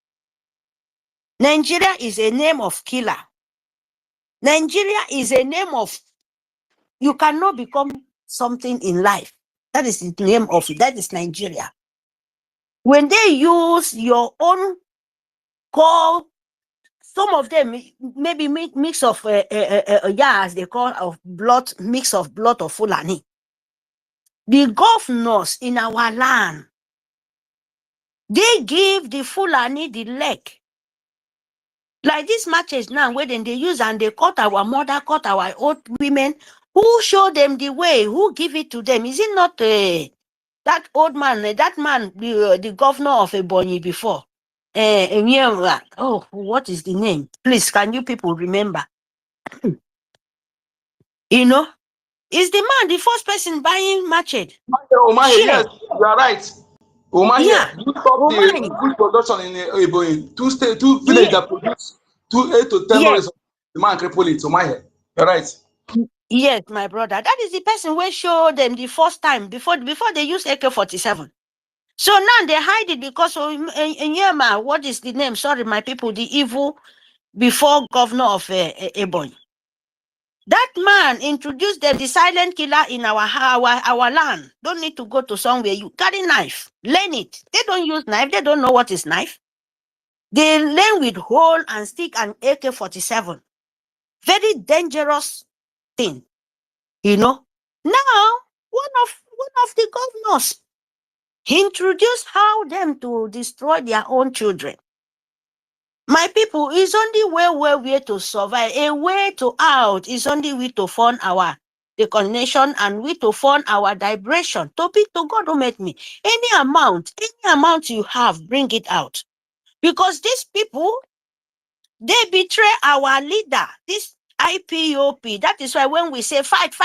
Nigeria is a name of killer. Nigeria is a name of, you cannot become something in life. That is the name of it. That is Nigeria. When they use your own call, some of them maybe mix of as they call of blood, mix of blood of Fulani. The governors in our land, they give the Fulani the leg. Like these matches now, where then they use and they cut our mother, cut our old women. Who show them the way? Who give it to them? Is it not that old man, the governor of Ebonyi before? What is the name? Please, can you people remember? Is the man the first person buying machete? Umahi, yes, you are right. Umahi, Yeah. you stop the food production in Ebonyi. Two villages that produce 8 to 10 dollars. The man cripple it. Umahi, you're right. Yes, my brother. That is the person who showed them the first time before they use AK-47. So now they hide it because of Nyema. What is the name? Sorry, my people. The evil before governor of Ebonyi. That man introduced them, the silent killer in our land. Don't need to go to somewhere. You carry knife, learn it. They don't use knife. They don't know what is knife. They learn with hole and stick and AK-47. Very dangerous thing. Now one of the governors introduced how them to destroy their own children. My people, is only way to survive. A way to out is only way to fund our recognition and we to fund our liberation. To God who made me. Any amount you have, bring it out. Because these people, they betray our leader. This IPOP. That is why when we say fight,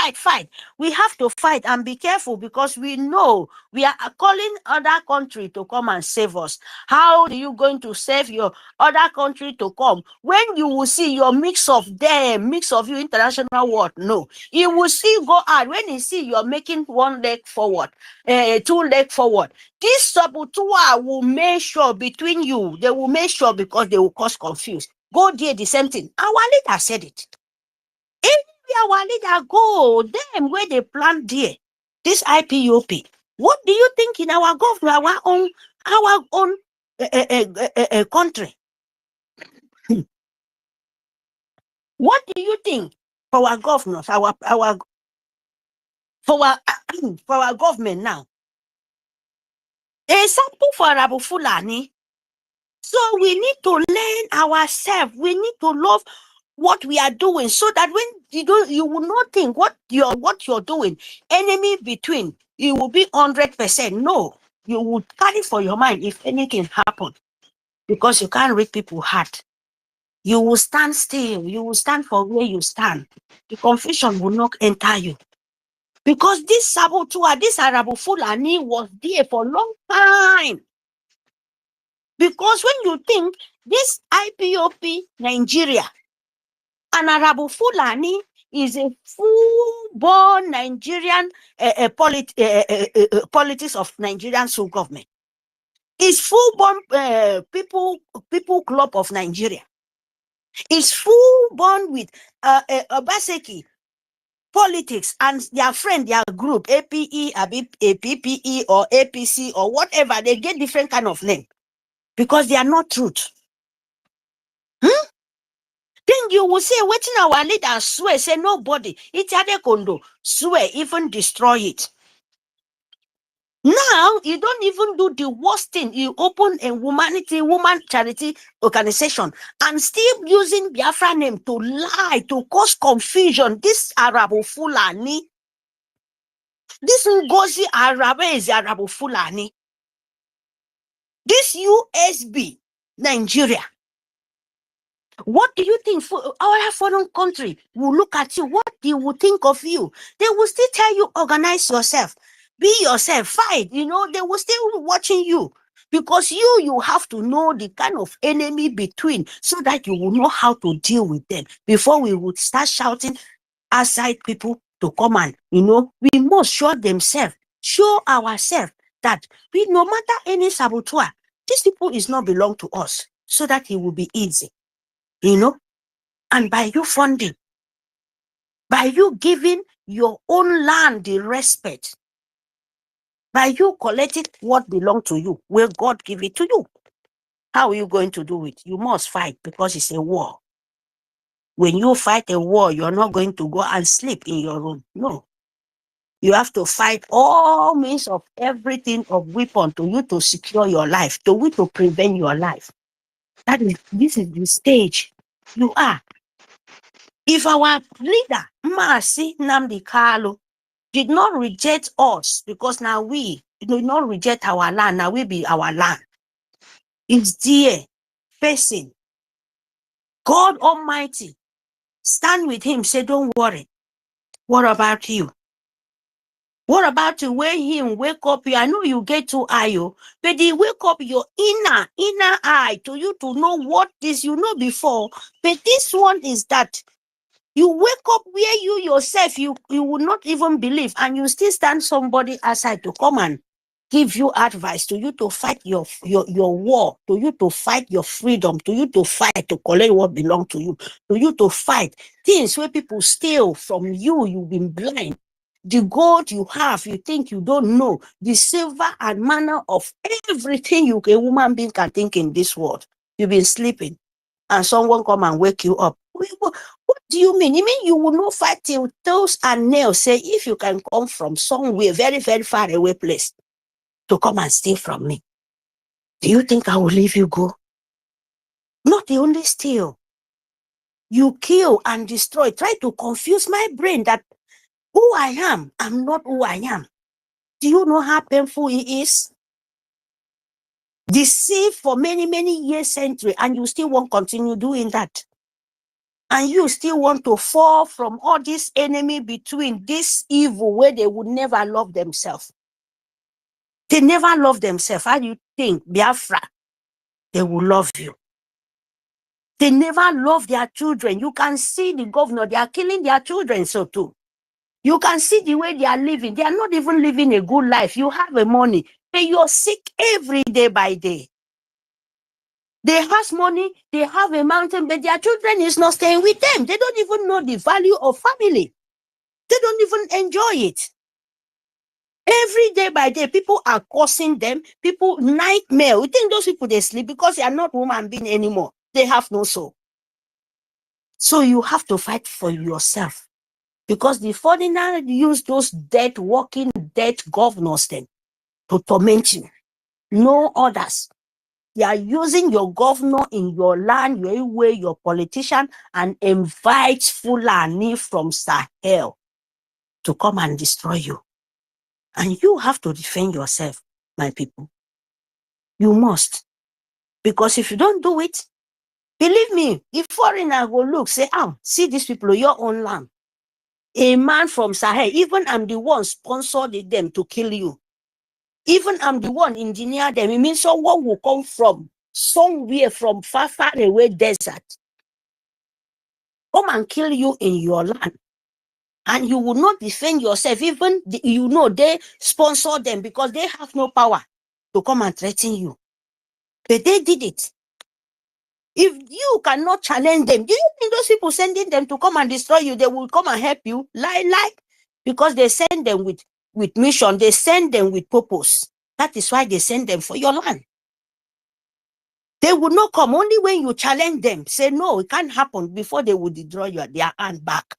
we have to fight and be careful because we know we are calling other country to come and save us. How are you going to save your other country to come when you will see your mix of you international world? No, you will see go out when you see you're making one leg forward, 2 legs forward. This saboteur will make sure between you. They will make sure because they will cause confusion. Go there, the same thing. Our leader said it. Anywhere our leader go, them where they plant there, this IPOP. What do you think in our government, our own country? What do you think for our governors, for our government now? A sample for Abu Fulani. So we need to learn ourselves. We need to love what we are doing so that when you will not think what you're doing, enemy between, you will be 100%. No, you will carry for your mind if anything happen because you can't read people's heart. You will stand still. You will stand for where you stand. The confusion will not enter you. Because this saboteur, this Arabu Fulani was there for a long time. Because when you think this IPOP Nigeria and Arabu Fulani is a full-born Nigerian politics of Nigerian sole government. It's full-born people club of Nigeria. It's full-born with Obaseki politics and their friend, their group, APE, PPE, or APC, or whatever. They get different kind of name because they are not truth. Then you will say, waiting our leader swear, say nobody, it's a condo, swear, even destroy it. Now, you don't even do the worst thing. You open a woman charity organization and still using Biafra name to lie, to cause confusion. This Arabu Fulani, this NGOZI Arabe is Arabu Fulani. This USB, Nigeria. What do you think for our foreign country will look at you? What they will think of you? They will still tell you, organize yourself, be yourself, fight. They will still watching you. Because you have to know the kind of enemy between, so that you will know how to deal with them before we would start shouting outside people to come and, we must show ourselves that we, no matter any saboteur, these people is not belong to us, so that it will be easy, and by you funding, by you giving your own land the respect, by you collecting what belongs to you, where God give it to you. How are you going to do it? You must fight, because it's a war. When you fight a war, you're not going to go and sleep in your room. No. You have to fight all means of everything of weapon to you to secure your life, to you to prevent your life. This is the stage you are. If our leader, Maasi Nnamdi Kanu, did not reject us, because now we did not reject our land, now we be our land. It's there, facing. God Almighty, stand with him, say, don't worry. What about you? What about you? When him wake up you? I know you get to eye, but he wake up your inner eye to you to know what this you know before. But this one is that you wake up where you yourself, you will not even believe, and you still stand somebody aside to come and give you advice, to you to fight your war, to you to fight your freedom, to you to fight to collect what belongs to you to fight things where people steal from you. You've been blind. The gold you have, you think you don't know. The silver and manner of everything a woman being can think in this world. You've been sleeping, and someone come and wake you up. What do you mean? You mean you will not fight till toes and nails? Say, if you can come from somewhere very, very far away place to come and steal from me, do you think I will leave you go? Not the only steal. You kill and destroy. Try to confuse my brain that who I am, I'm not who I am. Do you know how painful it is? Deceived for many, many years, centuries, and you still won't continue doing that. And you still want to fall from all this enemy between this evil where they would never love themselves. They never love themselves. How do you think Biafra, they will love you? They never love their children. You can see the governor, they are killing their children so too. You can see the way they are living. They are not even living a good life. You have a money, but you're sick every day by day. They have money, they have a mountain, but their children is not staying with them. They don't even know the value of family. They don't even enjoy it. Every day by day, people are cursing them. People nightmare. We think those people, they sleep because they are not human being anymore. They have no soul. So you have to fight for yourself. Because the foreigner use those dead, walking dead governors then to torment you. No others. They are using your governor in your land, your way, your politician, and invite Fulani from Sahel to come and destroy you. And you have to defend yourself, my people. You must. Because if you don't do it, believe me, if foreigner will look, say, see these people, your own land. A man from Sahel, even I'm the one sponsored them to kill you. Even I'm the one engineered them. It means someone will come from somewhere from far, far away desert. Come and kill you in your land. And you will not defend yourself. Even, they sponsor them because they have no power to come and threaten you. But they did it. If you cannot challenge them, do you think those people sending them to come and destroy you, they will come and help you? Lie. Because they send them with mission. They send them with purpose. That is why they send them for your land. They would not come only when you challenge them. Say, no, it can't happen before they would withdraw their hand back.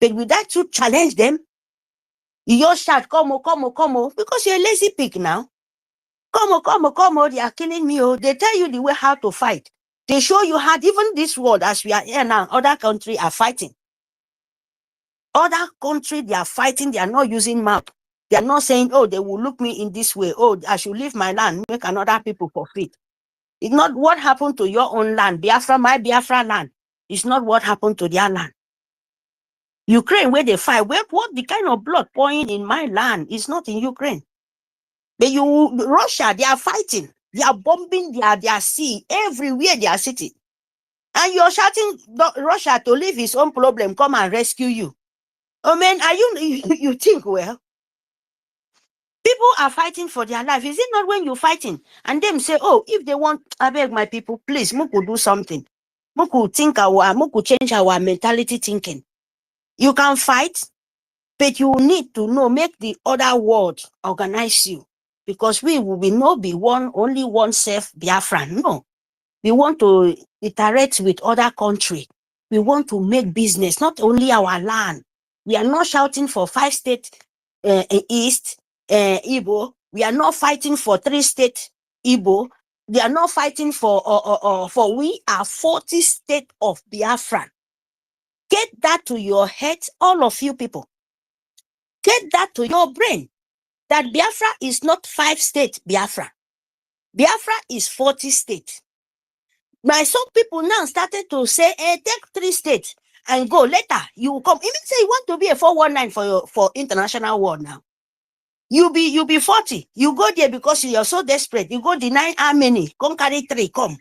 But without you challenge them, you just shout, come, because you're a lazy pig now. Come, they are killing me. They tell you the way how to fight. They show you how, even this world, as we are here now, other countries are fighting. Other countries, they are fighting. They are not using map. They are not saying, they will look me in this way. I should leave my land, make another people profit. It's not what happened to your own land. Biafra, my Biafra land. It's not what happened to their land. Ukraine, where they fight, what the kind of blood pouring in my land is not in Ukraine. But Russia, they are fighting. They are bombing their sea everywhere they are sitting. And you're shouting Russia to leave his own problem, come and rescue you. Oh man, are you think well? People are fighting for their life. Is it not when you're fighting and them say, oh, if they want, I beg my people, please, Muku do something. Muku change our mentality thinking. You can fight, but you need to know, make the other world organize you. Because we will not be only one self Biafran. No. We want to interact with other countries. We want to make business, not only our land. We are not shouting for 5 states East, Igbo. We are not fighting for 3 states Igbo. They are not fighting for we are 40 states of Biafra. Get that to your head, all of you people. Get that to your brain. That Biafra is not 5 states Biafra. Biafra is 40 states. Some people now started to say, take 3 states and go. Later, you will come. Even say you want to be a 419 for international war now. You be 40. You go there because you are so desperate. You go deny how many. Come carry 3, come.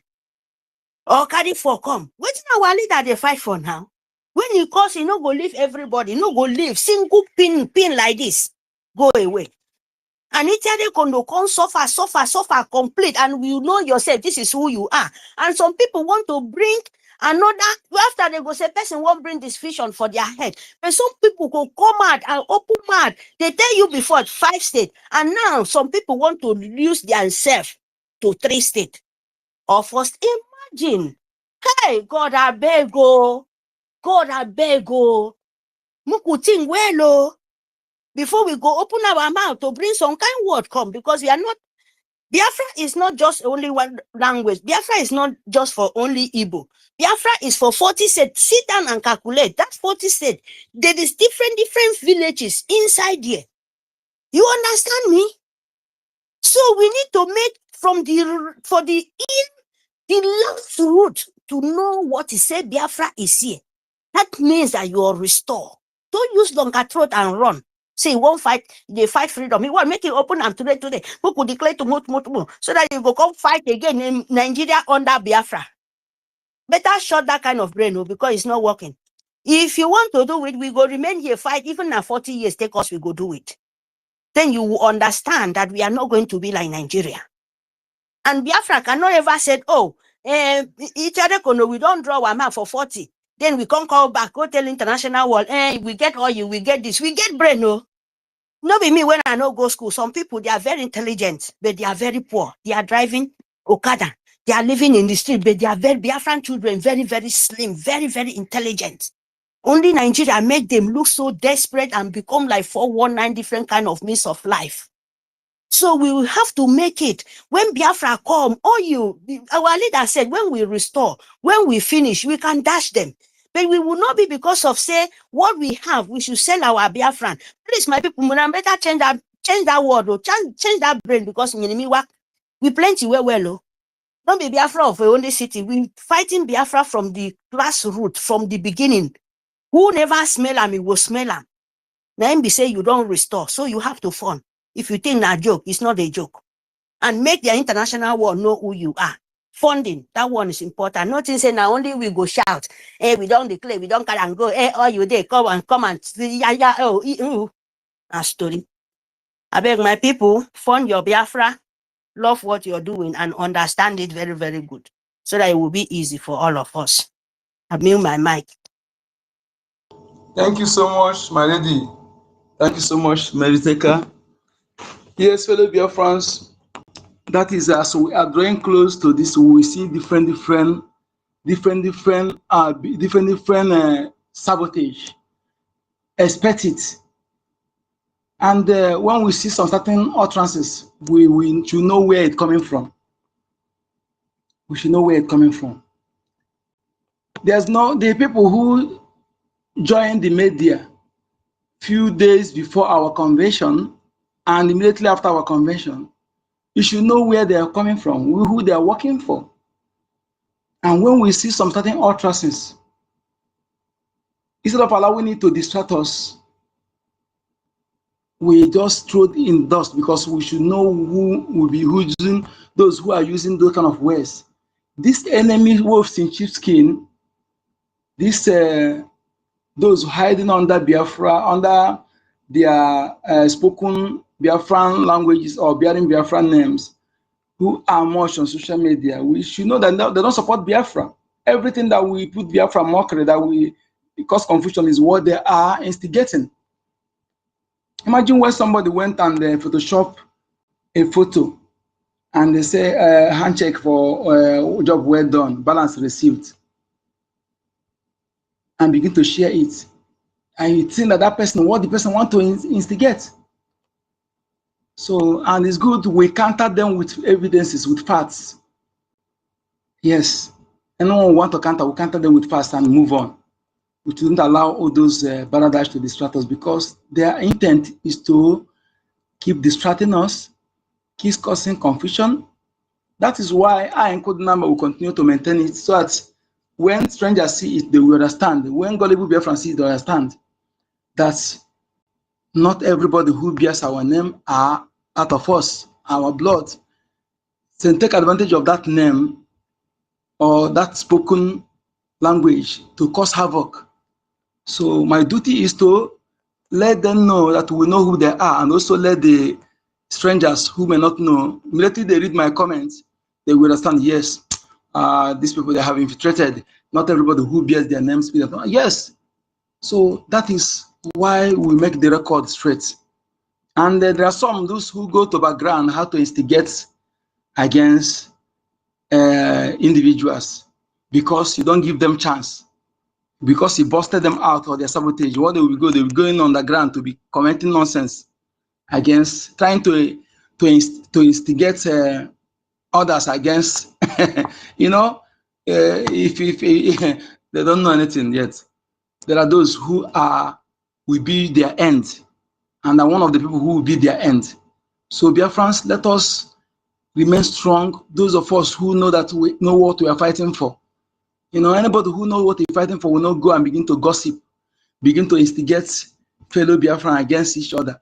Or carry 4, come. What's our leader they fight for now? When you cause, you no go leave everybody. No go leave. Single pin like this. Go away. And it's going to come suffer, complete. And you know yourself, this is who you are. And some people want to bring another, after they go say, person won't bring this vision for their head. But some people go come mad and open mad. They tell you before 5 states. And now some people want to reduce themselves to 3 states. Or first, imagine. Hey, God, I beg you. God, I beg you. Mukuting well, before we go open our mouth to bring some kind word come, because we are not, Biafra is not just only one language. Biafra is not just for only Igbo. Biafra is for 40 states. Sit down and calculate. That's 40 states. There is different villages inside here. You understand me? So we need to make the last route to know what is said Biafra is here. That means that you are restored. Don't use longer throat and run. Say you won't fight, they fight freedom. You want to make it open and today. Who could declare to move, so that you go come fight again in Nigeria under Biafra. Better shut that kind of brain because it's not working. If you want to do it, we go remain here, fight, even at 40 years, take us, we go do it. Then you will understand that we are not going to be like Nigeria. And Biafra cannot ever say, oh, each other, we don't draw our map for 40. Then we can't call back, go tell international world, we get oil, we get this, we get brain, no. Not be me when I know go school. Some people, they are very intelligent, but they are very poor. They are driving Okada. They are living in the street, but they are very Biafran children, very, very slim, very, very intelligent. Only Nigeria make them look so desperate and become like 419 different kind of means of life. So we will have to make it. When Biafra come, our leader said, when we restore, when we finish, we can dash them. But we will not be because of, say, what we have, we should sell our Biafran. Please, my people, we better change that word, change that brain, because we plenty well. Don't be Biafra of a only city. We fighting Biafra from the grassroots, from the beginning. Who never smell them, it will smell them. Now be say you don't restore, so you have to fund. If you think that joke, it's not a joke. And make the international world know who you are. Funding, that one is important. Nothing say now only we go shout. We don't declare, we don't carry and go. All you there, come and a story. I beg my people, fund your Biafra, love what you're doing, and understand it very, very good, so that it will be easy for all of us. I mute my mic. Thank you so much, my lady. Thank you so much, Meriteka. Yes, fellow Biafrans, that is as we are drawing close to this, we see different sabotage. Expect it. And when we see some certain utterances, we should know where it's coming from. We should know where it's coming from. The people who joined the media few days before our convention and immediately after our convention, you should know where they are coming from, who they are working for. And when we see some certain utterances, instead of allowing it to distract us, we just throw it in dust, because we should know who will be using those who are using those kind of words. This enemy wolves in sheepskin, this those hiding under Biafra, under their spoken Biafran languages or bearing Biafran names, who are much on social media, we should know that they don't support Biafra. Everything that we put Biafra mockery, that we cause confusion, is what they are instigating. Imagine when somebody went and Photoshop a photo and they say handshake for job well done, balance received, and begin to share it. And you think that that person, what the person want to instigate. So, and it's good we counter them with evidences, with facts. Yes, anyone want to counter, we counter them with facts and move on. We shouldn't allow all those baradash to distract us, because their intent is to keep distracting us, keep causing confusion. That is why I and Codename will continue to maintain it, so that when strangers see it, they will understand. When gullible BIAFRANS see it, they understand that not everybody who bears our name are out of us, our blood. So take advantage of that name or that spoken language to cause havoc. So my duty is to let them know that we know who they are, and also let the strangers who may not know, immediately they read my comments, they will understand, yes, these people, they have infiltrated. Not everybody who bears their names. Yes. So that is why we make the record straight. And there are some, those who go to background how to instigate against individuals, because you don't give them chance, because you busted them out or their sabotage. What they will go in on the ground to be commenting nonsense against, trying to instigate others against, you know, if they don't know anything yet. There are those who will be their end, and are one of the people who will be their end. So Biafrans, let us remain strong. Those of us who know that we know what we are fighting for. You know, anybody who knows what they're fighting for will not go and begin to gossip, begin to instigate fellow Biafran against each other.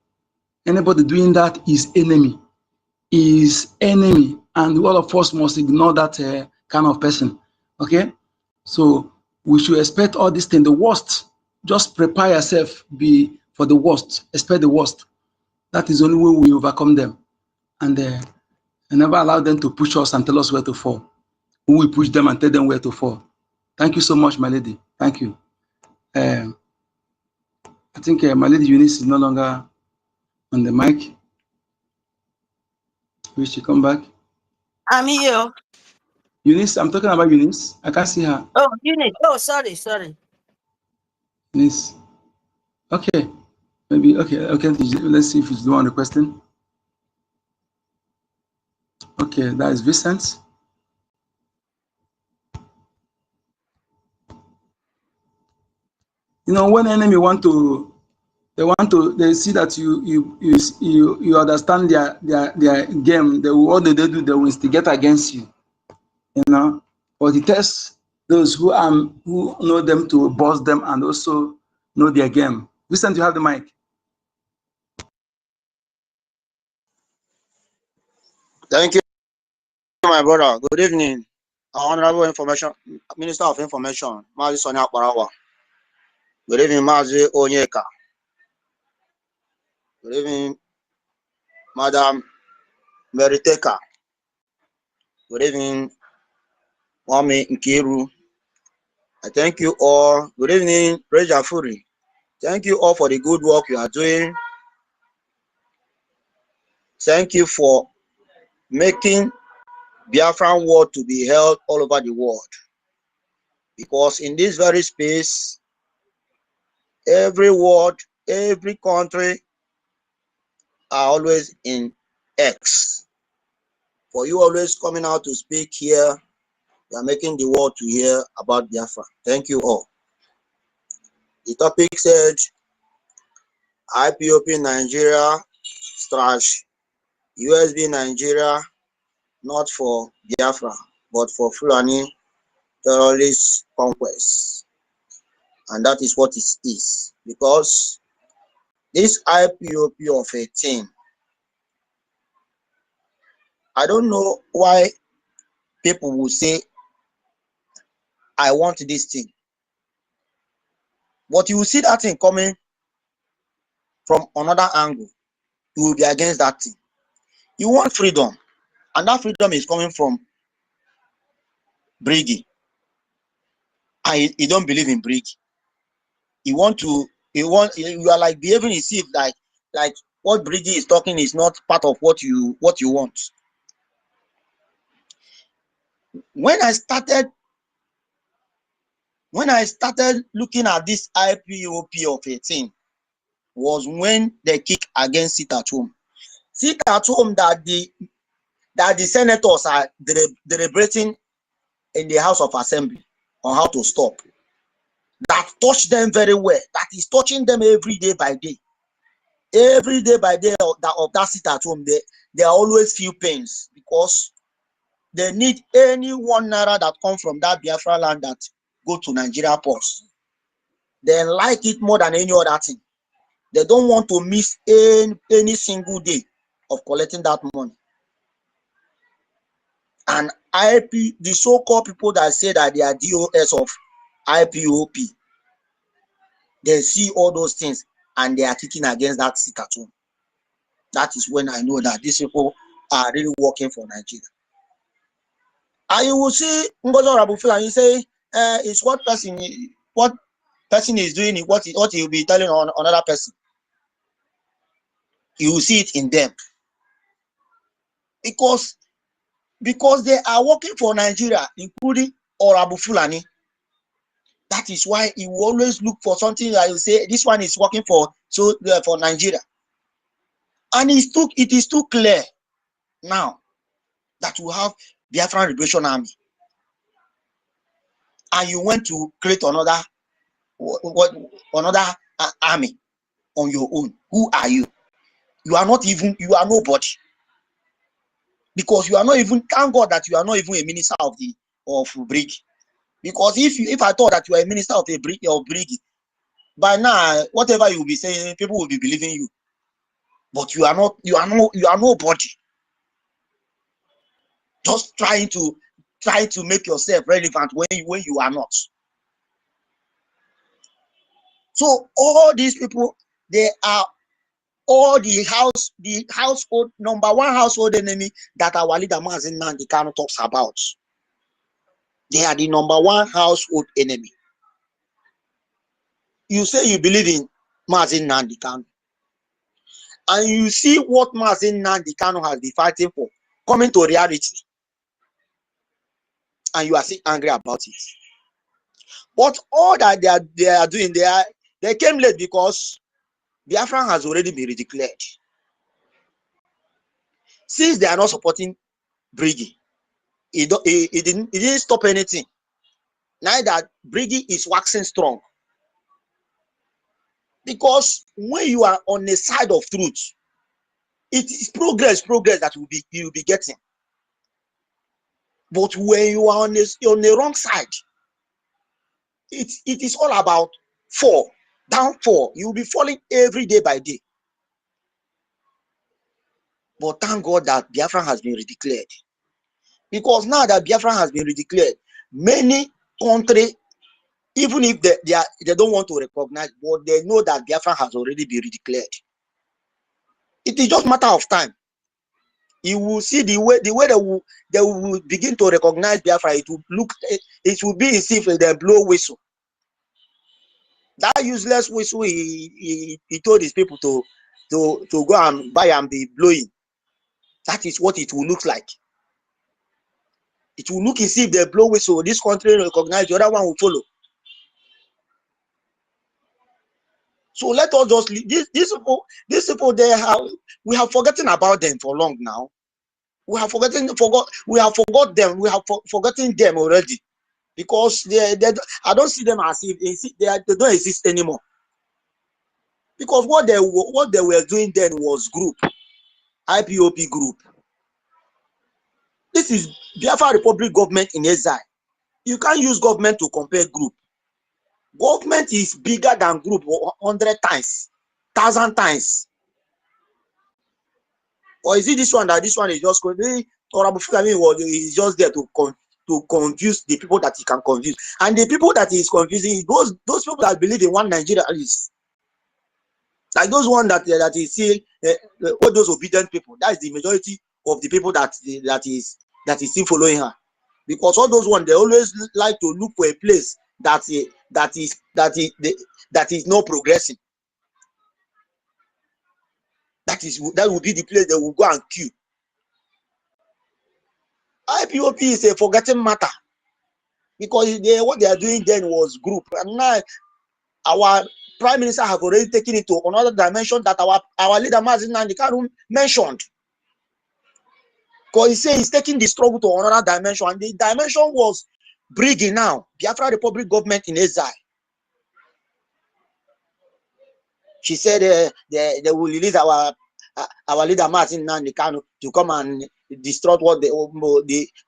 Anybody doing that is enemy, and all of us must ignore that kind of person. Okay, so we should expect all these things. The worst, just prepare yourself for the worst. Expect the worst. That is the only way we overcome them, and never allow them to push us and tell us where to fall. We will push them and tell them where to fall. Thank you so much, my lady. Thank you. I think my lady Eunice is no longer on the mic. Will she come back? I'm here. Eunice, I'm talking about Eunice. I can't see her. Oh, Eunice. Oh, sorry. Eunice. Okay. Maybe, okay. Let's see if it's the one requesting. Okay, that is Vincent. You know, when enemy they see that you understand their game, what they do, they will instigate against you. You know, but it tests those who know them to boss them and also know their game. Vincent, you have the mic. Thank you, my brother. Good evening, Honorable Minister of Information, Mazi Sonia Barawa. Good evening, Mazi Onyeka. Good evening, Madam Meriteka. Good evening, Wami Nkiru. I thank you all. Good evening, Reja Furi. Thank you all for the good work you are doing. Thank you for making Biafran word to be held all over the world. Because in this very space, every word, every country are always in X. For you always coming out to speak here, you are making the world to hear about Biafra. Thank you all. The topic said IPOP Nigeria / USB Nigeria, not for Biafra, but for Fulani terrorist conquest. And that is what it is. Because this IPOP of a team I don't know why people will say, I want this thing. But you will see that thing coming from another angle. You will be against that thing. You want freedom, and that freedom is coming from BRGIE. And you don't believe in BRGIE. You are like behaving as if like what BRGIE is talking is not part of what you want. When I started looking at this IPOP of a thing was when they kick against sit at home. Sit at home that the senators are deliberating in the House of Assembly on how to stop. That touched them very well. That is touching them every day by day. Every day by day of that sit at home, they always feel pains because they need any 1 naira that come from that Biafra land that go to Nigeria ports. They like it more than any other thing. They don't want to miss any single day of collecting that money. And the so-called people that say that they are DOS of IPOP, they see all those things and they are kicking against that sit at home. That is when I know that these people are really working for Nigeria. And you will see Ngozi Rabufil and you say, it's what person is doing, what he will be telling on another person. You will see it in them. Because they are working for Nigeria, including Orabu Fulani. That is why he will always look for something that you say, this one is working for Nigeria. And it is too clear now that we have Biafran Liberation Army. And you went to create another army on your own. Who are you? You are nobody. Because you are not even, thank God that you are not even a minister of BRGIE. Because if I thought that you are a minister of BRGIE, by now whatever you will be saying, people will be believing you. But you are nobody. Just trying to make yourself relevant when you are not. So all these people, they are all the household number one household enemy that our leader Mazi Nnamdi Kanu talks about. They are the number one household enemy. You say you believe in Mazi Nnamdi Kanu, and you see what Mazi Nnamdi Kanu has been fighting for coming to reality, and you are still angry about it. But all that they are doing, they came late because Biafra has already been declared. Since they are not supporting BRGIE, it didn't stop anything. Now that BRGIE is waxing strong. Because when you are on the side of truth, it is progress that you will be getting. But when you are on the wrong side, it is all about downfall. You will be falling every day by day. But thank God that Biafra has been redeclared. Because now that Biafra has been redeclared, many countries, even if they don't want to recognize, but they know that Biafra has already been redeclared. It is just a matter of time. You will see the way they will begin to recognize Biafra. It will be as if they blow whistle. That useless whistle he told his people to go and buy and be blowing. That is what it will look like. It will look as if they blow whistle. This country recognize, the other one will follow. So let us just these people we have forgotten about them for long now. We have forgotten them. We have forgotten them already, because I don't see them as if they don't exist anymore. Because what they were doing then was group, IPOP group. This is Biafra Republic government in exile. You can't use government to compare group. Government is bigger than group 100 times, 1,000 times. Or is it this one that this one is just going Honorable Fulani is just there to confuse the people that he can confuse. And the people that he is confusing, those people that believe in one Nigeria is like those one that is still all those obedient people. That is the majority of the people that is still following her. Because all those ones, they always like to look for a place that is not progressing. That will be the place they will go and queue. IPOP is a forgotten matter because what they are doing then was group, and now our prime minister have already taken it to another dimension that our leader Mazi Nnamdi Kanu mentioned. Because he said he's taking the struggle to another dimension, and the dimension was BRGIE now, Biafra Republic Government in exile. She said they will release our leader Mazi Nnamdi Kanu to come and destroy what the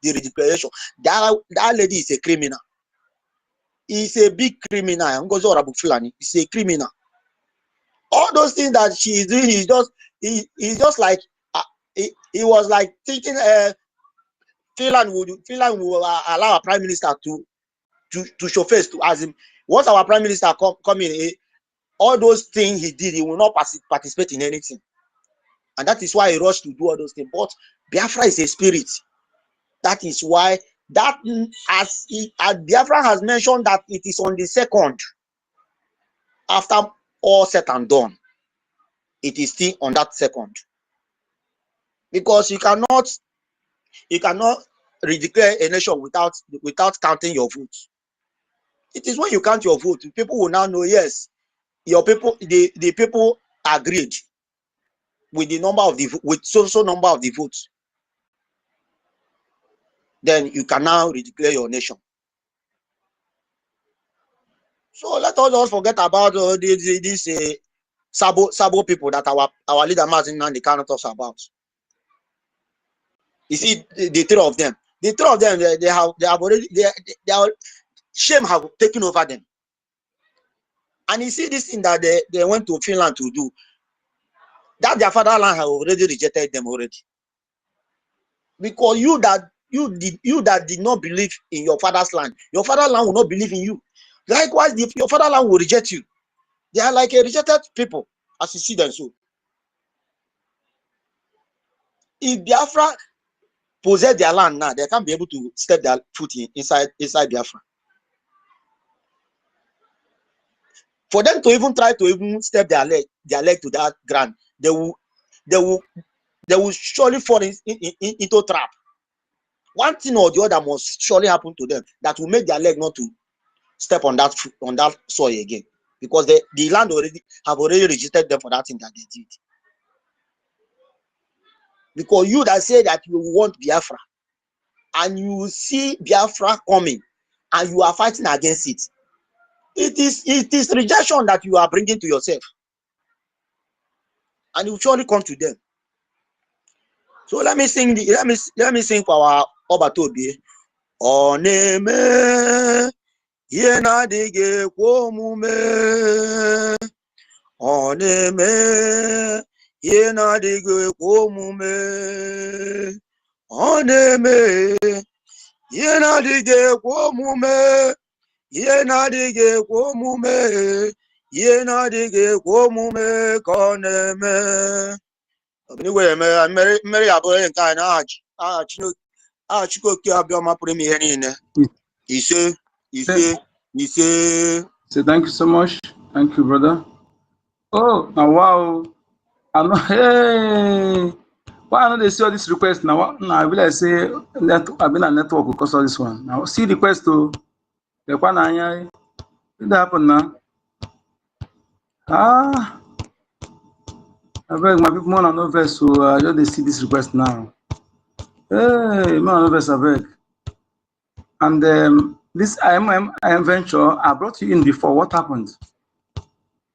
declaration. That lady is a criminal. He's a big criminal. NGOZI Honorable Fulani is a criminal. All those things that she is doing is just like he was like thinking Finland will allow our prime minister to show face to ask him. Once our prime minister come in, all those things he did, he will not participate in anything. And that is why he rushed to do all those things. But Biafra is a spirit. That is why as Biafra has mentioned that it is on the 2nd, after all said and done, it is still on that 2nd. Because you cannot redeclare a nation without counting your votes. It is when you count your vote, people will now know, yes, your people, the people agreed with the number of so number of the votes. Then you can now redeclare your nation. So let us not forget about these Sabo people that our leader Mazi Nnamdi Kanu talks about. You see, the three of them, they have already shame have taken over them. And you see this thing that they went to Finland to do, that their fatherland have already rejected them already. Because you that did not believe in your father's land will not believe in you. Likewise, your fatherland will reject you. They are like a rejected people, as you see them so. If Biafra possess their land now, they can't be able to step their foot inside Biafra. For them to even try to even step their leg to that ground, they will surely fall into a trap. One thing or the other must surely happen to them that will make their leg not to step on that soil again, because the land have already rejected them for that thing that they did. Because you that say that you want Biafra, and you see Biafra coming, and you are fighting against it, it is rejection that you are bringing to yourself, and it will surely come to them. So let me sing for our Obatobi. Oneme yena dige kwomume. Oneme yena dige kwomume. Oneme yena dige kwomume. Yena dige kwomume. Yena dige kwomume koneme. Anyway, Mary Abore and kind Chikoki Abioma put me in. He said. So thank you so much. Thank you, brother. Oh, now wow. I know, hey. Why don't they see all this request now? Now I will like say that I've been a network because of this one. Now see the request to the one it happen now. I beg my people more no verse, so I just they see this request now. Hey, man, no verse, I beg. And this IM venture, I brought you in before. What happened?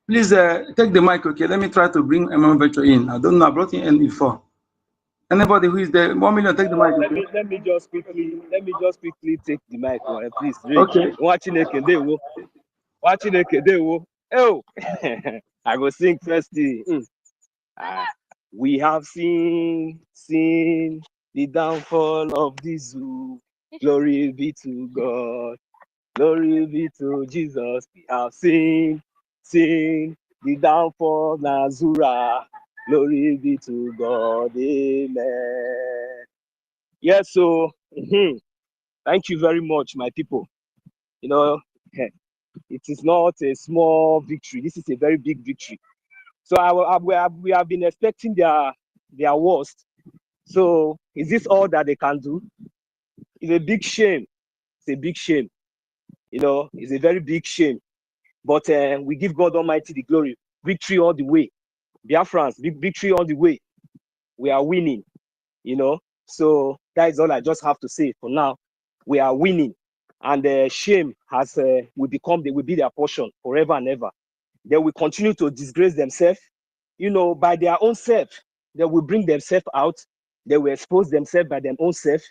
Please take the mic, okay? Let me try to bring IM venture in. I don't know. I brought you in before. Anybody who is there, 1 million, take the mic. Okay? Let me just quickly take the mic, please. Okay. Watching a Kedewo. Oh, I go sing first. We have seen the downfall of the zoo. Glory be to God. Glory be to Jesus. We have seen the downfall Nazura. Glory be to God. Amen. Yes, so thank you very much, my people. You know, it is not a small victory. This is a very big victory. So we have been expecting their worst. So is this all that they can do? It's a big shame. It's a big shame. You know, it's a very big shame. But we give God Almighty the glory. Victory all the way. Biafrans, big victory all the way. We are winning, you know. So that is all I just have to say for now. We are winning. And shame has will be their portion forever and ever. They will continue to disgrace themselves, you know, by their own self. They will bring themselves out. They will expose themselves by their own self.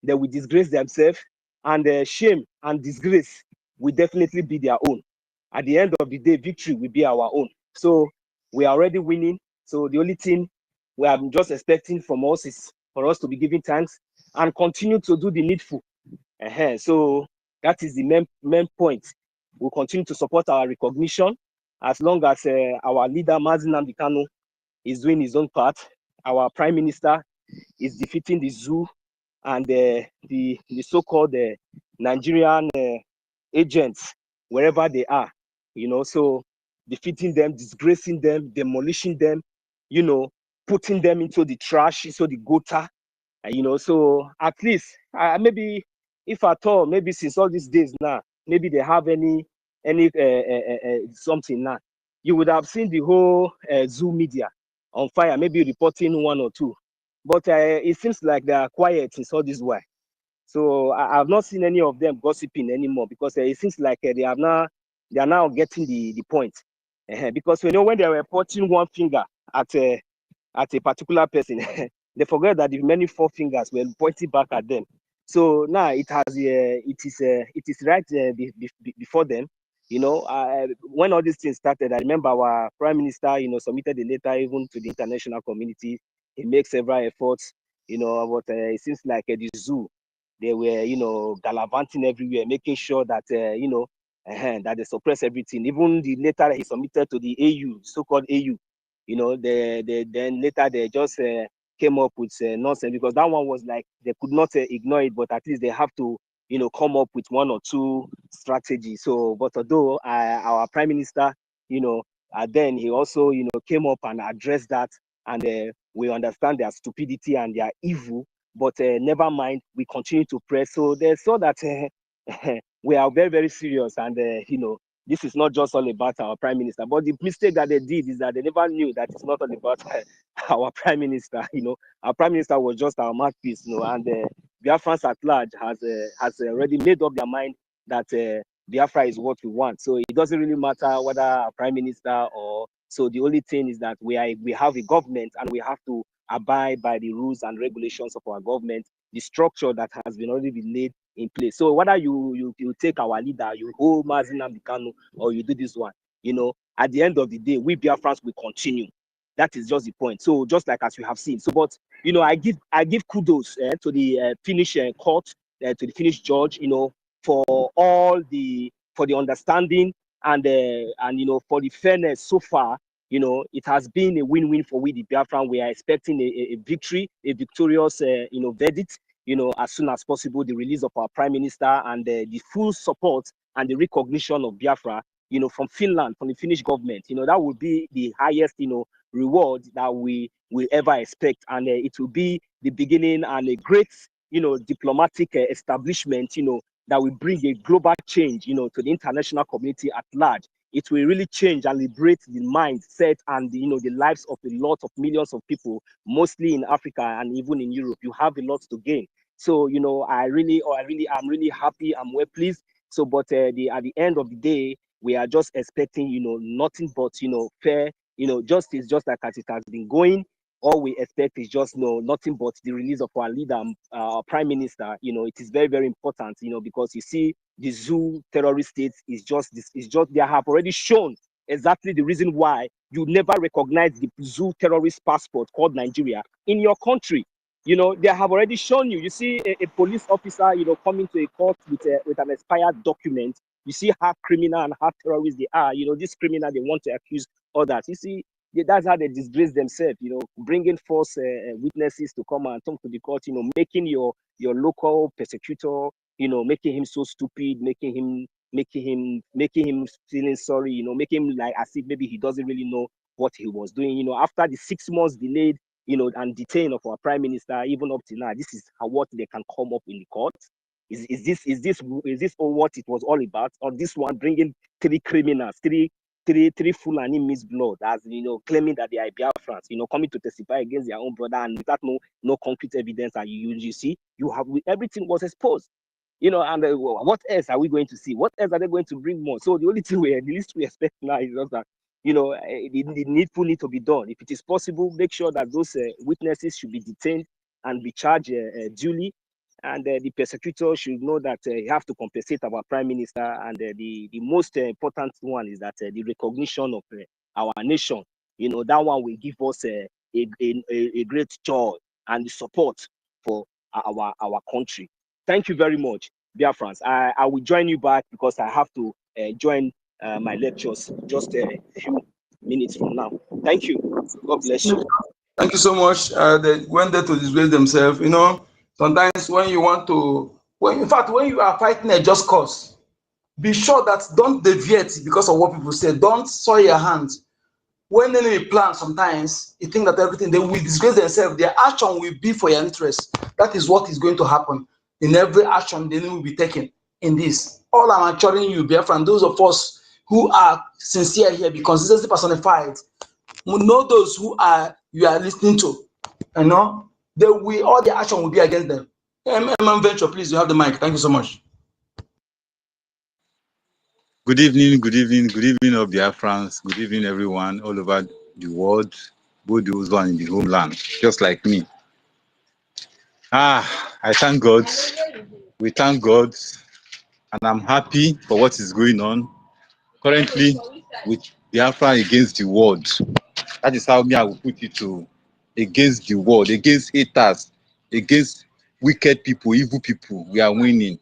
They will disgrace themselves. And shame and disgrace will definitely be their own. At the end of the day, victory will be our own. So we are already winning. So the only thing we are just expecting from us is for us to be giving thanks and continue to do the needful. So that is the main point. We'll continue to support our recognition as long as our leader, Mazi Nnamdi Kanu, is doing his own part. Our prime minister is defeating the zoo and the so-called Nigerian agents, wherever they are, you know, so defeating them, disgracing them, demolishing them, you know, putting them into the trash, into the gutter, you know, so at least maybe if at all, maybe since all these days now, maybe they have any something now, you would have seen the whole zoo media on fire, maybe reporting one or two, but it seems like they are quiet since all this while. So I have not seen any of them gossiping anymore because it seems like they are now getting the point. Because you know, when they were pointing one finger at a particular person, they forget that the many four fingers were pointing back at them. So now it is right before them. You know, when all these things started, I remember our prime minister, you know, submitted a letter even to the international community. He makes several efforts, you know, but it seems like the zoo, they were, you know, gallivanting everywhere, making sure that, you know, that they suppress everything. Even the letter he submitted to the AU, so-called AU, you know, then later they just came up with nonsense, because that one was like, they could not ignore it, but at least they have to, you know, come up with one or two strategies. So, but although our prime minister, you know, then he also, you know, came up and addressed that, and we understand their stupidity and their evil, but never mind, we continue to press. So they saw that we are very, very serious, and you know, this is not just all about our prime minister. But the mistake that they did is that they never knew that it's not all about our prime minister. You know, our prime minister was just our mouthpiece, you know, and Biafrans at large has already made up their mind that Biafra is what we want. So it doesn't really matter whether our prime minister or so. The only thing is that we have a government, and we have to abide by the rules and regulations of our government, the structure that has been already been laid in place. So whether you take our leader, you hold Mazi Nnamdi Kanu, or you do this one, you know, at the end of the day, we Biafrans will continue. That is just the point. So just like as we have seen. So, but you know, I give kudos to the Finnish court, to the Finnish judge, you know, for the understanding and you know, for the fairness so far. You know, it has been a win-win for we the Biafran. We are expecting a victory, a victorious you know, verdict, you know, as soon as possible, the release of our prime minister, and the full support and the recognition of Biafra, you know, from Finland, from the Finnish government. You know, that would be the highest, you know, reward that we will ever expect, and it will be the beginning and a great, you know, diplomatic establishment, you know, that will bring a global change, you know, to the international community at large. It will really change and liberate the mindset and you know, the lives of a lot of millions of people, mostly in Africa and even in Europe. You have a lot to gain. So you know, I'm really happy. I'm well pleased. So, but at the end of the day, we are just expecting, you know, nothing but, you know, fair, you know, justice, just like as it has been going. All we expect is just nothing but the release of our leader, our prime minister. You know, it is very, very important, you know, because you see, the zoo terrorist state is just this, is just, they have already shown exactly the reason why you never recognize the zoo terrorist passport called Nigeria in your country. You know, they have already shown you. You see a police officer, you know, coming to a court with an expired document. You see how criminal and how terrorist they are. You know, this criminal, they want to accuse others. You see, that's how they disgrace themselves. You know, bringing false witnesses to come and talk to the court. You know, making your local persecutor, you know, making him so stupid, making him feeling sorry. You know, making him like as if maybe he doesn't really know what he was doing. You know, after the 6 months delayed, you know, and detain of our prime minister, even up to now, this is what they can come up in the court. Is this all what it was all about? Or this one bringing 3 criminals, three Fulani mixed blood, as you know, claiming that they are Biafrans, you know, coming to testify against their own brother, and without no concrete evidence, and you see, you have everything was exposed. You know, and what else are we going to see? What else are they going to bring more? So the only thing the least we expect now is just that, you know, the needful need to be done. If it is possible, make sure that those witnesses should be detained and be charged duly. And the persecutor should know that he have to compensate our prime minister. And the most important one is that the recognition of our nation, you know, that one will give us a great joy and the support for our country. Thank you very much, Biafrans. I will join you back because I have to join my lectures just a few minutes from now. Thank you. God bless you. Thank you so much. They went there to disgrace themselves. You know, sometimes when you want to, when you are fighting a just cause, be sure that don't deviate because of what people say. Don't soil your hands. When enemy plan, sometimes you think that everything, they will disgrace themselves. Their action will be for your interest. That is what is going to happen in every action the enemy will be taking in this. All I'm assuring you, Biafran, those of us who are sincere here, be consistency personified, know those who are you are listening to, you know, all the action will be against them. Venture, please, you have the mic. Thank you so much. Good evening, all Biafrans. Good evening, everyone all over the world, both those who are in the homeland, just like me. I thank God. We thank God, and I'm happy for what is going on currently with Biafra against the world. That is how I will put it to against the world, against haters, against wicked people, evil people. We are winning.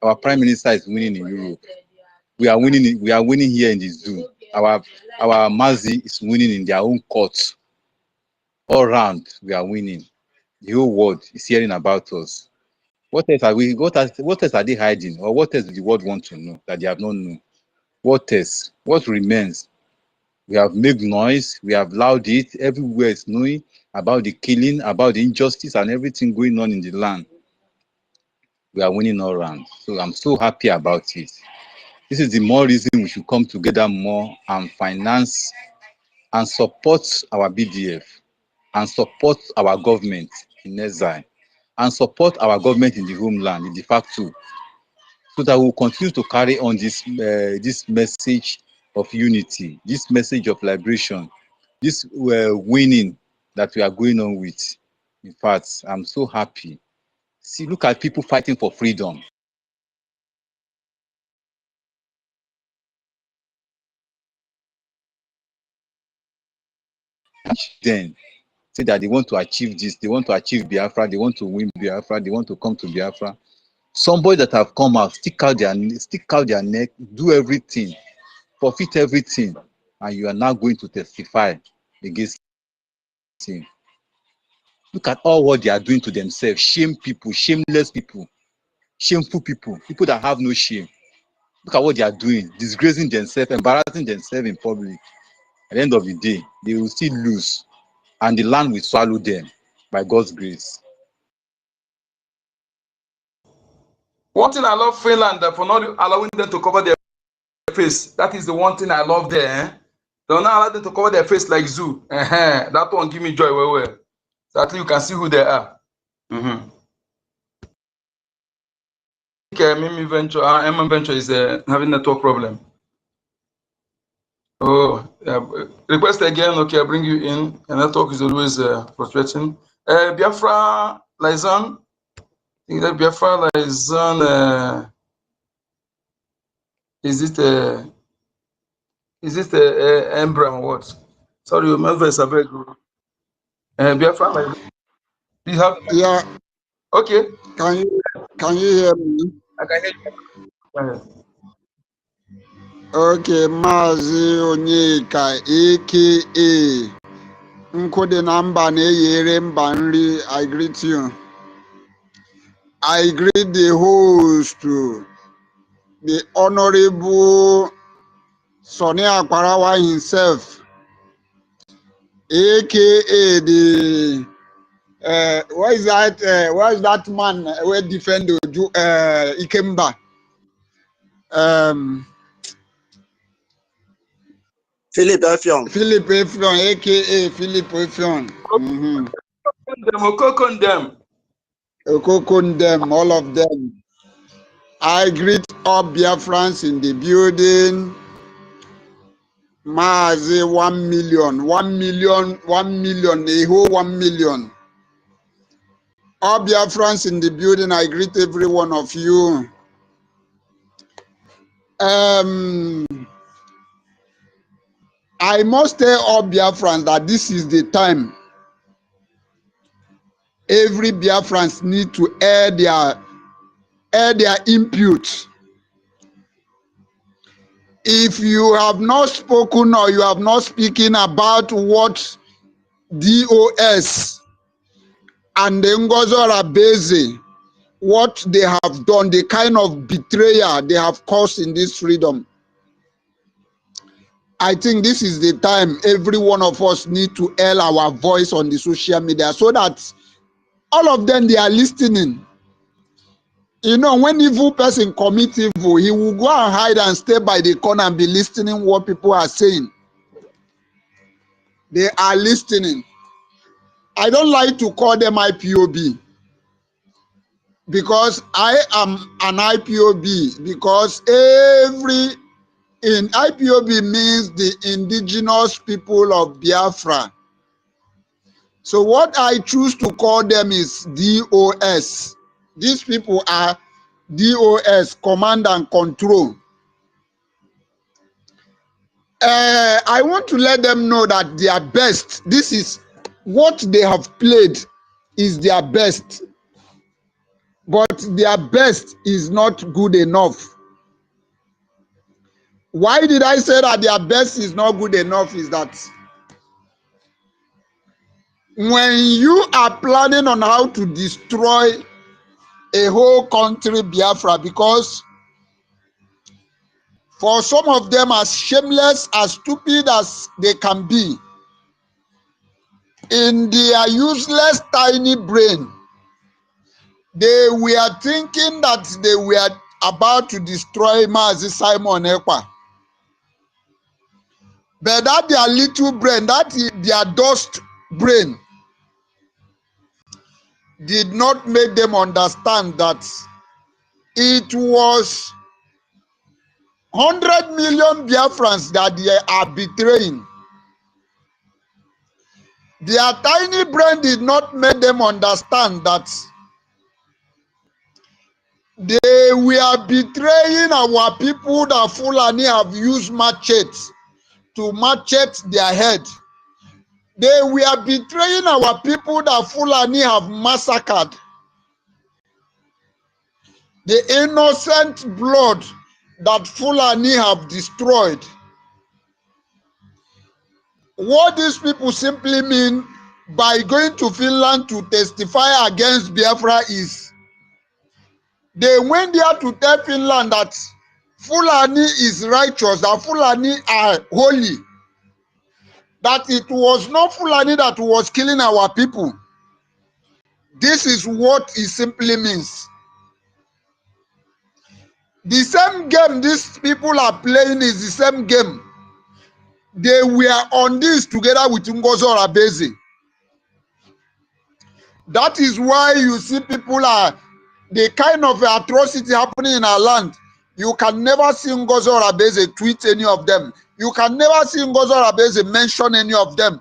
Our prime minister is winning in Europe. We are winning. We are winning here in the zoo. Our Mazi is winning in their own court. All round, we are winning. The whole world is hearing about us. What else are we? What else are they hiding, or what else do the world want to know that they have not known? What else? What remains? We have made noise. We have loud it. Everywhere is knowing about the killing, about the injustice, and everything going on in the land. We are winning all round. So I'm so happy about it. This is the more reason we should come together more and finance and support our BDF and support our government in exile and support our government in the homeland, in the facto, so that we'll continue to carry on this message of unity, this message of liberation, this winning that we are going on with. In fact, I'm so happy. See, look at people fighting for freedom. Then say that they want to achieve this, they want to achieve Biafra, they want to win Biafra, they want to come to Biafra. Somebody that have come out, stick out their neck, do everything, forfeit everything, and you are now going to testify against him. Look at all what they are doing to themselves. Shame people, shameless people, shameful people, people that have no shame. Look at what they are doing, disgracing themselves, embarrassing themselves in public. At the end of the day, they will still lose, and the land will swallow them by God's grace. One thing I love Finland for not allowing them to cover their face. That is the one thing I love there. Eh? They don't allow them to cover their face like zoo. That one give me joy. Well. So at least you can see who they are. Okay, Mimi Venture, Venture is having network problem. Oh, yeah. Request again. Okay, I'll bring you in. The network is always frustrating. Biafra Liaison. I think that Biafra Liaison. Is it Embra or what? Sorry, my voice is very good. Biafra Liaison. You have Yeah, okay. can you hear me? I can hear you. Okay, Mazi Onyeka, aka Nkode Namba Neyere Mbanri, I greet you. I greet the host, the Honorable Sonny Akparawa himself, aka the what is that man who defend Ikemba? Philip Effiong. Philip Effiong, aka Philip Effiong. Okokondem, all of them. I greet all Biafrans in the building. Mazi 1 million, 1 million, 1 million, a whole 1 million. All Biafrans in the building, I greet every one of you. I must tell all Biafrans that this is the time every Biafrans need to air their input. If you have not spoken or you have not spoken about what DOS and the NGOZI, what they have done, the kind of betrayal they have caused in this freedom, I think this is the time every one of us need to air our voice on the social media so that all of them, they are listening. You know, when evil person commit evil, he will go and hide and stay by the corner and be listening what people are saying. They are listening. I don't like to call them IPOB because I am an IPOB, because in IPOB means the indigenous people of Biafra. So what I choose to call them is DOS. These people are DOS, command and control. I want to let them know that their best, this is what they have played, is their best. But their best is not good enough. Why did I say that their best is not good enough? Is that when you are planning on how to destroy a whole country, Biafra, because for some of them, as shameless, as stupid as they can be, in their useless tiny brain, they were thinking that they were about to destroy Mazi Simon Ekpa. But that their little brain, that their dust brain, did not make them understand that it was 100 million Biafrans that they are betraying. Their tiny brain did not make them understand that they were betraying our people that Fulani have used machetes to machete their head. They were betraying our people that Fulani have massacred. The innocent blood that Fulani have destroyed. What these people simply mean by going to Finland to testify against Biafra is they went there to tell Finland that Fulani is righteous, that Fulani are holy, that it was not Fulani that was killing our people. This is what it simply means. The same game these people are playing is the same game. They were on this together with NGOZI or Abezi. That is why you see people are the kind of atrocity happening in our land. You can never see NGOZI or Abezi tweet any of them. You can never see NGOZI or Abezi mention any of them.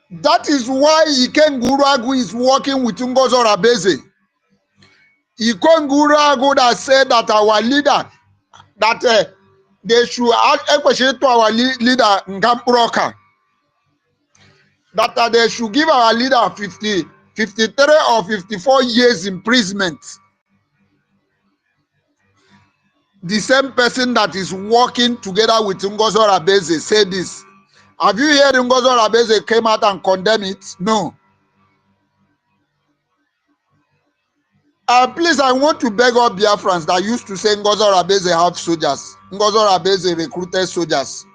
That is why Iken Guragu is working with NGOZI or Abezi. Iken Guragu that said that our leader, that they should ask to our leader Ngamproka. that they should give our leader 53 or 54 years imprisonment. The same person that is working together with Ngozi Orabeze said this. Have you heard Ngozi Orabeze came out and condemn it? No. Please, I want to beg all Biafrans that used to say Ngozi Orabeze have soldiers. Ngozi Orabeze recruited soldiers.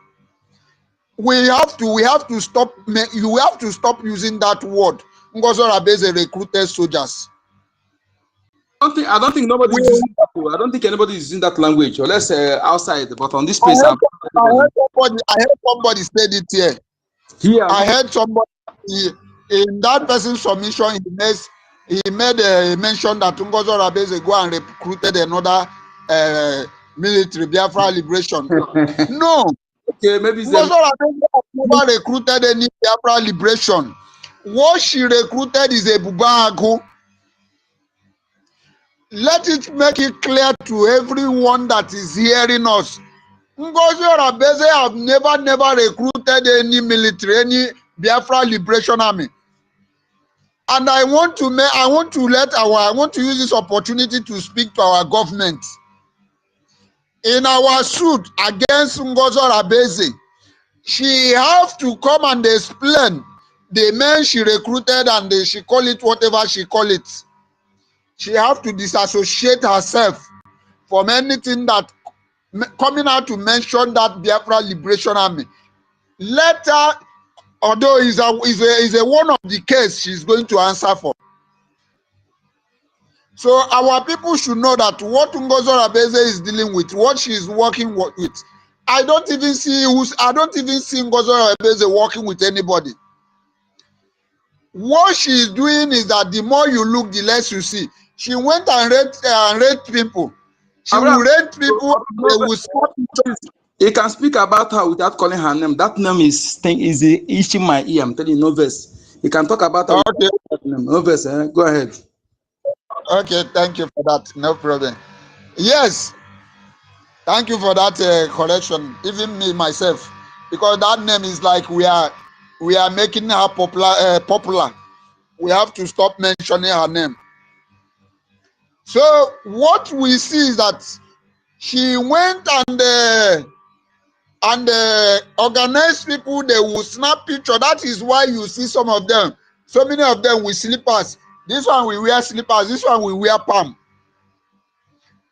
We have to stop. You have to stop using that word. Ngozi Orabeze recruited soldiers. I don't think nobody is using that word. I don't think anybody is using that language, unless outside. But on this place, I heard somebody said it here. Here, I heard somebody in that person's submission. He made a mention that Ngozi Orabeze go and recruited another military, Biafra liberation. No. Okay, maybe Ngozi Orabeze has never recruited any Biafra liberation. What she recruited is a Bubangu. Let it make it clear to everyone that is hearing us. Ngozi Orabeze have never recruited any military, any Biafra liberation army. And I want to use this opportunity to speak to our government. In our suit against Ngozi Orabeze, she have to come and explain the men she recruited, and she call it whatever she call it. She have to disassociate herself from anything that coming out to mention that Biafra Liberation Army. Let her, although is a one of the case she's going to answer for. So our people should know that what Ngozi Orabeze is dealing with, what she is working with. I don't even see Ngozi Orabeze working with anybody. What she is doing is that the more you look, the less you see. She went and raped people. She will rape people. They will stop. You can speak about her without calling her name. That name is itching my ear. I'm telling you, no verse. You can talk about her. Okay. That name. No verse. Go ahead. Okay, thank you for that. No problem. Yes, thank you for that correction. Even me myself, because that name is like we are making her popular. We have to stop mentioning her name. So what we see is that she went and organized people. They will snap picture. That is why you see some of them, so many of them with slippers. This one will wear slippers. This one will wear palm.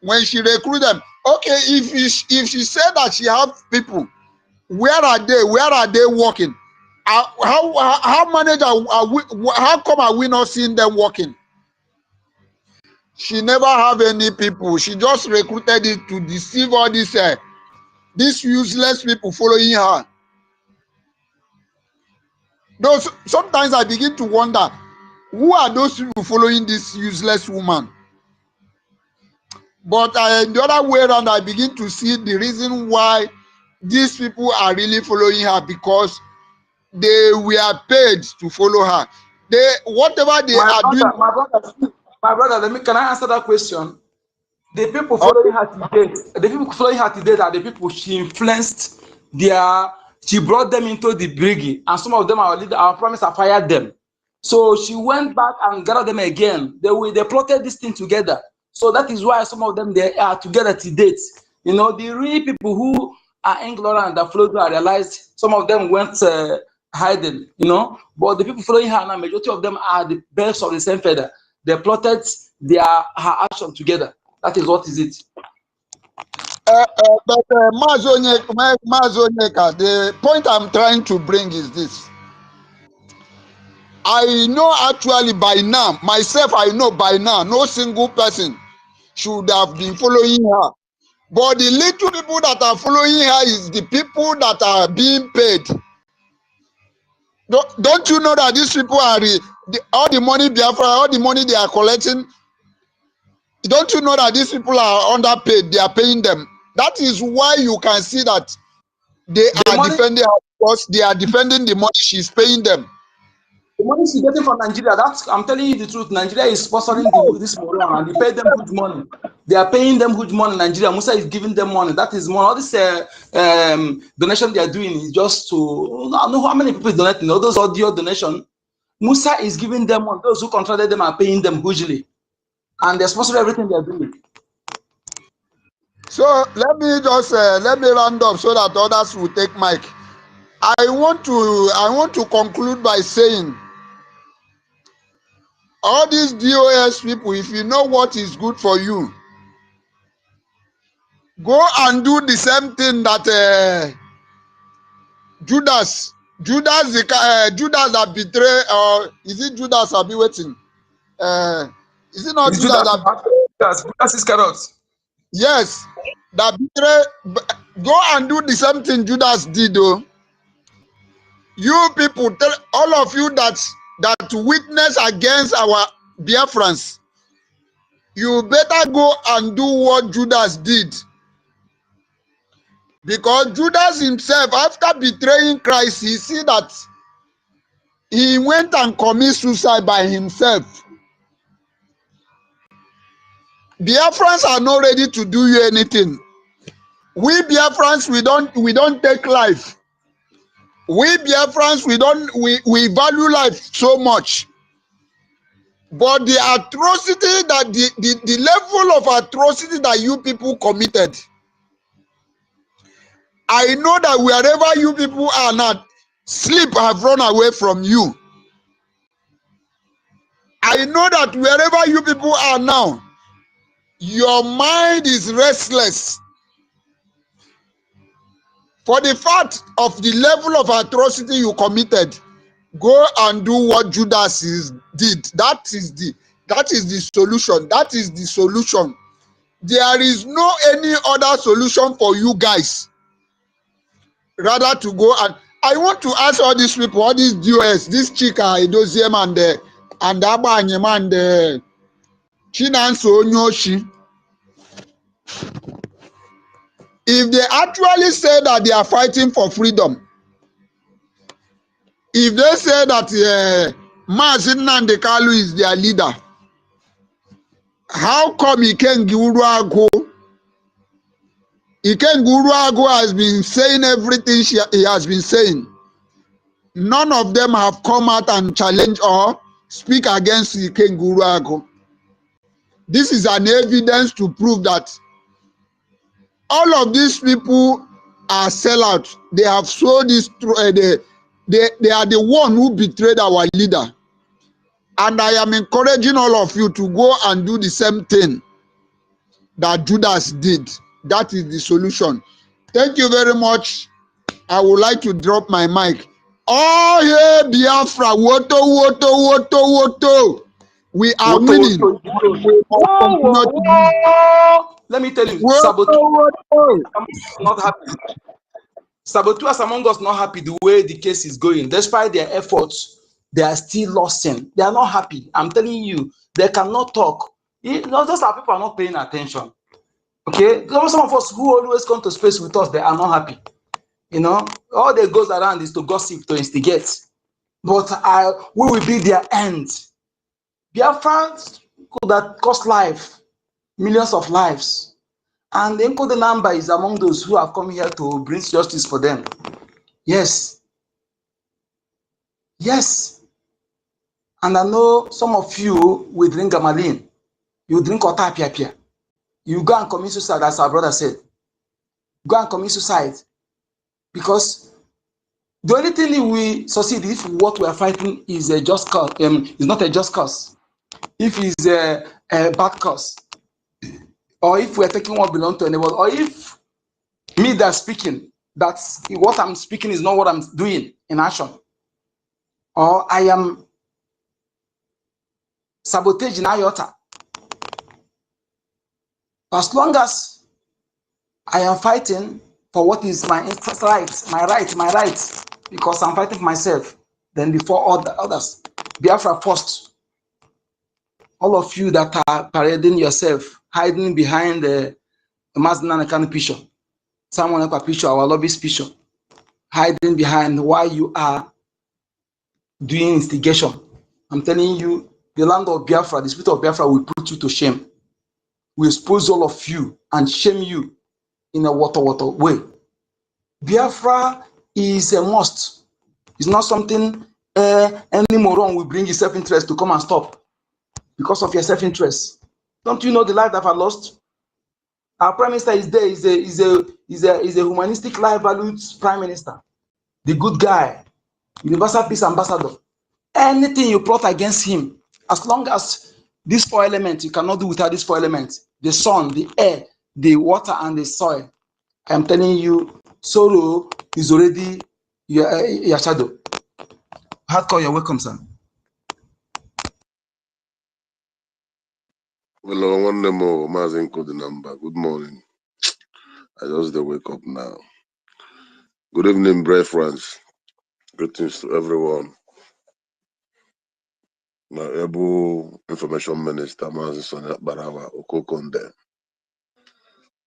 When she recruit them, okay, if she said that she have people, where are they? Where are they working? How manager how come are we not seeing them working? She never have any people. She just recruited it to deceive all these useless people following her. Those sometimes I begin to wonder, who are those people following this useless woman? But the other way around, I begin to see the reason why these people are really following her, because they were paid to follow her. Whatever they are doing. My brother, can I answer that question? The people following her today, are the people she influenced. She brought them into the BRGIE, and some of them our promise I fired them. So she went back and gathered them again. They plotted this thing together. So that is why some of them they are together to date. You know, the real people who are ignorant that followed her, I realized some of them went hiding, you know. But the people following her now, majority of them are the birds of the same feather. They plotted her action together. That is what is it. But Mazonyeka, the point I'm trying to bring is this. I know actually by now, myself, I know by now, no single person should have been following her. But the little people that are following her is the people that are being paid. Don't you know that these people are all the money Biafra, all the money they are collecting? Don't you know that these people are underpaid? They are paying them. That is why you can see that they are defending her, because they are defending the money she's paying them. The money she's getting from Nigeria, I'm telling you the truth. Nigeria is sponsoring this program and they pay them good money. They are paying them huge money in Nigeria. Musa is giving them money. That is money. All this donation they are doing is just to, I don't know how many people donating. All those audio donation. Musa is giving them money. Those who contracted them are paying them hugely. And they're sponsoring everything they are doing. So let me just let me round up so that others will take mic. I want to conclude by saying, all these DOS people, if you know what is good for you, go and do the same thing that Judas that betrayed, or is it Judas? I'll be waiting. Is it not It's Judas that? Judas Iscariot. Yes, that betray. Go and do the same thing Judas did, though. You people, tell all of you that witness against our Biafrans, you better go and do what Judas did. Because Judas himself, after betraying Christ, he see that he went and committed suicide by himself. Biafrans are not ready to do you anything. We Biafrans, we don't take life. We Biafrans, we value life so much. But the atrocity that the level of atrocity that you people committed, I know that wherever you people are now, sleep have run away from you. I know that wherever you people are now, your mind is restless for the fact of the level of atrocity you committed. Go and do what Judas did. That is the solution. That is the solution. There is no any other solution for you guys. Rather to go and I want to ask all these people, all these DOS, this Chika Edoziem and Abanyem and Chinanso Onyoshi. If they actually say that they are fighting for freedom, if they say that Mazin Nandekalu is their leader, how come Ikenguru Ago has been saying everything he has been saying? None of them have come out and challenge or speak against Ikenguru Ago. This is an evidence to prove that all of these people are sellouts. They have sold this. They are the one who betrayed our leader. And I am encouraging all of you to go and do the same thing that Judas did. That is the solution. Thank you very much. I would like to drop my mic. Oh, yeah, Biafra, woto, woto, woto, woto. We are winning. Let me tell you, saboteurs not happy. Saboteurs among us not happy the way the case is going. Despite their efforts, they are still losing. They are not happy. I'm telling you, they cannot talk. Those are people are not paying attention. Okay, some of us who always come to space with us, they are not happy. You know, all that goes around is to gossip, to instigate. But we will be their end. Biafrans that cost life, millions of lives. And the number is among those who have come here to bring justice for them. Yes. Yes. And I know some of you will drink gamalin. You drink otapia. You go and commit suicide, as our brother said. Go and commit suicide. Because the only thing we succeed if what we are fighting is a just cause, is not a just cause. If it's a bad cause, or if we're taking what belongs to anyone, or if me that's speaking, that's what I'm speaking is not what I'm doing in action, or I am sabotaging iota. As long as I am fighting for what is my right, because I'm fighting for myself, then before all the others. Biafra first. All of you that are parading yourself, hiding behind the Mazda Nakano picture, someone like a picture, our lobbyist picture, hiding behind why you are doing instigation. I'm telling you, the land of Biafra, the spirit of Biafra will put you to shame. will expose all of you and shame you in a water way. Biafra is a must. It's not something any moron will bring his self-interest to come and stop because of your self-interest. Don't you know the life that I lost? Our prime minister is there. Is a humanistic life valued prime minister, the good guy, universal peace ambassador. Anything you plot against him, as long as these four elements, you cannot do without these four elements: the sun, the air, the water, and the soil. I'm telling you, sorrow is already your shadow. Hardcore, you're welcome, sir. Well, one more, Mazenko the number. Good morning. I just wake up now. Good evening, BIAFRANS. Greetings to everyone. My able information minister, Mazen Sonia Barawa Okokonde.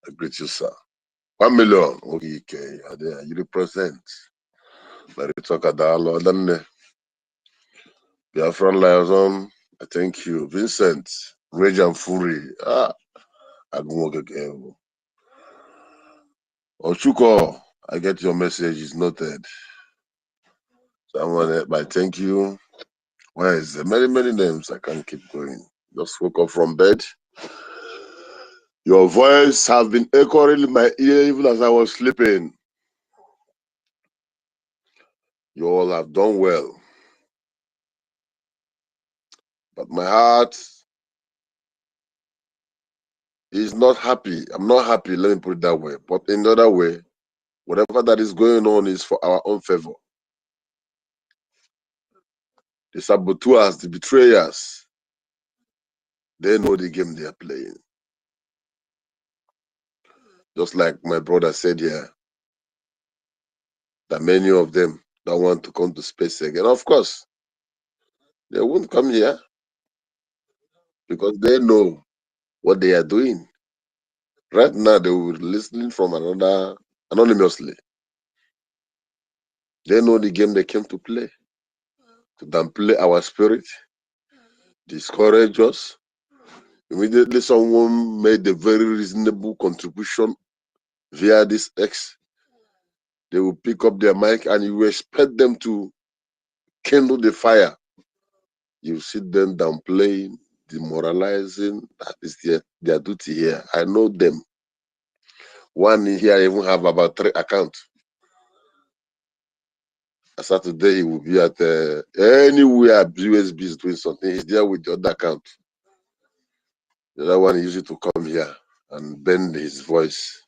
I greet you, sir. 1 million. Okay, you represent. Let me talk at the Lord. Biafran Liaison. I thank you. Vincent, Rage and Fury. Ochuko, I get your message. It's noted. Someone, I thank you. Why is there many names? I can't keep going. Just woke up from bed. Your voice has been echoing in my ear even as I was sleeping. You all have done well. But my heart is not happy. I'm not happy, let me put it that way. But in another way, whatever that is going on is for our own favor. The saboteurs, the betrayers, they know the game they are playing. Just like my brother said here, that many of them don't want to come to space again. Of course, they won't come here because they know what they are doing. Right now, they were listening from another anonymously. They know the game they came to play, to downplay our spirit, discourage us. Immediately, someone made a very reasonable contribution via this X. They will pick up their mic and you expect them to kindle the fire. You see them downplaying, demoralizing. That is their duty here. I know them. One in here even have about 3 accounts. Saturday he will be at anywhere USB is doing something. He's there with the other account. The other one uses to come here and bend his voice.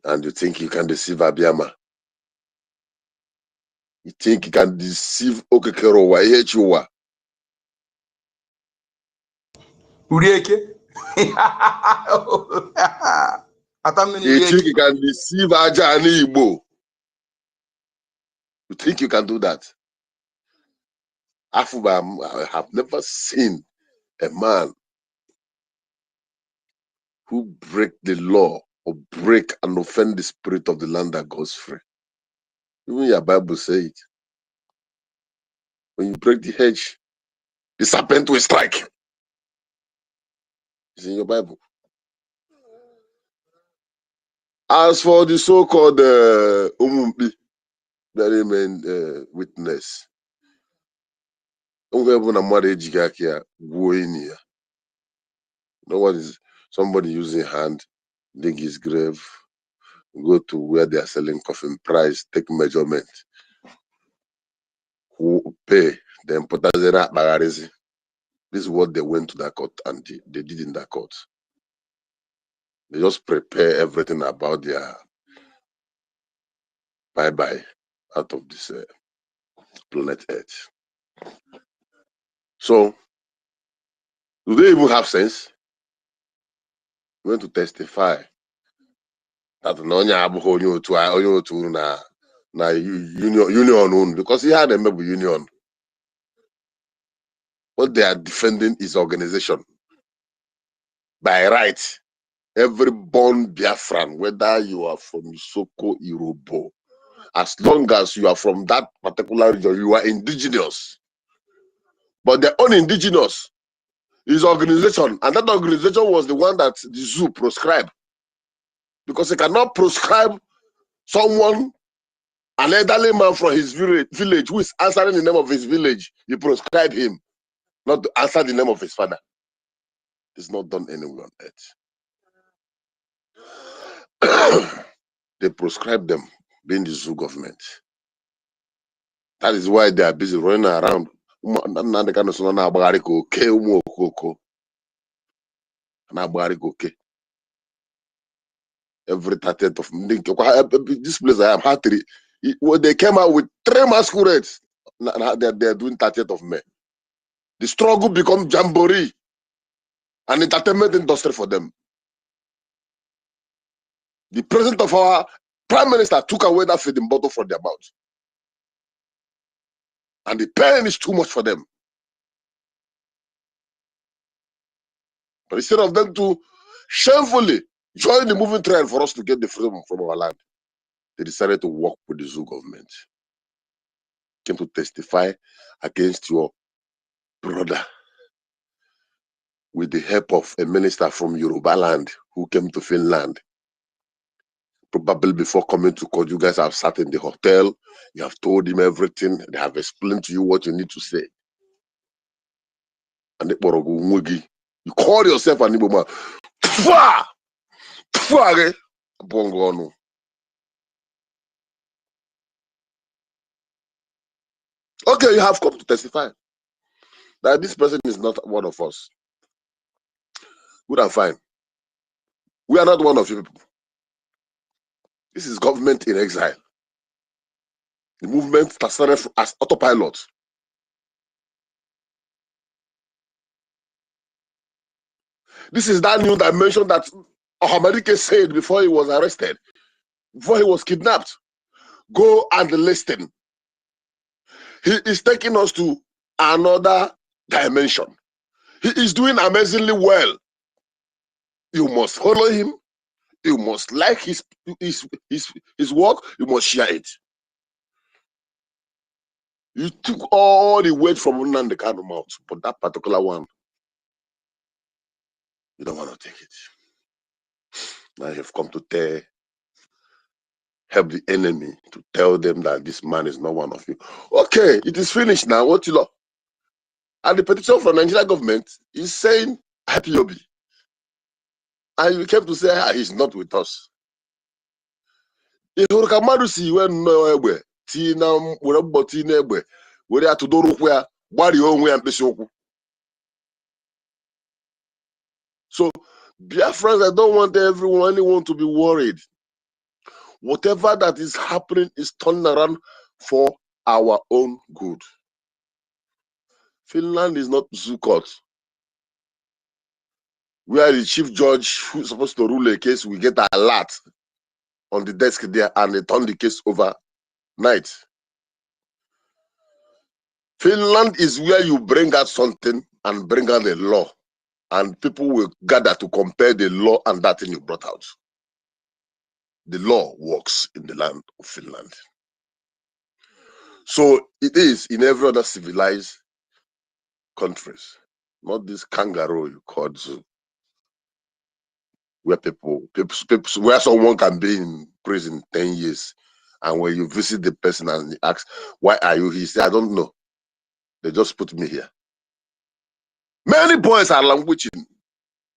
And you think you can deceive Abiyama. You think you can deceive Okekerowa, Ehechiwa. Urieke. You think you can deceive Aja and Igbo. You think you can do that? Afuba, I have never seen a man who break the law or break and offend the spirit of the land that goes free. Even your Bible says it. When you break the hedge, the serpent will strike. It's in your Bible. As for the so-called Umumbi, very main witness, no one is somebody using hand, dig his grave, go to where they are selling coffin price, take measurement, who pay, then put that. This is what they went to that court and they did in that court. They just prepare everything about their bye-bye out of this planet Earth. So, do they even have sense? We want to testify that na union because he had a member union. What they are defending is organization. By right, every born Biafran, whether you are from Soko, Irobo, as long as you are from that particular region, you are indigenous. But the unindigenous, his organization, and that organization was the one that the zoo proscribed, because he cannot proscribe someone, an elderly man from his village who is answering the name of his village. You proscribe him not to answer the name of his father. It's not done anywhere on earth. They proscribe them, being the zoo government. That is why they are busy running around. Every 30th of this place I am had three. They came out with 3 masquerades. They're doing 30th of May. The struggle become jamboree and entertainment industry for them. The president of our prime minister took away that feeding bottle from their mouth. And the pain is too much for them. But instead of them to shamefully join the moving trend for us to get the freedom from our land, they decided to work with the zoo government. Came to testify against your brother with the help of a minister from Yoruba land who came to Finland. Probably before coming to court, you guys have sat in the hotel, you have told him everything, they have explained to you what you need to say. And you call yourself an Igbo man. Okay, you have come to testify that this person is not one of us. Good and fine. We are not one of you people. This is government in exile. The movement that started as autopilot. This is that new dimension that Ohamadike said before he was arrested, before he was kidnapped. Go and listen. He is taking us to another dimension. He is doing amazingly well. You must follow him. You must like his work. You must share it. You took all the weight from Nnamdi Kanu mouth, but that particular one, you don't want to take it. Now you have come to help the enemy, to tell them that this man is not one of you. Okay, it is finished now. What you know? And the petition from the Nigerian government is saying IPOB. And you came to say he's not with us. So Biafrans, I don't want anyone to be worried. Whatever that is happening is turning around for our own good. Finland is not zoo court, where the chief judge who is supposed to rule a case will get a lot on the desk there and they turn the case overnight. Finland is where you bring out something and bring out a law, and people will gather to compare the law and that thing you brought out. The law works in the land of Finland. So it is in every other civilized countries, not this kangaroo you call zoo, where people where someone can be in prison 10 years, and when you visit the person and he asks, why are you here? He says, I don't know. They just put me here. Many boys are languishing,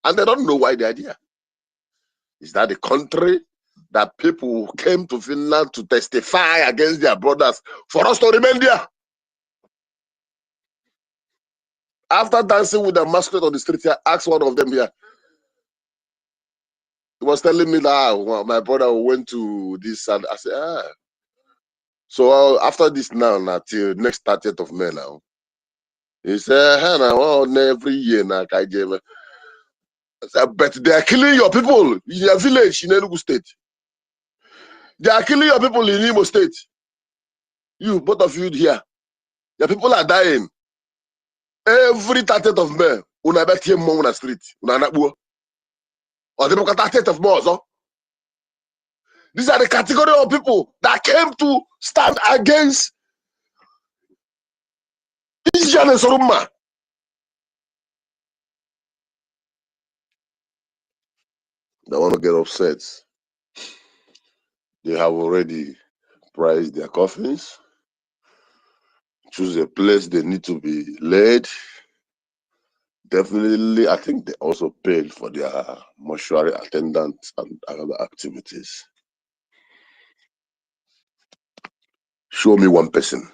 and they don't know why they are here. Is that the country that people came to Finland to testify against their brothers for us to remain there? After dancing with the masquerade on the street here, I asked one of them here. He was telling me that my brother went to this, and I said, So after this now, till next 30th of May now, he said, every year now, I said, but they are killing your people in your village in Enugu State. They are killing your people in Imo State. You, both of you here, your people are dying. Every 30th of May, una bet here on the street, or the 30th of May. These are the category of people that came to stand against Israel and Soruma. They want to get upset. They have already priced their coffins, choose a place they need to be laid. Definitely, I think they also paid for their mortuary attendants and other activities. Show me one person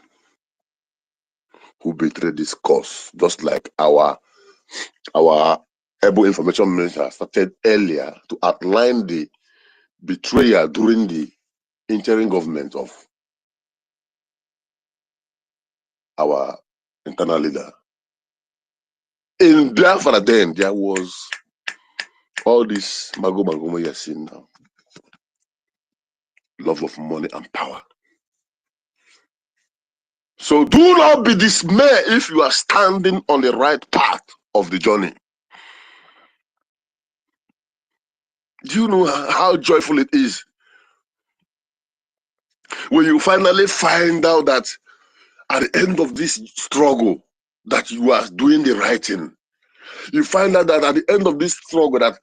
who betrayed this cause, just like our able information minister started earlier to outline the betrayal during the interim government of our internal leader. In Biafra then, there was all this mago you're seeing now. Love of money and power. So do not be dismayed if you are standing on the right path of the journey. Do you know how joyful it is when you finally find out that at the end of this struggle that you are doing the right thing? You find out that at the end of this struggle that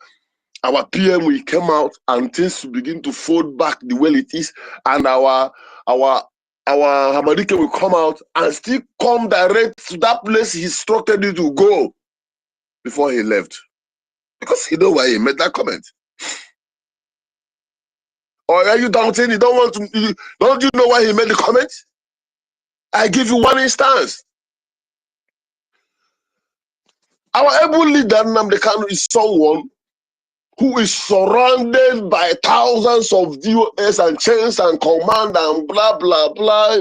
our PM will come out and things will begin to fold back the way it is, and our Hamadike will come out and still come direct to that place he instructed you to go before he left. Because he know why he made that comment. Or are you doubting you don't want to, don't you know why he made the comment? I give you one instance. Our able leader Nnamdi Kanu is someone who is surrounded by thousands of DOS and chains and command and blah blah blah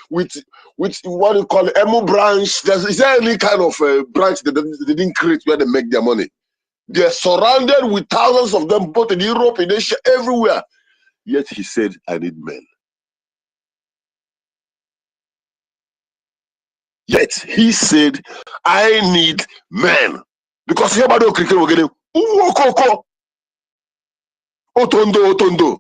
with what you call EMO branch. Is there any kind of branch that they didn't create where they make their money? They're surrounded with thousands of them, both in Europe, in Asia, everywhere. Yet he said, I need men. Yet he said, I need men. Because everybody will cricket will get him. Otondo.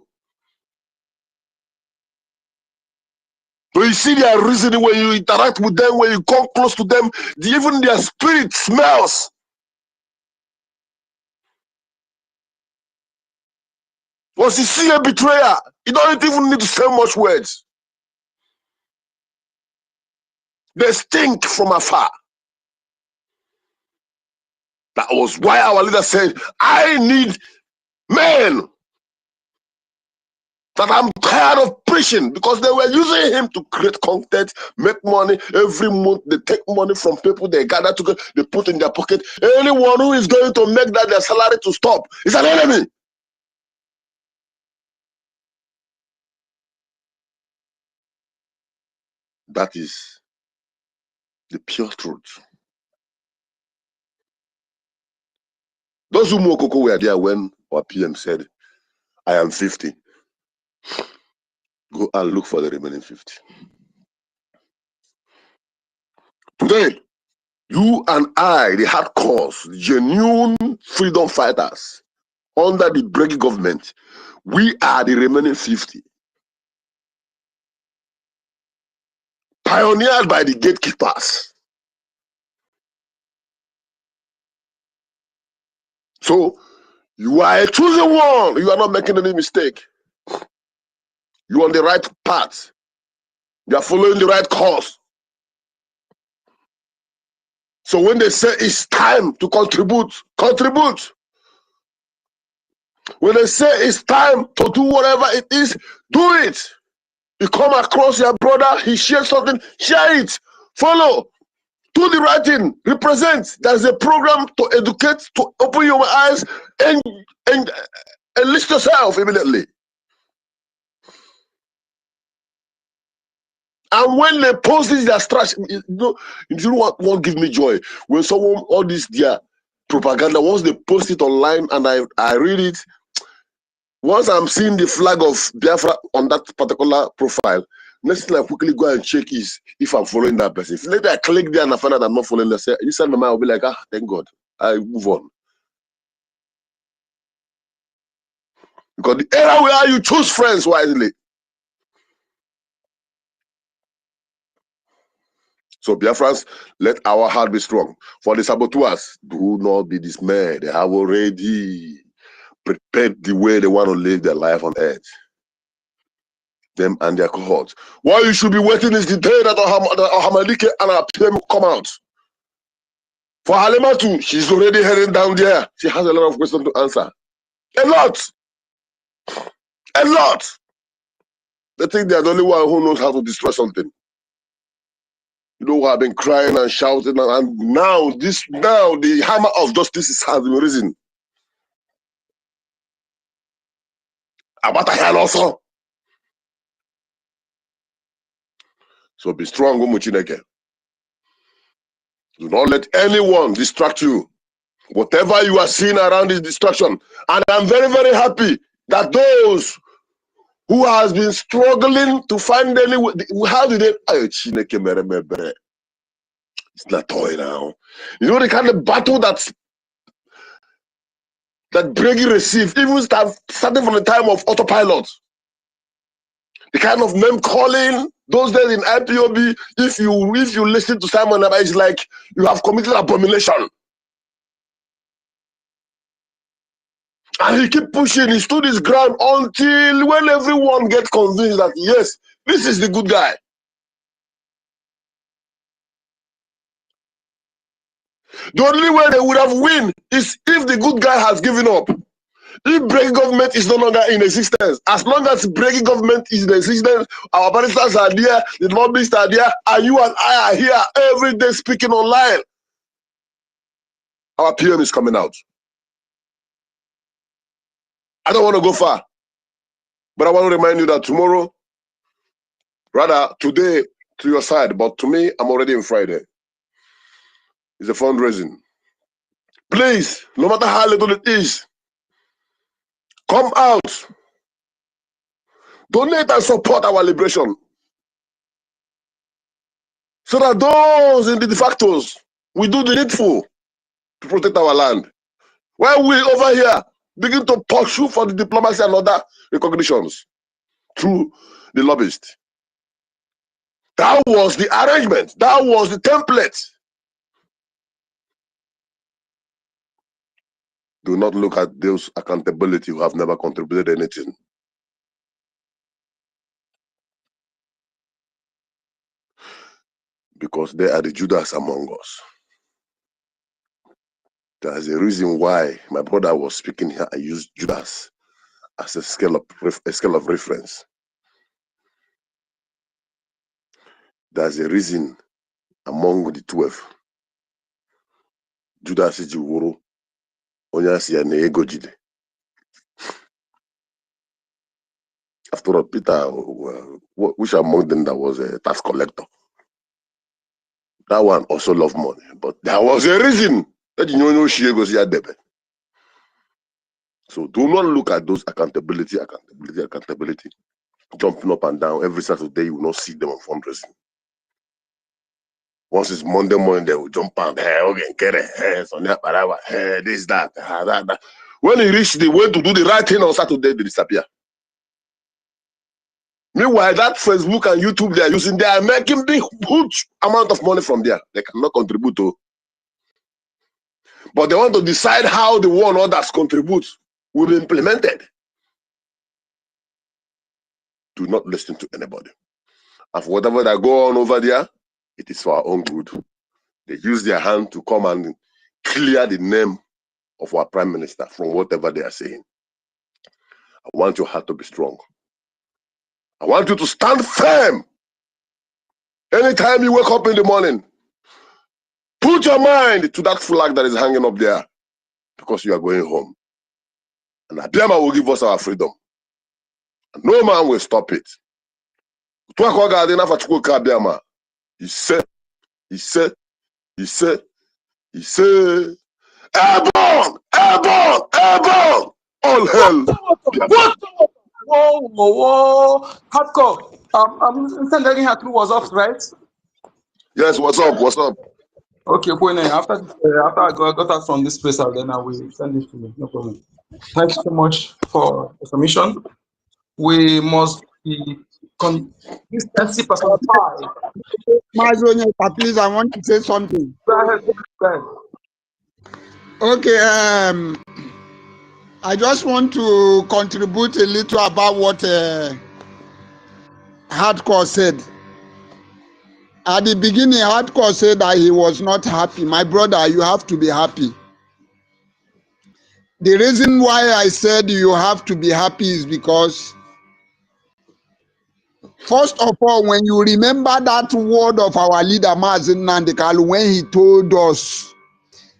But you see their reasoning when you interact with them, when you come close to them, even their spirit smells. Once you see a betrayer, you don't even need to say much words. They stink from afar. That was why our leader said, I need men. That I'm tired of preaching, because they were using him to create content, make money. Every month they take money from people, they gather together, they put in their pocket. Anyone who is going to make that their salary to stop is an enemy. That is the pure truth. Those who Mokoko were there when our PM said, I am 50. Go and look for the remaining 50. Today, you and I, the hardcores, the genuine freedom fighters under the BRGIE government, we are the remaining 50. Pioneered by the gatekeepers. So, you are a chosen one. You are not making any mistake. You are on the right path. You are following the right course. So when they say it's time to contribute, contribute. When they say it's time to do whatever it is, do it. You come across your brother, he shares something, share it. Follow. Do the right thing. Represent. There's a program to educate, to open your eyes, and enlist yourself immediately. And when they post this, their strategy, you know what won't give me joy? When someone, all this their propaganda, once they post it online and I read it, once I'm seeing the flag of Biafra on that particular profile, next thing I quickly go and check is if I'm following that person. If later I click there and I find out I'm not following, I say, you send my mind, I'll be like, ah, thank God. I move on. Because the era where you choose friends wisely. So Biafrans, let our heart be strong. For the saboteurs, do not be dismayed. They have already prepared the way they want to live their life on earth. Them and their cohorts. What you should be waiting is the day that Hamadike and her PM come out. For Halima too, she's already heading down there. She has a lot of questions to answer. A lot. A lot. They think they're the only one who knows how to destroy something. You know, I've been crying and shouting, and now the hammer of justice has been risen. About a hand also. So be strong, Umuchineke. Do not let anyone distract you. Whatever you are seeing around is distraction. And I'm very, very happy that those who has been struggling to find any way, how did they? It's not toy now. You know the kind of battle that BRGIE received, even starting from the time of autopilot. The kind of name calling those days in IPOB, if you listen to Simon, it's like you have committed abomination. And he kept pushing, he stood his ground until when everyone gets convinced that yes, this is the good guy. The only way they would have win is if the good guy has given up. If BRGIE government is no longer in existence, as long as BRGIE government is in existence, our barristers are there, the lobbyists are there, and you and I are here every day speaking online. Our PM is coming out. I don't want to go far, but I want to remind you that tomorrow, rather today to your side, but to me, I'm already in Friday. It's a fundraising. Please, no matter how little it is, come out. Donate and support our liberation. So that those in the de factos will do the needful to protect our land. While we over here begin to pursue for the diplomacy and other recognitions through the lobbyists. That was the arrangement. That was the template. Do not look at those accountability who have never contributed anything. Because they are the Judas among us. There's a reason why my brother was speaking here. I used Judas as a scale of reference. There's a reason among the 12. Judas is Jiwuru, Onyasi and EKID. After all, Peter, which among them that was a tax collector? That one also loved money, but there was a reason that you know she goes here. So do not look at those accountability, jumping up and down every Saturday. You will not see them on fundraising. Once it's Monday morning, they will jump on. This, that. When he reach the way to do the right thing on Saturday, they disappear. Meanwhile, that Facebook and YouTube they are using, they are making big, huge amount of money from there. They cannot contribute to. But they want to decide how the one others contribute will be implemented. Do not listen to anybody. And for whatever that go on over there, it is for our own good. They use their hand to come and clear the name of our Prime Minister from whatever they are saying. I want your heart to be strong. I want you to stand firm. Anytime you wake up in the morning, put your mind to that flag that is hanging up there because you are going home. And Abiyama will give us our freedom. And no man will stop it. He said, airborne, airborne, airborne, all hell. What? Whoa. Hardcore. I'm sending her through WhatsApp, right? Yes, what's up? Okay, well, after I got out from this place, then I will send it to you. No problem. Thank you so much for the submission. We must be consistency personified. Please, I want to say something. Go ahead. Okay, I just want to contribute a little about what Hardcore said. At the beginning, Hardcore said that he was not happy. My brother, you have to be happy. The reason why I said you have to be happy is because, first of all, when you remember that word of our leader, Mazen Nandekalu, when he told us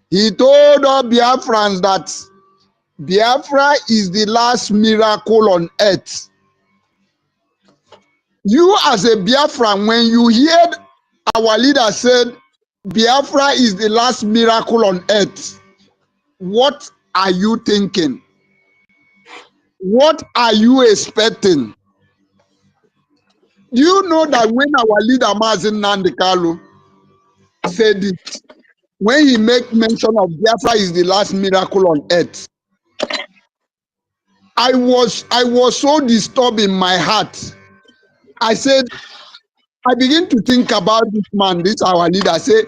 Biafrans that Biafra is the last miracle on earth. You as a Biafran, when you heard our leader said Biafra is the last miracle on earth, what are you thinking? What are you expecting? Do you know that when our leader Mazen Nandekalu said it, when he made mention of Biafra is the last miracle on earth, I was so disturbed in my heart. I said, I begin to think about this man, this our leader. I say,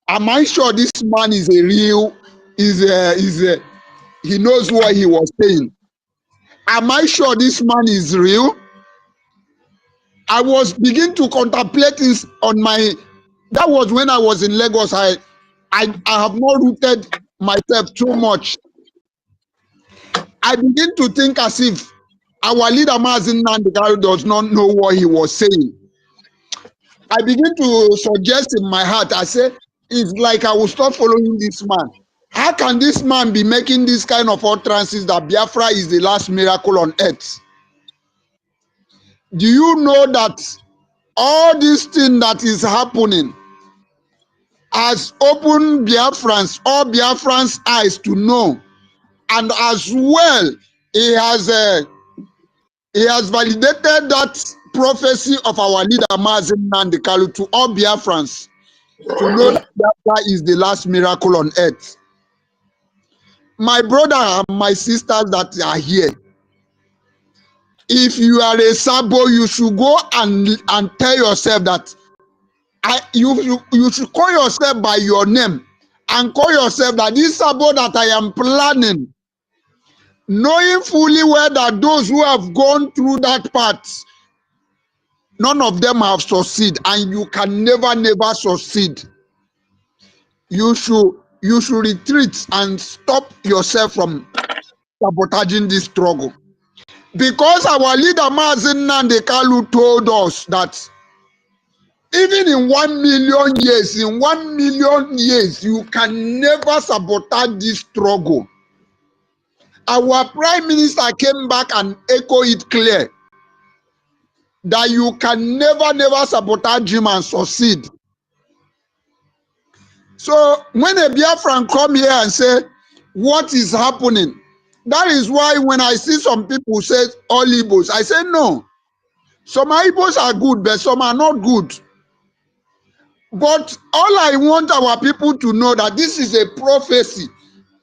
am I sure this man is a real, he knows what he was saying? Am I sure this man is real? I was beginning to contemplate this on my, that was when I was in Lagos. I have not rooted myself too much. I begin to think as if our leader Mazen Nandekalu does not know what he was saying. I begin to suggest in my heart, I say, it's like I will stop following this man. How can this man be making this kind of utterances that Biafra is the last miracle on earth? Do you know that all this thing that is happening has opened Biafrans, all Biafrans' eyes to know, and as well, he has validated that prophecy of our leader Mazen Nandekalu to all Biafrans to know that Biafra is the last miracle on earth. My brother and my sisters that are here, if you are a Sabo, you should go and tell yourself that you should call yourself by your name and call yourself that this Sabo that I am planning, knowing fully well that those who have gone through that path, none of them have succeeded, and you can never succeed. You should retreat and stop yourself from sabotaging this struggle. Because our leader Mazen Nandekalu told us that even in 1 million years, you can never sabotage this struggle. Our prime minister came back and echoed it clear that you can never sabotage him and succeed. So when a Biafran come here and say, what is happening? That is why when I see some people say all Igbos, I say no. Some Igbos are good, but some are not good. But all I want our people to know that this is a prophecy.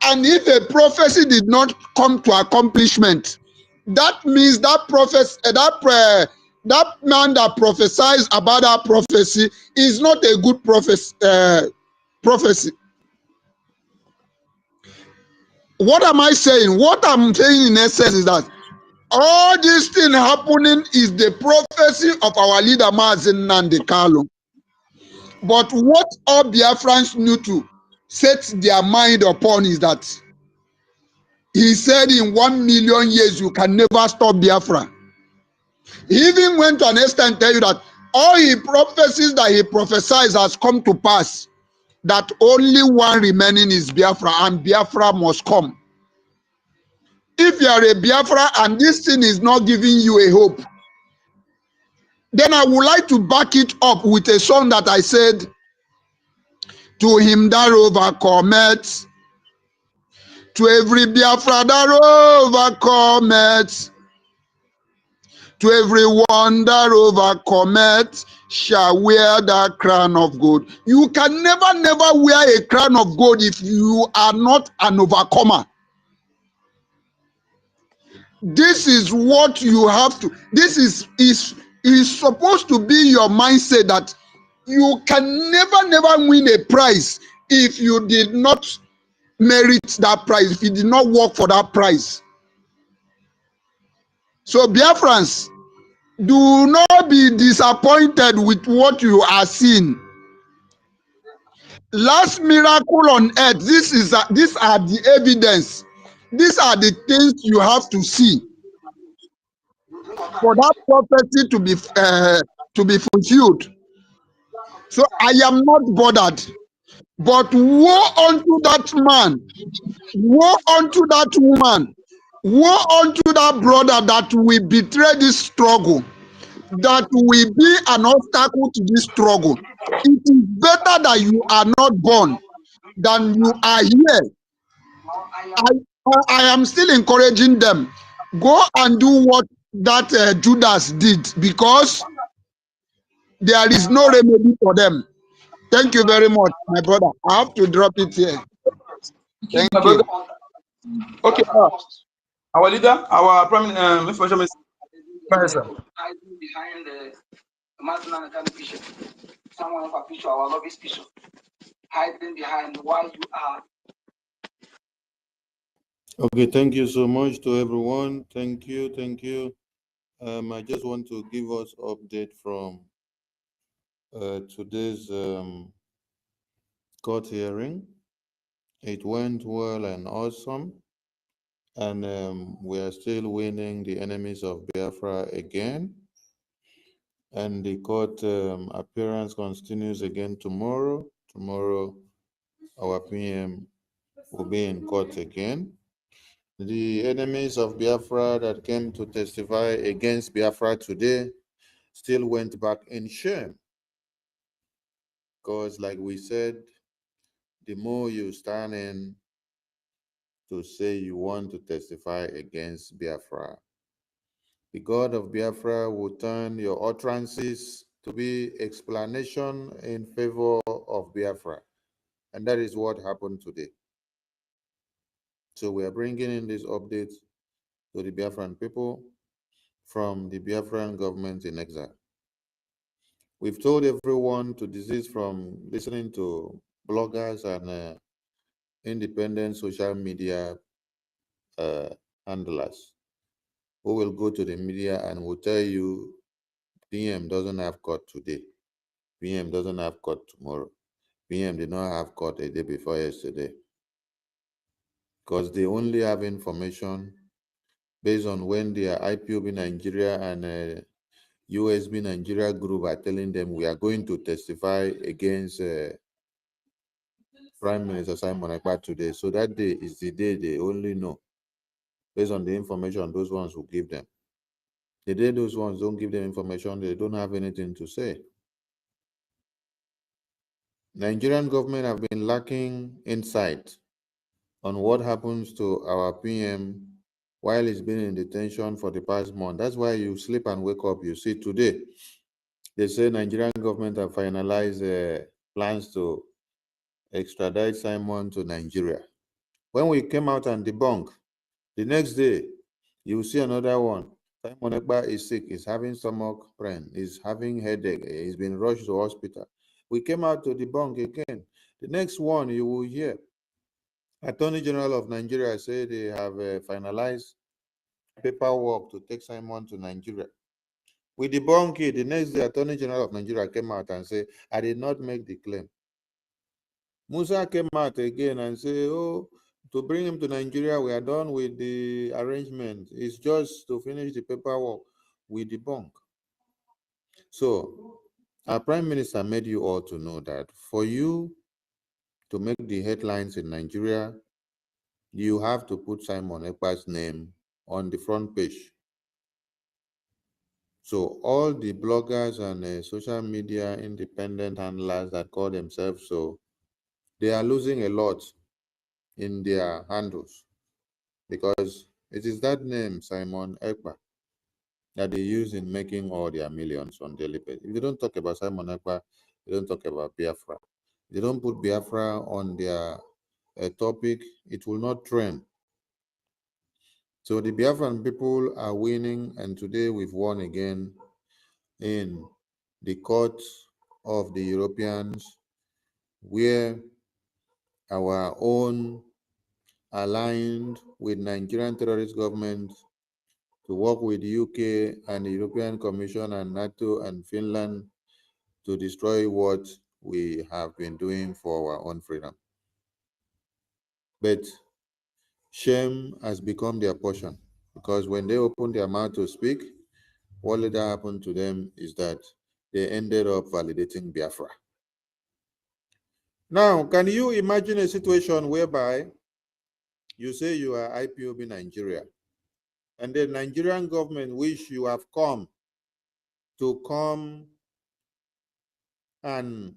And if a prophecy did not come to accomplishment, that means that prophecy, that man that prophesies about that prophecy is not a good prophecy. What am I saying? What I'm saying in essence is that all this thing happening is the prophecy of our leader Mazen Nandekalu. But what all Biafrans need to set their mind upon is that he said in 1 million years you can never stop Biafra. He even went to an extent and tell you that all his prophecies that he prophesies has come to pass, that only one remaining is Biafra, and Biafra must come. If you are a Biafra and this thing is not giving you a hope, then I would like to back it up with a song that I said, to him that overcometh, to every Biafra that overcometh, to everyone that overcometh shall wear that crown of gold. You can never wear a crown of gold if you are not an overcomer. This is what you have to, this is supposed to be your mindset, that you can never win a prize if you did not merit that prize, if you did not work for that prize. So Biafrans, do not be disappointed with what you are seeing. Last miracle on earth. These are the evidence. These are the things you have to see for that prophecy to be fulfilled. So I am not bothered. But woe unto that man, woe unto that woman, woe unto that brother that will betray this struggle, that will be an obstacle to this struggle. It is better that you are not born than you are here. I am still encouraging them. Go and do what that Judas did, because there is no remedy for them. Thank you very much, my brother. I have to drop it here. Thank My you. brother. Okay, our leader, our prime information minister. Hiding behind the Martin picture. Someone of a picture, our lobby's picture. Hiding behind why you are. Okay, thank you so much to everyone. Thank you, thank you. I just want to give us update from today's court hearing. It went well and awesome, and we are still winning the enemies of Biafra again. And the court appearance continues again tomorrow. Tomorrow, our PM will be in court again. The enemies of Biafra that came to testify against Biafra today still went back in shame. Because like we said, the more you stand in to say you want to testify against Biafra, the God of Biafra will turn your utterances to be explanation in favor of Biafra. And that is what happened today. So we are bringing in this update to the Biafran people from the Biafran government in exile. We've told everyone to desist from listening to bloggers and independent social media handlers who will go to the media and will tell you PM doesn't have court today. PM doesn't have court tomorrow. PM did not have court a day before yesterday. Because they only have information based on when their IPOB Nigeria and USB Nigeria group are telling them we are going to testify against Prime Minister Simon Ekpa today. So that day is the day they only know based on the information those ones will give them. The day those ones don't give them information, they don't have anything to say. Nigerian government have been lacking insight on what happens to our PM while he's been in detention for the past month. That's why you sleep and wake up, you see today, they say Nigerian government have finalized plans to extradite Simon to Nigeria. When we came out and debunked, the next day, you will see another one. Simon Ekpa is sick, is having stomach pain, is having headache, he's been rushed to hospital. We came out to debunk again. The next one you will hear, Attorney General of Nigeria say they have finalized paperwork to take Simon to Nigeria. We debunk it. The next day, Attorney General of Nigeria came out and said, I did not make the claim. Musa came out again and said, oh, to bring him to Nigeria, we are done with the arrangement. It's just to finish the paperwork. We debunk. So, our Prime Minister made you all to know that for you to make the headlines in Nigeria, you have to put Simon Ekpa's name on the front page. So all the bloggers and social media independent handlers that call themselves so, they are losing a lot in their handles because it is that name, Simon Ekpa, that they use in making all their millions on daily basis. If they don't talk about Simon Ekpa, they don't talk about Biafra. If they don't put Biafra on their topic, it will not trend. So the Biafran people are winning, and today we've won again in the court of the Europeans, where our own aligned with Nigerian terrorist government to work with UK and the European Commission and NATO and Finland to destroy what we have been doing for our own freedom. But shame has become their portion, because when they open their mouth to speak, what later happened to them is that they ended up validating Biafra. Now, can you imagine a situation whereby you say you are IPOB Nigeria, and the Nigerian government wish you have come and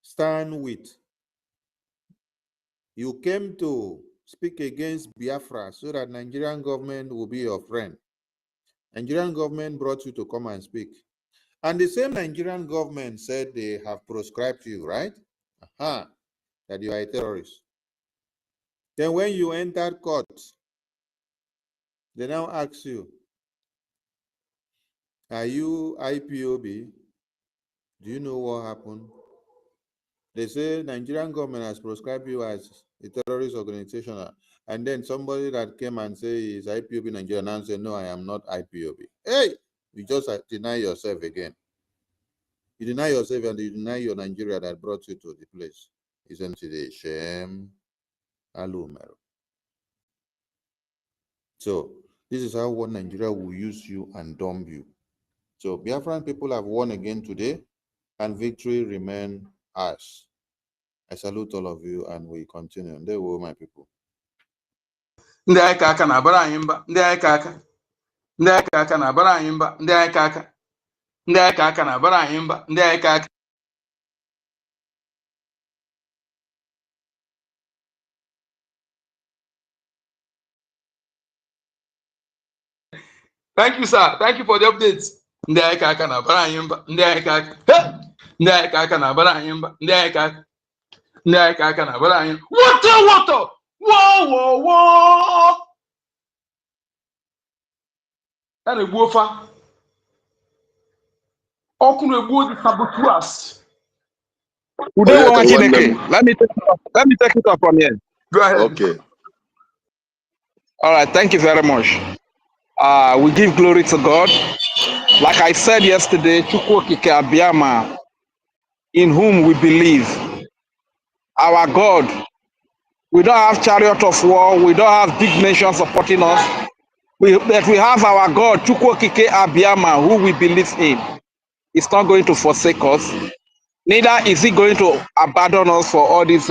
stand with. You came to speak against Biafra so that Nigerian government will be your friend. Nigerian government brought you to come and speak. And the same Nigerian government said they have proscribed you, right? That you are a terrorist. Then when you entered court, they now ask you, are you IPOB? Do you know what happened? They say Nigerian government has proscribed you as a terrorist organization. And then somebody that came and say is IPOB Nigeria now say, no, I am not IPOB. Hey, you just deny yourself again. You deny yourself and you deny your Nigeria that brought you to the place. Isn't it a shame? Alumero. So this is how one Nigeria will use you and dump you. So Biafran people have won again today, and victory remains ours. I salute all of you, and we continue. There were my people. Ndị anyị ka aka na-abara anyị mba, ndị anyị ka aka, ndị anyị ka aka na-abara anyị mba, ndị anyị ka aka, ndị anyị ka aka na-abara anyị mba, ndị anyị ka aka. Thank you, sir. Thank you for the updates. Ndị anyị ka aka na-abara anyị mba, ndị anyị ka aka, ndị anyị ka aka na-abara anyị mba, ndị anyị ka aka, ndị anyị ka aka na-abara anyị. Water! Whoa! That is wofa. Oku na-egbu the saboteurs. Let me take it up from here. Go ahead. Okay. All right, thank you very much. We give glory to God. Like I said yesterday, Chukwu Okike Abiyama, in whom we believe. Our God. We don't have chariot of war. We don't have big nations supporting us. But we have our God, Chukwu Okike Abiyama, who we believe in. He's not going to forsake us. Neither is he going to abandon us for all these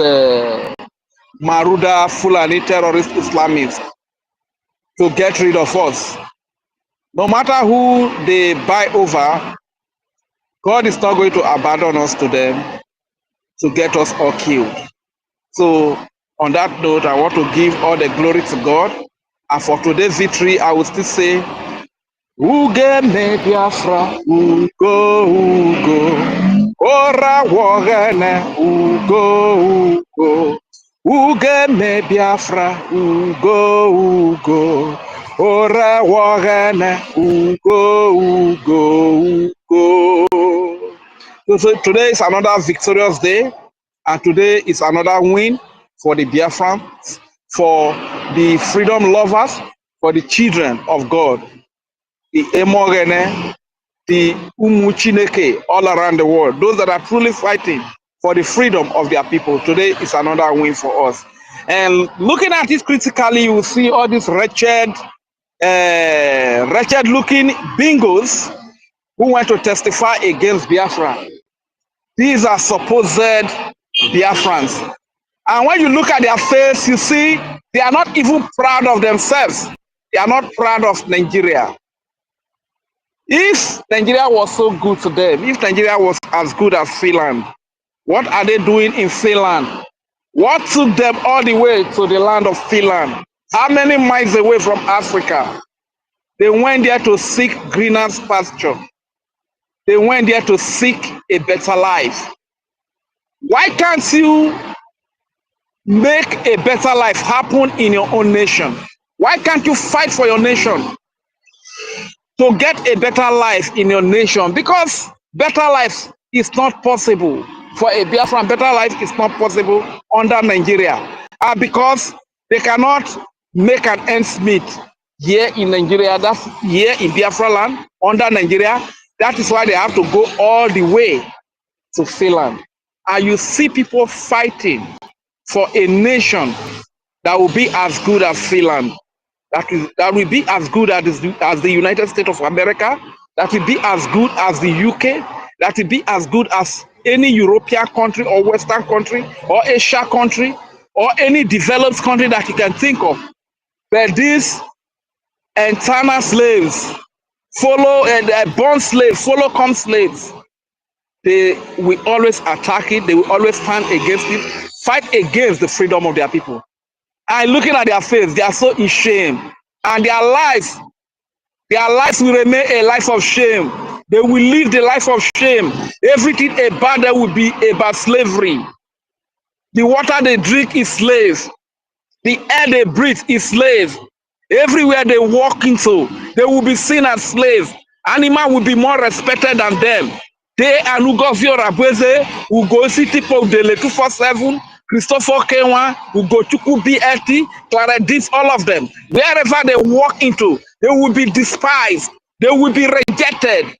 Maruda, Fulani, terrorist Islamists to get rid of us. No matter who they buy over, God is not going to abandon us to them to get us all killed. So on that note, I want to give all the glory to God. And for today's victory, I will still say, Uge me Biafra, Ugo, Ora wogene, Ugo, Uge me Biafra, Ugo, Ora wogene, Ugo. So today is another victorious day, and today is another win for the Biafrans, for the freedom lovers, for the children of God, the Emogene, the Umuchineke, all around the world, those that are truly fighting for the freedom of their people. Today is another win for us. And looking at it critically, you will see all these wretched looking bingos who went to testify against Biafra. These are supposed Biafrans. And when you look at their face, you see they are not even proud of themselves. They are not proud of Nigeria. If Nigeria was so good to them, if Nigeria was as good as Finland, what are they doing in Finland? What took them all the way to the land of Finland? How many miles away from Africa? They went there to seek greener pasture. They went there to seek a better life. Why can't you make a better life happen in your own nation? Why can't you fight for your nation to get a better life in your nation? Because better life is not possible for a Biafran. Better life is not possible under Nigeria. Because they cannot make an ends meet here in Nigeria, that's here in Biafra land, under Nigeria. That is why they have to go all the way to Finland. And you see people fighting for a nation that will be as good as Finland, that will be as good as the United States of America, that will be as good as the UK, that will be as good as any European country or Western country or Asia country or any developed country that you can think of. But these internal slaves, born slaves, follow come slaves, they will always attack it, they will always stand against it, fight against the freedom of their people. And looking at their face, they are so ashamed. And their lives will remain a life of shame. They will live the life of shame. Everything about them will be about slavery. The water they drink is slave. The air they breathe is slave. Everywhere they walk into, they will be seen as slaves. Animal will be more respected than them. They and NGOZI Rabweze, Ugosi Tipo Dele 247, Christopher Kenwa, Ugochukwu BLT, Claredis, all of them. Wherever they walk into, they will be despised. They will be rejected.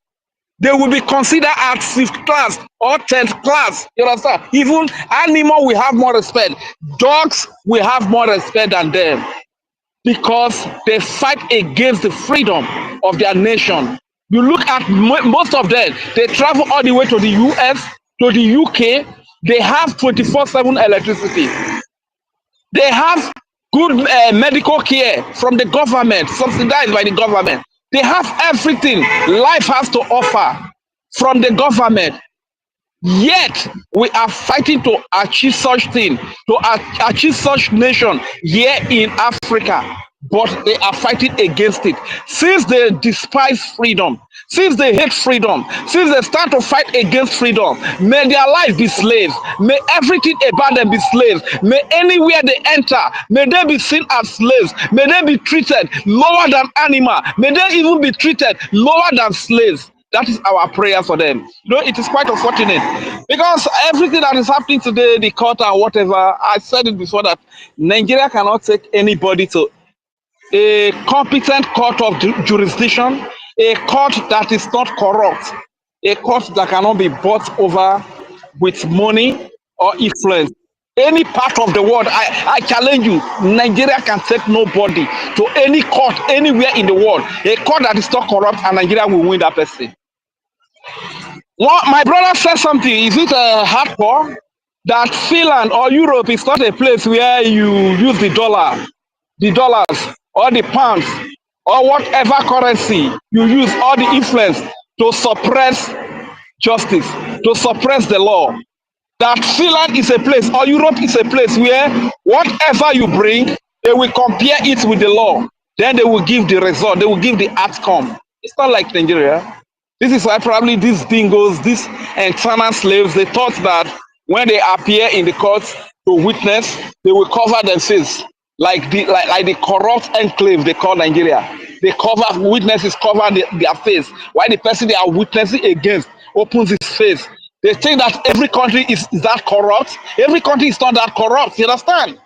They will be considered as 5th class or 10th class. You understand? Even animal will have more respect. Dogs will have more respect than them because they fight against the freedom of their nation. You look at most of them, they travel all the way to the US, to the UK. They have 24/7 electricity. They have good medical care from the government, subsidized by the government. They have everything life has to offer from the government. Yet we are fighting to achieve such thing, to achieve such nation here in Africa. But they are fighting against it. Since they despise freedom, since they hate freedom, since they start to fight against freedom, may their life be slaves. May everything about them be slaves. May anywhere they enter, may they be seen as slaves. May they be treated lower than animal. May they even be treated lower than slaves. That is our prayer for them. You know, it is quite unfortunate because everything that is happening today, the court and whatever, I said it before that Nigeria cannot take anybody to a competent court of jurisdiction, a court that is not corrupt, a court that cannot be bought over with money or influence. Any part of the world, I challenge you, Nigeria can take nobody to any court anywhere in the world. A court that is not corrupt and Nigeria will win that person. Well, my brother said something, is it hardcore? That Finland or Europe is not a place where you use the dollars or the pounds or whatever currency you use, all the influence to suppress justice, to suppress the law. That Finland is a place or Europe is a place where whatever you bring, they will compare it with the law. Then they will give the result, they will give the outcome. It's not like Nigeria. This is why probably these dingoes, these internal slaves, they thought that when they appear in the courts to witness, they will cover their face. Like the corrupt enclave they call Nigeria. They cover, witnesses cover their face. While the person they are witnessing against opens his face. They think that every country is that corrupt. Every country is not that corrupt, you understand?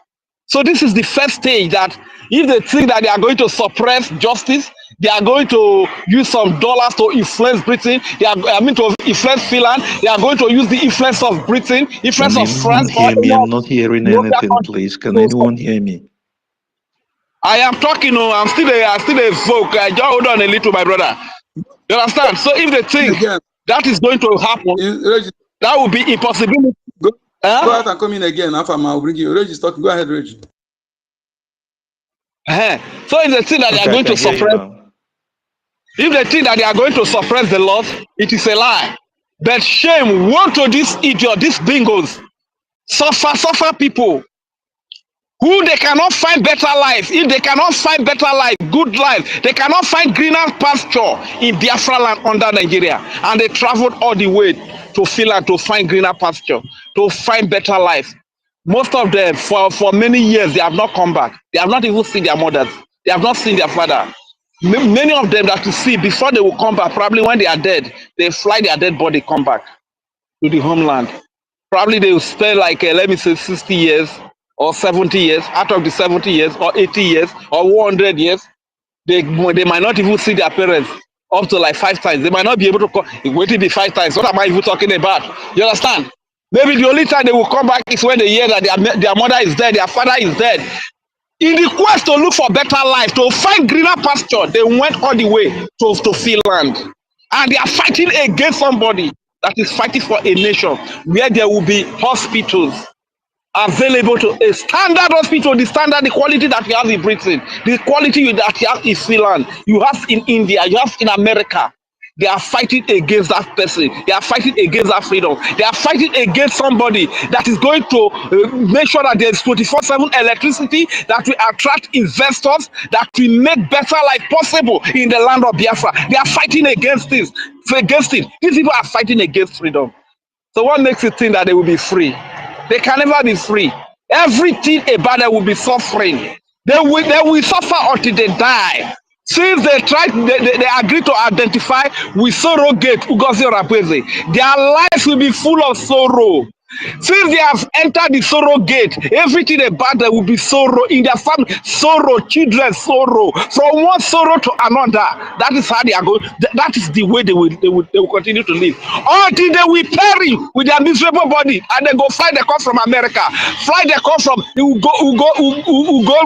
So this is the first stage that if they think that they are going to suppress justice, they are going to use some dollars to influence Britain, to influence Finland, they are going to use the influence of Britain, influence of France. Can anyone hear me? I'm not hearing anything, please. Can anyone hear me? I am talking, I'm still a folk. Just hold on a little, my brother. You understand? So if they think that is going to happen, that will be impossibility. Go ahead and come in again. After I'll bring you. Reggie, talking. Go ahead, Reggie. So if they think that they are going to suppress, if they think that they are going to suppress the laws, it is a lie. But shame, woe to this idiot, these bingos, suffer people who they cannot find better life. If they cannot find better life, good life, they cannot find greener pasture in Biafra land under Nigeria, and they traveled all the way to Finland to find greener pasture, to find better life. Most of them, for many years, they have not come back. They have not even seen their mothers. They have not seen their father. Many of them that you see, before they will come back, probably when they are dead, they fly their dead body, come back to the homeland. Probably they will spend like, let me say 60 years or 70 years. Out of the 70 years or 80 years or 100 years, they might not even see their parents up to like 5 times. They might not be able to call. Wait till be 5 times. What am I even talking about? You understand? Maybe the only time they will come back is when they hear that their mother is dead, their father is dead. In the quest to look for better life, to find greener pasture, they went all the way to Finland. And they are fighting against somebody that is fighting for a nation where there will be hospitals available to a standard hospital, the standard, the quality that you have in Britain, the quality that you have in Finland, you have in India, you have in America. They are fighting against that person. They are fighting against that freedom. They are fighting against somebody that is going to make sure that there is 24/7 electricity, that will attract investors, that will make better life possible in the land of Biafra. They are fighting against this, against it. These people are fighting against freedom. So what makes you think that they will be free? They can never be free. Everything about them will be suffering. They will suffer until they die. Since they agree to identify with surrogate Ugozi Rapeze, their lives will be full of sorrow. Since they have entered the sorrow gate, everything about them will be sorrow in their family, sorrow, children, sorrow, from one sorrow to another. That is how they are going. That is the way they will continue to live until they will perish with their miserable body, and they go fly. They come from America, fly. They come from Ugo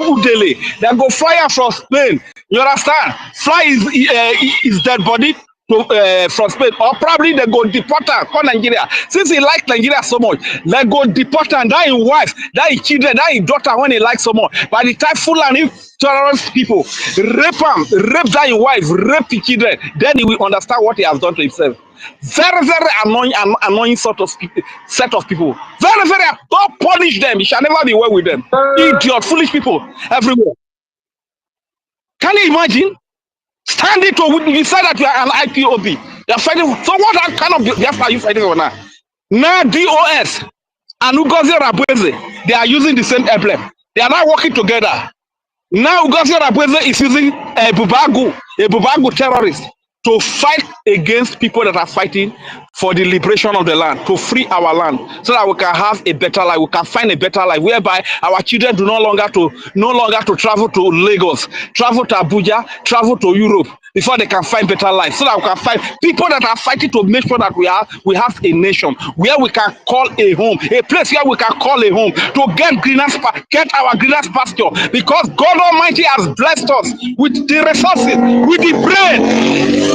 Udele. They go fly out from Spain. You understand? Fly is dead body from Spain, or probably they go deport her for Nigeria. Since he likes Nigeria so much, they go deport her, that his wife, that his children, that his daughter when he likes so much. By the time Fulani terrorist people rape that his wife, rape the children, then he will understand what he has done to himself. Very, very annoying set of people. Very, very, don't punish them. You shall never be well with them. Idiot, foolish people everywhere. Can you imagine? Standing to you said that you are an IPOB. You are fighting. So what kind of Biafra are you fighting for now? Now DOS and Ugozi Rabweze, they are using the same emblem. They are now working together. Now Ugozi Rabweze is using a Bubagu terrorist to fight against people that are fighting for the liberation of the land, to free our land, so that we can have a better life. We can find a better life whereby our children do no longer to travel to Lagos, travel to Abuja, travel to Europe before they can find better life. So that we can find people that are fighting to make sure that we have a nation where we can call a home, a place where we can call a home to get our greenest pasture, because God Almighty has blessed us with the resources, with the brain,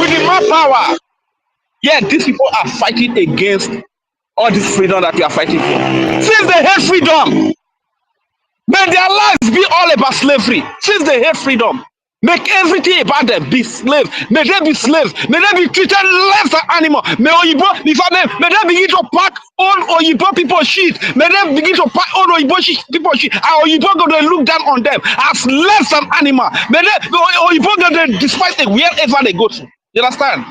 with the manpower. Yeah, these people are fighting against all this freedom that we are fighting for. Since they hate freedom, may their lives be all about slavery. Since they hate freedom, make everything about them be slaves. May they be slaves. May they be treated less than animals. May they begin to pack all Oyibo people shit. May they begin to pack all Oyibo people shit. And Oyibo go to look down on them as less than animal. May they Oyibo go to despise them wherever they go to. You understand?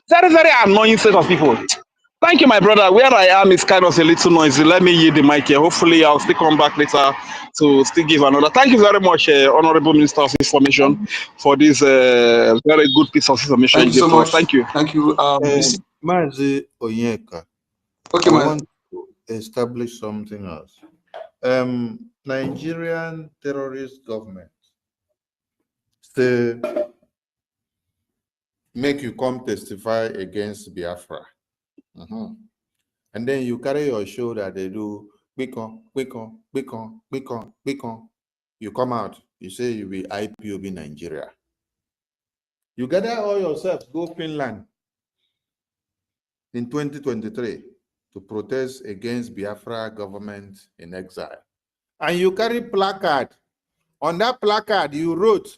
Very, very annoying set of people. Thank you, my brother. Where I am is kind of a little noisy. Let me yield the mic here. Hopefully, I'll still come back later to still give another. Thank you very much, Honorable Minister of Information, for this very good piece of information. Thank you so much. Thank you. Thank you. Mazi Onyeka, Okay, I want to establish something else. Nigerian terrorist government say make you come testify against Biafra. And then you carry your show that they do quick on. You come out, you say you be IPOB Nigeria. You gather all yourself, go Finland in 2023 to protest against Biafra government in exile. And you carry placard. On that placard, you wrote,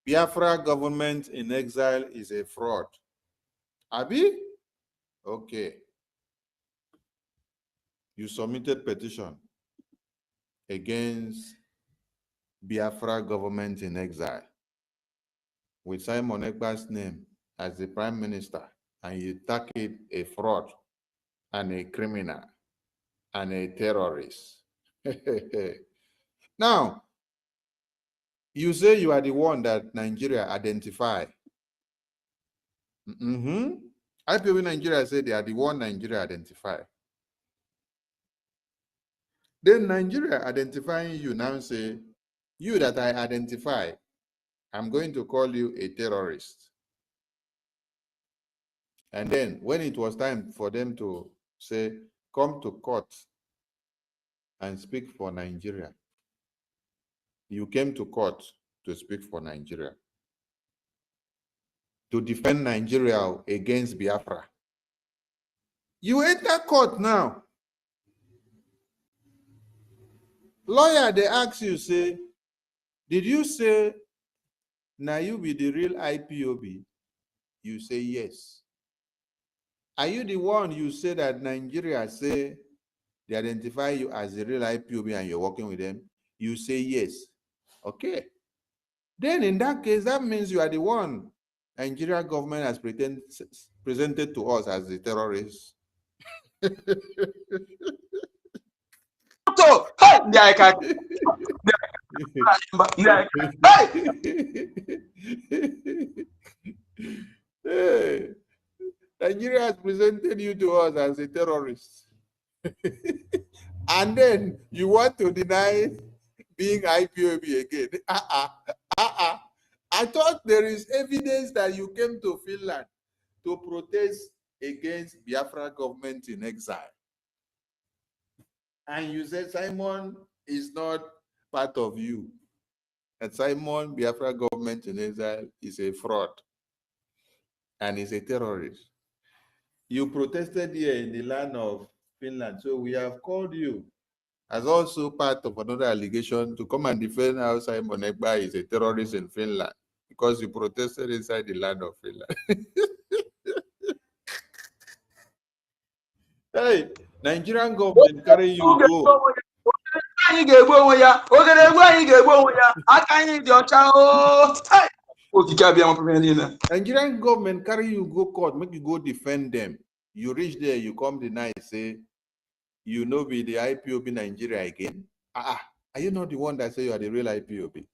Biafra government in exile is a fraud. Abi? Okay. You submitted petition against Biafra government in exile with Simon Ekpa's name as the prime minister, and you tag it a fraud and a criminal and a terrorist. Now, you say you are the one that Nigeria identified. IPOB Nigeria said they are the one Nigeria identified. Then Nigeria identifying you now say, you that I identify, I'm going to call you a terrorist. And then when it was time for them to say, come to court and speak for Nigeria, you came to court to speak for Nigeria, to defend Nigeria against Biafra. You enter court now. Lawyer, they ask you, say, did you say, now you be the real IPOB? You say yes. Are you the one you say that Nigeria say they identify you as the real IPOB and you're working with them? You say yes. Okay. Then in that case, that means you are the one Nigeria government has presented to us as the terrorists. So, hey, Nigeria has presented you to us as a terrorist. And then you want to deny being IPOB again. I thought there is evidence that you came to Finland to protest against Biafra government in exile. And you said Simon is not part of you. And Simon, Biafra government in exile, is a fraud and is a terrorist. You protested here in the land of Finland, so we have called you as also part of another allegation to come and defend how Simon Ekpa is a terrorist in Finland because you protested inside the land of Finland. Hey, Nigerian government carry you go. Nigerian government carry you go court, make you go defend them. You reach there, you come deny, say, you know be the IPOB Nigeria again. Are you not the one that say you are the real IPOB?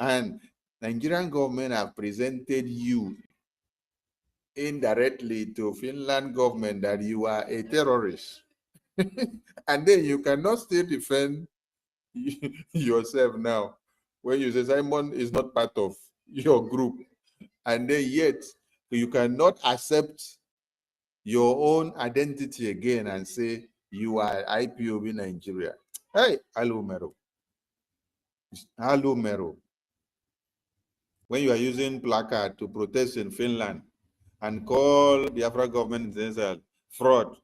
And Nigerian government have presented you indirectly to Finland government that you are a terrorist. And then you cannot still defend yourself now when you say Simon is not part of your group. And then yet you cannot accept your own identity again and say you are IPOB Nigeria. Hey, hello, Mero. Hello, Mero. When you are using placard to protest in Finland and call the Biafra government in fraud,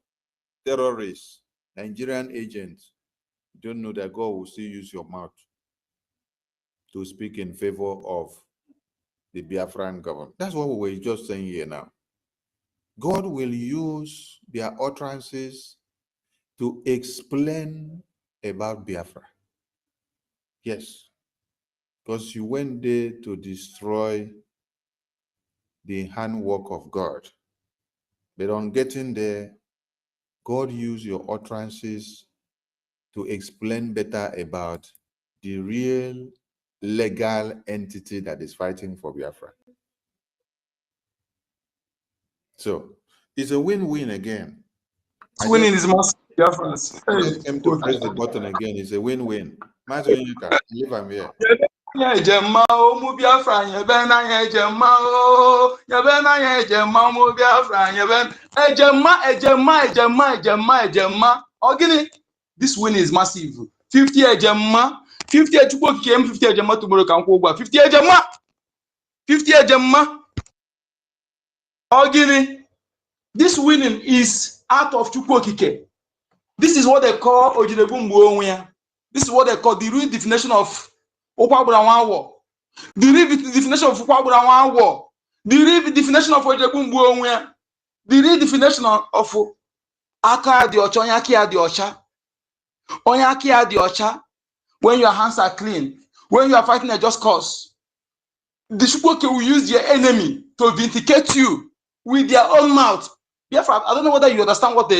terrorists, Nigerian agents, you don't know that God will still use your mouth to speak in favor of the Biafran government. That's what we were just saying here now. God will use their utterances to explain about Biafra. Yes, because you went there to destroy the handwork of God. But on getting there, God used your utterances to explain better about the real legal entity that is fighting for Biafra. So it's a win-win again. Winning is massive. Biafrans. I just came to press the button again. It's a win-win. Leave am here. This win is massive. 50 ejemma, 50 ejumma, 50 ejemma tomorrow can go 50 ejemma, 50 ejemma. Ogini, this winning is out of Chukwokike. This is what they call Ojidebumbuonwea. This is what they call the real definition of Okwaburanwa war. The real definition of Okwaburanwa war. The real definition of Ojidebumbuonwea. The real definition of Aka di Ocha, Onyaki adi Ocha. Onyaki adi Ocha. When your hands are clean, when you are fighting a just cause, the Chukwokike will use their enemy to vindicate you with their own mouth. Therefore, I don't know whether you understand what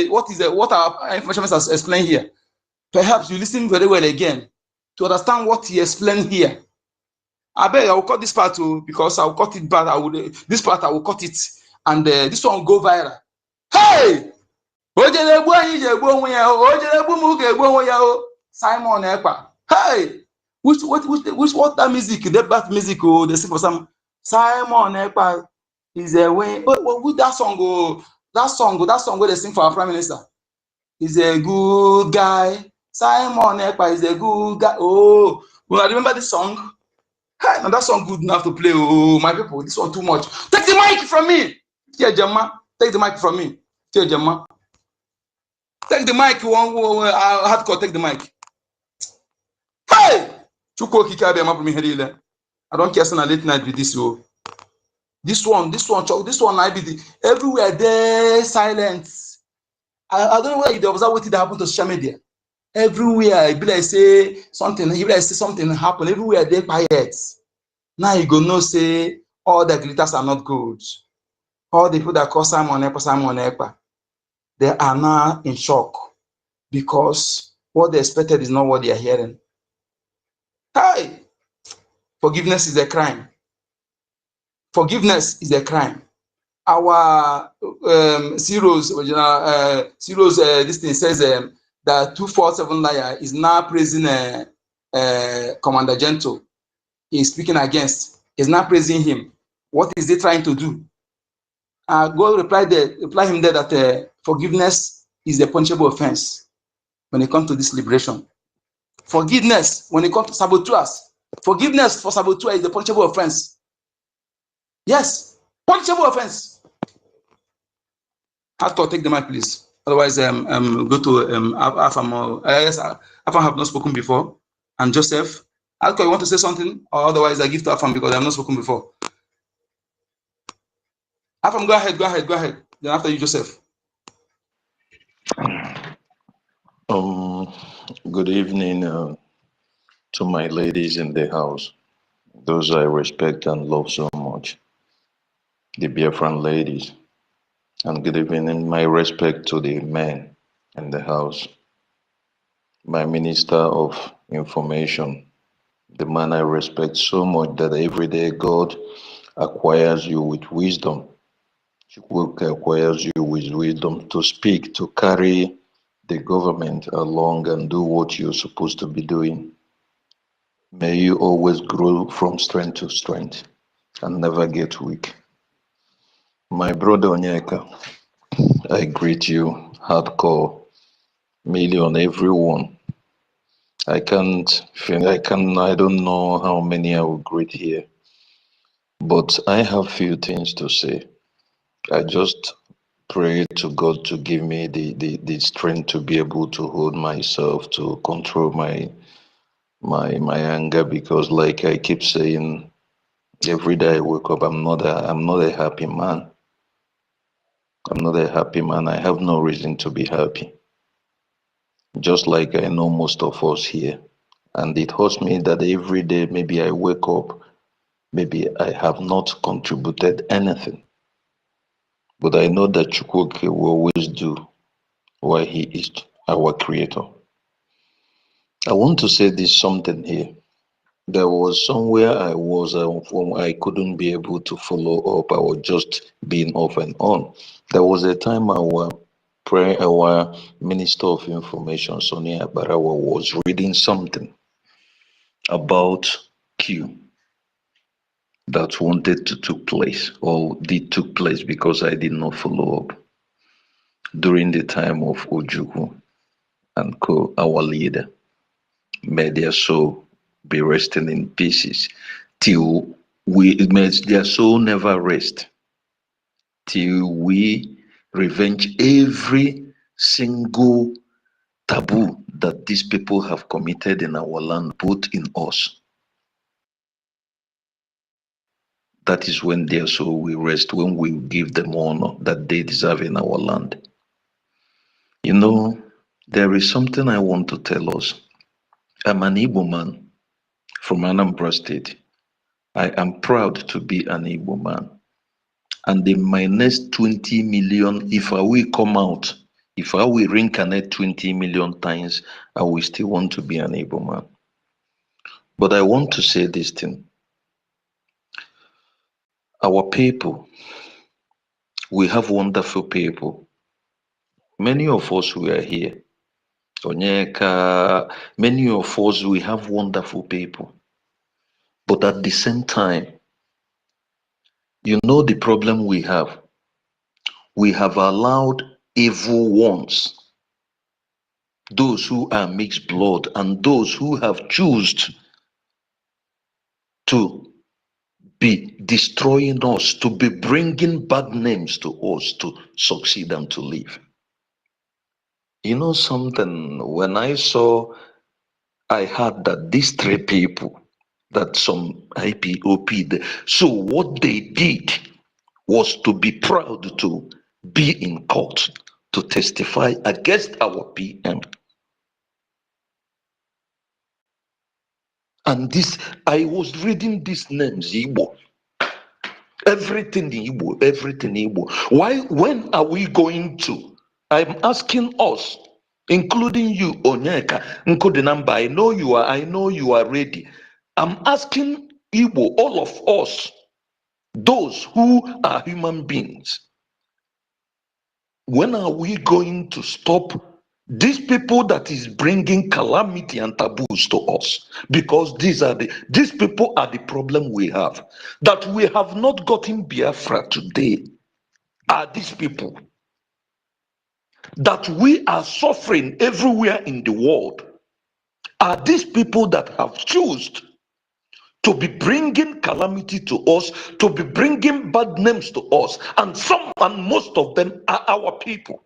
our information has explained here. Perhaps you listen very well again to understand what he explained here. I bet I will cut this part too because I will cut it back. This part I will cut it, and this one will go viral. Hey, Ojelegbu anyị ji egbu onwe ya, ojelegbu m ga-egbu onwe ya, Simon Ekpa. Hey, what that music, that back music, they sing for some Simon Ekpa is a way. Who that song? That song where they sing for our prime minister. He's a good guy. Simon Ekpa is a good guy. Oh, well, I remember this song. Hey, now that song good enough to play. Oh, my people, this one too much. Take the mic from me. Yeah, Jama. Take the mic from me. Yeah, Jama. Take the mic. Hardcore, take the mic. Hey! I don't care if it's late night with this. This one, I be the, everywhere there silence. I don't know where you observe what did happen to social media. Everywhere, I be like say something, he be like say something happen. Everywhere they quiet. Now you go know say all the glitters are not good. All the people that call Simon Ekpa, they are now in shock because what they expected is not what they are hearing. Hey, forgiveness is a crime. Forgiveness is a crime. Our Ciro's this thing says that 247 liar is now praising Commander Gento. He is speaking against. He's not praising him. What is he trying to do? Go reply him there that forgiveness is a punishable offense when it comes to this liberation. Forgiveness when it comes to saboteurs. Forgiveness for saboteur is a punishable offense. Yes, punishable offense. Have to take the mic, please. Otherwise, go to Afam. Yes, Afam have not spoken before. And Joseph, Alco, you want to say something? Or otherwise, I give to Afam because I have not spoken before. Afam, go ahead. Then after you, Joseph. Good evening to my ladies in the house, those I respect and love so much, the Biafran ladies. And good evening, my respect to the men in the house, my Minister of Information, the man I respect so much that every day God acquires you with wisdom. Acquires you with wisdom to speak, to carry the government along and do what you're supposed to be doing. May you always grow from strength to strength and never get weak. My brother Onyeka, I greet you hardcore, million, everyone. I don't know how many I will greet here, but I have few things to say. I just pray to God to give me the strength to be able to hold myself, to control my anger, because like I keep saying, every day I wake up, I'm not a happy man. I'm not a happy man. I have no reason to be happy. Just like I know most of us here. And it hurts me that every day maybe I wake up, maybe I have not contributed anything. But I know that Chukwuke will always do why he is our creator. I want to say this something here. There was somewhere I was I couldn't be able to follow up. I was just being off and on. There was a time our Minister of Information, Sonia Barawa, was reading something about Q that wanted to took place or did took place because I did not follow up during the time of Ojukwu and Co, our leader. May their soul be resting in pieces till may their soul never rest till we revenge every single taboo that these people have committed in our land, both in us. That is when their soul will rest, when we give them honor that they deserve in our land. You know, there is something I want to tell us. I'm an Igbo man from Anambra State. I am proud to be an Igbo man. And in my next 20 million, if I will come out, if I will reincarnate 20 million times, I will still want to be an Igbo man. But I want to say this thing. Our people, we have wonderful people. Many of us were here. Onyeka, many of us, we have wonderful people. But at the same time, you know the problem we have? We have allowed evil ones, those who are mixed blood and those who have chosen to be destroying us, to be bringing bad names to us to succeed and to live. You know something, when I heard that these three people, that some IPOP, so what they did was to be proud to be in court to testify against our PM. And this, I was reading these names, Igbo. Everything Igbo, everything Igbo. Why, when are we going to? I'm asking us, including you, Onyeka, Nkodenamba, I know you are ready. I'm asking Igbo, all of us, those who are human beings, when are we going to stop these people that is bringing calamity and taboos to us? Because these people are the problem we have. That we have not gotten Biafra today are these people. That we are suffering everywhere in the world are these people that have chosen to be bringing calamity to us, to be bringing bad names to us, and most of them are our people.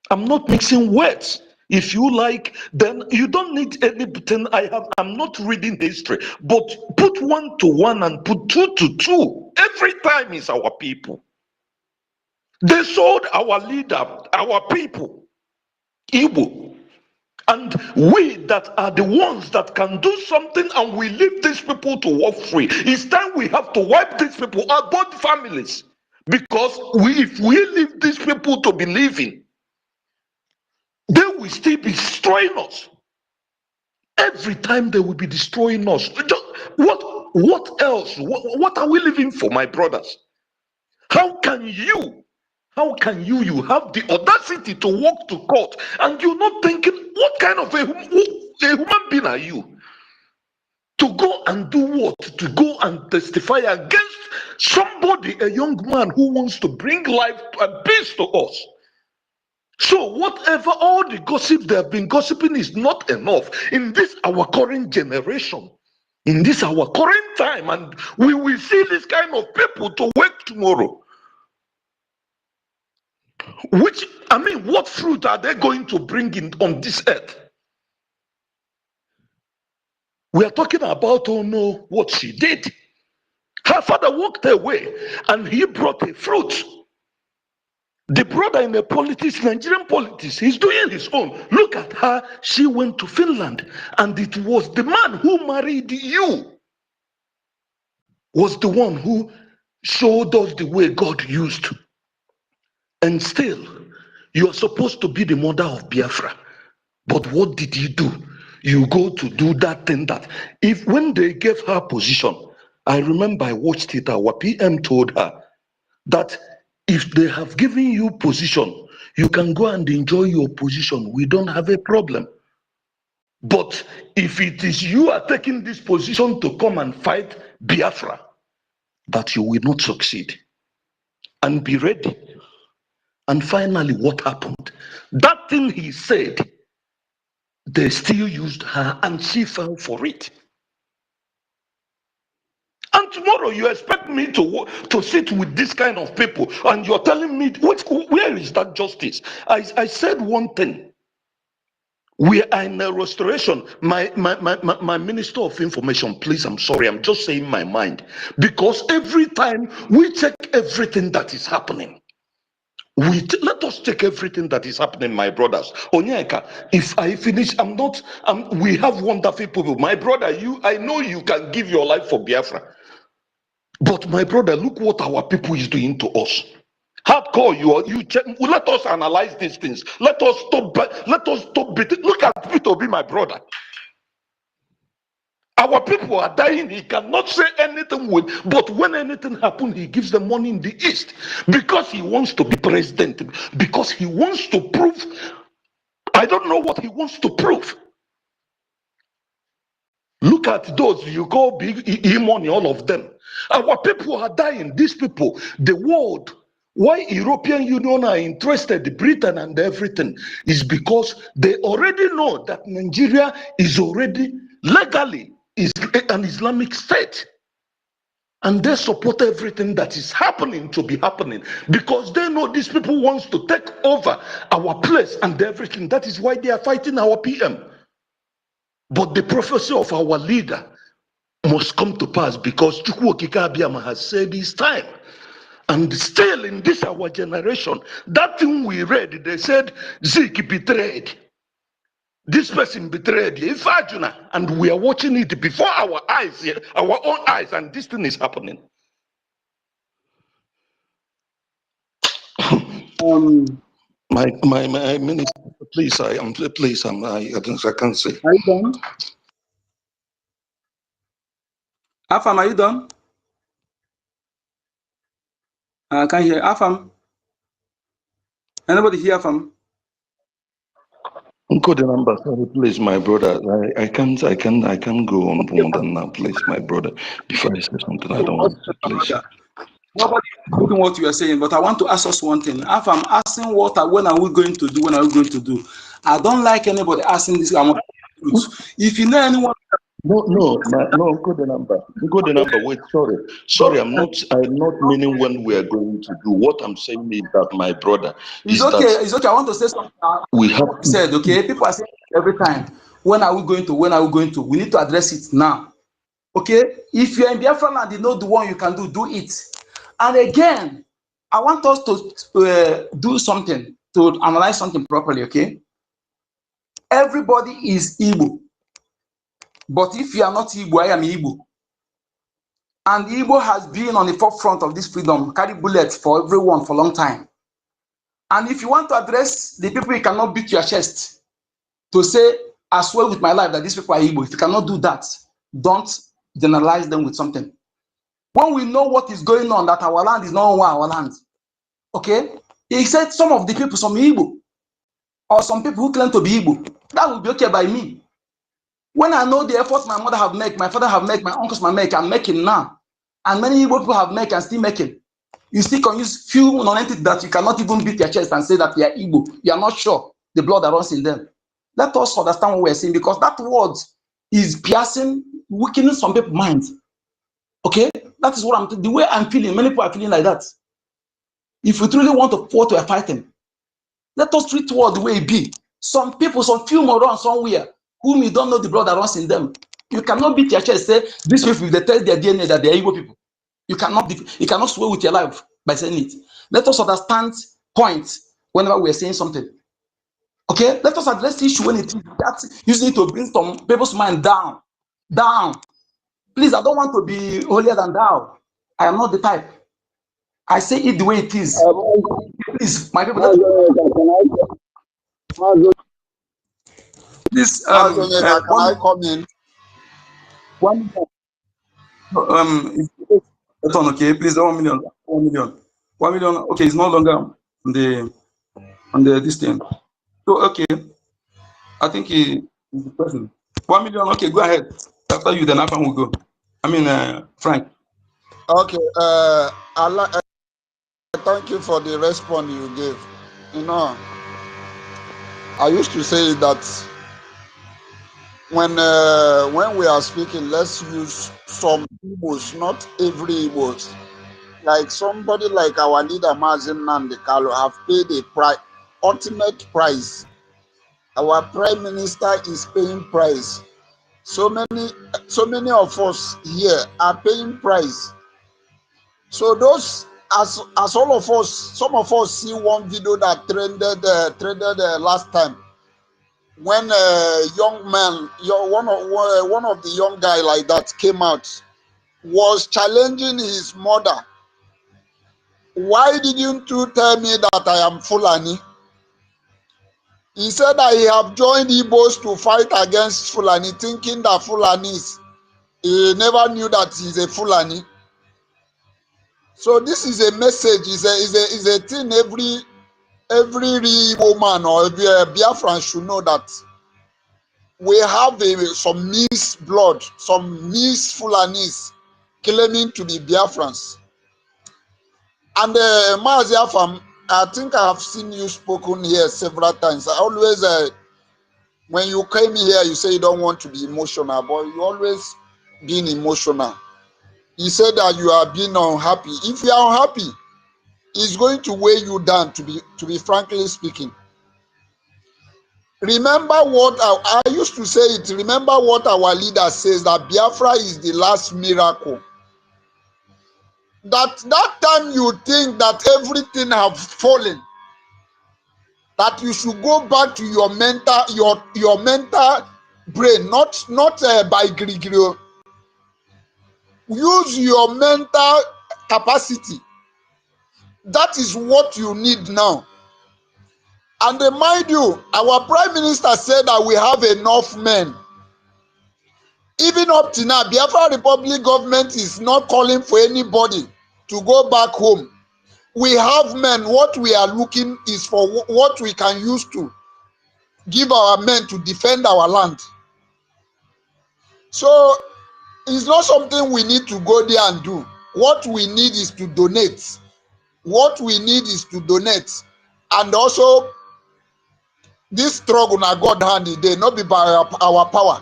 I'm not mixing words. If you like, then you don't need anything. I'm not reading history, but put 1 to 1 and put 2 to 2. Every time is our people. They sold our leader, our people, Igbo. And we that are the ones that can do something and we leave these people to walk free. It's time we have to wipe these people out, both families. Because if we leave these people to be living, they will still be destroying us. Every time they will be destroying us. What else? What are we living for, my brothers? How can you have the audacity to walk to court and you're not thinking, what kind of a human being are you? To go and do what? To go and testify against somebody, a young man who wants to bring life and peace to us. So whatever, all the gossip they have been gossiping is not enough in this our current generation, in this our current time, and we will see this kind of people to work tomorrow. What fruit are they going to bring in on this earth? We are talking about, oh no, what she did. Her father walked away and he brought a fruit. The brother in the politics, Nigerian politics, he's doing his own. Look at her. She went to Finland, and it was the man who married you, was the one who showed us the way God used. And still, you are supposed to be the mother of Biafra. But what did you do? You go to do that thing that, when they gave her position, I remember I watched it, our PM told her that if they have given you position, you can go and enjoy your position. We don't have a problem. But if it is you are taking this position to come and fight Biafra, that you will not succeed. And be ready. And finally, what happened? That thing he said, they still used her and she fell for it. And tomorrow you expect me to sit with this kind of people and you're telling me, where is that justice? I said one thing. We are in a restoration. My Minister of Information, please, I'm sorry, I'm just saying my mind. Because every time we check everything that is happening, let us check everything that is happening, my brothers. Onyeka, if I finish, we have wonderful people. My brother, I know you can give your life for Biafra. But my brother, look what our people is doing to us. Hardcore, you check. Let us analyze these things. Let us stop. Look at Peter Obi, my brother. Our people are dying. He cannot say anything with, but when anything happens, he gives them money in the East because he wants to be president, because he wants to prove. I don't know what he wants to prove. Look at those you call big money, all of them. Our people are dying. These people, the world. Why European Union are interested, Britain and everything, is because they already know that Nigeria is already legally is an Islamic state. And they support everything that is happening to be happening because they know these people wants to take over our place and everything. That is why they are fighting our PM. But the prophecy of our leader must come to pass because Chukwu Okike Abiyama has said it's time. And still in this our generation, that thing we read, they said Zik betrayed. This person betrayed Ifajuna, and we are watching it before our eyes, our own eyes, and this thing is happening. My minister, please, I can't say. Are you done? Afam, are you done? I can't hear. Afam. Anybody hear Afam? Encode the number, sorry, please, my brother. I can't go on more than now, please, my brother. Before I say something, I don't want to say, please. Nobody is looking what you are saying, but I want to ask us one thing. If I'm asking when are we going to do, when are we going to do? I don't like anybody asking this. I want truth. If you know anyone. No, go the number. Go the number. Wait, sorry. I'm not meaning when we are going to do. What I'm saying is that my brother. It's okay. I want to say something. We have said, okay. People are saying every time, when are we going to? When are we going to? We need to address it now. Okay. If you're in Biafra land, you know the one you can do it. And again, I want us to do something, to analyze something properly, okay? Everybody is Igbo. But if you are not Igbo, I am Igbo. And Igbo has been on the forefront of this freedom, carry bullets for everyone for a long time. And if you want to address the people, you cannot beat your chest to say, I swear with my life that these people are Igbo. If you cannot do that, don't generalize them with something. When we know what is going on, that our land is not our land, okay? He said some of the people, some Igbo, or some people who claim to be Igbo, that will be okay by me. When I know the efforts my mother have made, my father have made, my uncles have made, I'm making now. And many Igbo people have made and still making. You still can use few non-entity that you cannot even beat your chest and say that you are Igbo. You are not sure the blood that runs in them. Let us understand what we're saying, because that word is piercing, weakening some people's minds. Okay? That is what the way I'm feeling. Many people are feeling like that. If we truly want to fight, we are fighting. Let us treat the world the way it be. Some people, some few morons somewhere, whom you don't know the blood that runs in them. You cannot beat your chest and say, these people, if they test their DNA that they are Igbo people. You cannot swear with your life by saying it. Let us understand points whenever we are saying something. Okay? Let us address the issue when it is. That's using it to bring some people's mind down. Down. Please, I don't want to be holier than thou. I am not the type. I say it the way it is. Please, my people. Please, can I come in? Okay, please, 1 million. 1 million. 1 million. Okay, it's no longer on the this thing. So okay, I think he is the person. 1 million. Okay, go ahead. After you, then Afam will go. I mean, Frank. Okay. Thank you for the response you gave. You know, I used to say that when we are speaking, let's use some Igbos, not every Igbos. Like somebody like our leader Mazin Nandekalo have paid a ultimate price. Our prime minister is paying price. So many of us here are paying price. So those, as all of us, some of us see one video that trended last time when a young man, one of the young guy like that came out, was challenging his mother. Why didn't you tell me that I am Fulani? He said that he have joined Igbos to fight against Fulani, thinking that Fulanis He never knew that he's a Fulani. So this is a message, is a thing every woman or every Biafran should know, that we have some mixed blood, some mixed Fulanis claiming to be Biafrans. And Maziafam, I think I have seen you spoken here several times. I always, when you came here, you say you don't want to be emotional, but you always being emotional. You said that you are being unhappy. If you are unhappy, it's going to weigh you down, to be frankly speaking. Remember what I used to say it. Remember what our leader says, that Biafra is the last miracle. That time you think that everything have fallen, that you should go back to your mental brain, not by Gregory. Use your mental capacity. That is what you need now. And remind you, our prime minister said that we have enough men. Even up to now, Biafra Republic government is not calling for anybody to go back home. We have men. What we are looking is for what we can use to give our men to defend our land. So it's not something we need to go there and do. What we need is to donate. What we need is to donate. And also, this struggle na God hand it dey, not be by our power.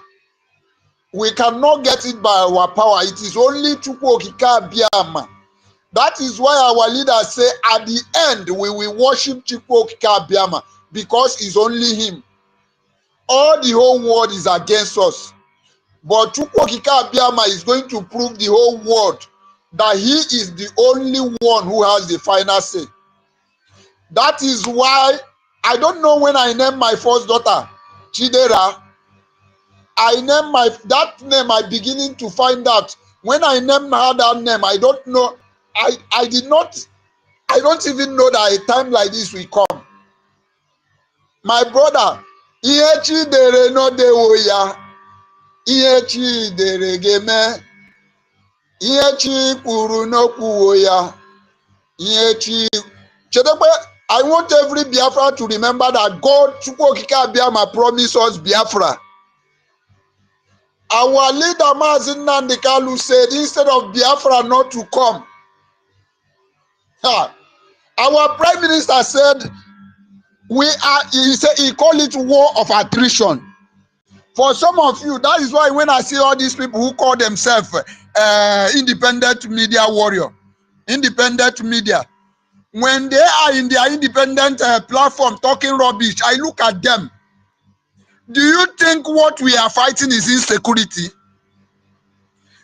We cannot get it by our power. It is only Chukwu Okike Abiama. That is why our leaders say at the end we will worship Chukwu Okike Abiama, because it's only him. All the whole world is against us. But Chukwu Okike Abiama is going to prove the whole world that he is the only one who has the final say. That is why I don't know when I named my first daughter, Chidera. I named that name, I beginning to find out. When I named her that name, I don't know. I don't even know that a time like this will come. My brother, ihe Chidere no dewo ya, ihe Chidere geme, ihe Chi kwuru no kwuwo ya, ihe Chi. I want every Biafra to remember that God, Chukwu Okike Abiama, promised us Biafra. Our leader Mazi Nnamdi Kanu said instead of Biafra not to come, our prime minister said he called it war of attrition. For some of you, that is why when I see all these people who call themselves independent media warrior, independent media, when they are in their independent platform talking rubbish, I look at them. Do you think what we are fighting is insecurity?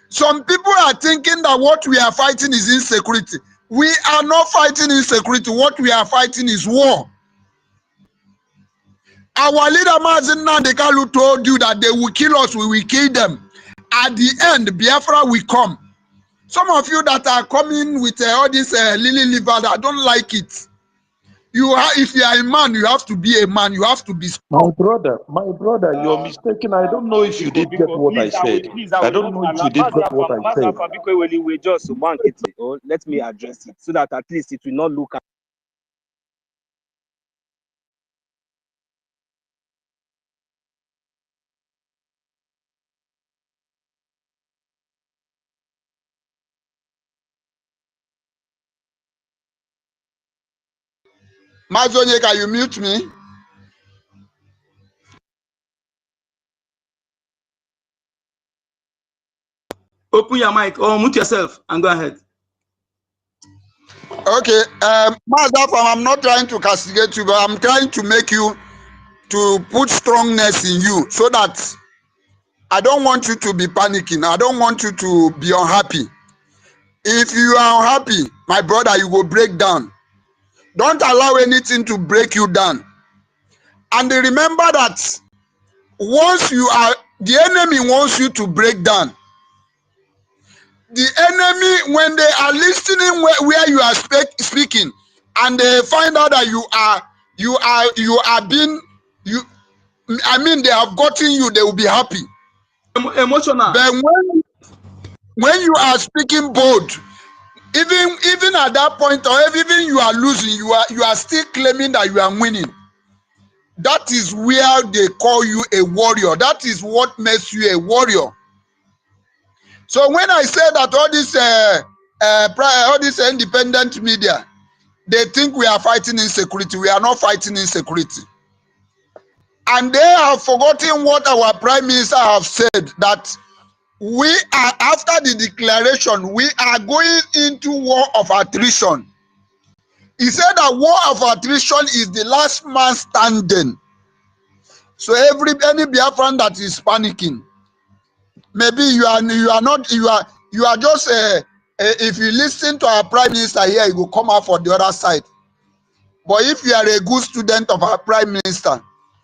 Some people are thinking that what we are fighting is insecurity. We are not fighting insecurity. What we are fighting is war. Our leader Mazi Nnamdi Kanu told you that they will kill us, we will kill them. At the end, Biafra will come. Some of you that are coming with all this lily liver, I don't like it. If you are a man, you have to be a man. You have to be strong. My brother, you're mistaken. I don't know if you did get what I said. I don't know if you did get what I said. Let me address it so that at least it will not look at. Mazonye, can you mute me? Open your mic or mute yourself and go ahead. Okay, Mazafam, I'm not trying to castigate you, but I'm trying to make you to put strongness in you so that I don't want you to be panicking. I don't want you to be unhappy. If you are unhappy, my brother, you will break down. Don't allow anything to break you down. And remember that once you are, the enemy wants you to break down. The enemy, when they are listening where you are speaking, and they find out that you are being, I mean, they have gotten you, they will be happy. Emotional. But when you are speaking bold, even at that point, or if even you are losing, you are still claiming that you are winning. That is where they call you a warrior. That is what makes you a warrior. So when I say that all this independent media, they think we are fighting insecurity. We are not fighting insecurity. And they have forgotten what our Prime Minister have said, that we are, after the declaration, we are going into war of attrition. He said that war of attrition is the last man standing. So any Biafran that is panicking, maybe you are just if you listen to our Prime Minister here, you will come out for the other side. But if you are a good student of our Prime Minister,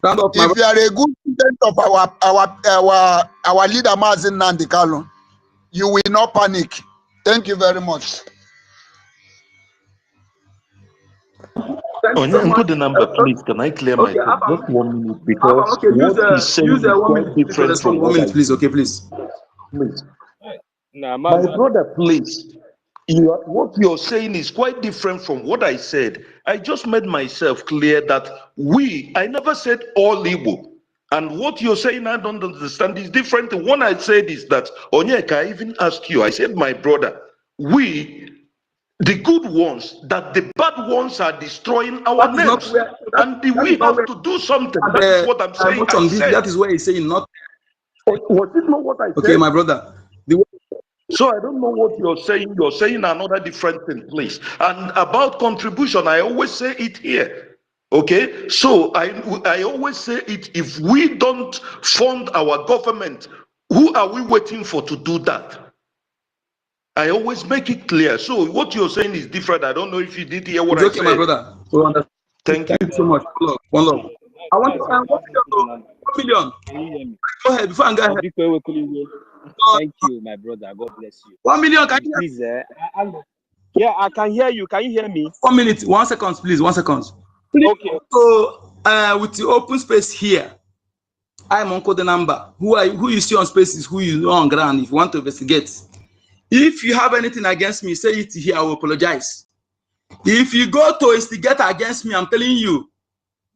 if you are a good student of our leader Mazin Nandikalo, you will not panic. Thank you very much. Put the number, please. Can I clear my thought? Just 1 minute, because what he's saying is quite different from what I please. Okay, please. Please. Nah, My brother, please. What you're saying is quite different from what I said. I just made myself clear that I never said all Igbo. And what you're saying, I don't understand, is different. The one I said is that, Onyeka, I even asked you, I said, my brother, the good ones, that the bad ones are destroying our names. We have to do something. That is what I'm saying. That is where he's saying not. Was it not what I said? Okay, my brother. So I don't know what you're saying. You're saying another different thing, please. And about contribution, I always say it here. Okay? So I always say it, if we don't fund our government, who are we waiting for to do that? I always make it clear. So what you're saying is different. I don't know if you did hear what I said. My brother. So Thank you so much. One love. I want to 1 million. Can you hear me? Go ahead before I go ahead. Thank you, my brother. God bless you. 1 million. Can you please? Yeah, I can hear you. Can you hear me? 1 minute. 1 second, please. 1 second. Please. Okay. So with the open space here, I'm on code the number. Who you see on space is who you know on ground. If you want to investigate, if you have anything against me, say it here. I will apologize. If you go to instigate against me, I'm telling you.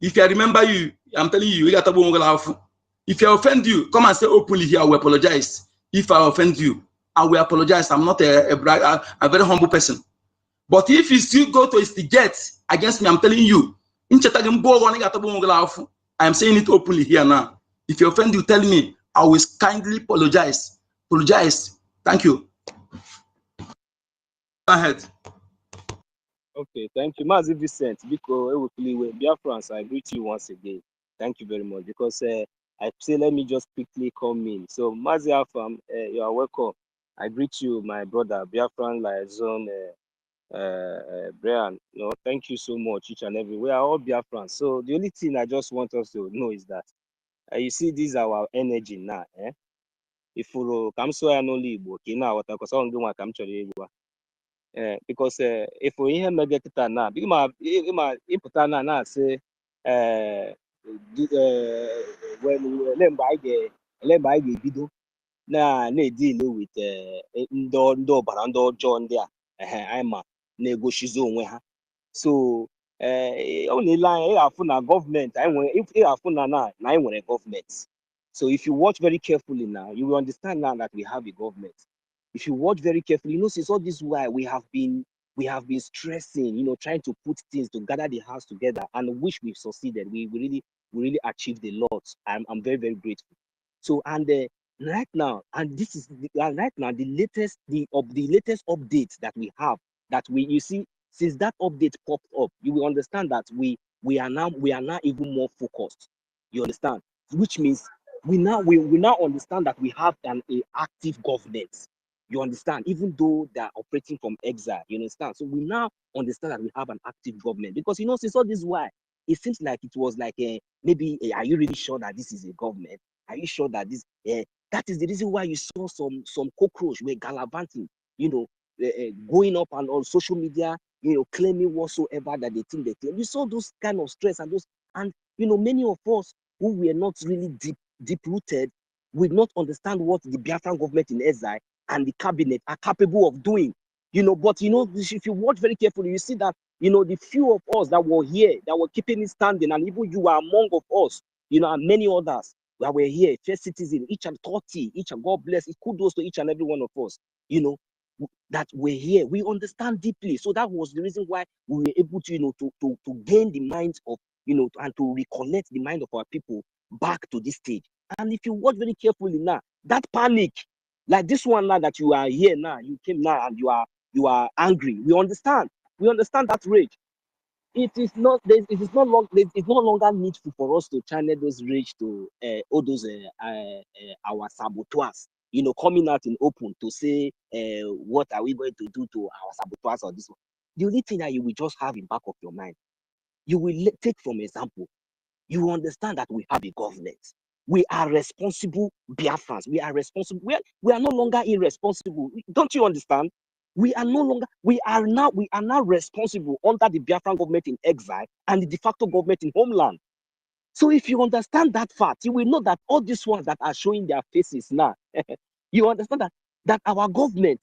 If I remember you, I'm telling you. If I offend you, come and say openly here. I will apologize. If I offend you, I will apologize. I'm not a very humble person. But if you still go to instigate against me, I'm telling you. I am saying it openly here now. If you offend you, tell me. I will kindly apologize. Thank you. Go ahead. Okay, thank you. Mazi Vincent, because BIAFRANS, I greet you once again. Thank you very much. Because I say, let me just quickly come in. So, Mazi Afam, you are welcome. I greet you, my brother, BIAFRAN Liaison, Brian. Thank you so much, each and every. We are all BIAFRANS. So, the only thing I just want us to know is that you see, this is our energy now. If you come so I know Igbo, now because I don't want to come to Igbo. Because if we hear Megakita now, because na say when Lemba Bido na deal with ndo barando John there, I'm a negotiation onwe ha. So only line afuna government, if afuna na I want a government. So if you watch very carefully now, you will understand now that we have a government. If you watch very carefully, since all this while we have been stressing, trying to put things to gather the house together, and which we've succeeded. We really achieved a lot. I'm very, very grateful. So right now, and this is right now the latest updates that we have, that you see, since that update popped up, you will understand that we are now even more focused. You understand? Which means we now understand that we have an active governance. You understand? Even though they are operating from exile, you understand? So we now understand that we have an active government, because since all this while, it seems like it was like maybe are you really sure that this is a government? Are you sure that this that is the reason why you saw some cockroach were gallivanting, going up and on social media, claiming whatsoever that they think they claim. You saw those kind of stress and many of us who were not really deep rooted would not understand what the Biafran government in exile and the cabinet are capable of doing. You know, but you know, if you watch very carefully, you see that, you know, the few of us that were here, that were keeping it standing, and even you are among of us, you know, and many others that were here, first citizen, each and 30, each and God bless, kudos to each and every one of us, you know, that we're here. We understand deeply. So that was the reason why we were able to, you know, to gain the minds of, you know, and to reconnect the mind of our people back to this stage. And if you watch very carefully now, that panic, like this one now that you are here now, you came now and you are angry. We understand that rage. It is no longer needful for us to channel those rage to all those our saboteurs, you know, coming out in open to say what are we going to do to our saboteurs or this one. The only thing that you will just have in back of your mind, you will take from example, you will understand that we have a government. We are responsible Biafrans. We are responsible. We are no longer irresponsible. Don't you understand? We are now responsible under the Biafran government in exile and the de facto government in homeland. So if you understand that fact, you will know that all these ones that are showing their faces now, you understand that our government,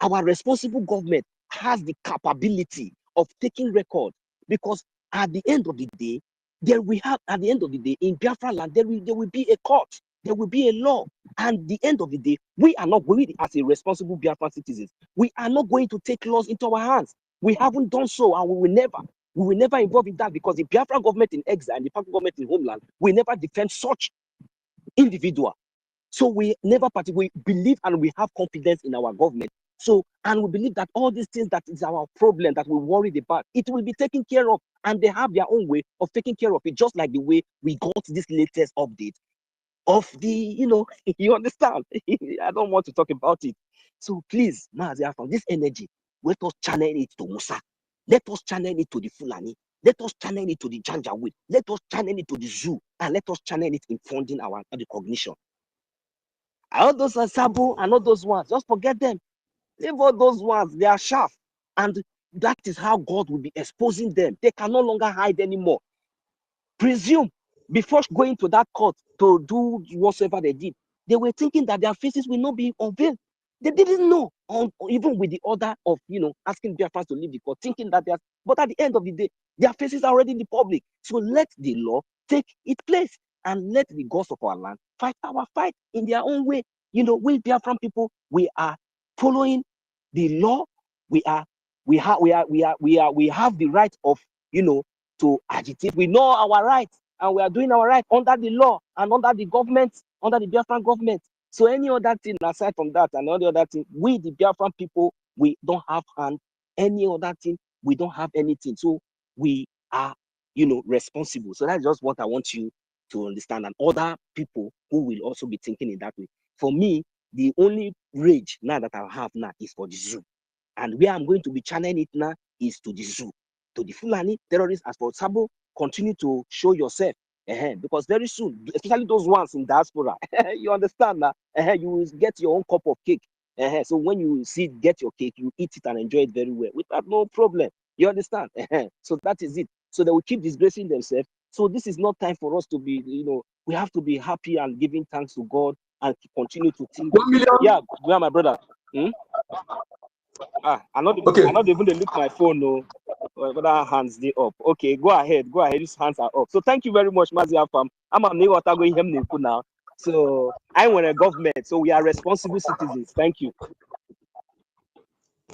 our responsible government, has the capability of taking record, because at the end of the day, in Biafra land, there will be a court, there will be a law, and at the end of the day, we are not going, as a responsible Biafran citizens, we are not going to take laws into our hands. We haven't done so, and we will never involve in that, because the Biafra government in exile and the Biafra government in homeland will never defend such individual. So we never we believe and we have confidence in our government. So, and we believe that all these things that is our problem that we worried about, it will be taken care of, and they have their own way of taking care of it, just like the way we got this latest update of the, you know, you understand? I don't want to talk about it. So please, from this energy, let us channel it to Musa. Let us channel it to the Fulani. Let us channel it to the Janjaweed. Let us channel it to the zoo, and let us channel it in funding our recognition. All those are Sabo and all those ones, just forget them. Leave all those ones, they are sharp. And that is how God will be exposing them. They can no longer hide anymore. Presume, before going to that court to do whatsoever they did, they were thinking that their faces will not be unveiled. They didn't know, even with the order of, you know, asking Biafrans to leave the court, thinking that they are, but at the end of the day, their faces are already in the public. So let the law take its place, and let the gods of our land fight our fight in their own way. You know, we Biafran people, we are following the law. We have the right of, you know, to agitate. We know our rights, and we are doing our right under the law and under the government, under the Biafran government. So any other thing aside from that and any other thing, we the Biafran people, we don't have hand. Any other thing, we don't have anything. So we are, you know, responsible. So that's just what I want you to understand, and other people who will also be thinking in that way. For me, the only rage now that I have now is for the zoo. And where I'm going to be channeling it now is to the zoo, to the Fulani terrorists. As for Sabo, continue to show yourself, because very soon, especially those ones in diaspora, you understand now, you will get your own cup of cake. So when you get your cake, you eat it and enjoy it very well without no problem. You understand? So that is it. So they will keep disgracing themselves. So this is not time for us to be, you know, we have to be happy and giving thanks to God and continue to think. 1 million. Yeah, where my brother? I'm not even to look my phone. No, whether hands they up. Okay, go ahead. These hands are up. So thank you very much, Mazia Fam. I'm going him now. So I want a government. So we are responsible citizens. Thank you.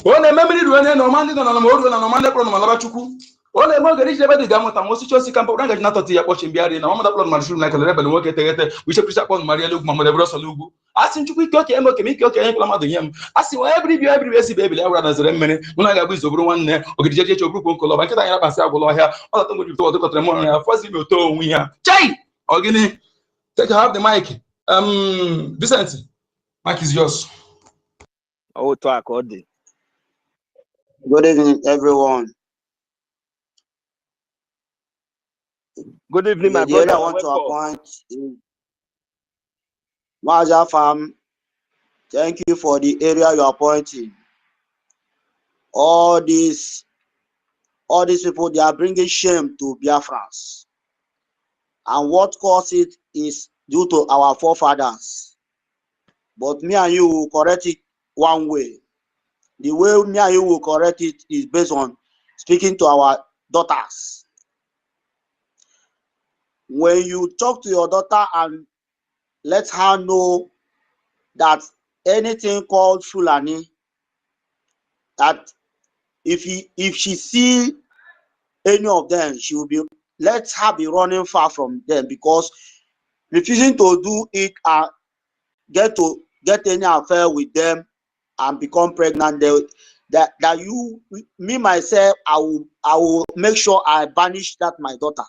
One memory do any normal na normal na normal pro na laba chuku. One mo gari jebe de gamuta mo si chosi kampo na gajina toti ya pochi mbiari na mo da plan marshum na kale rebel wo kete we se prisa kon maria lu mamo de bro salugu. Asin chuku ikoke emo ke mi ikoke en kula madu yem. Asin every si baby awra na zere mmene. Una ga bu izoburu nwanne ogidi jeje chobru ko nkolo ba kita ya ba si agolo ahia. Ola to mo di to ko tremo ya fosi mi to onwi ya. Chai! Ogini take have the mic. Vincent, mic is yours. Oh, talk all day. Good evening, everyone. Good evening, my The brother. area I want to appoint is Mazia Farm. Thank you for the area you are appointing. All these people, they are bringing shame to Biafrans. And what caused it is due to our forefathers. But me and you will correct it one way. The way me and you will correct it is based on speaking to our daughters. When you talk to your daughter and let her know that anything called Fulani, that if she see any of them, she will be, let her be running far from them, because refusing to do it and get any affair with them and become pregnant, that you, me myself, I will make sure I banish that my daughter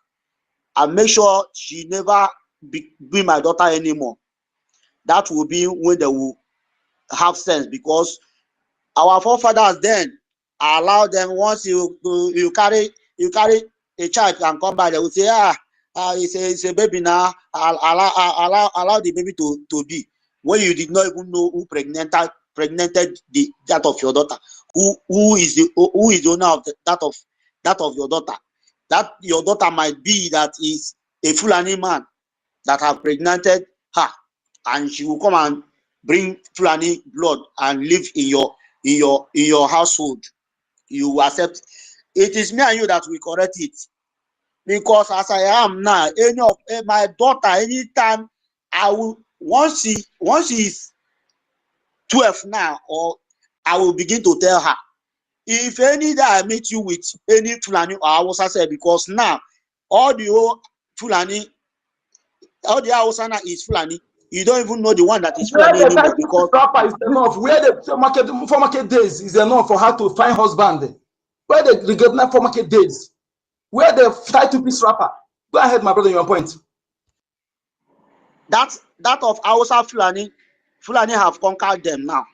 and make sure she never be my daughter anymore. That will be when they will have sense, because our forefathers then allow them, once you carry a child and come back, they will say, it's a baby now, allow the baby to be, when you did not even know who pregnanted that of your daughter, who is the owner of that of your daughter. That your daughter might be that is a Fulani man that have pregnanted her, and she will come and bring Fulani blood and live in your household. You accept. It is me and you that will correct it, because as I am now, any of my daughter, anytime I will, once she is 12 now, or I will begin to tell her, if any day I meet you with any Fulani or Hausa, say, because now all the old Fulani, all the Hausa is Fulani. You don't even know the one that is Fulani anymore, because is enough. Where the for market days is enough for her to find husband. Where the regarding for market days, where the title piece rapper. Go ahead, my brother, your point. That of Hausa Fulani have conquered them now,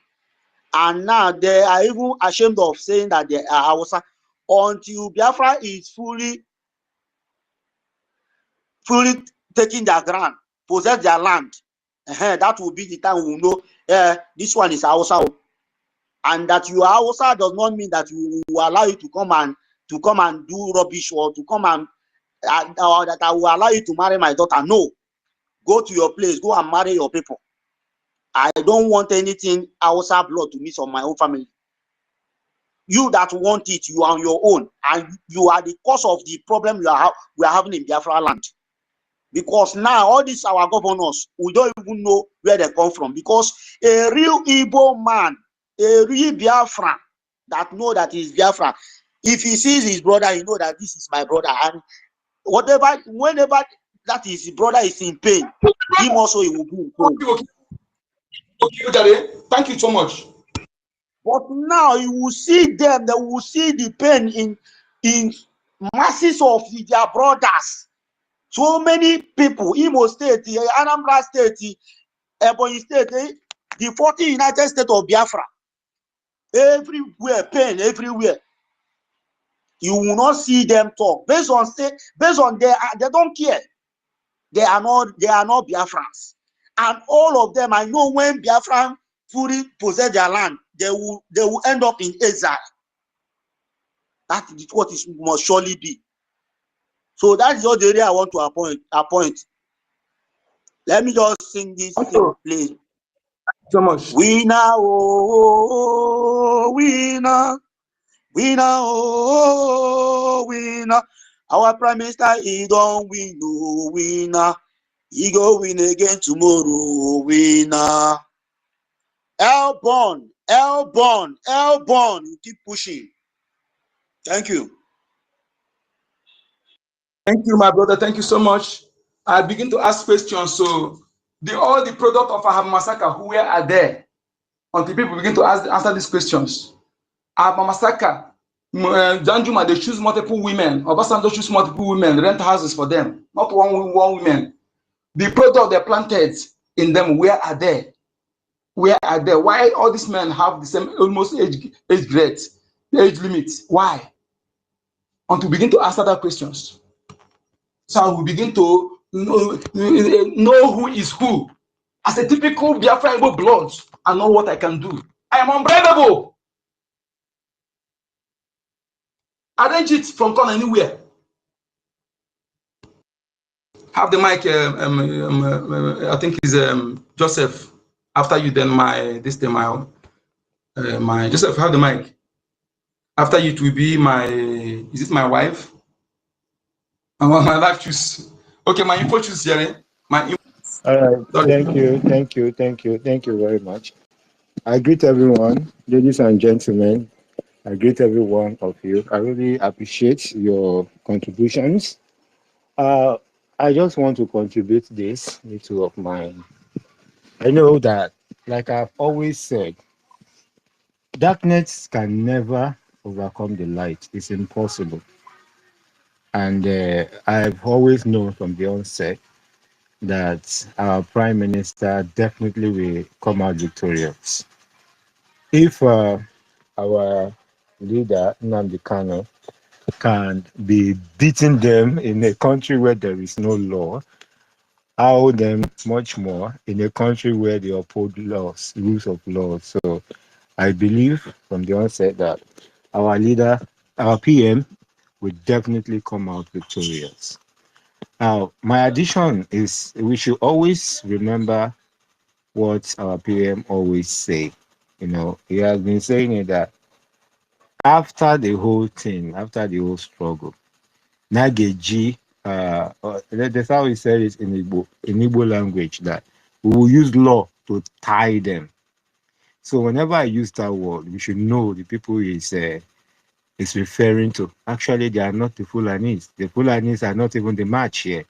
and now they are even ashamed of saying that they are Hausa, until Biafra is fully taking their ground, possess their land. That will be the time we know this one is Hausa. And that you are Hausa does not mean that we will allow you to come and do rubbish, or to come and or that I will allow you to marry my daughter. No, go to your place, go and marry your people. I don't want anything Hausa blood to mix on my own family. You that want it, you are on your own, and you are the cause of the problem we are having in Biafra land. Because now all these our governors, we don't even know where they come from. Because a real Igbo man, a real Biafra that know that is Biafra, if he sees his brother, he know that this is my brother, and whenever that is his brother is in pain, him also he will be in pain. Okay, thank you so much. But now you will see them, they will see the pain in masses of their brothers. So many people, Imo State, Anambra State, Ebonyi State, the 40 United States of Biafra, everywhere, pain everywhere. You will not see them talk based on they don't care. They are not Biafrans, and all of them, I know when Biafran fully possess their land, they will end up in exile. That is what it must surely be. So that is all the area I want to appoint. Let me just sing this thing, please. So much. Winner, oh, winner, winner, oh, winner. Our Prime Minister, he don't win, no winner. He go win again tomorrow, winner. Elborn. You keep pushing. Thank you. Thank you, my brother. Thank you so much. I begin to ask questions. So, all the product of Ahab massacre, who are there? Until people begin to answer these questions. Ahab massacre, Janjuma, they choose multiple women. Obasanjo choose multiple women, rent houses for them, not one woman. The product they planted in them, where are they? Where are they? Why all these men have the same almost age grade, age limit? Why? Until we begin to answer that questions. So we begin to know who is who. As a typical Biafran blood, I know what I can do. I am unbreakable. Arrange it from corner anywhere. Have the mic. I think it's Joseph. After you, then my. my Joseph, have the mic. After you, it will be my, is it my wife? My life choose. Okay, my info choose here. My info. All right. Sorry. Thank you very much. I greet everyone, ladies and gentlemen. I greet every one of you. I really appreciate your contributions. I just want to contribute this little of mine. I know that, like I've always said, darkness can never overcome the light. It's impossible. And I've always known from the onset that our prime minister definitely will come out victorious. If our leader, Nnamdi Kanu, can be beating them in a country where there is no law, how them much more in a country where they uphold laws, rules of law. So I believe from the onset that our leader, our PM, will definitely come out victorious. Now, my addition is we should always remember what our PM always say. You know, he has been saying it that after the whole thing, after the whole struggle, Nageji, that's how he said it in Igbo language, that we will use law to tie them. So whenever I use that word, we should know the people is referring to. Actually, they are not the Fulanis. The Fulanis are not even the match here.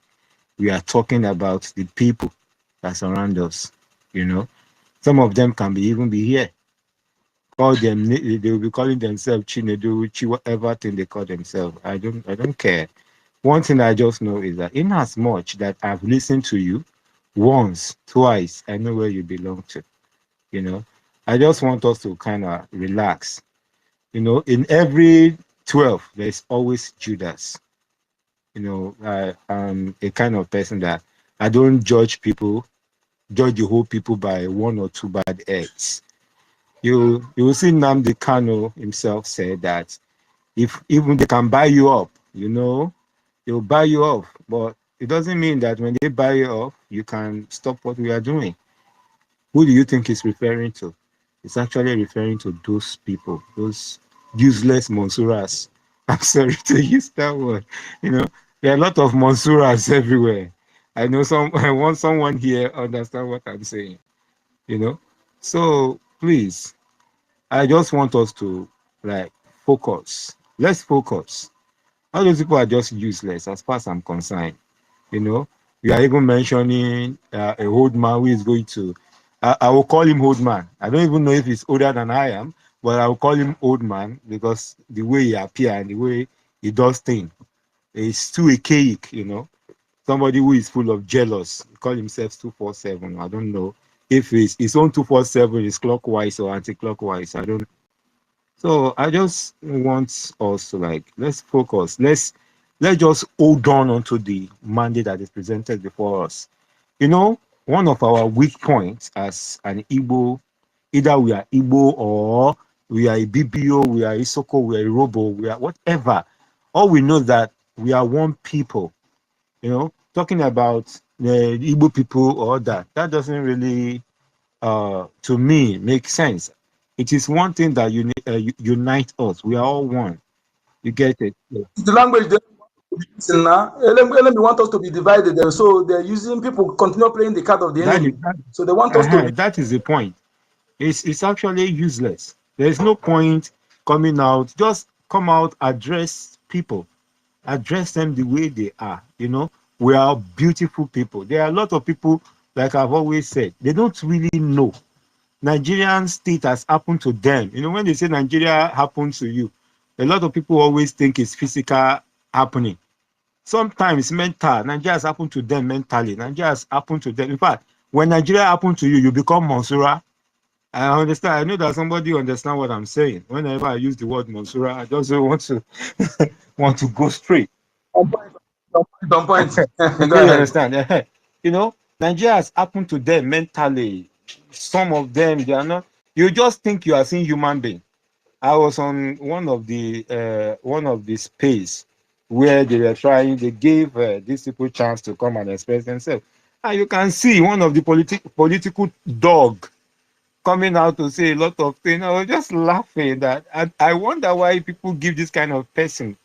We are talking about the people that surround us. You know, some of them can even be here. Call them, they will be calling themselves Chinedu, whatever thing they call themselves. I don't care. One thing I just know is that in as much that I've listened to you once, twice, I know where you belong to. You know, I just want us to kind of relax. You know, in every 12, there's always Judas. You know, I'm a kind of person that I don't judge people, judge the whole people by one or two bad eggs. You will see Nnamdi Kanu himself say that if even they can buy you up, you know, they'll buy you off. But it doesn't mean that when they buy you off, you can stop what we are doing. Who do you think he's referring to? It's actually referring to those people, those useless Monsuras. I'm sorry to use that word. You know, there are a lot of Monsuras everywhere. I know I want someone here understand what I'm saying. You know, so please, I just want us to like focus. Let's focus. All those people are just useless as far as I'm concerned. You know, we are even mentioning a old man who is going to, I will call him old man. I don't even know if he's older than I am, but I will call him old man because the way he appears and the way he does things is too archaic, you know. Somebody who is full of jealous, he call himself 247. I don't know if his own 247 is clockwise or anti-clockwise. I don't know. So I just want us to like, let's focus. Let's just hold on onto the mandate that is presented before us. You know, one of our weak points as an Igbo, either we are Igbo or we are IBIBIO, we are Isoko, we are Irobo, we are whatever. All we know that we are one people. You know, talking about the Igbo people or that doesn't really, to me, make sense. It is one thing that unite us. We are all one. You get it? Yeah. The language they using now, LM want us to be divided. So they're using people continue playing the card of the enemy. So they want us to. That is the point. It's actually useless. There's no point coming out. Just come out, address people, address them the way they are. You know, we are beautiful people. There are a lot of people, like I've always said, they don't really know. Nigerian state has happened to them. You know, when they say Nigeria happened to you, a lot of people always think it's physical happening. Sometimes mental. Nigeria has happened to them mentally. Nigeria has happened to them. In fact, when Nigeria happened to you, you become Monsura. I understand. I know that somebody understand what I'm saying. Whenever I use the word Monsura, I just want to go straight. On point. Do you understand? You know, Nigeria has happened to them mentally. Some of them, they are not. You just think you are seeing human being. I was on one of the space where they gave these people chance to come and express themselves. And you can see one of the political dog coming out to say a lot of things. I was just laughing that I wonder why people give this kind of person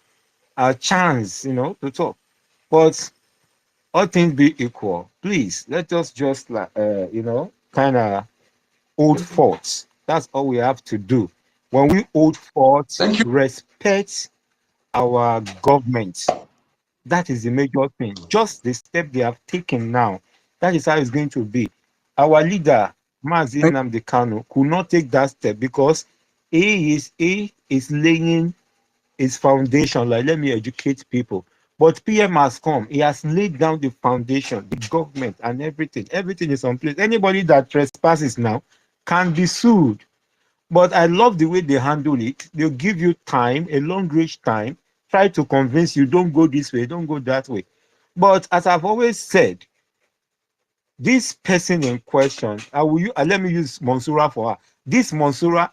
a chance, to talk. But all things be equal, please let us just kind of hold forth. That's all we have to do. When we hold forth, Thank you. respect our government. That is the major thing. Just the step they have taken now. That is how it's going to be. Our leader, Mazi Nnamdi Kanu, could not take that step because he is laying his foundation. Like, let me educate people. But PM has come. He has laid down the foundation, the government, and everything. Everything is on place. Anybody that trespasses now can be sued. But I love the way they handle it. They'll give you time, a long range time, try to convince you, don't go this way, don't go that way. But as I've always said, this person in question, let me use Monsura for her. This Monsura,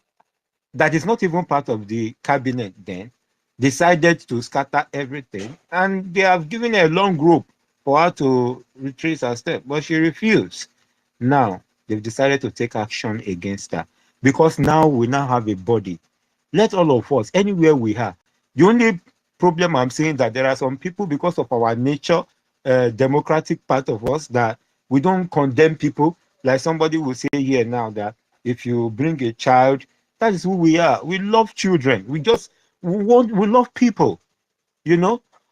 that is not even part of the cabinet then, decided to scatter everything, and they have given her a long rope for her to retrace her step, but she refused. Now, they've decided to take action against her because now we now have a body. Let all of us, anywhere we are, the only problem I'm saying that there are some people, because of our nature, democratic part of us, that we don't condemn people. Like somebody will say here now that if you bring a child, that is who we are. We love children. We love people,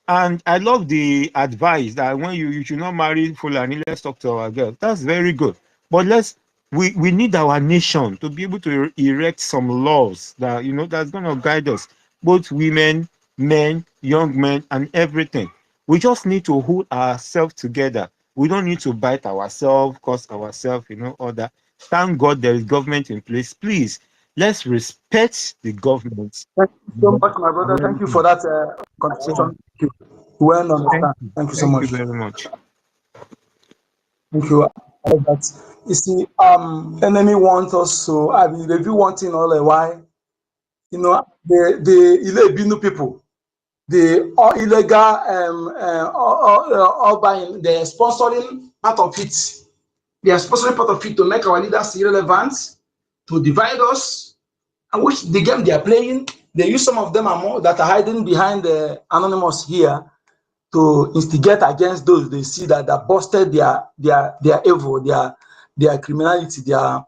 And I love the advice that when you should not marry Fulani, let's talk to our girls. That's very good. But we need our nation to be able to erect some laws that, that's going to guide us, both women, men, young men, and everything. We just need to hold ourselves together. We don't need to bite ourselves, cause ourselves, all that. Thank God there is government in place. Please, let's respect the government. Thank you so much, my brother. Thank you for that contribution. Thank you. Well understand. Thank you so much. Thank you very much. Thank you. I love that. You see, enemy wants us to review one thing all the while. The illegal people, the illegal buying, they're sponsoring part of it. They are sponsoring part of it to make our leaders irrelevant, to divide us, and which the game they are playing, they use some of them that are hiding behind the anonymous here to instigate against those they see that busted their evil, their criminality, their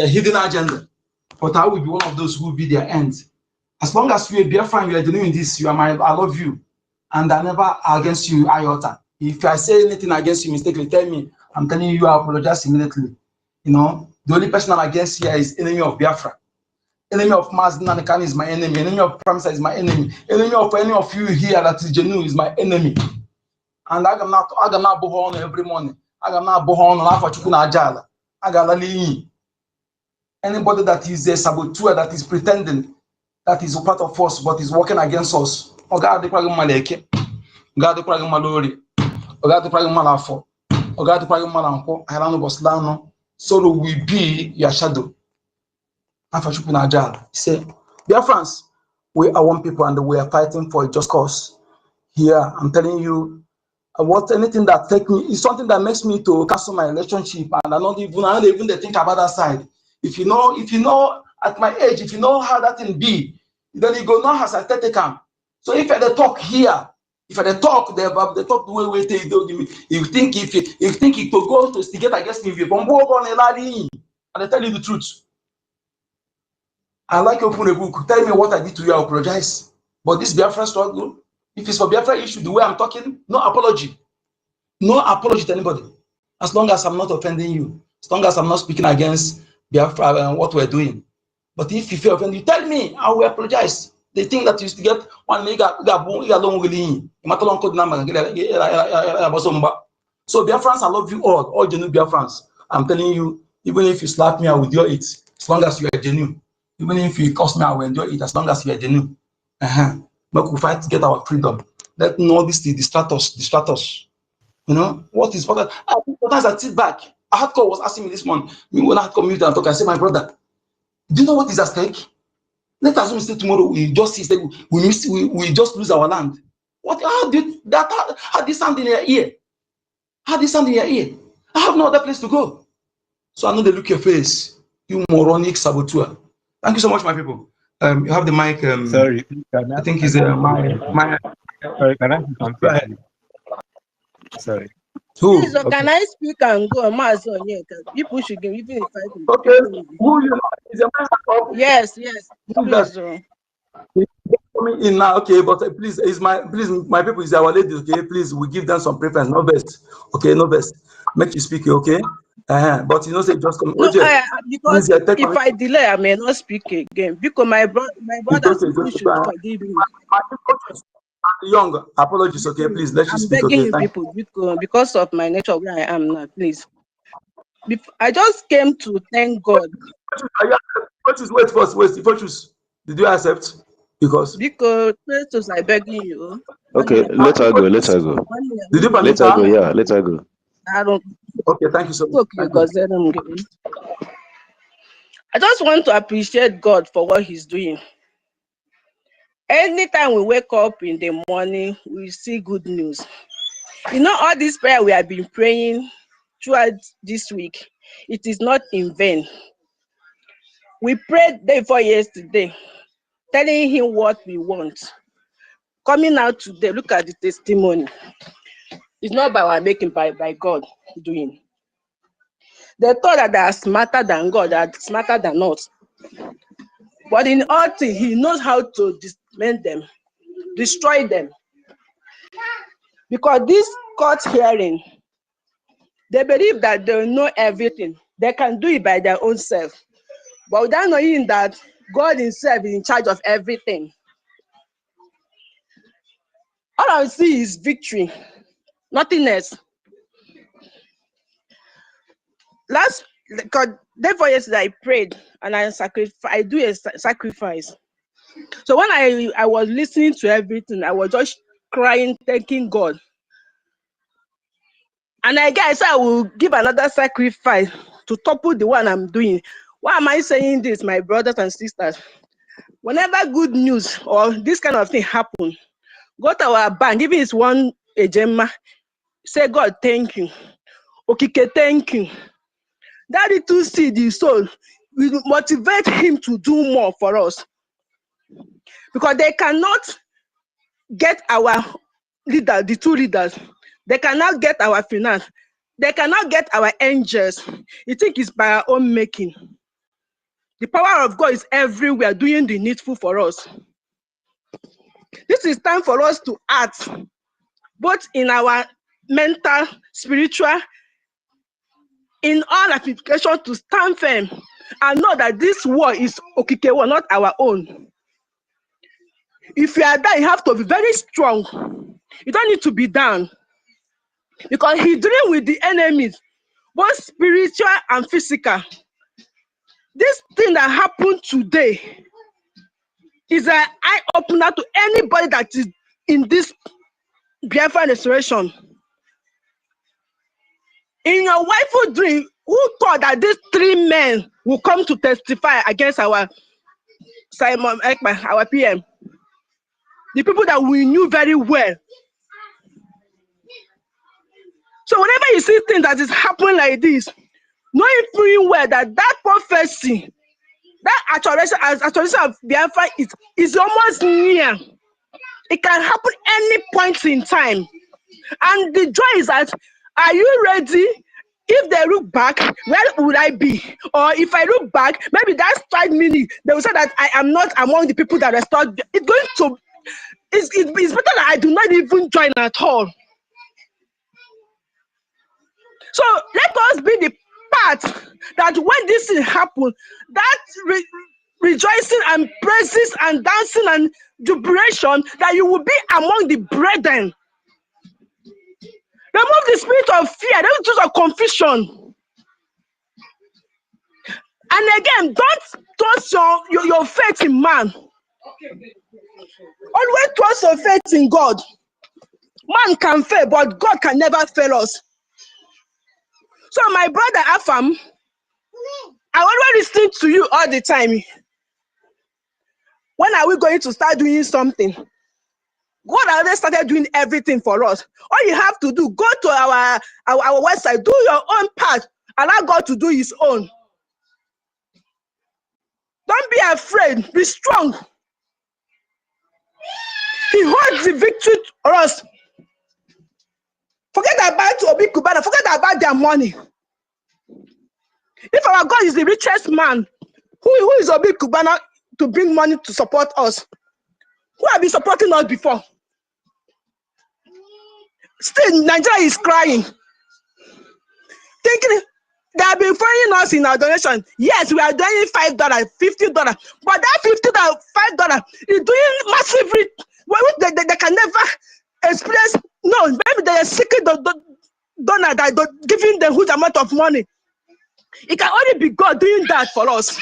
hidden agenda. But I will be one of those who will be their end. As long as you are Biafran, you are doing this, I love you. And I never against you, iota. If I say anything against you mistakenly, tell me. I'm telling you, I apologize immediately. The only person I'm against here is enemy of Biafra. Enemy of Mazi Nnamdi Kanu is my enemy. Enemy of Pramisa is my enemy. Enemy of any of you here that is genuine is my enemy. And I am not on every morning. I am not on anybody that is a saboteur, that is pretending that is a part of us, but is working against us. God, the problem Maleke. God, the problem Malori. God, the problem Malafo. God, the problem Malampo. Helano Boslano. So we be your shadow. He said, dear friends, we are one people and we are fighting for a just cause. Here, I'm telling you, anything that take me is something that makes me to cancel my relationship, and I don't even think about that side. If you know, at my age, if you know how that thing be, then you go now has a telecam. So if they talk here, if they talk, they talk the way they do. You think if it to go to instigate against me, if you go on a line, and I tell you the truth. I like open a book. Tell me what I did to you. I apologize. But this Biafra struggle, if it's for Biafra issue, the way I'm talking, no apology. No apology to anybody. As long as I'm not offending you. As long as I'm not speaking against Biafra and what we're doing. But if you feel offended, you tell me. I will apologize. They think that you used to get one mega alone willing. So Biafrans, I love you all genuine Biafrans. I'm telling you, even if you slap me, I will do it. As long as you are genuine. Even if you cost me, I will enjoy it as long as you are genuine. But we fight to get our freedom. Let know this distract us. What is important? Sometimes I sit back. Hardcore was asking me this morning. When I come and talk, I say, my brother, do you know what is at stake? Let us assume tomorrow we just see we just lose our land. How this sound in your ear? How this sound in your ear? I have no other place to go. So I know they look your face. You moronic saboteur. Thank you so much, my people. You have the mic. Sorry, I think it's my. Sorry, can I say Go something? ahead. Sorry. Who? Please, can I speak and go? People should give even if I Okay. Who you know? Is a man of? Yes, Who's please. that? Coming in now, okay, but please, my people is our lady, okay? Please, we give them some preference, no best, okay, no best. Make you speak, okay? But you know, say just come. No, OJ, because please, take if I delay, I may not speak again. Because my brothers, people should forgive me. Young, apologies, okay? Please, let you I'm speak, begging okay? you Thank people, because of my nature where I am now, please. I just came to thank God. Wait first, Fortress, did you accept? Because Precious, I begging you. Okay, let her go. Let her go. Did you Let permit her her? go. Yeah, let her go. I don't. Okay, thank you so much. Okay, because then I'm giving. I just want to appreciate God for what He's doing. Anytime we wake up in the morning, we see good news. You know, all this prayer we have been praying throughout this week, it is not in vain. We prayed day before yesterday, telling Him what we want. Coming out today, look at the testimony. It's not by our making, by God doing. They thought that they are smarter than God, they are smarter than us. But in all things, He knows how to dismantle them, destroy them. Because this court hearing, they believe that they know everything. They can do it by their own self. But without knowing that God Himself is in charge of everything. All I see is victory, nothing else. Therefore yesterday I prayed and I do a sacrifice. So when I was listening to everything, I was just crying, thanking God. And I guess I will give another sacrifice to topple the one I'm doing. Why am I saying this, my brothers and sisters? Whenever good news or this kind of thing happen, go to our bank, even it's one ejema, say, God, thank you. Okike, thank you. That little seed you sow will motivate Him to do more for us. Because they cannot get our leader, the two leaders. They cannot get our finance. They cannot get our angels. You think it's by our own making. The power of God is everywhere, doing the needful for us. This is time for us to act, both in our mental, spiritual, in all application, to stand firm and know that this war is Okike war, not our own. If you are there, you have to be very strong. You don't need to be down. Because He's dealing with the enemies, both spiritual and physical. This thing that happened today is an eye-opener to anybody that is in this Biafra restoration. In your wife's dream, who thought that these three men will come to testify against our Simon Ekman, our PM? The people that we knew very well. So whenever you see things that is happening like this, knowing pretty well that that prophecy, that actualization of Biafra is almost near. It can happen any point in time. And the joy is that, are you ready? If they look back, where would I be? Or if I look back, maybe that's 5 minutes, they will say that I am not among the people that restored. It's going to, it's better that I do not even join at all. So let us be the part that when this thing happens, that rejoicing and praises and dancing and jubilation, that you will be among the brethren. Remove the spirit of fear, don't use of confusion. And again, don't trust your faith in man. Always trust your faith in God. Man can fail, but God can never fail us. So my brother Afam, I always listen to you all the time. When are we going to start doing something? God already started doing everything for us. All you have to do, go to our website, do your own part, allow God to do His own. be afraid. Be strong. He holds the victory for us. Forget about Obi Kubana. Forget about their money. If our God is the richest man, who is Obi Kubana to bring money to support us? Who have been supporting us before? Still, Nigeria is crying. Thinking they have been following us in our donation. Yes, we are doing $5, $50, but that $50, $5 is doing massively. They can never express. No, maybe they are seeking the donor that giving them huge amount of money. It can only be God doing that for us.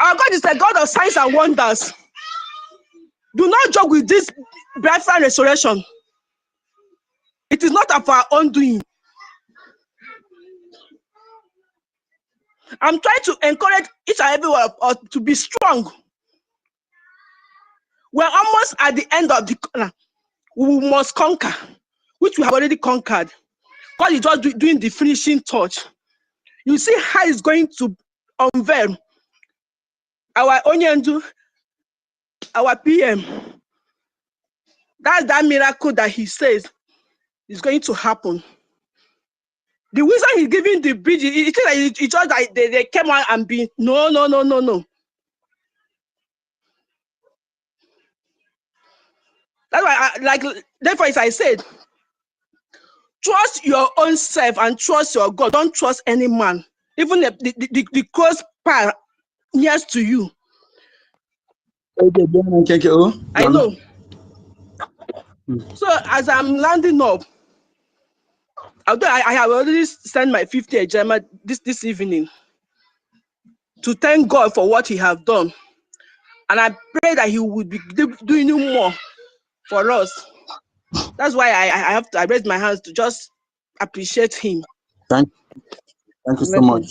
Our God is a God of signs and wonders. Do not joke with this Biafran restoration. It is not of our own doing. I'm trying to encourage each and every one of us to be strong. We're almost at the end of the corner. We must conquer, which we have already conquered. God is just doing the finishing touch. You see how it's going to unveil our Onyendu, our PM. That's that miracle that he says is going to happen. The reason he's giving the bridge, it's just that they came out and be no. That's why, therefore, as I said, trust your own self and trust your God. Don't trust any man, even the close part nearest to you. I know. So as I'm landing up, although I have already sent my 50 Ejema this evening to thank God for what he has done. And I pray that he would be doing more for us. That's why I raise my hands to just appreciate him. Thank you so much.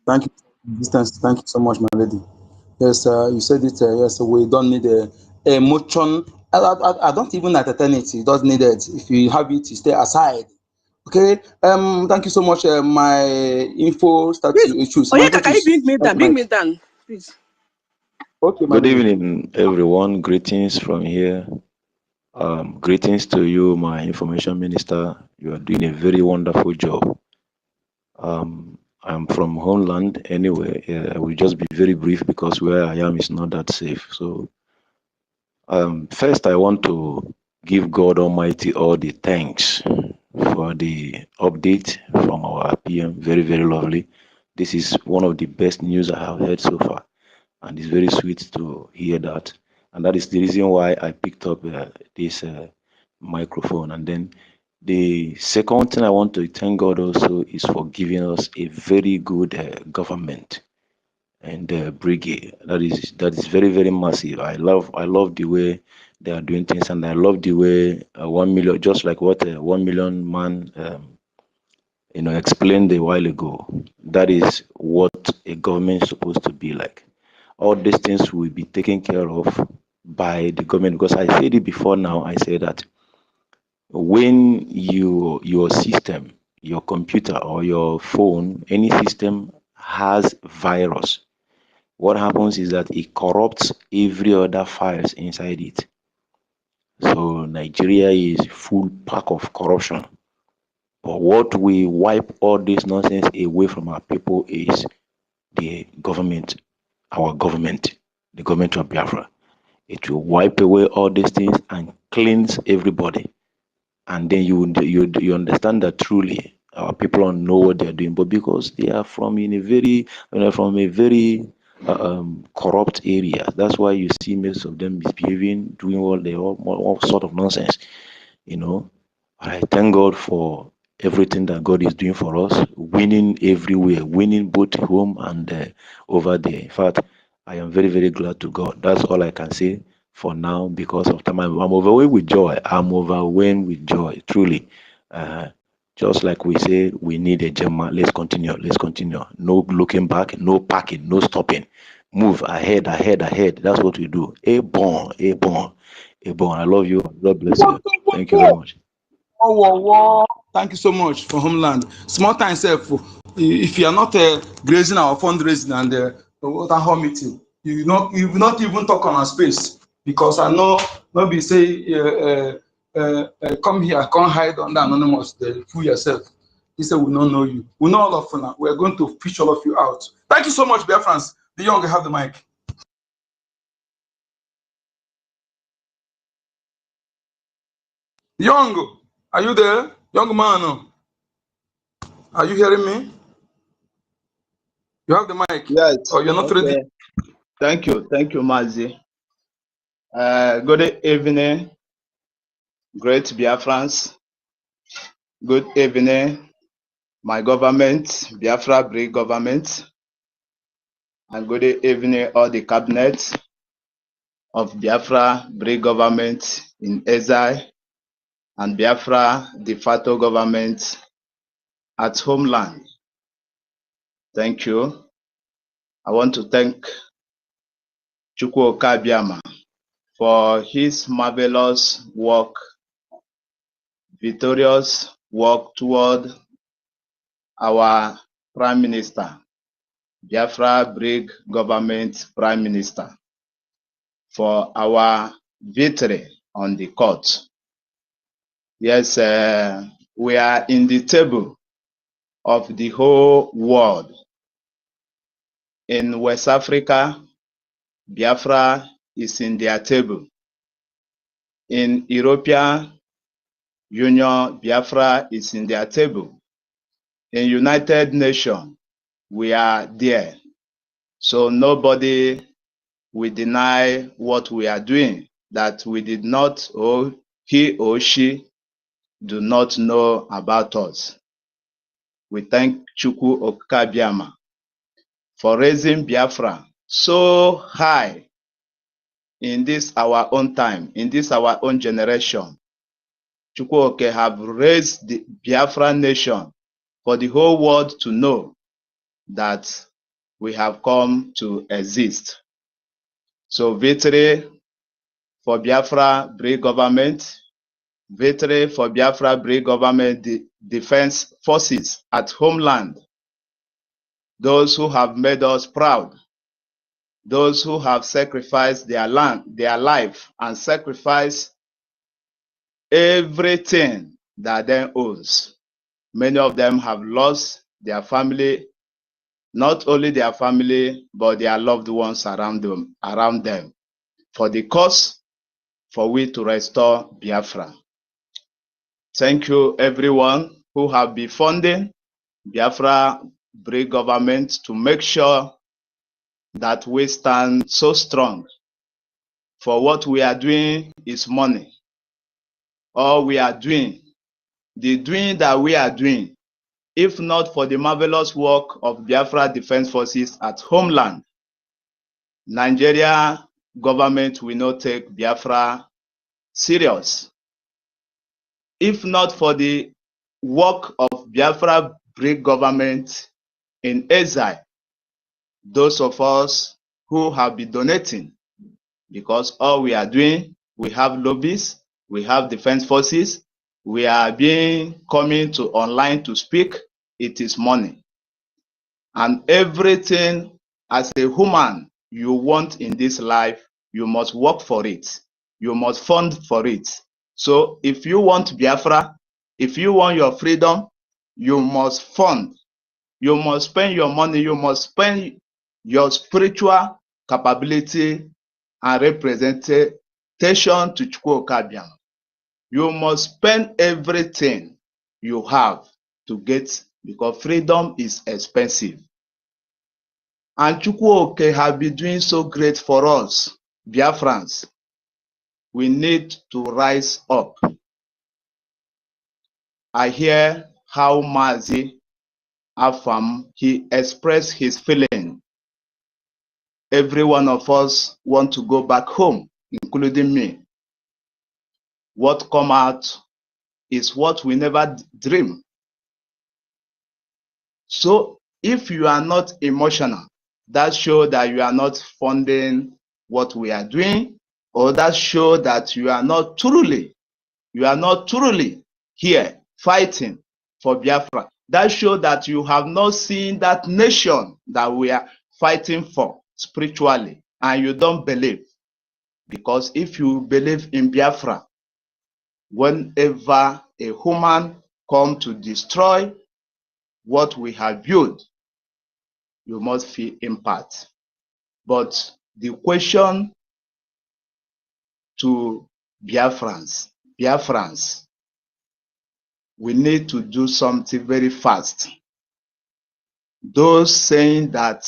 Thank you, distance. Thank you so much, my lady. Yes, you said it. Yes, we don't need a motion. I don't even entertain it. You don't need it. If you have it, you stay aside. Okay. Thank you so much. My info start to issues. Can you bring me down? Bring me down, please. Okay. Good evening, everyone. Greetings from here. Greetings to you, my information minister. You are doing a very wonderful job. I'm from homeland anyway. I will just be very brief because where I am is not that safe. So first I want to give God Almighty all the thanks for the update from our PM. Very, very lovely. This is one of the best news I have heard so far. And it's very sweet to hear that. And that is the reason why I picked up this microphone. And then the second thing I want to thank God also is for giving us a very good government and BRGIE. That is very, very massive. I love the way they are doing things, and I love the way 1 million, just like what 1 million man explained a while ago. That is what a government is supposed to be like. All these things will be taken care of by the government, because I said it before now. I say that when your system, your computer or your phone, any system has virus, what happens is that it corrupts every other files inside it. So Nigeria is full pack of corruption. But what we wipe all this nonsense away from our people is the government, our government, the government of Biafra. It will wipe away all these things and cleanse everybody. And then you understand that truly our people don't know what they're doing, but because they are from a very corrupt area, that's why you see most of them misbehaving, doing all sort of nonsense, I thank God for everything that God is doing for us, winning everywhere, winning both home and over there. In fact, I am very, very glad to God. That's all I can say for now because of time. I'm overwhelmed with joy. I'm overwhelmed with joy, truly. Just like we say, we need a Gemma. Let's continue. Let's continue. No looking back, no parking, no stopping. Move ahead, ahead, ahead. That's what we do. A-born. I love you. God bless you. Thank you very much. Thank you so much for Homeland. Small time self. If you are not grazing our fundraising and the town hall meeting. You will not even talk on our space, because I know nobody say come here, come hide under anonymous, fool yourself. He said we don't know you. We know all of you now. We're going to fish all of you out. Thank you so much, BIAFRANS. The young have the mic. Young, are you there? Young man, are you hearing me? You have the mic. Yes. Oh, you're not ready? Thank you, Mazi. Good evening, great Biafrans. Good evening, my government, Biafra BRGIE government. And good evening, all the cabinet of Biafra BRGIE government in exile and Biafra de facto government at homeland. Thank you. I want to thank Chukwu Okabiama for his marvelous work, victorious work toward our Prime Minister, Biafra BRGIE government Prime Minister, for our victory on the court. Yes, we are in the table of the whole world. In West Africa, Biafra is in their table. In European Union, Biafra is in their table. In United Nations, we are there. So nobody will deny what we are doing, that we did not, or he or she do not know about us. We thank Chukwu Okabiama for raising Biafra so high in this our own time, in this our own generation. Chukwu Oke have raised the Biafra nation for the whole world to know that we have come to exist. So victory for Biafra BRGIE government, victory for Biafra BRGIE government, the defense forces at homeland, those who have made us proud, those who have sacrificed their land, their life, and sacrificed everything that they owns. Many of them have lost their family, not only their family, but their loved ones around them, for the cause for we to restore Biafra. Thank you, everyone who have been funding Biafra BRGIE government to make sure that we stand so strong. For what we are doing is money. All we are doing, the doing that we are doing, if not for the marvelous work of Biafra Defense Forces at homeland, Nigeria government will not take Biafra serious. If not for the work of Biafra BRGIE government in exile, those of us who have been donating, because all we are doing, we have lobbies, we have defense forces, we are coming to online to speak, it is money. And everything as a human you want in this life, you must work for it. You must fund for it. So if you want Biafra, if you want your freedom, you must fund. You must spend your money, you must spend your spiritual capability and representation to Chukwu Okabiam. You must spend everything you have to get, because freedom is expensive. And Chukwu Oke have been doing so great for us, Biafrans. We need to rise up. I hear how Mazi Afam, he expressed his feeling. Every one of us want to go back home, including me. What come out is what we never dream. So if you are not emotional, that shows that you are not funding what we are doing, or that shows that you are not truly here fighting for Biafra. That shows that you have not seen that nation that we are fighting for spiritually and you don't believe. Because if you believe in Biafra, whenever a human come to destroy what we have built, you must feel impact. But the question to Biafrans, we need to do something very fast. Those saying that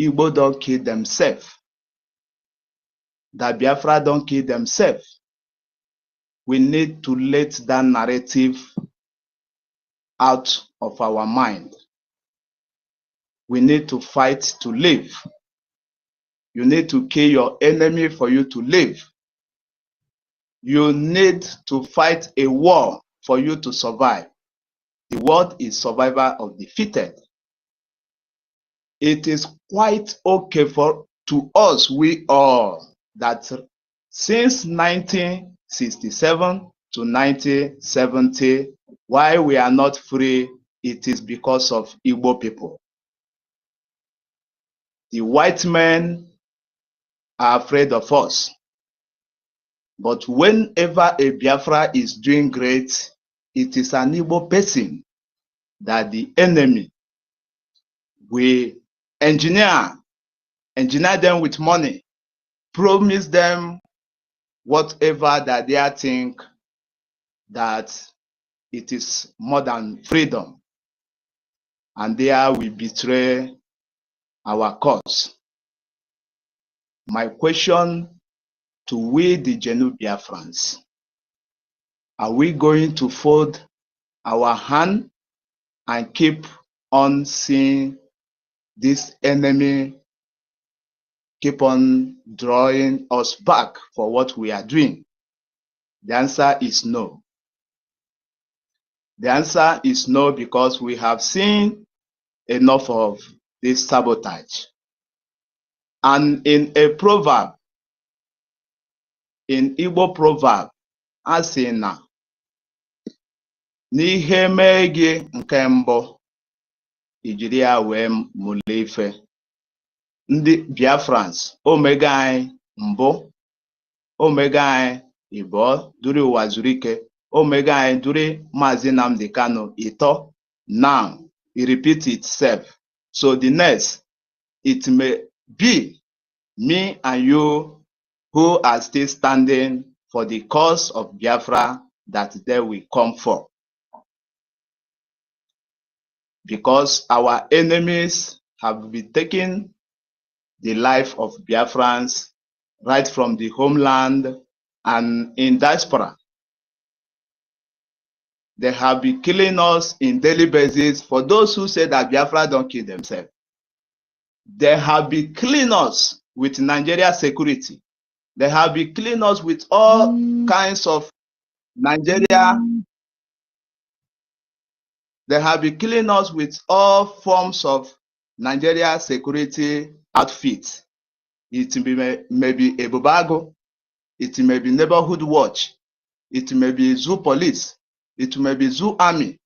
Igbo don't kill themselves, that Biafra don't kill themselves, we need to let that narrative out of our mind. We need to fight to live. You need to kill your enemy for you to live. You need to fight a war for you to survive. The world is survival of the fittest. It is quite okay to us, we all, that since 1967 to 1970, why we are not free, it is because of Igbo people. The white men are afraid of us. But whenever a Biafra is doing great, it is an Igbo person that the enemy will engineer them with money, promise them whatever that they think that it is more than freedom. And there we betray our cause. My question to we the genuine Biafrans, are we going to fold our hand and keep on seeing this enemy keep on drawing us back for what we are doing? The answer is no. The answer is no, because we have seen enough of this sabotage. And in a proverb, in Igbo proverb, a sị na n'ihe mee gị nke mbụ, ijiri ya wee mụle ife. Ndị Biafrans, omega anyị mbụ, omega anyị ịbụọ duri ụwa zuru ike, omega anyị duri Maazị Nnamdi Kanu ịtọ. Now it repeats itself. So the next, it may be me and you who are still standing for the cause of Biafra that they will come for. Because our enemies have been taking the life of Biafrans right from the homeland and in diaspora. They have been killing us in daily basis. For those who say that Biafra don't kill themselves, they have been killing us with Nigeria security. They have been killing us with all kinds of Nigeria. They have been killing us with all forms of Nigeria security outfits. It may be a Bobago, it may be neighborhood watch, it may be zoo police, it may be zoo army.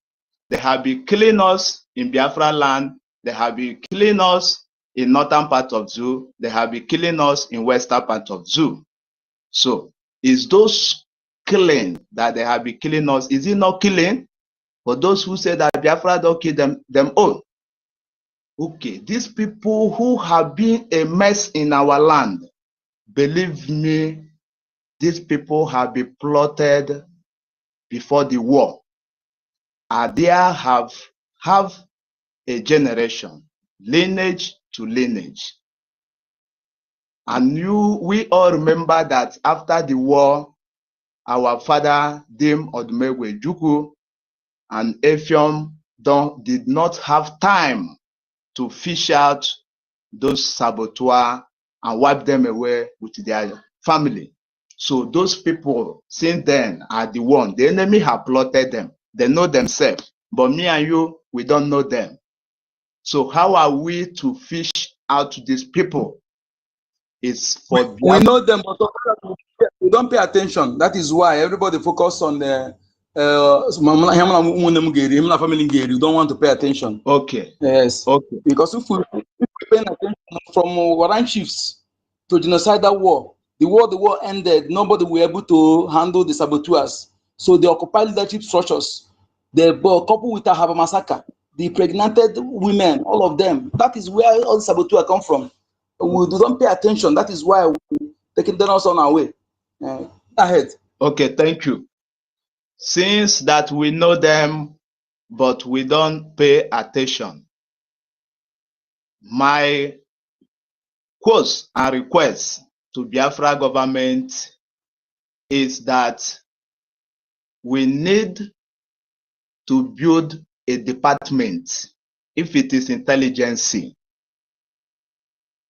They have been killing us in Biafra land. They have been killing us in northern part of zoo. They have been killing us in western part of zoo. So, is those killing that they have been killing us, is it not killing? For those who say that Biafra don't kill them all. Okay, these people who have been a mess in our land, believe me, these people have been plotted before the war. And they have a generation, lineage to lineage. And we all remember that after the war, our father, Dim Odumegwe Juku, and Efiom did not have time to fish out those saboteurs and wipe them away with their family. So those people since then are the one. The enemy have plotted them. They know themselves. But me and you, we don't know them. So how are we to fish out these people? It's for we know them, but we don't pay attention. That is why everybody focus on the family. You don't want to pay attention. Okay. Yes. Okay. Because if we paying attention from warrant chiefs to genocidal war. The war ended, nobody were able to handle the saboteurs. So they occupied leadership structures. They were coupled with a Haba massacre. The impregnated women, all of them. That is where all the saboteurs come from. We don't pay attention. That is why we're taking them us on our way. Ahead. Okay, thank you. Since that we know them, but we don't pay attention, my quotes and requests to Biafra government is that we need to build a department, if it is intelligence,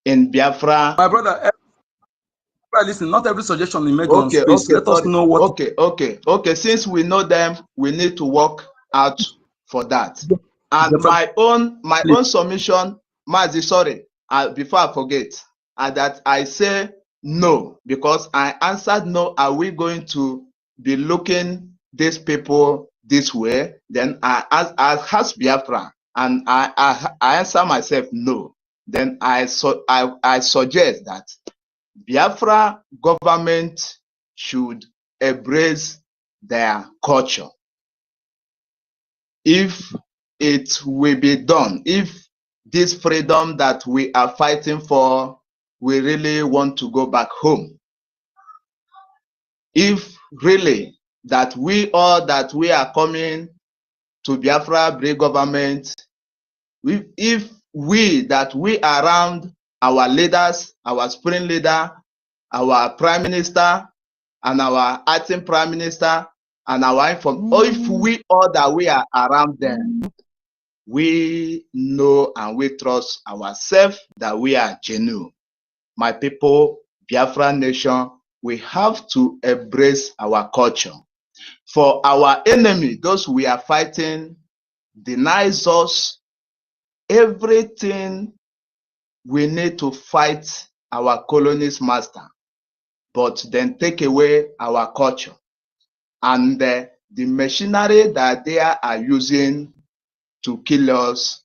in Biafra. My brother, listen, not every suggestion you make on Okay, space. okay, Let us know what. Okay. Since we know them, we need to work out for that. And my own submission, Mazi, sorry, before I forget, that I say no, because I answered no. Are we going to be looking these people this way? Then I ask Biafra, and I answer myself no. Then I suggest that Biafra government should embrace their culture. If it will be done, if this freedom that we are fighting for, we really want to go back home. If really that we are coming to Biafra BRGIE government, if we around our leaders, our spring leader, our prime minister, and our acting prime minister, and our or if we all that we are around them, we know and we trust ourselves that we are genuine. My people, Biafra nation, we have to embrace our culture. For our enemy, those we are fighting, denies us everything. We need to fight our colonist master, but then take away our culture. And the machinery that they are using to kill us,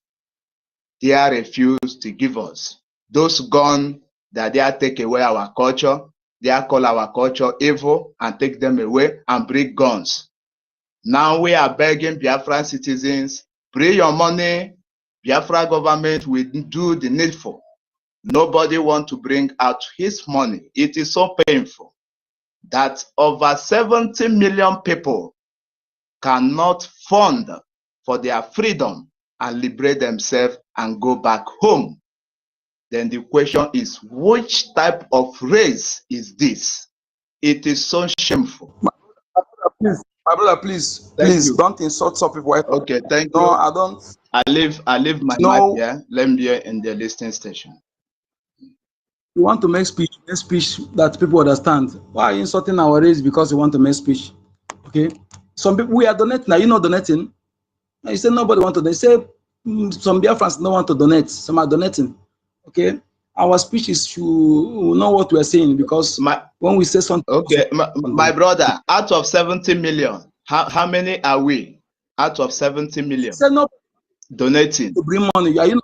they are refused to give us. Those guns that they are take away our culture, they are call our culture evil and take them away and bring guns. Now we are begging Biafran citizens, bring your money, Biafra government will do the needful. Nobody want to bring out his money. It is so painful that over 70 million people cannot fund for their freedom and liberate themselves and go back home. Then the question is, which type of race is this? It is so shameful. My brother, please don't insult some people. Okay, thank you. No, I don't. I leave my mic here. Let me be in the listening station. You want to make speech that people understand. Why are you insulting our race because you want to make speech? Okay. Some people, we are donating. Now, you know donating. Now, you say nobody want to donate. Say some Biafrans don't want to donate. Some are donating. Okay. Our speech is to know what we are saying, because when we say something. Okay, my brother, out of 70 million, how many are we? Out of 70 million. Say no. Donating. To bring money. Are you?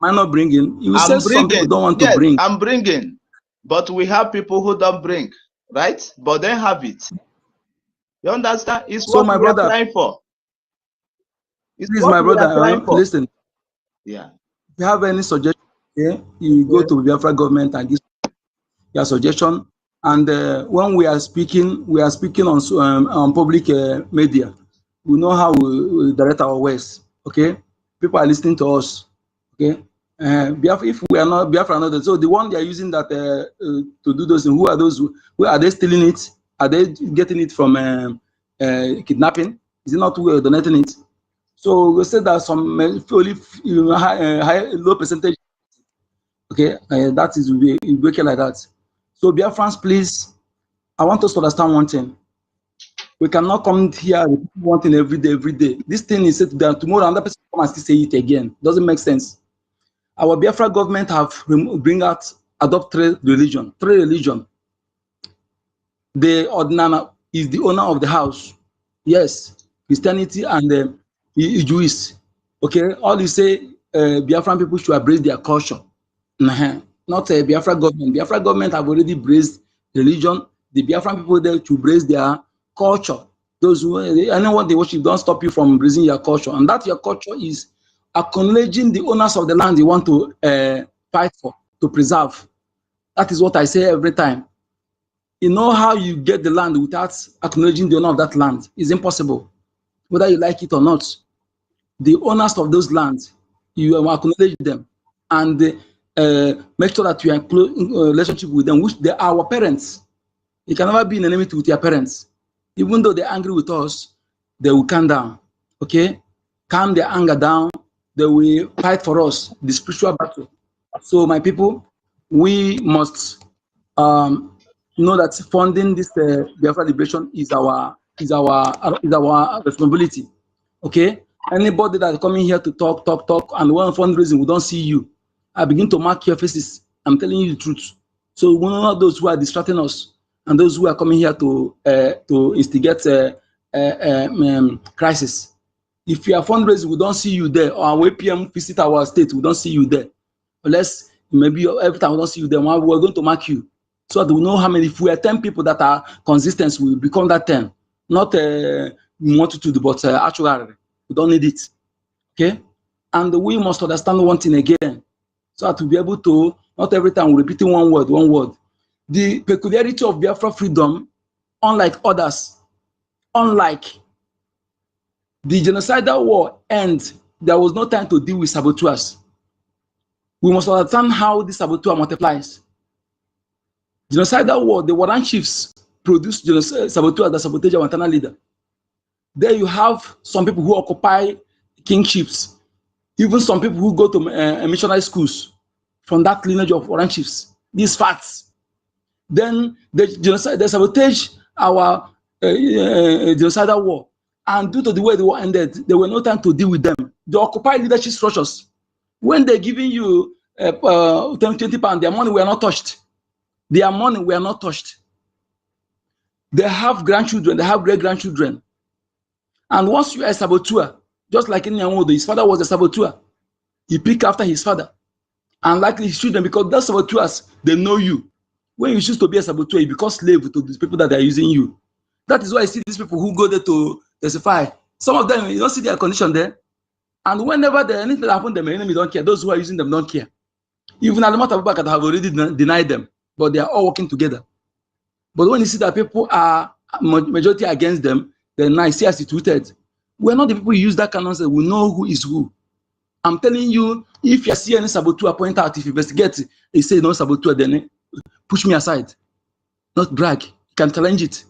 Am I not bringing? You I'm say some people don't want to bring. I'm bringing, but we have people who don't bring, right? But they have it. You understand? It's So what my we brother, are trying for. It's please, what my we are brother, trying for. listen. Yeah. If you have any suggestion, you go to Biafra government and give your suggestion. And when we are speaking on public media. We know how we direct our words. Okay, people are listening to us. Okay, Biafra, if we are not Biafra, not so the one they are using that to do those things. Who are those? Who are they stealing it? Are they getting it from kidnapping? Is it not who are donating it? So we said that some only low percentage. Okay, that is working like that. So Biafrans, please, I want us to understand one thing. We cannot come here with one thing every day. This thing is said to them tomorrow, another person come and still say it again. Doesn't make sense. Our Biafra government have adopt three religion. The Ordinana is the owner of the house. Yes, Christianity and Jewish. Okay, all you say Biafran people should embrace their culture. Not a Biafra government. Biafra government have already embraced religion. The Biafran people there to embrace their culture. Those who anyone they worship don't stop you from embracing your culture, and that your culture is acknowledging the owners of the land you want to fight for, to preserve. That is what I say every time. You know how you get the land without acknowledging the owner of that land? It's impossible, whether you like it or not. The owners of those lands, you acknowledge them and make sure that you are in close relationship with them, which they are our parents. You can never be in enmity with your parents. Even though they're angry with us, they will calm down, okay? Calm their anger down, they will fight for us, the spiritual battle. So my people, we must know that funding this Biafra liberation is our responsibility, okay? Anybody that is coming here to talk, and one fundraising, we don't see you. I begin to mark your faces. I'm telling you the truth. So we know those who are distracting us and those who are coming here to instigate crisis. If you are fundraising, we don't see you there. Or when PM visit our state, we don't see you there. Unless maybe every time we don't see you there, we're going to mark you so that we know how many. If we are 10 people that are consistent, we will become that 10. Not multitude, but actually. We don't need it, okay? And we must understand one thing again, so that to be able to, not every time we're repeating one word. The peculiarity of Biafra freedom, unlike others, unlike the genocidal war end, there was no time to deal with saboteurs. We must understand how the saboteur multiplies. Genocidal war, the warrant chiefs produce saboteurs that sabotage our internal leader. There you have some people who occupy kingships, even some people who go to missionary schools from that lineage of warrant chiefs. These facts. Then they sabotage our genocidal war. And due to the way the war ended, there were no time to deal with them. They occupy leadership structures. When they're giving you 20 pounds, their money were not touched. Their money were not touched. They have grandchildren, they have great-grandchildren. And once you are a saboteur, just like in Nyamodo, his father was a saboteur. He picked after his father. And likely his children, because those saboteurs, they know you. When you choose to be a saboteur, you become slave to the people that are using you. That is why I see these people who go there to testify. Some of them, you don't see their condition there. And whenever anything happens, the enemy don't care. Those who are using them don't care. Even Alamata Babaka have already denied them, but they are all working together. But when you see that people are majority against them, then I see as situated. We're not the people who use that kind of nonsense. We know who is who. I'm telling you, if you see any saboteur, point out. If you investigate, they say no saboteur, then push me aside. Not brag. You can challenge it.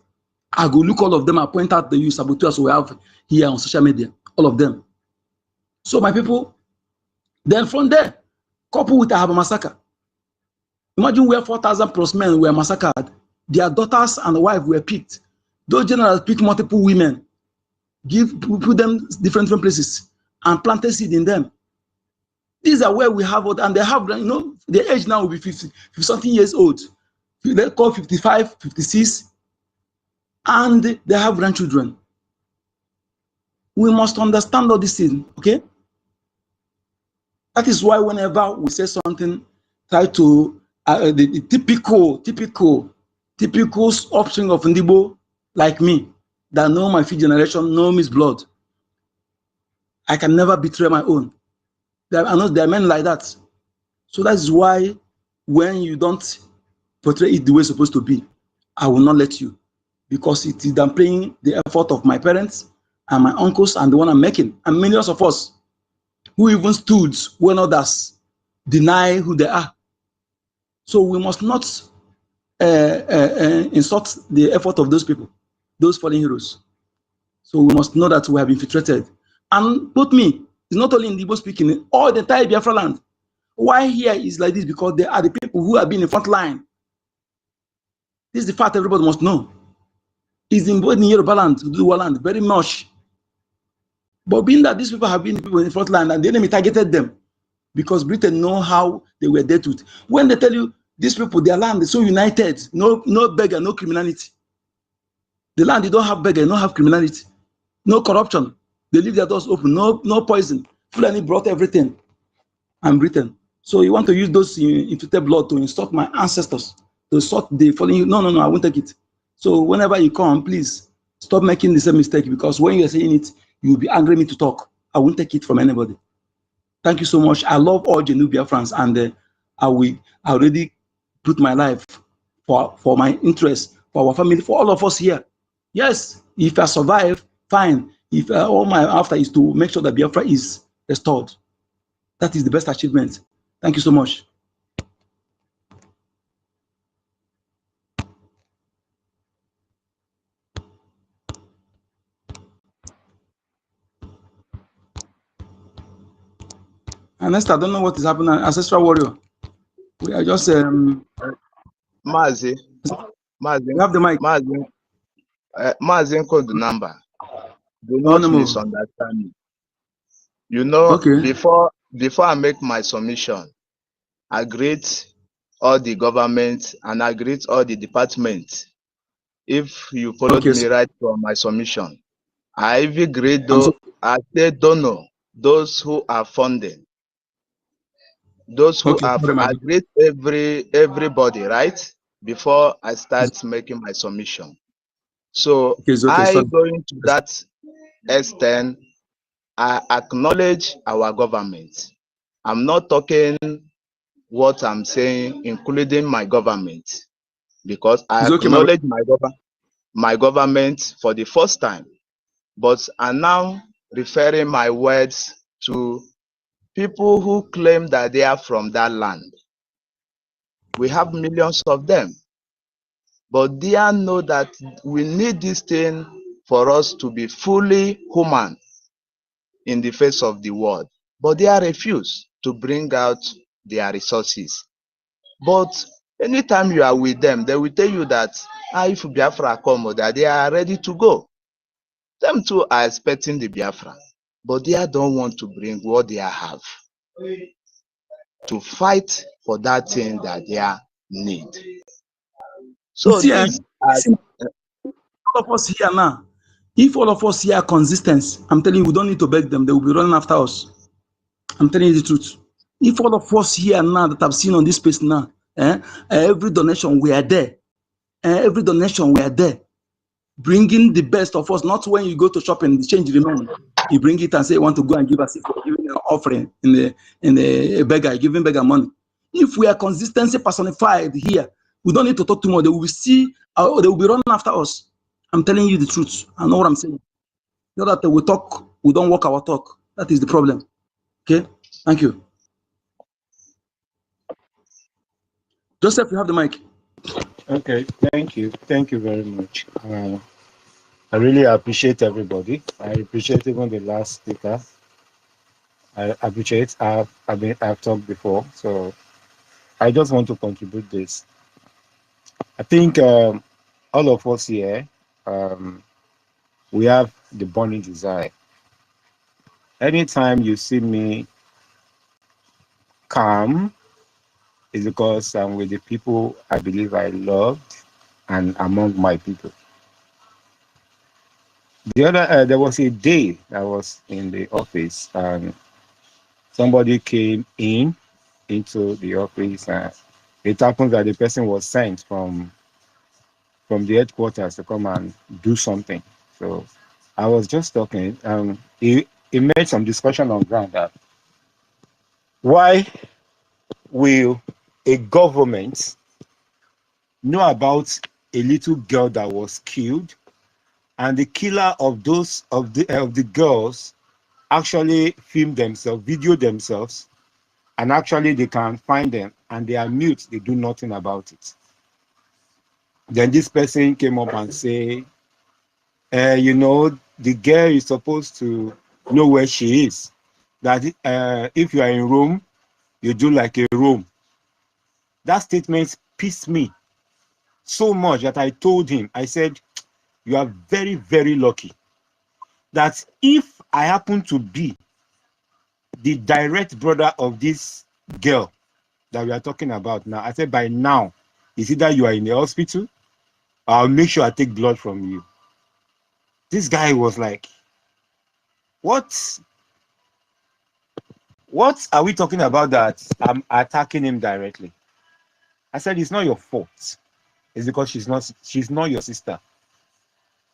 I go look all of them. I point out the saboteurs we have here on social media. All of them. So my people, then from there, couple with a massacre. Imagine where 4,000 plus men were massacred. Their daughters and wives were picked. Those generals pick multiple women, put them different places, and planted seed in them. These are where we have, and they have, you know, the age now will be 50 something years old. They call 55, 56, and they have grandchildren. We must understand all these things, okay? That is why whenever we say something, try to the typical offspring of Ndibo like me, that know my fifth generation, know Miss blood. I can never betray my own. There are men like that. So that is why when you don't portray it the way it's supposed to be, I will not let you, because it is downplaying the effort of my parents and my uncles and the one I'm making, and millions of us who even stood when others deny who they are. So we must not insult the effort of those people, those fallen heroes. So we must know that we have infiltrated. And put me, it's not only in Igbo speaking, all the entire Biafra land. Why here is like this? Because they are the people who have been in front line. This is the fact everybody must know. It's in both in Yoruba land, Duwa land, very much. But being that these people have been people in the front line and the enemy targeted them, because Britain know how they were dealt with. When they tell you these people, their land is so united, no beggar, no criminality. The land, they don't have beggar, don't have criminality, no corruption. They leave their doors open, no poison. Fulani brought everything. I'm Britain. So you want to use those infected blood to insult my ancestors, to insult the following you. No, no, no, I won't take it. So whenever you come, please stop making the same mistake, because when you're saying it, you'll be angry me to talk. I won't take it from anybody. Thank you so much. I love all the new Biafrans, and I already put my life for my interest, for our family, for all of us here. Yes, if I survive, fine. If all my after is to make sure that Biafra is restored. That is the best achievement. Thank you so much. And next, I don't know what is happening. Ancestral Warrior. We are just Mazi, you have the mic. Mazi code the number. Do Oh, not no, misunderstand me. You know, okay. before I make my submission, I greet all the government and I greet all the departments. If you followed me right from my submission, I even greet those I say donor, those who are funding, those who have I greet everybody, right? Before I start making my submission. So going to that extent, I acknowledge our government. I'm not talking what I'm saying, including my government, because I acknowledge my government for the first time. But I'm now referring my words to people who claim that they are from that land. We have millions of them, but they know that we need this thing for us to be fully human in the face of the world. But they refuse to bring out their resources. But anytime you are with them, they will tell you that if Biafra come, that they are ready to go. Them too are expecting the Biafra, but they don't want to bring what they have to fight for that thing that they need. So this all of us here now, if all of us here are consistent, I'm telling you, we don't need to beg them. They will be running after us. I'm telling you the truth. If all of us here now that I've seen on this space now, every donation we are there, every donation we are there, bringing the best of us. Not when you go to shop and change the money, you bring it and say you want to go and give us if you're giving an offering in the beggar, giving beggar money. If we are consistency personified here, we don't need to talk too much. They will see, they will be running after us. I'm telling you the truth. I know what I'm saying. Not that we talk, we don't walk our talk. That is the problem. Okay, thank you. Joseph, you have the mic. Okay, thank you very much. I really appreciate everybody. I appreciate even the last speaker. I appreciate. I've talked before, so I just want to contribute this. I think all of us here, we have the burning desire. Anytime you see me calm, is because I'm with the people I believe I loved and among my people. The other, there was a day I was in the office and somebody came into the office and it happened that the person was sent from the headquarters to come and do something. So I was just talking. He made some discussion on ground that why will a government know about a little girl that was killed, and the killer of those of the girls actually film themselves, video themselves, and actually they can find them and they are mute, they do nothing about it. Then this person came up and say, you know, the girl is supposed to know where she is. That if you are in Rome, you do like a Rome. That statement pissed me so much that I told him, I said, you are very, very lucky that if I happen to be the direct brother of this girl that we are talking about now, I said by now, it's either you are in the hospital, or I'll make sure I take blood from you. This guy was like, what What are we talking about that I'm attacking him directly? I said it's not your fault. It's because she's not your sister.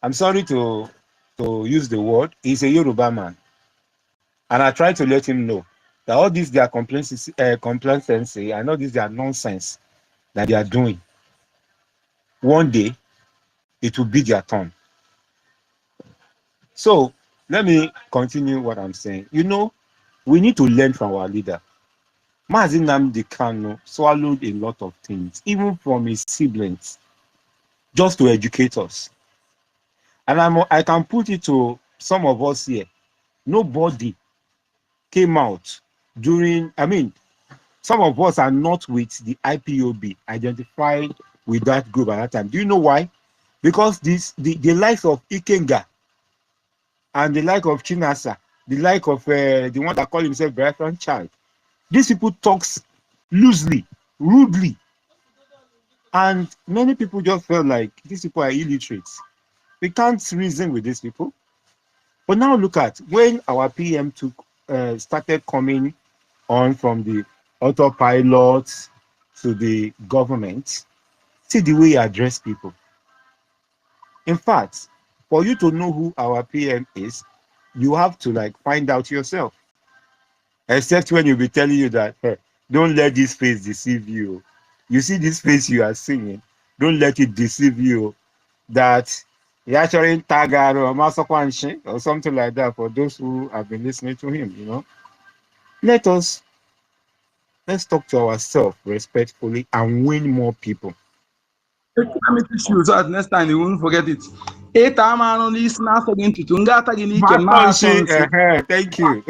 I'm sorry to use the word. He's a Yoruba man. And I tried to let him know that all these their complacency, I know these their nonsense that they are doing. One day it will be their turn. So let me continue what I'm saying. You know, we need to learn from our leader. Mazi Nnamdi Kanu swallowed a lot of things, even from his siblings, just to educate us. And I can put it to some of us here. Nobody came out during, some of us are not with the IPOB, identified with that group at that time. Do you know why? Because the likes of Ikenga and the like of Chinasa, the like of the one that call himself Biafran child, these people talks loosely, rudely, and many people just felt like these people are illiterate. We can't reason with these people. But now look at when our PM started coming on from the autopilot to the government, see the way he address people. In fact, for you to know who our PM is, you have to find out yourself. Except when you'll be telling you that, hey, don't let this face deceive you. You see this face you are seeing, don't let it deceive you that you're actually Tagar or Masakwanshi or something like that for those who have been listening to him, you know. Let's talk to ourselves respectfully and win more people. Let me teach you so that next time you won't forget it. Thank you.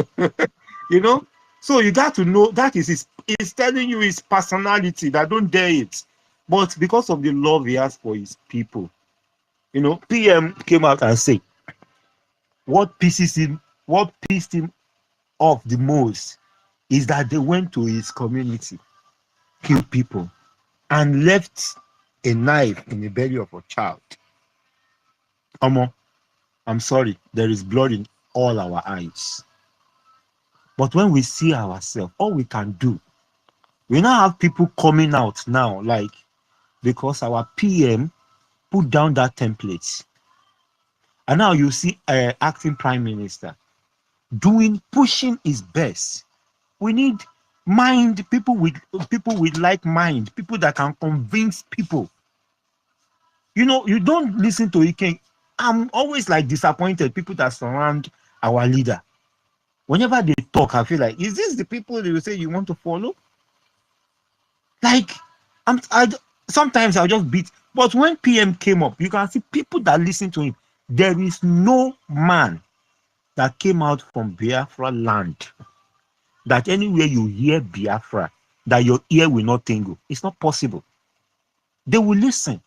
You know, so you got to know that is he's telling you his personality, that don't dare it. But because of the love he has for his people, you know, PM came out and said what pissed him off the most is that they went to his community, killed people, and left a knife in the belly of a child. I'm sorry, there is blood in all our eyes. But when we see ourselves, all we can do, we now have people coming out now, because our PM put down that template. And now you see acting prime minister pushing his best. We need people with like mind, people that can convince people. You know, you don't listen to Ike. I'm always disappointed people that surround our leader. Whenever they talk, I feel like, is this the people that you say you want to follow? Sometimes I'll just beat. But when PM came up, you can see people that listen to him. There is no man that came out from Biafra land that anywhere you hear Biafra, that your ear will not tingle. It's not possible. They will listen.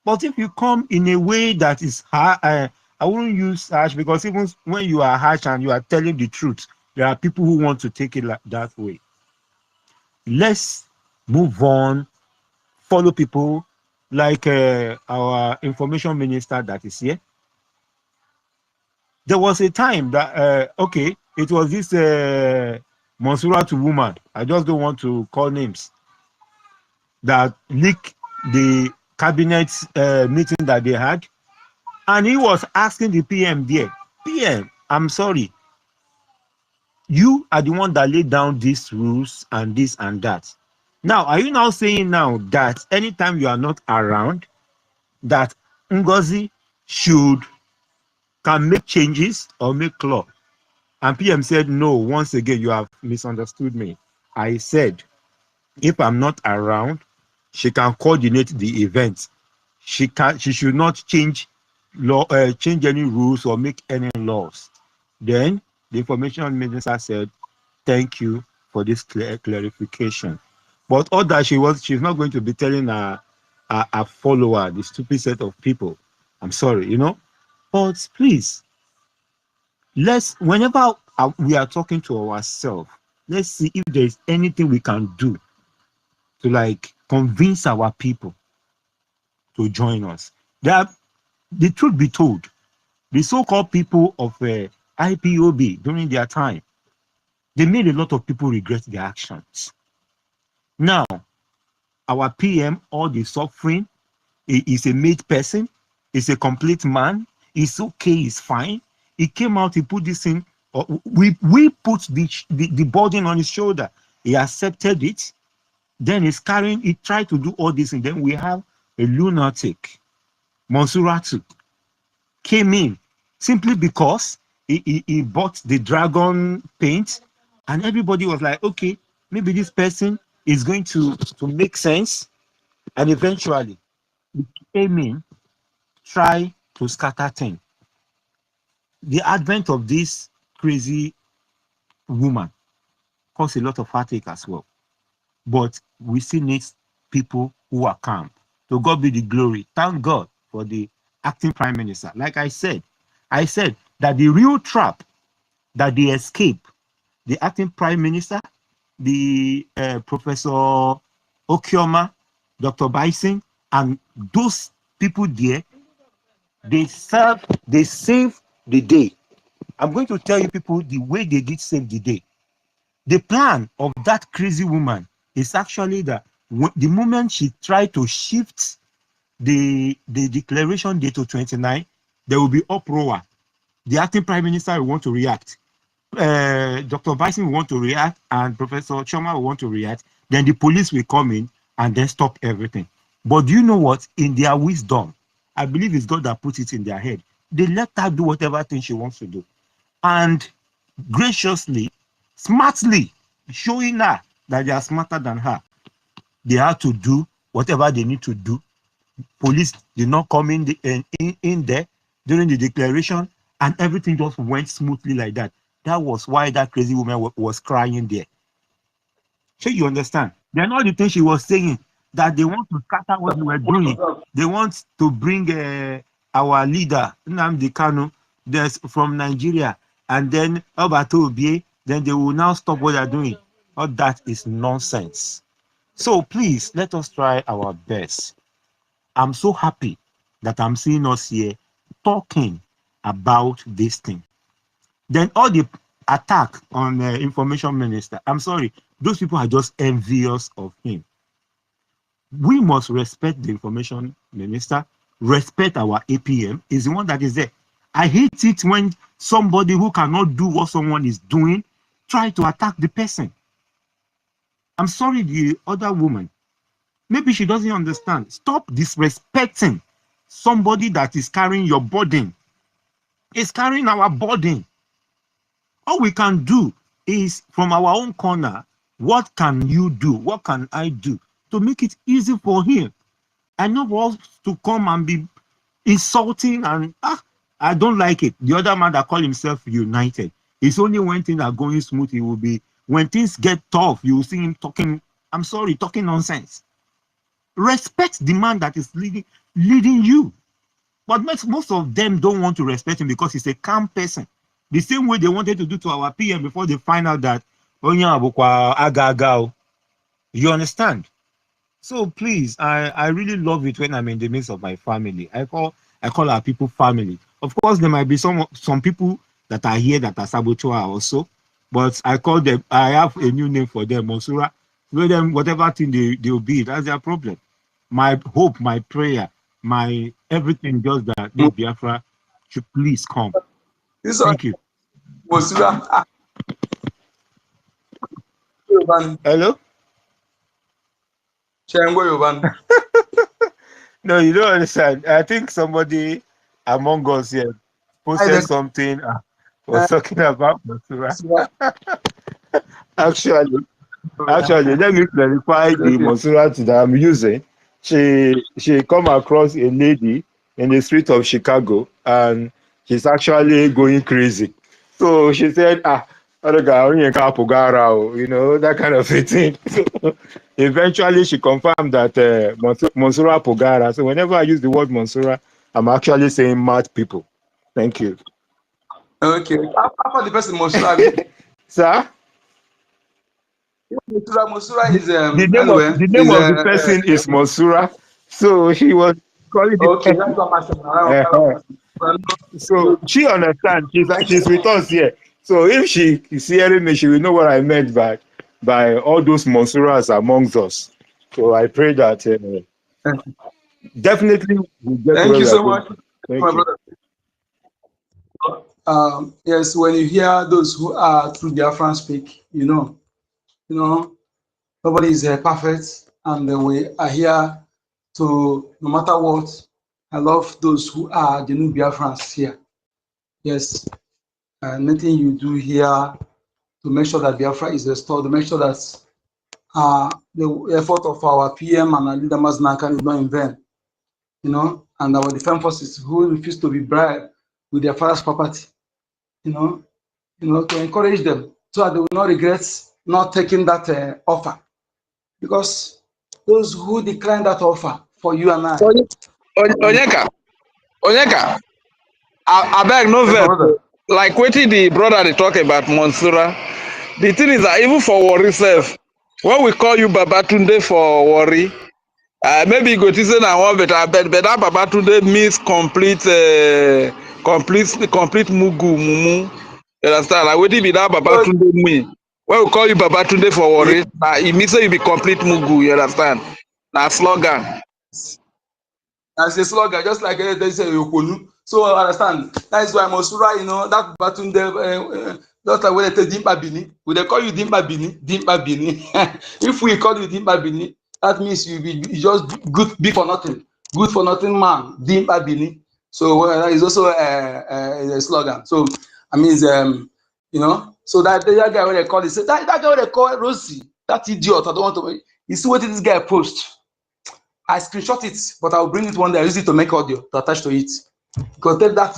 But if you come in a way that is hard, I wouldn't use harsh, because even when you are harsh and you are telling the truth, there are people who want to take it that way. Let's move on, follow people like our information minister that is here. There was a time that, it was this Monsuratu woman, I just don't want to call names, that leaked the cabinet meeting that they had. And he was asking the PM there, PM, I'm sorry, you are the one that laid down these rules and this and that. Now, are you now saying now that anytime you are not around, that NGOZI can make changes or make law? And PM said, no, once again, you have misunderstood me. I said, if I'm not around, she can coordinate the event. She should not change any rules or make any laws. Then the information minister said, thank you for this clarification. But all that she's not going to be telling a follower, the stupid set of people. I'm sorry, you know. But please, whenever we are talking to ourselves, let's see if there's anything we can do to convince our people to join us. The truth be told, the so-called people of IPOB during their time, They made a lot of people regret their actions. Now, our PM, all the suffering, he is a made person, he's a complete man, he's okay, he's fine. He came out, he put this in, we put the burden on his shoulder. He accepted it. Then he's carrying, he tried to do all this, and then we have a lunatic, Monsuratu, came in simply because he bought the dragon paint, and everybody was like, okay, maybe this person is going to make sense. And eventually he came in, try to scatter things. The advent of this crazy woman caused a lot of heartache as well. But we still need people who are calm. To God be the glory. Thank God for the acting prime minister. Like I said that the real trap that they escape, the acting prime minister, the Professor Okioma, Dr. Bison, and those people there, they saved the day. I'm going to tell you people the way they did save the day. The plan of that crazy woman is actually that the moment she tried to shift the declaration date to 29, there will be uproar. The acting prime minister will want to react. Dr. Bison will want to react, and Professor Choma will want to react. Then the police will come in and then stop everything. But do you know what? In their wisdom, I believe it's God that put it in their head. They let her do whatever thing she wants to do. And graciously, smartly, showing her that they are smarter than her, they had to do whatever they need to do. Police did not come in there during the declaration, and everything just went smoothly like that. That was why that crazy woman was crying there. So you understand? They're not the thing she was saying, that they want to scatter what we were doing. They want to bring our leader, Nnamdi Kanu, from Nigeria, and then Obato Obie, then they will now stop what they're doing. All that is nonsense. So please, let us try our best. I'm so happy that I'm seeing us here talking about this thing. Then all the attack on the information minister, I'm sorry, those people are just envious of him. We must respect the information minister, respect our APM, is the one that is there. I hate it when somebody who cannot do what someone is doing try to attack the person. I'm sorry, the other woman, maybe she doesn't understand. Stop disrespecting somebody that is carrying your burden. Is carrying our burden. All we can do is, from our own corner, what can you do? What can I do to make it easy for him? I know for us to come and be insulting, and I don't like it. The other man that called himself United, it's only when things are going smooth, he will be. When things get tough, you will see him talking, I'm sorry, talking nonsense. Respect the man that is leading you. But most of them don't want to respect him because he's a calm person. The same way they wanted to do to our PM before they find out that you understand? So please, I really love it when I'm in the midst of my family. I call our people family. Of course, there might be some people that are here that are saboteur also, but I call them, I have a new name for them, Monsura. Let them, whatever thing they'll be, that's their problem. My hope, my prayer, my everything, just that this Biafra should please come. Thank you. Hello? No, you don't understand. I think somebody among us here posted something, was talking about Monsura. Actually, let me clarify the Monsura that I'm using. She come across a lady in the street of Chicago, and she's actually going crazy. So she said, you know, that kind of a thing. So eventually she confirmed that Monsura Pogara. So whenever I use the word Monsura, I'm actually saying mad people. Thank you. Okay. After the person Monsura. Sir? Monsura is the name of the person is Monsura. So she was calling it. Okay, that's what So she understands. She's with us here. So if she is hearing me, she will know what I meant by all those Monsuras amongst us. So I pray that definitely we'll get Thank where you we are so going. much, Thank my you. brother. Yes, when you hear those who are through Biafran speak, nobody is perfect, and we are here to, no matter what. I love those who are the new Biafrans here. Yes, nothing you do here to make sure that Biafra is restored, to make sure that the effort of our PM and our leader Maznakan is not in vain, and our defense forces who refuse to be bribed with their father's property, to encourage them so that they will not regret not taking that offer. Because those who decline that offer for you and I. Onyeka, I beg no Yes, my vex. brother. Like waiting the brother they talk about Monsura. The thing is that even for Worry self, when we call you Babatunde for Worry, maybe you go to say now one better, but that Babatunde means complete mugu. You understand? Like waiting be that Babatunde mean. When we call you Babatunde for Worry, it means that you be complete mugu. You understand? Now slogan. As a slogan, just like they say Yokonu. So I understand. That is why Mosura, that Batunde, just like when they say Dimpa Bini, when they call you Dimpa Bini, Dimpa Bini. If we call you Dimpa Bini, that means you be just good, big for nothing, good for nothing man, Dimpa Bini. So that is also a slogan. So I mean, so that guy when they call it, say that guy when they call Rosie, that idiot. I don't want to. You see what this guy post? I screenshot it, but I'll bring it one day. I use it to make audio to attach to it. Because that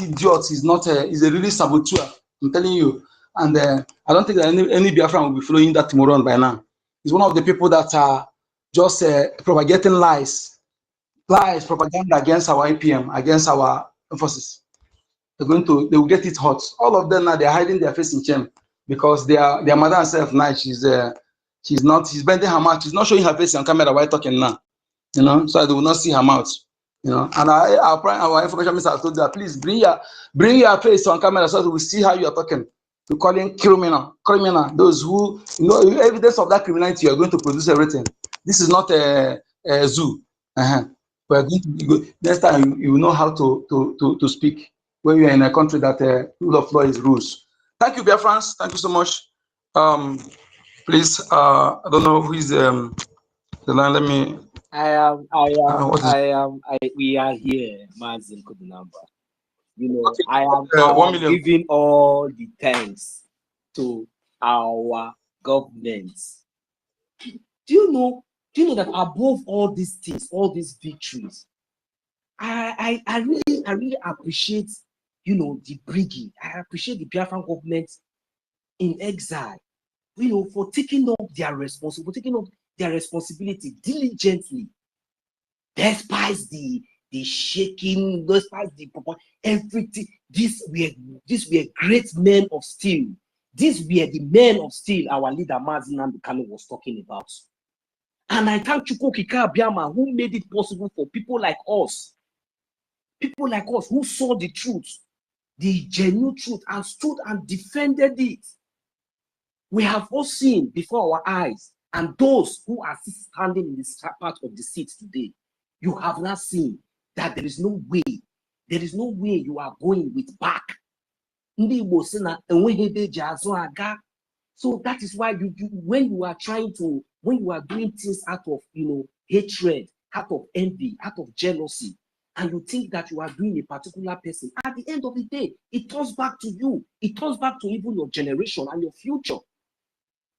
idiot is not is a really saboteur. I'm telling you. And I don't think that any Biafran will be following that moron by now. He's one of the people that are just propagating propaganda against our IPM, against our forces. They will get it hot. All of them now, they're hiding their face in shame because their mother herself now, she's bending her mouth. She's not showing her face on camera while talking now. So they will not see her mouth. And our information minister told her, please bring your face on camera so that we see how you are talking. To calling criminal, those who evidence of that criminality. You are going to produce everything. This is not a zoo. We are going to go, next time you will know how to speak when you are in a country that rule of law is rules. Thank you, Biafrans. Thank you so much. Please, I don't know who is the line. Let me. We are here, Mazin Kudunamba. Okay. I am 1 million. giving all the thanks to our government. Do you know that above all these things, all these victories, I really appreciate, the BRGIE. I appreciate the Biafran government in exile, for taking up their responsibility diligently, despite the shaking, despite the everything. These were great men of steel. These were the men of steel our leader Mazin Kano was talking about. And I thank Chukwukika Abiyama who made it possible for people like us who saw the truth, the genuine truth, and stood and defended it. We have all seen before our eyes, and those who are standing in this part of the seat today, you have not seen that there is no way you are going with back. So that is why when you are doing things out of hatred, out of envy, out of jealousy, and you think that you are doing a particular person, at the end of the day, it turns back to you. It turns back to even your generation and your future.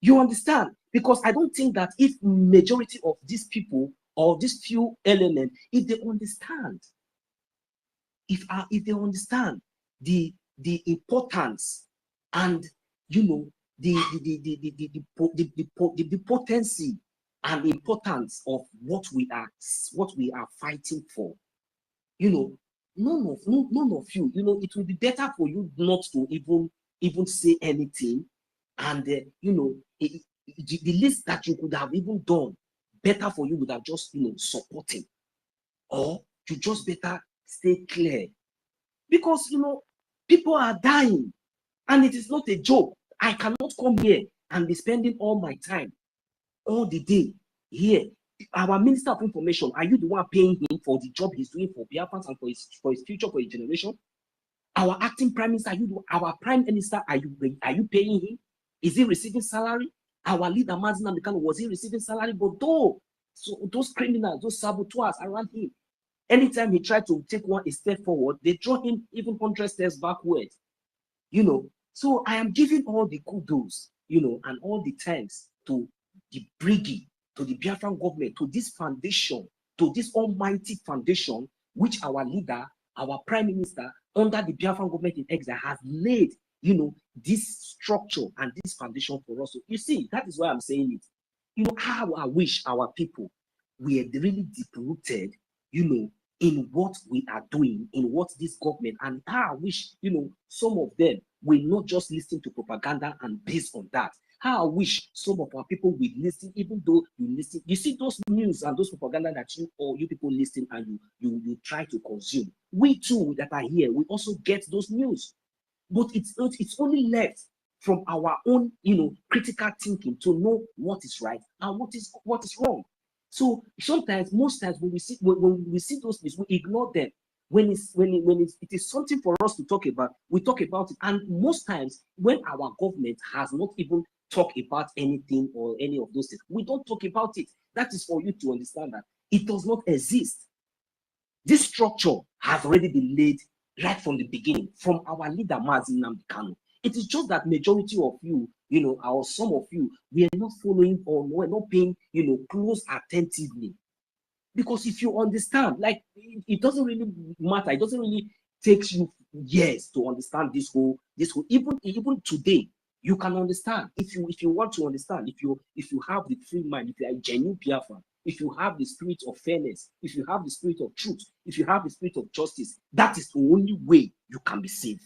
You understand? Because I don't think that if majority of these people or these few elements, if they understand, if they understand the importance and the potency and importance of what we are fighting for, none of you, it will be better for you not to even say anything, and the least that you could have even done, better for you would have just supporting, or you just better stay clear, because people are dying. And it is not a joke. I cannot come here and be spending all my time, all the day here. Our Minister of Information, are you the one paying him for the job he's doing for Biafrans and for his future, for his generation? Our acting Prime Minister, our Prime Minister, are you paying him? Is he receiving salary? Our leader, Mazi Nnamdi Kanu, was he receiving salary? But those criminals, those saboteurs around him, anytime he tried to take a step forward, they draw him even 100 steps backwards. So I am giving all the kudos, and all the thanks to the BRGIE, to the Biafran government, to this foundation, to this almighty foundation, which our leader, our Prime Minister, under the Biafran government in exile, has laid, this structure and this foundation for us. So you see, that is why I'm saying it. How I wish our people were really deep-rooted, in what we are doing, in what this government, and how I wish, some of them will not just listen to propaganda and based on that. How I wish some of our people will listen, even though you listen. You see those news and those propaganda that you people listen and you try to consume. We too that are here, we also get those news. But it's only left from our own, critical thinking to know what is right and what is wrong. So sometimes, most times, when we see those things, we ignore them. When it is something for us to talk about, we talk about it. And most times, when our government has not even talked about anything or any of those things, we don't talk about it. That is for you to understand that it does not exist. This structure has already been laid right from the beginning, from our leader, Mazi Nnamdi Kanu. It is just that majority of you, or some of you, we are not following or we're not paying, close attentively. Because if you understand, like, it doesn't really matter. It doesn't really take you years to understand this whole, even today, you can understand. If you want to understand, if you have the free mind, if you are a genuine Biafran, if you have the spirit of fairness, if you have the spirit of truth, if you have the spirit of justice, that is the only way you can be saved.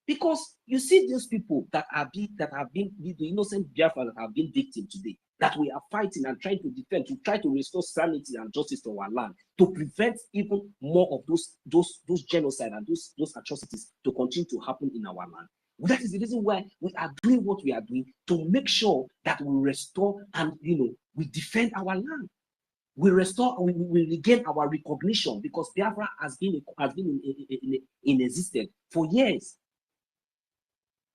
Because you see those people that have been the innocent Biafra that have been victims today, that we are fighting and trying to defend, to try to restore sanity and justice to our land, to prevent even more of those genocide and those atrocities to continue to happen in our land. That is the reason why we are doing what we are doing, to make sure that we restore and we defend our land. We restore, we regain our recognition, because Biafra has been in existence for years.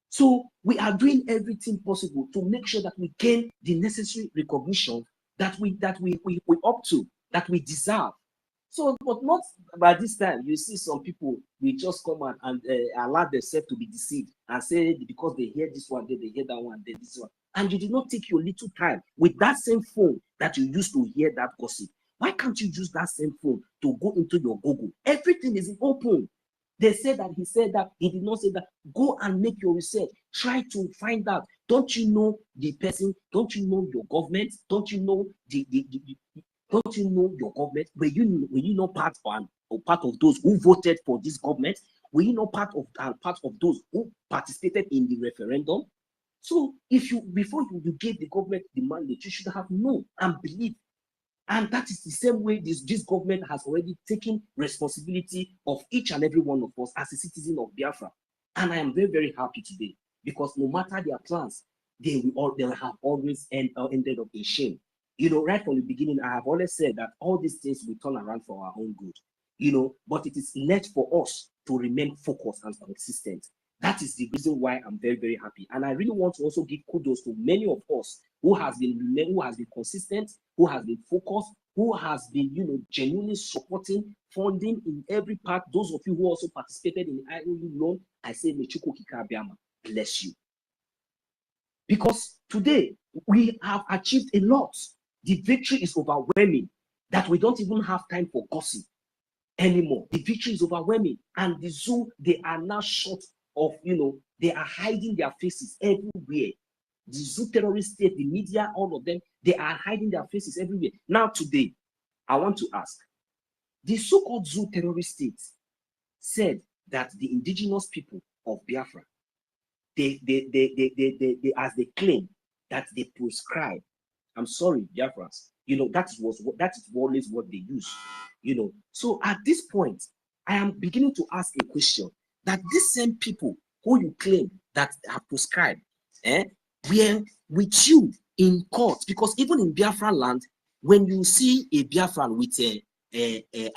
So we are doing everything possible to make sure that we gain the necessary recognition that we up to, that we deserve. So, but not by this time, you see some people will just come and allow themselves to be deceived and say because they hear this one, they hear that one, then this one. And you did not take your little time with that same phone that you used to hear that gossip. Why can't you use that same phone to go into your Google? Everything is open. They said that he said that, he did not say that. Go and make your research. Try to find out. Don't you know the person? Don't you know your government? Don't you know don't you know your government? Were you not part of those who voted for this government? Were you not part of those who participated in the referendum? So before you gave the government the mandate, you should have known and believed. And that is the same way this government has already taken responsibility of each and every one of us as a citizen of Biafra. And I am very, very happy today, because no matter their plans, they have always ended up in shame. Right from the beginning, I have always said that all these things will turn around for our own good, but it is left for us to remain focused and consistent. That is the reason why I'm very, very happy. And I really want to also give kudos to many of us who has been consistent, who has been focused, who has been, genuinely supporting, funding in every part. Those of you who also participated in the IOU loan, I say, Mechuko Kikabiama, bless you. Because today we have achieved a lot. The victory is overwhelming, that we don't even have time for gossip anymore. The victory is overwhelming. And the zoo, they are now short of, they are hiding their faces everywhere. The zoo terrorist state, the media, all of them, they are hiding their faces everywhere. Now today, I want to ask, the so-called zoo terrorist state said that the indigenous people of Biafra, they as they claim that they prescribe. I'm sorry, Biafrans, that is always what they use, So at this point, I am beginning to ask a question, that these same people who you claim that have prescribed, we're with you in court, because even in Biafra land, when you see a Biafran with a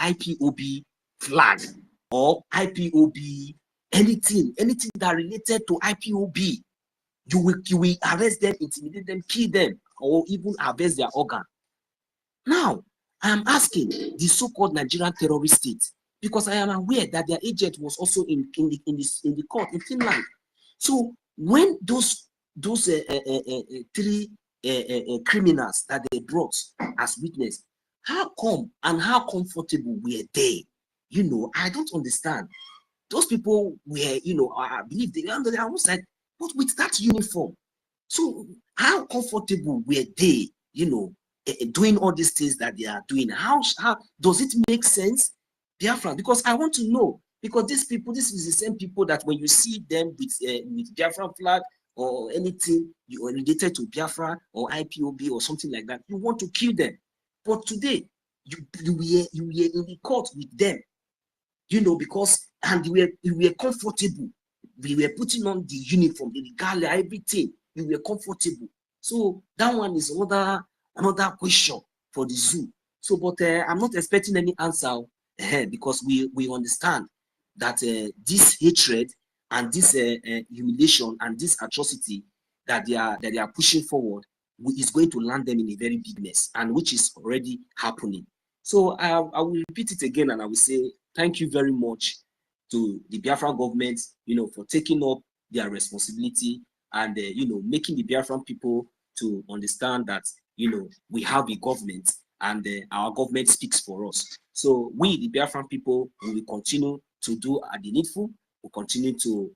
IPOB flag or IPOB, anything that related to IPOB, you will arrest them, intimidate them, kill them, or even harvest their organ. Now, I am asking the so-called Nigerian terrorist state, because I am aware that their agent was also in the court in Finland. So when those three criminals that they brought as witness, how come and how comfortable were they? You know, I don't understand. Those people were, you know, I believe they were on the outside, but with that uniform. So how comfortable were they, you know, doing all these things that they are doing? How does it make sense, Biafra? Because I want to know, because these people, this is the same people that when you see them with Biafra flag or anything related to Biafra or IPOB or something like that, you want to kill them. But today, you were in the court with them, you know, because, and you were comfortable. We were putting on the uniform, the regalia, everything. You were comfortable. So that one is another question for the zoo. So, but I'm not expecting any answer because we understand that this hatred and this humiliation and this atrocity that they are pushing forward is going to land them in a very big mess, and which is already happening. So I will repeat it again, and I will say thank you very much to the Biafran government, you know, for taking up their responsibility and you know, making the Biafran people to understand that, you know, we have a government and our government speaks for us. So we, the Biafran people, we will continue to do the needful. We'll continue to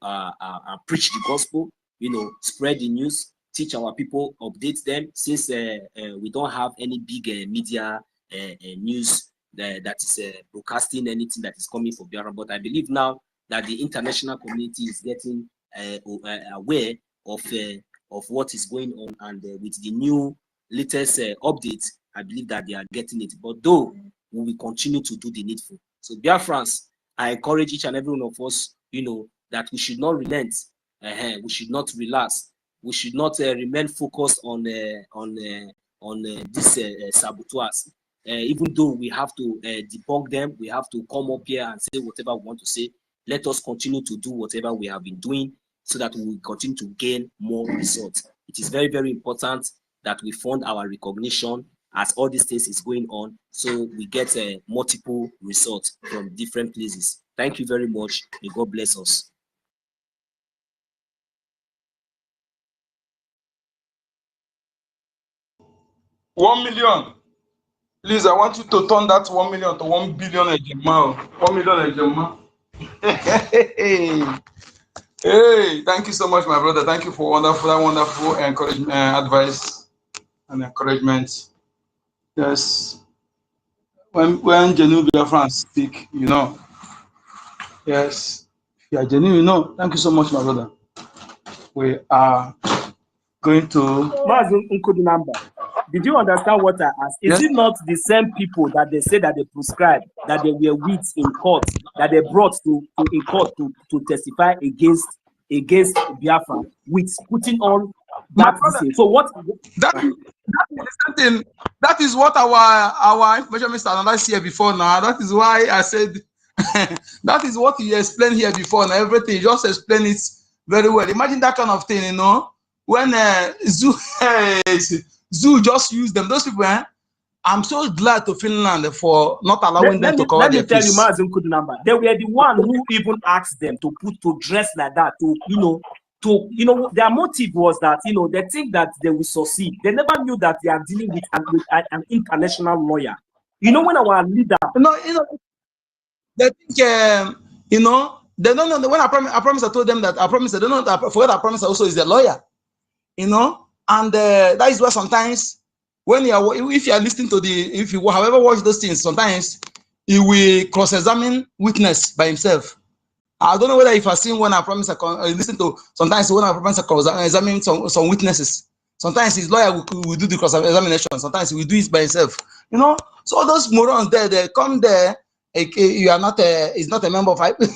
preach the gospel, you know, spread the news, teach our people, update them, since we don't have any big media news that is broadcasting anything that is coming for Biafra. But I believe now that the international community is getting aware of what is going on, and with the new latest updates, I believe that they are getting it. But though, we will continue to do the needful. So BIAFRANS, I encourage each and every one of us, you know, that we should not relent, we should not relax, we should not remain focused on these saboteurs. Even though we have to debunk them, we have to come up here and say whatever we want to say. Let us continue to do whatever we have been doing, so that we will continue to gain more results. It is very, very important that we fund our recognition as all these things is going on, so we get multiple results from different places. Thank you very much. May God bless us. $1 million. Please, I want you to turn that 1 million to 1 billion ejema. 1 million ejema. Hey, thank you so much, my brother. Thank you for that wonderful encouragement, advice and encouragement. Yes. When genuine Biafrans speak, you know. Yes. If you are genuine, you know. Thank you so much, my brother. We are going to. Did you understand what I asked? Is Yes. it not the same people that they say that they prescribed, that they were with in court, that they brought in court to testify against Biafra, with putting on that thing? So what? That is something. That is what our information minister analyzed here before now. That is why I said that is what he explained here before. Now everything, just explain it very well. Imagine that kind of thing, you know, when Zoo just use them. Those people, I'm so glad to Finland for not allowing them to cover their face. Let me tell you, Mazin number. They were the one who even asked them to dress like that, their motive was that, you know, they think that they will succeed. They never knew that they are dealing with an international lawyer. You know, when our leader, they think, you know, they don't know. When I promise, I told them that I promise. They don't know that. For I promise, also is the lawyer, you know, and that is why sometimes when if you are listening to however watch those things, sometimes he will cross-examine witness by himself. I don't know whether if I seen when I promise I listen to, sometimes when I promise I cross-examine some witnesses. Sometimes his lawyer will do the cross-examination. Sometimes he will do it by himself. You know, so all those morons there, they come there. You are not is not a member of IPOB.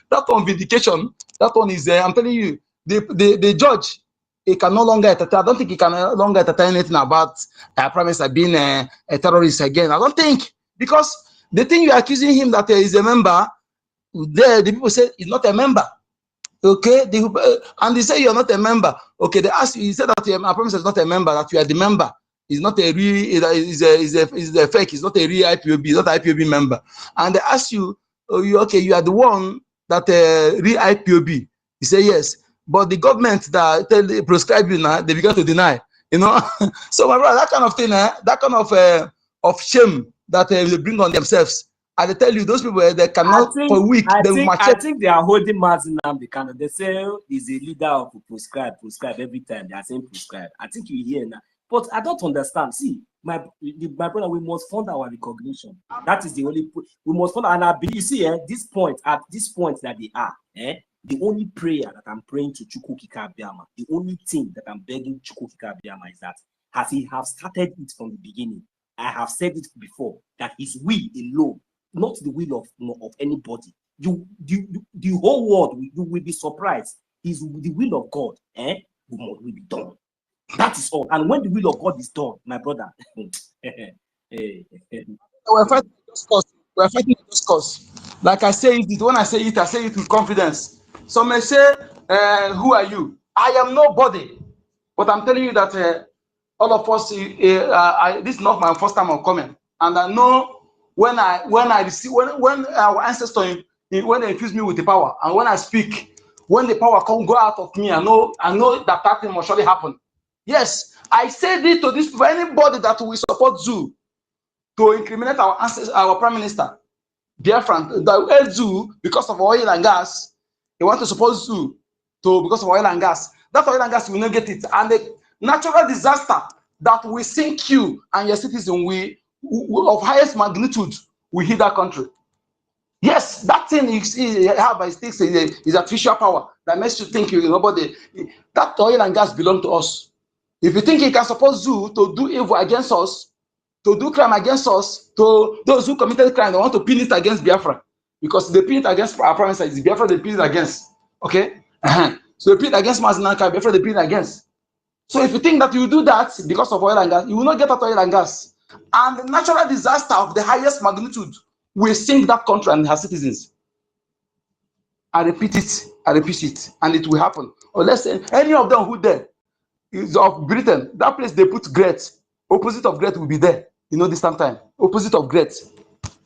That on vindication. That one is, I'm telling you, the judge, he can no longer entertain. I don't think he can no longer entertain anything about Prime Minister being a terrorist again. I don't think, because the thing you're accusing him that is a member, the people say he's not a member. Okay, and they say you're not a member. Okay, they ask you, he said that Prime Minister is not a member, that you are the member. He's not a real, is a fake, he's not a real IPOB, he's not an IPOB member. And they ask you, oh, you are the one that real IPOB. You say yes. But the government that prescribe you now, they begin to deny. You know, so my brother, that kind of thing, that kind of shame that they bring on themselves. And they tell you those people they cannot for a week. I think they are holding Mazin Namdekano. They say he's a leader of prescribe every time. They are saying prescribe. I think you hear now. But I don't understand. See, my brother, we must fund our recognition. That is the only we must fund. And I believe, you see, at this point that they are, the only prayer that I'm praying to Chukwukika Abiyama, the only thing that I'm begging Chukwukika Abiyama is that as he have started it from the beginning, I have said it before, that his will alone, not the will of anybody. The whole world will be surprised. Is the will of God, will be done. That is all. And when the will of God is done, my brother, we're fighting just cause. We're fighting just cause. Like I say it, when I say it with confidence. Some may say, who are you? I am nobody. But I'm telling you that all of us, this is not my first time of coming. And I know when our ancestors, when they infuse me with the power, and when I speak, when the power go out of me, I know that thing must surely happen. Yes, I say this to this for anybody that will support Zoo to incriminate our ancestors, our Prime Minister, BIAFRANS, the Zoo, because of oil and gas. They want to support Zoo because of oil and gas. That oil and gas will not get it, and the natural disaster that will sink you and your citizen of highest magnitude will hit that country. Yes, that thing is artificial power that makes you think nobody. That oil and gas belong to us. If you think he can support Zoo to do evil against us, to do crime against us, to those who committed crime, they want to pin it against Biafra. Because they pin it against our Prime Minister, it's Biafra they pin it against. Okay? So they pin it against Mazinanka, Biafra they pin it against. So if you think that you do that because of oil and gas, you will not get that oil and gas. And the natural disaster of the highest magnitude will sink that country and her citizens. I repeat it, and it will happen. Unless any of them who there is of Britain, that place they put great. Opposite of great will be there. This time. Opposite of great.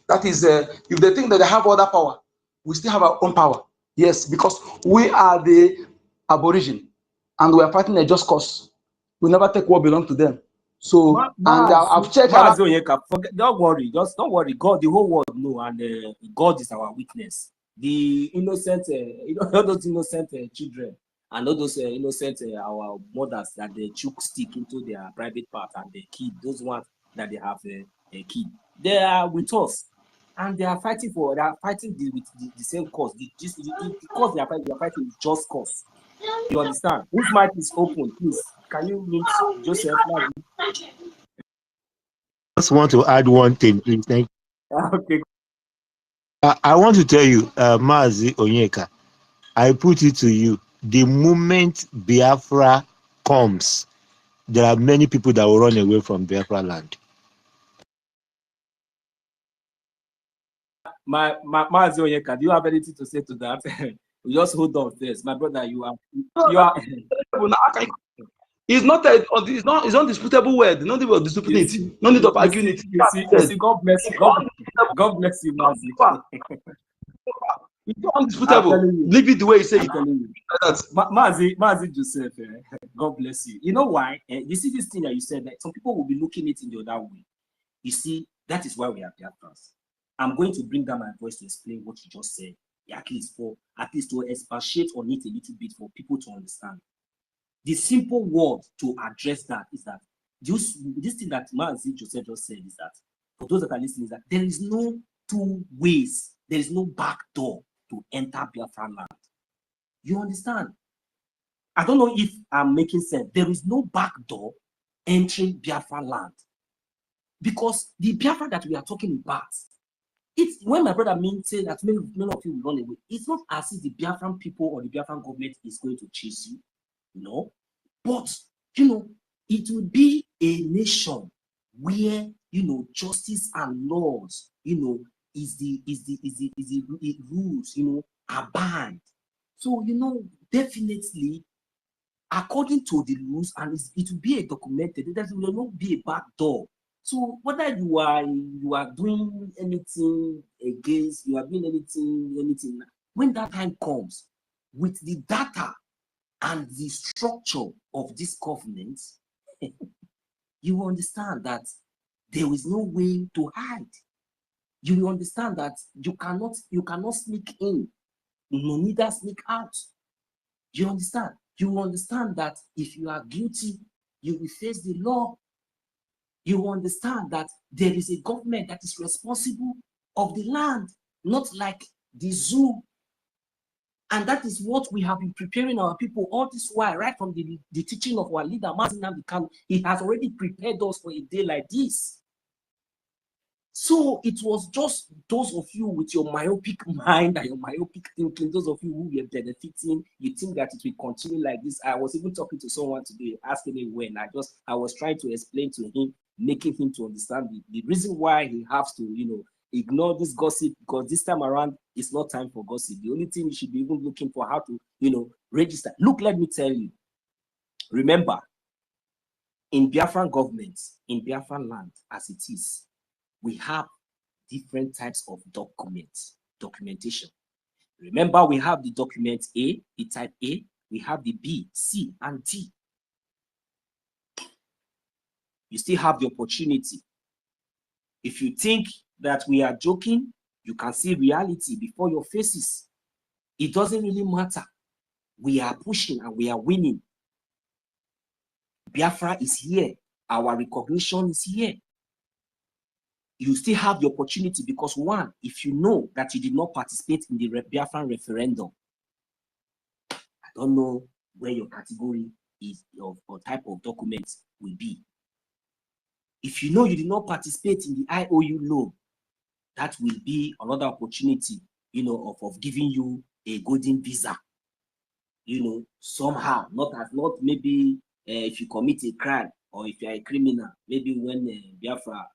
That is, if they think that they have other power, we still have our own power. Yes, because we are the aborigine, and we are fighting a just cause. We never take what belongs to them. So, I've checked. Don't worry, don't worry. God, the whole world know, and God is our witness. The innocent, all those innocent children, and all those innocent our mothers that they chook stick into their private part and they kill those ones that they have a kid. They are with us, and they are fighting with the same cause. The cause they are fighting is just cause. You understand? Whose mic is open, please? Can you mute Joseph? I just want to add one thing, please. Thank you. Okay. I want to tell you, Mazi Onyeka, I put it to you. The moment Biafra comes, there are many people that will run away from Biafra land. Mazi Onyeka, do you have anything to say to that? Just hold on first, my brother. You are. It's it's undisputable word. No need of disputing it. No need of arguing it. You see, God bless you. God bless you, Mazi. It's undisputable. Leave it the way you say it. Mazi Joseph, God bless you. You know why? You see this thing that you said, that some people will be looking at it in the other way. You see, that is why we have BIAFRANS. I'm going to bring down my voice to explain what you just said, at least to expatiate on it a little bit for people to understand. The simple word to address that is that this thing that Mazi Joseph just said is that, for those that are listening, is that there is no two ways, there is no back door to enter Biafra land. You understand? I don't know if I'm making sense. There is no back door entering Biafra land. Because the Biafra that we are talking about It's when my brother say that many of you will run away, it's not as if the Biafran people or the Biafran government is going to chase you, no. But you know, it will be a nation where justice and laws, is the rules, abide. So definitely, according to the rules, and it will be a documented. There will not be a back door. So whether you are doing anything against, you are doing anything, when that time comes, with the data and the structure of this government, you will understand that there is no way to hide. You will understand that you cannot sneak in, neither sneak out. You understand? You will understand that if you are guilty, you will face the law. You will understand that there is a government that is responsible of the land, not like the zoo. And that is what we have been preparing our people all this while, right from the teaching of our leader, Mazi Nnamdi Kanu. He has already prepared us for a day like this. So it was just those of you with your myopic mind and your myopic thinking, those of you who were benefiting, you think that it will continue like this. I was even talking to someone today, asking me when. I was trying to explain to him, making him to understand the reason why he has to, ignore this gossip, because this time around, it's not time for gossip. The only thing you should be even looking for how to, register. Look, let me tell you, remember, in Biafran governments, in Biafran land, as it is, we have different types of documentation. Remember, we have the document A, the type A, we have the B, C, and D. You still have the opportunity. If you think that we are joking, you can see reality before your faces. It doesn't really matter. We are pushing and we are winning. Biafra is here. Our recognition is here. You still have the opportunity because, one, if you know that you did not participate in the Biafran referendum, I don't know where your category is or type of documents will be. If you know you did not participate in the IOU loan, that will be another opportunity, of giving you a golden visa. Somehow, not maybe if you commit a crime or if you are a criminal, maybe when Biafra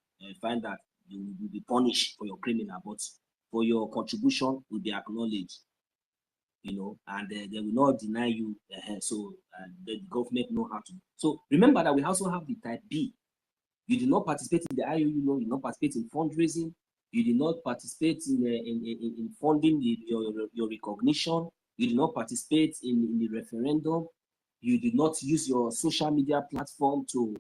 find that you will be punished for your criminal, but for your contribution will be acknowledged, and they will not deny you. So the government know how to. So remember that we also have the type B. You did not participate in the IOU loan, you did not participate in fundraising, you did not participate in funding your recognition, you did not participate in the referendum, you did not use your social media platform to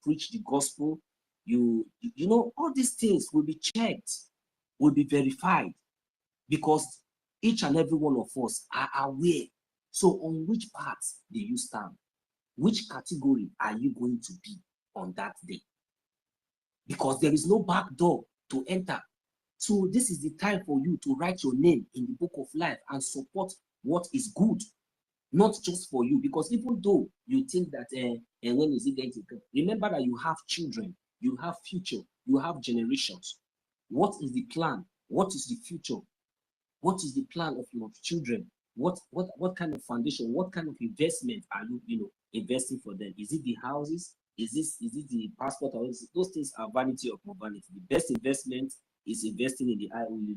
preach the gospel. All these things will be checked, will be verified, because each and every one of us are aware. So on which part do you stand? Which category are you going to be on that day? Because there is no back door to enter. So this is the time for you to write your name in the book of life and support what is good, not just for you. Because even though you think that when is it going to come, remember that you have children, you have future, you have generations. What is the plan? What is the future? What is the plan of your children? What kind of foundation? What kind of investment are you investing for them? Is it the houses? Is it the passport? Or those things are vanity upon vanity. The best investment is investing in the IOU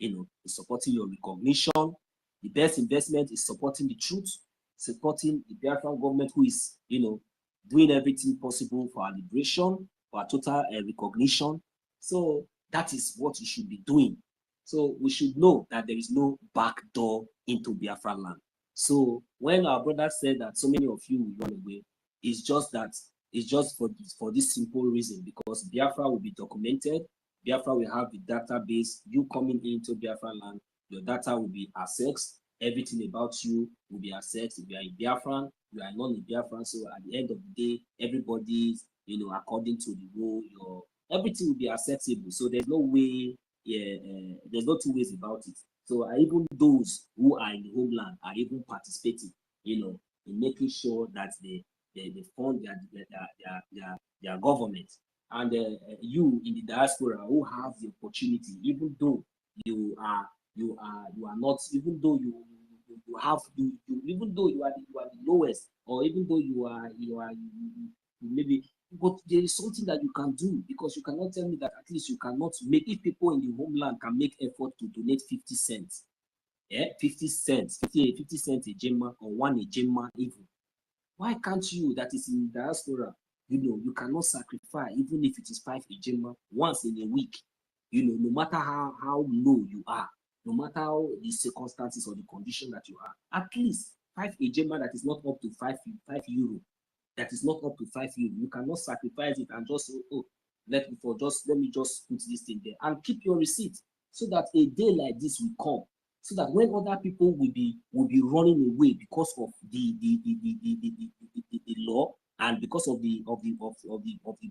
loan. Supporting your recognition. The best investment is supporting the truth, supporting the Biafran government, who is doing everything possible for our liberation, for our total recognition. So that is what you should be doing. So we should know that there is no back door into Biafra land. So when our brother said that so many of you will run away, it's just for this simple reason, because Biafra will be documented. Biafra will have the database. You coming into Biafra land, your data will be accessed. Everything about you will be accessed. If you are a Biafran, you are not a Biafran. So at the end of the day, everybody's, according to the rule, everything will be accessible. So there's no way. There's no two ways about it. So even those who are in the homeland are even participating, in making sure that they fund their government, and you in the diaspora who have the opportunity, even though you are not, even though you even though you are the lowest, or even though you maybe, but there is something that you can do, because you cannot tell me that at least you cannot make, if people in the homeland can make effort to donate 50 cents, 50 cents a gemma, or 1 a gemma even. Why can't you that is in diaspora, you cannot sacrifice, even if it is 5 a gemma once in a week, no matter how low you are, no matter how the circumstances or the condition that you are, at least 5 a gemma that is not up to 5 euro, that is not up to 5 euro. You cannot sacrifice it and just say, oh, let me just put this thing there, and keep your receipt, so that a day like this will come, so that when other people will be running away because of the law, and because of the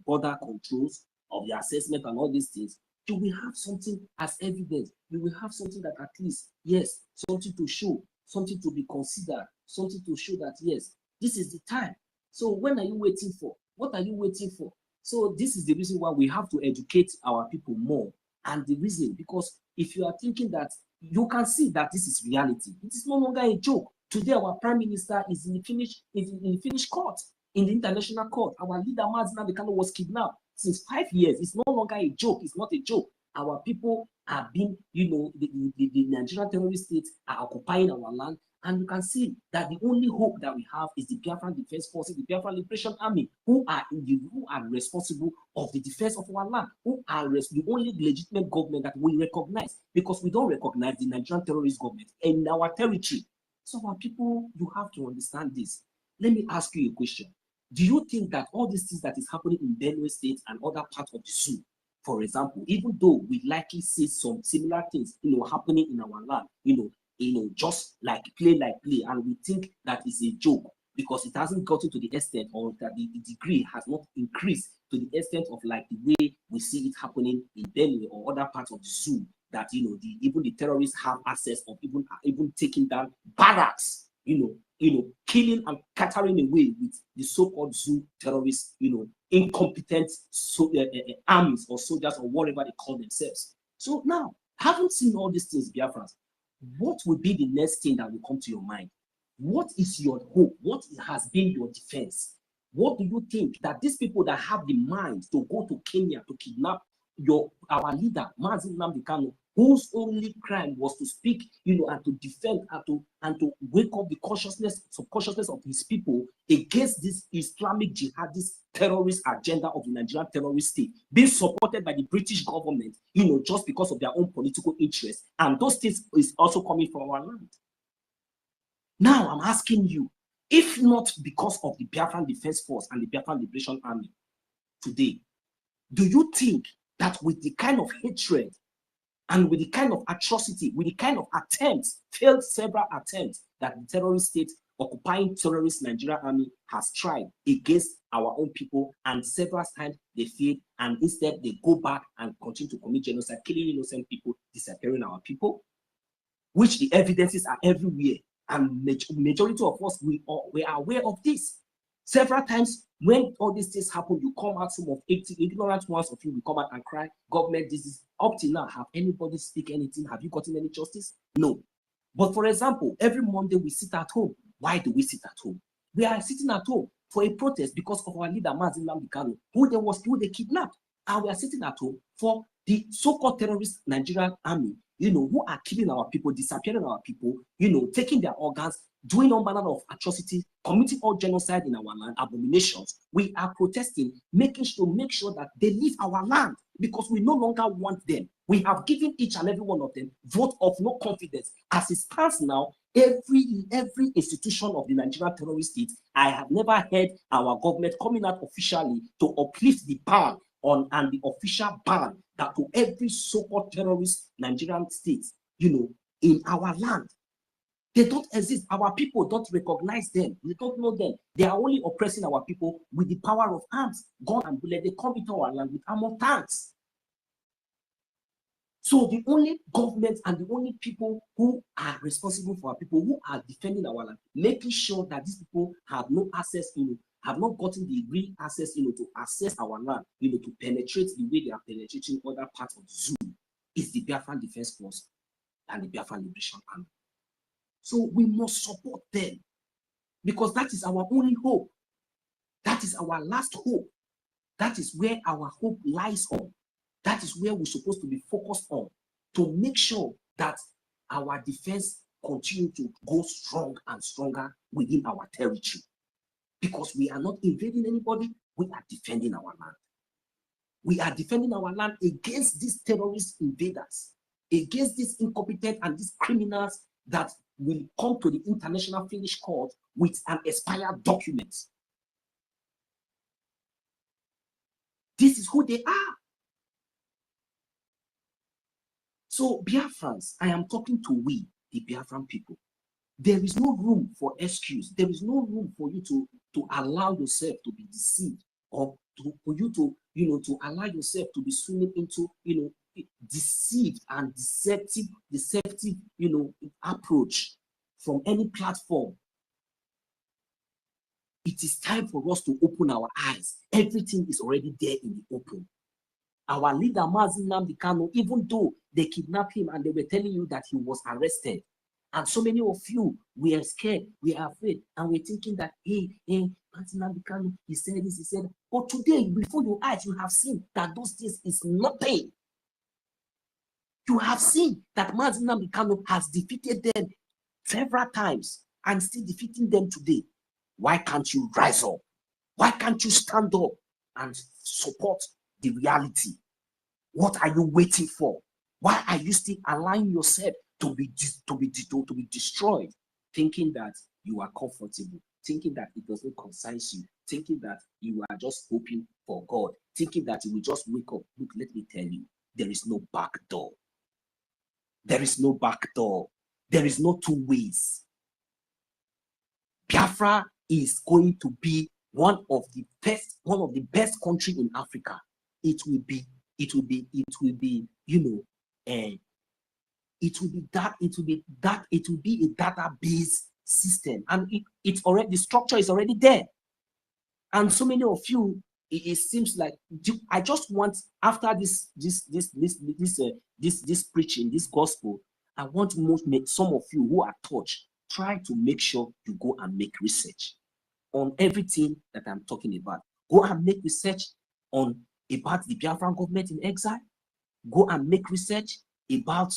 border controls, of the assessment and all these things, you will have something as evidence. You will have something that at least, yes, something to show, something to be considered, something to show that yes, this is the time. So when are you waiting for? What are you waiting for? So this is the reason why we have to educate our people more. And the reason, because if you are thinking that, you can see that this is reality. It is no longer a joke. Today, our Prime Minister is in the Finnish court, in the international court. Our leader, Mazi Nnamdi Kanu, was kidnapped since 5 years. It's no longer a joke. It's not a joke. Our people are being, the Nigerian terrorist states are occupying our land. And you can see that the only hope that we have is the Biafran Defense Forces, the Biafran Liberation Army, who are responsible of the defense of our land, who are the only legitimate government that we recognize, because we don't recognize the Nigerian terrorist government in our territory. So our people, you have to understand this. Let me ask you a question. Do you think that all these things that is happening in Benue State and other parts of the zoo, for example, even though we likely see some similar things, happening in our land, just like play, and we think that is a joke because it hasn't gotten to the extent, or that the degree has not increased to the extent of like the way we see it happening in Benue or other parts of the zoo, that even the terrorists have access of even taking down barracks, killing and catering away with the so-called zoo terrorists, incompetent armies or soldiers or whatever they call themselves. So now, having seen all these things, Biafrans, what will be the next thing that will come to your mind? What is your hope? What has been your defense? What do you think that these people that have the mind to go to Kenya to kidnap our leader, Mazi Nnamdi Kanu, whose only crime was to speak, and to defend and to wake up the subconsciousness of his people against this Islamic jihadist terrorist agenda of the Nigerian terrorist state, being supported by the British government, just because of their own political interests. And those things is also coming from our land. Now I'm asking you, if not because of the Biafran Defense Force and the Biafran Liberation Army today, do you think that with the kind of hatred and with the kind of atrocity, with the kind of attempts, failed several attempts that the terrorist state, occupying terrorist Nigerian army has tried against our own people, and several times they failed, and instead they go back and continue to commit genocide, killing innocent people, disappearing our people, which the evidences are everywhere, and majority of us, we are aware of this. Several times when all these things happen, you come out, some of 80 ignorant ones of you will come out and cry, government, this is up till now. Have anybody speak anything? Have you gotten any justice? No. But for example, every Monday we sit at home. Why do we sit at home? We are sitting at home for a protest because of our leader, Mazi Nnamdi Kanu, who they kidnapped. And we are sitting at home for the so-called terrorist Nigerian army, who are killing our people, disappearing our people, taking their organs, doing all manner of atrocities, committing all genocide in our land, abominations. We are protesting, make sure that they leave our land, because we no longer want them. We have given each and every one of them vote of no confidence. As it stands now, every institution of the Nigerian terrorist state, I have never heard our government coming out officially to uplift the ban and the official ban that to every so-called terrorist Nigerian state, in our land. They don't exist. Our people don't recognize them. We don't know them. They are only oppressing our people with the power of arms, gun and bullet. They come into our land with armored tanks. So the only government and the only people who are responsible for our people, who are defending our land, making sure that these people have no access, have not gotten the real access, to access our land, to penetrate the way they are penetrating other parts of the zoo, is the Biafran Defense Force and the Biafran Liberation Army. So we must support them, because that is our only hope. That is our last hope. That is where our hope lies on. That is where we're supposed to be focused on, to make sure that our defense continue to go strong and stronger within our territory. Because we are not invading anybody, we are defending our land. We are defending our land against these terrorist invaders, against these incompetent and these criminals that will come to the International Finnish Court with an expired document. This is who they are. So, Biafrans, I am talking to we, the Biafran people. There is no room for excuse. There is no room for you to allow yourself to be deceived, or for you to, to allow yourself to be swimming into, deceived and deceptive, approach from any platform. It is time for us to open our eyes. Everything is already there in the open. Our leader, Mazi Nnamdi Kanu, even though they kidnapped him and they were telling you that he was arrested, and so many of you, we are scared, we are afraid, and we're thinking that, hey, Mazi Nnamdi Kanu, he said this, he said that. But today, before your eyes, you have seen that those things is nothing. You have seen that Mazi Nnamdi Kanu has defeated them several times and still defeating them today. Why can't you rise up? Why can't you stand up and support the reality? What are you waiting for? Why are you still allowing yourself to be destroyed, thinking that you are comfortable, thinking that it doesn't concern you, thinking that you are just hoping for God, thinking that you will just wake up? Look, let me tell you, there is no back door. There is no back door. There is no two ways. Biafra is going to be one of the best countries in Africa. It will be a database system, and it's already, the structure is already there. And so many of you, it seems like, I just want, after this preaching, this gospel, I want to make some of you who are touched, try to make sure you go and make research on everything that I'm talking about. Go and make research about the Biafran government in exile. Go and make research about,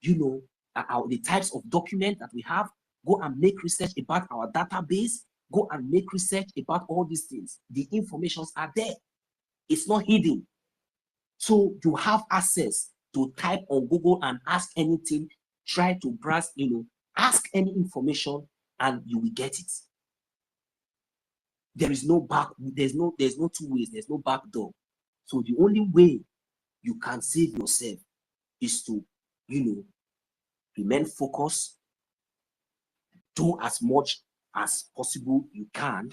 the types of documents that we have. Go and make research about our database. Go and make research about all these things. The informations are there. It's not hidden. So you have access to type on Google and ask anything. Try to browse, ask any information and you will get it. There is no back, there's no two ways, there's no back door. So the only way you can save yourself is to, remain focused, do as much as possible you can,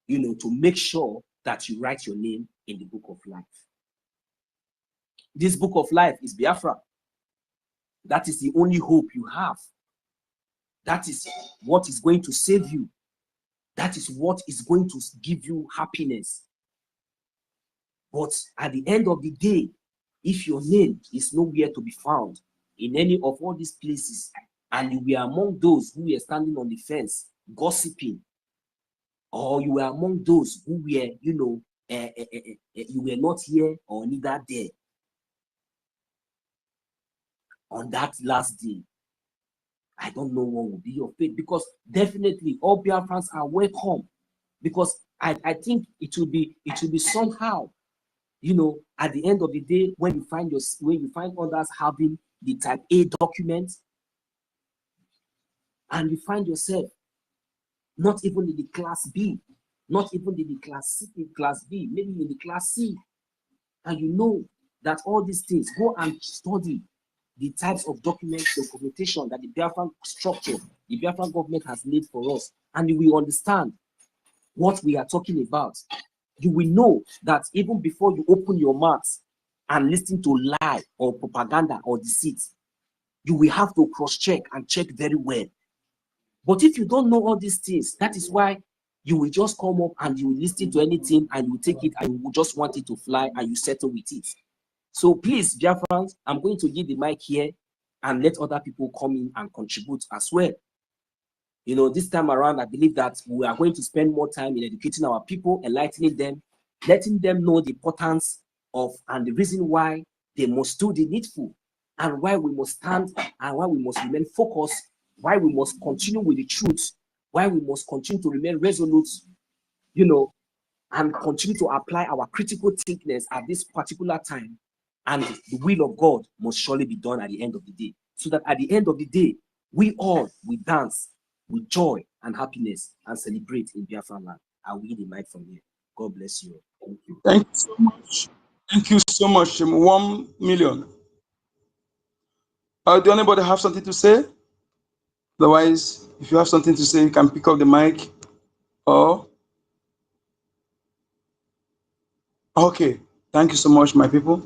to make sure that you write your name in the book of life. This book of life is Biafra. That is the only hope you have. That is what is going to save you. That is what is going to give you happiness. But at the end of the day, if your name is nowhere to be found in any of all these places, and you were among those who were standing on the fence, gossiping, or you were among those who were, you were not here or neither there on that last day, I don't know what will be your fate, because definitely all Biafrans are welcome, because I think it will be somehow, at the end of the day, when you find others having the type A document, and you find yourself not even in the class B, not even in the class B, maybe in the class C, and you know that all these things, go and study the types of documentation that the Biafran structure, the Biafran government has made for us, and you will understand what we are talking about. You will know that even before you open your mouth and listen to lie or propaganda or deceit, you will have to cross-check and check very well. But if you don't know all these things, that is why You will just come up and you will listen to anything and you take it and you will just want it to fly and you settle with it. So please, Biafrans, I'm going to give the mic here and let other people come in and contribute as well. You know, this time around, I believe that we are going to spend more time in educating our people, enlightening them, letting them know the importance of and the reason why they must do the needful and why we must stand and why we must remain focused, why we must continue with the truth, why we must continue to remain resolute, you know, and continue to apply our critical thinkness at this particular time. And the will of God must surely be done at the end of the day. So that at the end of the day, we all will dance with joy and happiness and celebrate in Biafra land. I will give the mic from here. God bless you. Thank you. Thank you so much. Thank you so much. 1 million. Do anybody have something to say? Otherwise, if you have something to say, you can pick up the mic. Or okay. Thank you so much, my people.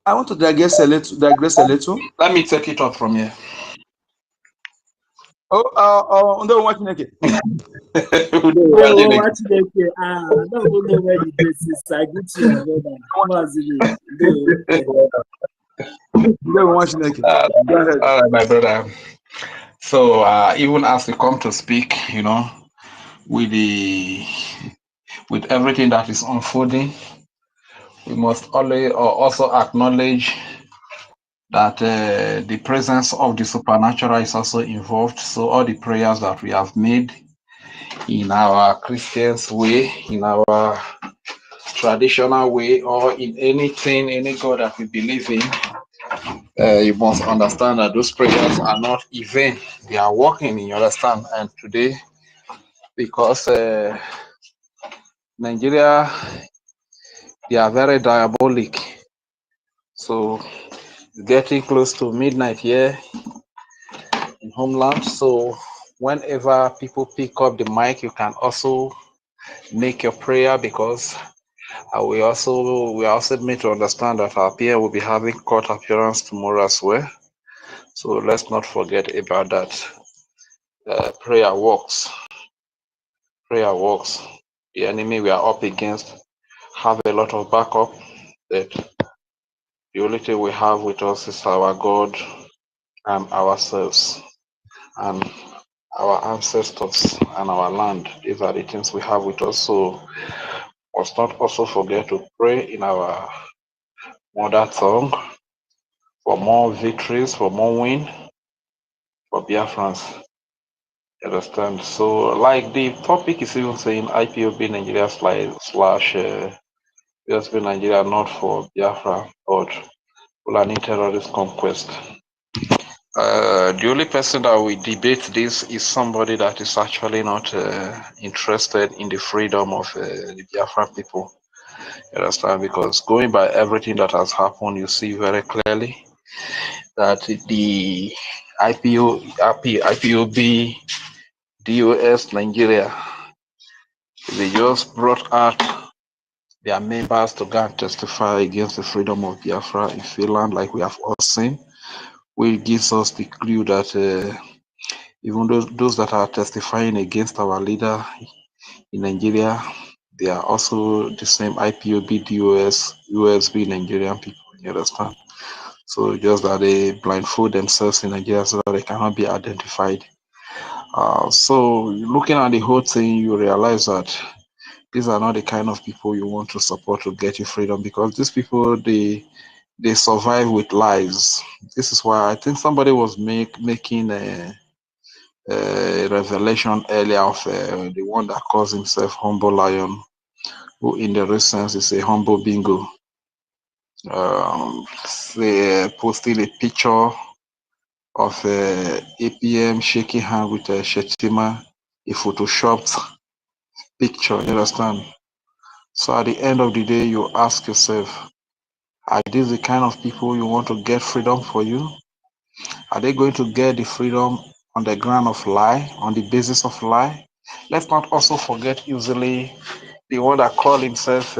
I want to digress a little. Let me take it up from here. No, watching again. I don't know where the place is. I go to your brother. All right, my brother. So even as we come to speak, you know, with everything that is unfolding, we must also acknowledge that the presence of the supernatural is also involved. So all the prayers that we have made in our Christian's way, in our traditional way, or in anything, any God that we believe in, you must understand that those prayers are not in vain. They are working, you understand? And today, because Nigeria, they are very diabolic. So getting close to midnight here in homeland. So whenever people pick up the mic, you can also make your prayer, because we are also made to understand that our peer will be having court appearance tomorrow as well. So let's not forget about that. Prayer works. Prayer works. The enemy we are up against have a lot of backup. That the only thing we have with us is our God and ourselves and our ancestors and our land. These are the things we have with us. So must not also forget to pray in our mother tongue for more victories, for more win, for Biafrans. Understand? So, like the topic is even saying IPOB Nigeria slash USB Nigeria, not for Biafra or Fulani terrorist conquest. The only person that we debate this is somebody that is actually not interested in the freedom of the Biafra people. You understand? Because going by everything that has happened, you see very clearly that the IPOB DOS Nigeria, they just brought out their members to go and testify against the freedom of Biafra in Finland, like we have all seen, which gives us the clue that even those that are testifying against our leader in Nigeria, they are also the same IPOB DOS USB Nigerian people. You understand? So just that they blindfold themselves in Nigeria so that they cannot be identified. So looking at the whole thing, you realize that these are not the kind of people you want to support to get you freedom, because these people, they survive with lies. This is why I think somebody was making a revelation earlier of the one that calls himself Humble Lion, who in the real sense is a humble bingo. Posting a picture of APM shaking hand with Shetima, a photoshopped picture, you understand? So at the end of the day, you ask yourself, are these the kind of people you want to get freedom for you? Are they going to get the freedom on the ground of lie, on the basis of lie? Let's not also forget easily the one that called himself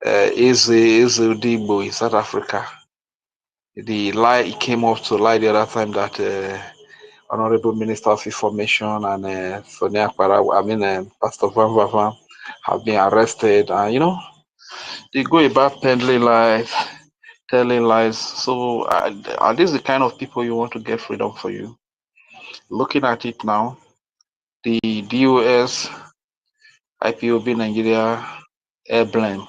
Izzy in South Africa. The lie he came up to lie the other time that Honorable Minister of Information and Sonia Akpara, Pastor Van Vavan have been arrested. And, they go about peddling lies, telling lies. So are these the kind of people you want to get freedom for you? Looking at it now, the DOS, IPOB Nigeria emblem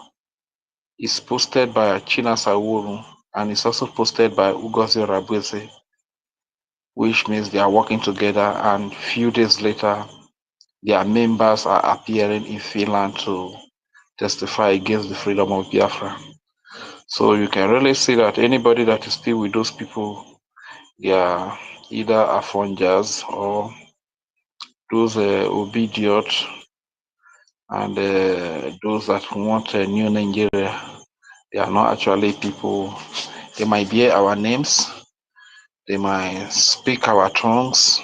is posted by China Sawuru and it's also posted by Ugozi Rabweze, which means they are working together, and few days later, their members are appearing in Finland to testify against the freedom of Biafra. So you can really see that anybody that is still with those people, they are either Afonjas or those obedient and those that want a new Nigeria. They are not actually people. They might bear our names, they might speak our tongues.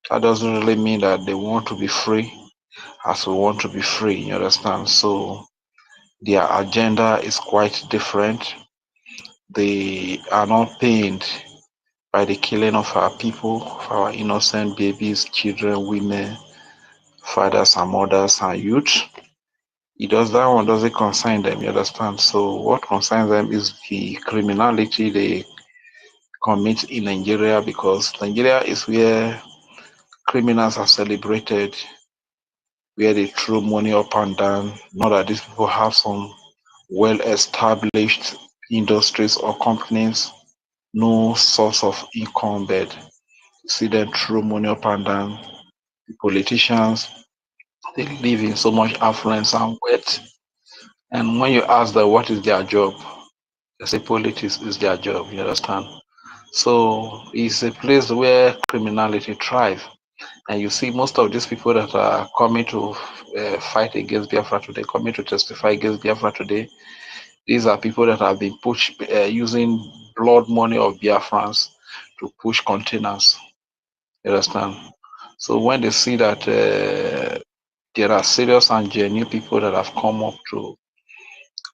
That doesn't really mean that they want to be free as we want to be free, you understand? So their agenda is quite different. They are not pained by the killing of our people, of our innocent babies, children, women, fathers and mothers and youth. That one doesn't concern them, you understand? So what concerns them is the criminality they commit in Nigeria, because Nigeria is where criminals are celebrated, where they throw money up and down. Not that these people have some well-established industries or companies, no source of income, but you see them throw money up and down. The politicians, they live in so much affluence and wealth. And when you ask them what is their job, they say politics is their job, you understand? So it's a place where criminality thrives. And you see most of these people that are coming to fight against Biafra today, coming to testify against Biafra today, these are people that have been pushed using blood money of Biafrans to push containers. You understand? So when they see that there are serious and genuine people that have come up to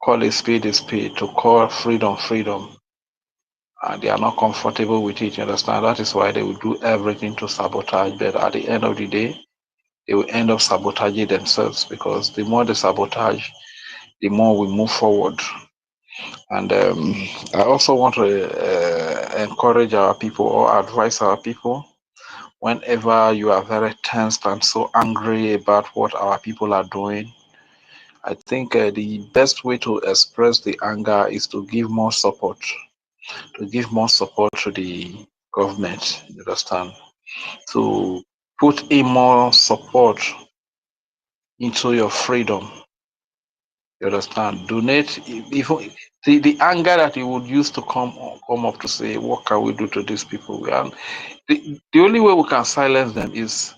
call a spade, to call freedom, freedom, and they are not comfortable with it, you understand? That is why they will do everything to sabotage. But at the end of the day, they will end up sabotaging themselves, because the more they sabotage, the more we move forward. And I also want to encourage our people or advise our people, whenever you are very tensed and so angry about what our people are doing, I think the best way to express the anger is to give more support, to the government, you understand? To put in more support into your freedom. You understand? Donate. Even the anger that you would use to come up to say, what can we do to these people? The only way we can silence them is,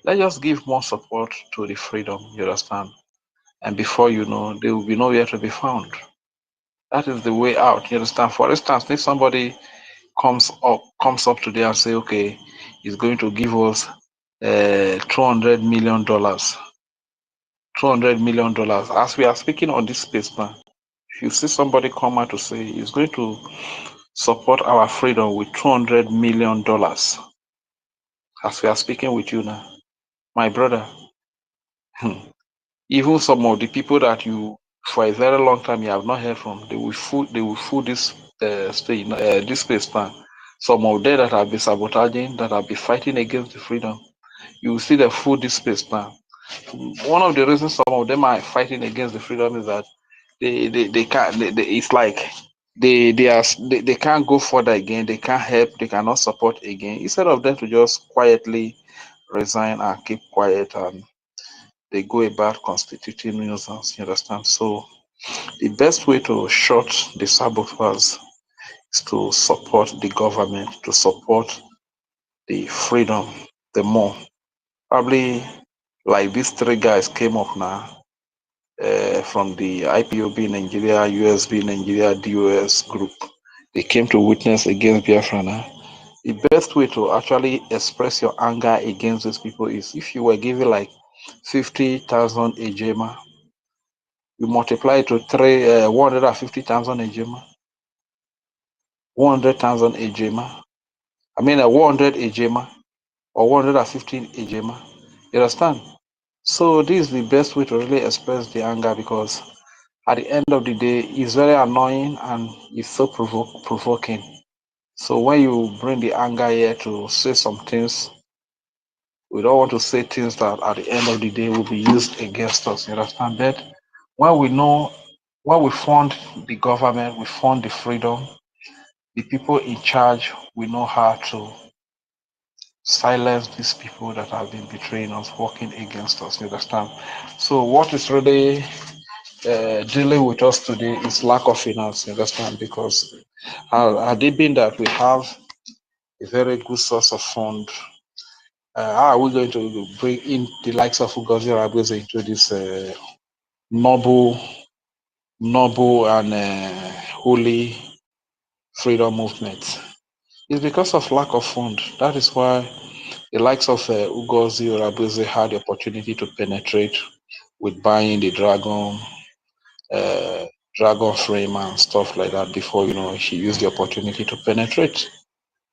let's just give more support to the freedom. You understand? And before you know, they will be nowhere to be found. That is the way out. You understand? For instance, if somebody comes up today and say, okay, he's going to give us $200 million. $200 million. As we are speaking on this space now, if you see somebody come out to say he's going to support our freedom with $200 million, as we are speaking with you now, my brother, even some of the people that you, for a very long time, you have not heard from, they will fool this this space now. Some of them that have been sabotaging, that have been fighting against the freedom, you will see them fool this space now. One of the reasons some of them are fighting against the freedom is that they can't. It's like they can't go further again. They can't help. They cannot support again. Instead of them to just quietly resign and keep quiet, and they go about constituting nuisance. You understand? So the best way to shut the saboteurs is to support the government, to support the freedom. The more probably like these three guys came up now. From the IPOB Nigeria, USB Nigeria, DOS group. They came to witness against Biafra. The best way to actually express your anger against these people is if you were given like 50,000 ejema, you multiply it to 150,000 ejema, 100,000 ejema. I mean, 100 ejema. or 115 Ejema. You understand? So this is the best way to really express the anger, because at the end of the day, it's very annoying and it's so provoking. So when you bring the anger here to say some things, we don't want to say things that at the end of the day will be used against us. You understand that? When we know, when we fund the government, we fund the freedom, the people in charge, we know how to silence these people that have been betraying us, working against us. You understand? So what is really dealing with us today is lack of finance. You understand? Because had it been that we have a very good source of fund, how are we going to bring in the likes of Ugozi Rabuzi into this noble and holy freedom movement? It's because of lack of fund. That is why the likes of Ugozi Rabuzi had the opportunity to penetrate with buying the dragon frame and stuff like that before, she used the opportunity to penetrate.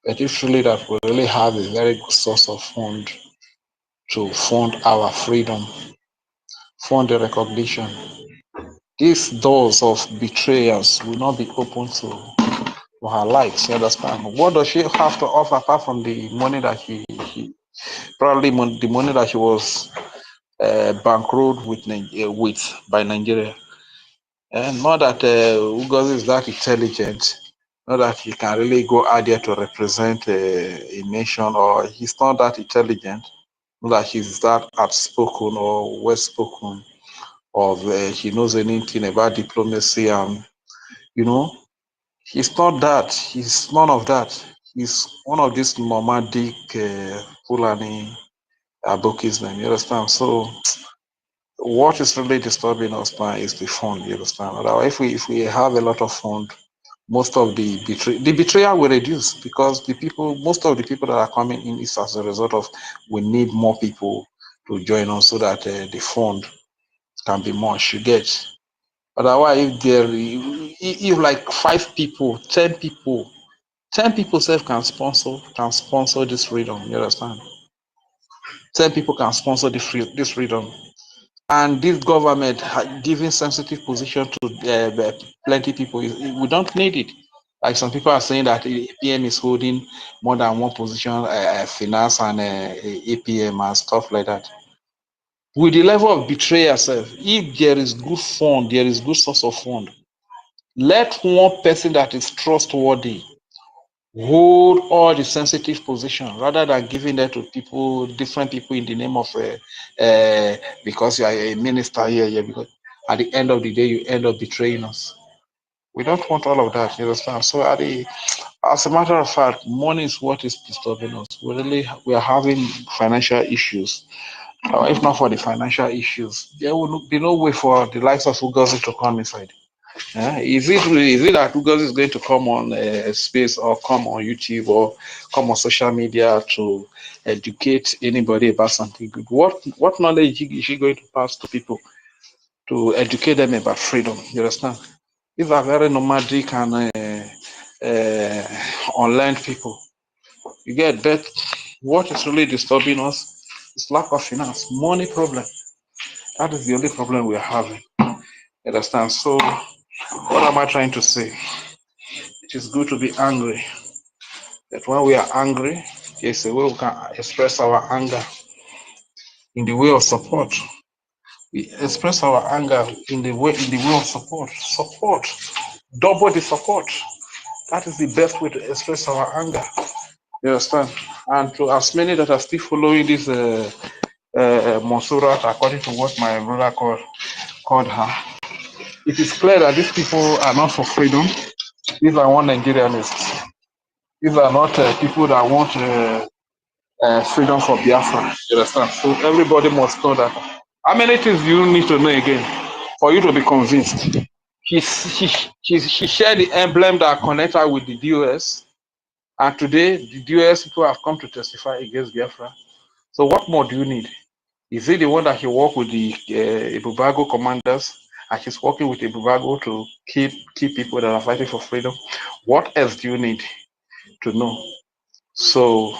But it's really that we really have a very good source of fund to fund our freedom, fund the recognition. These doors of betrayers will not be open to her likes. You understand? What does she have to offer apart from the money that she probably the money that she was bankrolled with by Nigeria? And not that Ugozi is that intelligent, not that he can really go out there to represent a nation, or he's not that intelligent, not that he's that outspoken or well spoken, or he knows anything about diplomacy. And he's not that. He's none of that. He's one of these nomadic Fulani Abokism. You understand? So what is really disturbing us now is the fund. You understand? Otherwise, if we have a lot of fund, most of the betrayal will reduce, because most of the people that are coming in is as a result of we need more people to join us so that the fund can be much. You get? Otherwise, if like 5 people, 10 people, 10 people self can sponsor this freedom. You understand? 10 people can sponsor this freedom. And this government giving sensitive position to plenty people, we don't need it. Like some people are saying that APM is holding more than one position, finance and APM and stuff like that. With the level of betrayal, if there is good fund, there is good source of fund, let one person that is trustworthy hold all the sensitive position rather than giving that to people, different people, in the name of because you are a minister here, because at the end of the day you end up betraying us. We don't want all of that, you understand? So as a matter of fact, money is what is disturbing us. We are having financial issues. If not for the financial issues, there will be no way for the likes of Ugozi to come inside. Is it that Ugozi is going to come on space, or come on YouTube, or come on social media to educate anybody about something good? What knowledge is she going to pass to people to educate them about freedom? You understand? These are very nomadic and unlearned people. You get that? What is really disturbing us is lack of finance, money problem. That is the only problem we are having. You understand? So what am I trying to say? It is good to be angry. That when we are angry, there's a way we can express our anger in the way of support. We express our anger in the way of support. Support. Double the support. That is the best way to express our anger. You understand? And to as many that are still following this Monsurat, according to what my brother called her, it is clear that these people are not for freedom. These are one Nigerianists. These are not people that want freedom for Biafra. You understand? So everybody must know that. How many things do you need to know again for you to be convinced? She shared the emblem that connects her with the DOS, and today the DOS people have come to testify against Biafra. So what more do you need? Is it the one that he worked with the Ibubago commanders, and she's working with Ibubago to keep people that are fighting for freedom? What else do you need to know? So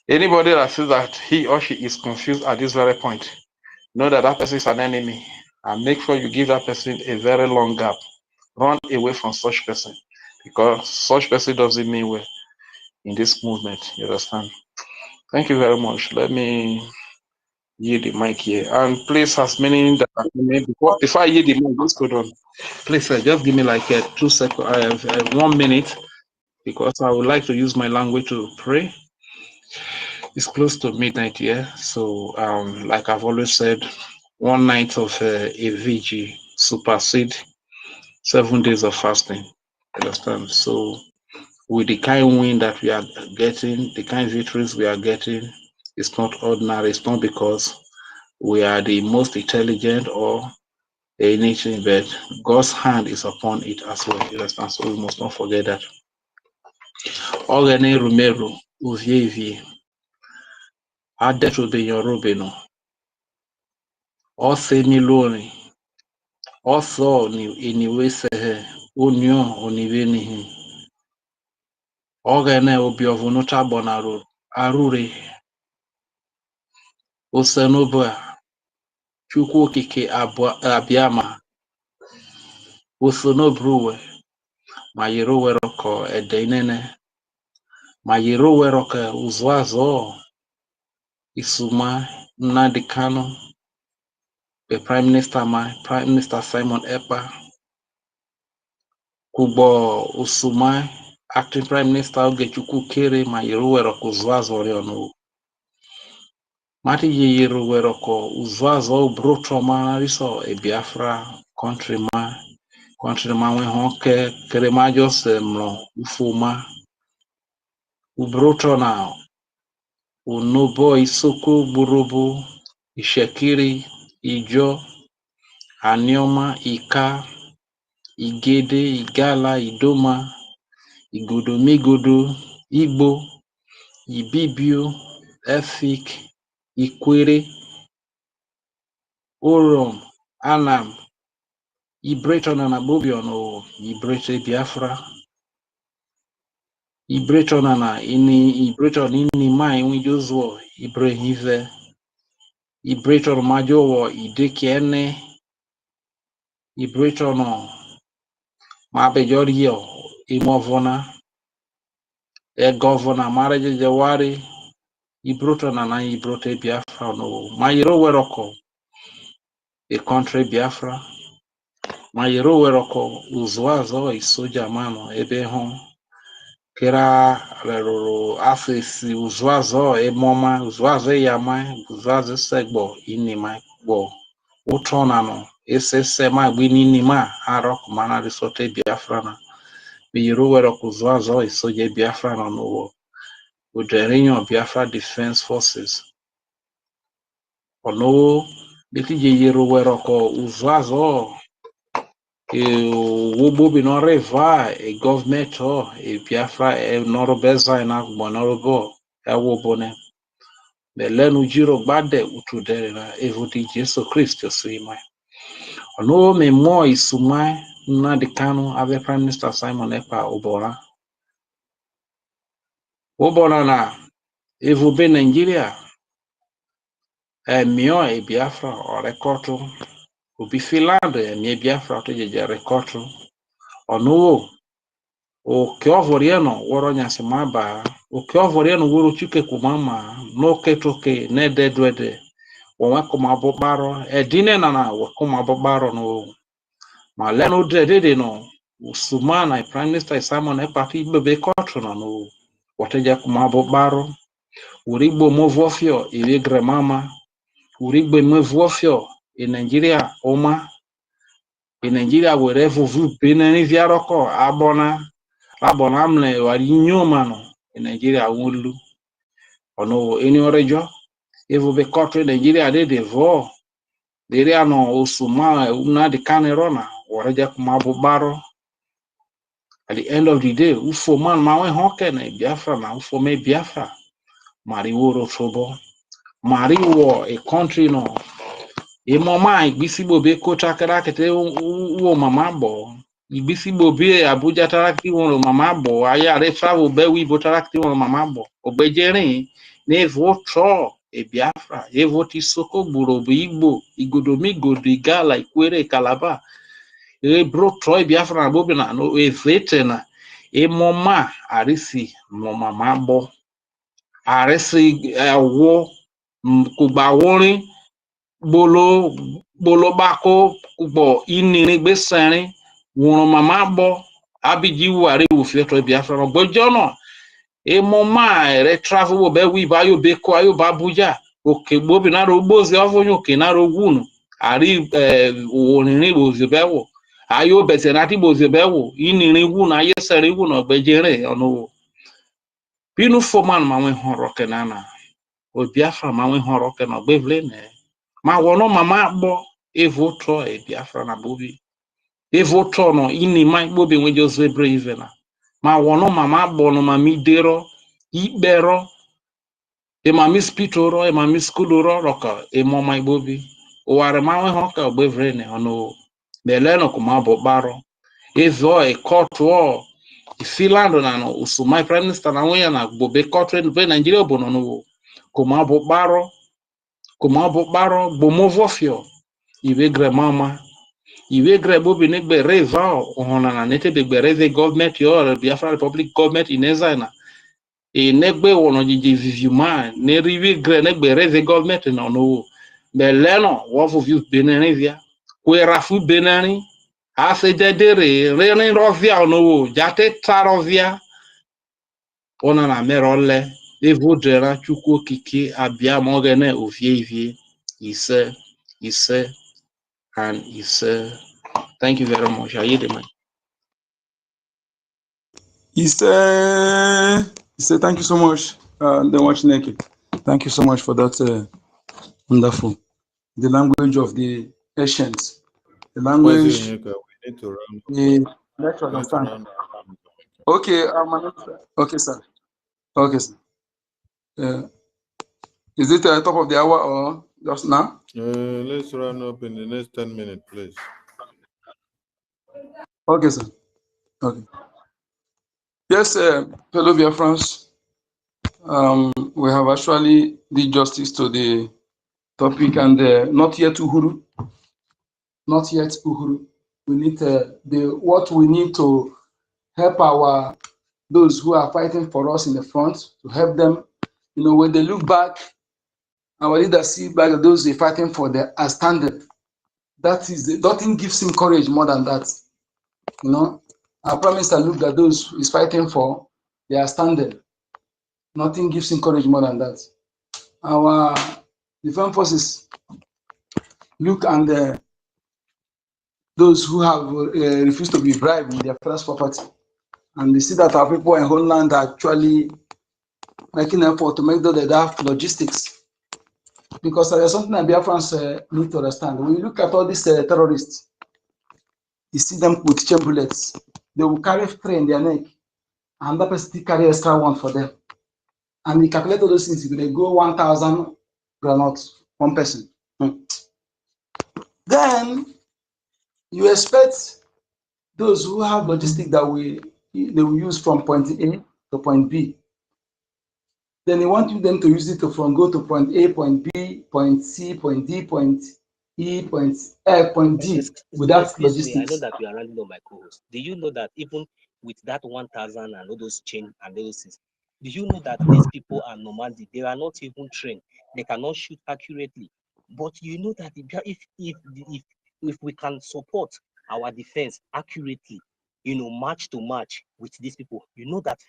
Anybody that says that he or she is confused at this very point, know that that person is an enemy, and make sure you give that person a very long gap. Run away from such person, because such person doesn't mean well in this movement. You understand? Thank you very much. Let me yield the mic here. And please, as many that are coming, before I yield the mic, just hold on. Please, just give me like 2 seconds, 1 minute, because I would like to use my language to pray. It's close to midnight here, so like I've always said, one night of a vigil supersede 7 days of fasting. Understand? So with the kind win that we are getting, the kind victories we are getting, it's not ordinary. It's not because we are the most intelligent or anything, but God's hand is upon it as well. You understand? So we must not forget that. Ogene Romero, Uvievi, Adeto Beyorobeno, Osemi Loni, Also iniwe sehe, Union Onivenihi, Ogene Obiovunuta Bonaru, Arure, Osenobua, Chukwu Okike Abiama, Osonobruwe, Mayero Weroko Edenene, Mayero Weroke Uzwazo, Isuma Nnamdi Kanu, the Prime Minister Simon Ekpa, Kubo Usuma, Acting Prime Minister Ogechukwu Kere, Mayero Weroko Uzwazo Riono, Mati Yero Weroko Uzwazo Brotroma Riso, a Biafra countryman we honke Keremajo Semlo, Ufuma, Ubrotona, Unobo Isoko Burubu, Ishekiri, Ijo, Anioma, Ika, Igede, Igala, Idoma, Igodomigodo, Igbo, Ibibio, Efik, Ikwere, Orom, Anam, Ibreton and Abobion, or Ibrete Biafra, Ibreton and Ibreton in my Widozo, Ibrehive, Ibreton Majo, Idekene, Ibreton, Mabejorio, Imovona, a governor, marriage Jawari, Ibroton and Ibrote Biafra, no, Mayro Weroko, a country Biafra, Mayro Weroko, Uzwazo, is soja mano, Ebehon, Kera Rero, Afisi, Uzwazo, Emoma, Uzwazo Yama, Uzwazo Segbo, Inima, Bo, Utronano, Sema, Wininima, Harok, Mana, the Sote Biafrana, Mayro Weroko, Uzwazo, is soja Biafra, no. With the Union of Biafra Defense Forces. Ono, Betty Yero Weroko, Uzwazo, Wubu Binoreva, a government or a Biafra, a Norobeza and Agbonobo, a Wobone. The Lenujiro Bade Utudera, Evoti Jesu Christo, see my. Ono me more is Sumai, Nadikano, Ave Prime Minister Simon Ekpa Obora. Obora na, Evube Nigeria. Mio e Biafra o rekoto ubi filande mi Biafra to je rekoto onu o ke ovorieno woro nyase maba o ke ovorieno woro chike kumama no ketoke ne dedwede o wa kuma bobaro edine na wo kuma bobaro no ma leno dede no usumana Prime Minister Simon Ekpa bebe koto no woteje kuma bobaro urigbo movofio iwe gremama Urigbe Mevofio in Nigeria, Oma, in Nigeria, wherever you been any Viaroko, Abonamle, or Inyomano, in Nigeria, Wulu, or no any origin. If we be caught in Nigeria, they devour. They are no Usuma, Una de Canerona, or Jack Mabobaro. At the end of the day, Ufo man, Maui Hocken, Biafra, now for me Biafra, Mariworo Trobo, Mariwo, a country no. Imoma igbisibo be ko chakara kete wo mama bo igbisibo be Abuja tarakti wo mama bo aya re travel be wi bo tarakti wo mama bo ogbejerin Nevoto e Biafra, Evoti Soko Burobu Igbo, Igodomigo de Gala, Ikwere Kalaba, Ebro Troy Biafra Bobina, no Evetena, E Moma, Arisi, Moma Mambo, Arisi Wo, Kubawori, Bolo Bako, Kubo, Inini Besani, Wono Mamabo, Abiji Wari Ufeto Biafra, Bojono. E moma re travel wo be wi ba yo be ko ayo ba buja oke gbo bi na ro gbozi ovunyo ke na ro gunu ari orin bo ze be wo ayo bete na ti bo ze be wo inirin wu na yesere wu na gbejere ono binu foman ma wen horo ke nana o Biafra ma wen horo ke no gbevle ne ma wono mama gbo evotro e Biafra na bobi evotro no ini mai bobi wen jo zebre ivena ma wono mama gbo no ma mi dero Ibero, Emami Spitoro, Emami Scudoro, Rocker, Emoma Bobi, o Aramawe Honka, Bevrene, ono, Beleno Kumabo Baro, Ezo, a court war, Filando, Usumai Prime Minister, Nawayana, Bobe Cotton, Nigeria Bonono, Kumabo Baro, Bomovofio, Ivegre Mama, Ivegre Bobi Negbe Reva, Ohana, Nete de Bereze government, your Biafra Republic government in Ezana. E negbe wono jiji vivuma ne rivi gre negbe reze government no no be leno wo fu view benenivia kwe rafu benani ase dedere rene rovia no jate tarovia ona na merole evodera chuko kiki abia mogene ovie ise and ise. Thank you very much. I yield the mic. He said, thank you so much. The watch naked. Thank you so much for that. Wonderful. The language of the ancients. The language. We need to run. Let's understand. Okay, okay, sir. Okay, sir. Is it at the top of the hour or just now? Let's run up in the next 10 minutes, please. Okay, sir. Okay. Yes, fellow Biafrans, we have actually did justice to the topic, and not yet Uhuru. Not yet Uhuru. We need what we need to help those who are fighting for us in the front, to help them. You know, when they look back, our leaders see back at those they're fighting for, they are standing. Nothing gives him courage more than that. You know, our Prime Minister looked at those he's fighting for, they are standing. Nothing gives him courage more than that. Our defense forces look and those who have refused to be bribed with their first property, and they see that our people in homeland are actually making an effort to make sure that they have logistics. Because there's something that Biafrans need to understand. When you look at all these terrorists, you see them with chain bullets. They will carry three in their neck, and that person carry extra one for them. And you calculate all those things, they go 1,000 granates, one person. Then you expect those who have logistics that they will use from point A to point B. Then they want them to use it to go to point A, point B, point C, point D, point E, point F, point D without logistics. I know that you are running on my co-host. Do you know that even with that 1,000 and all those chain and those things, do you know that these people are nomadic? They are not even trained. They cannot shoot accurately. But you know that if we can support our defense accurately, you know, match to match with these people, you know that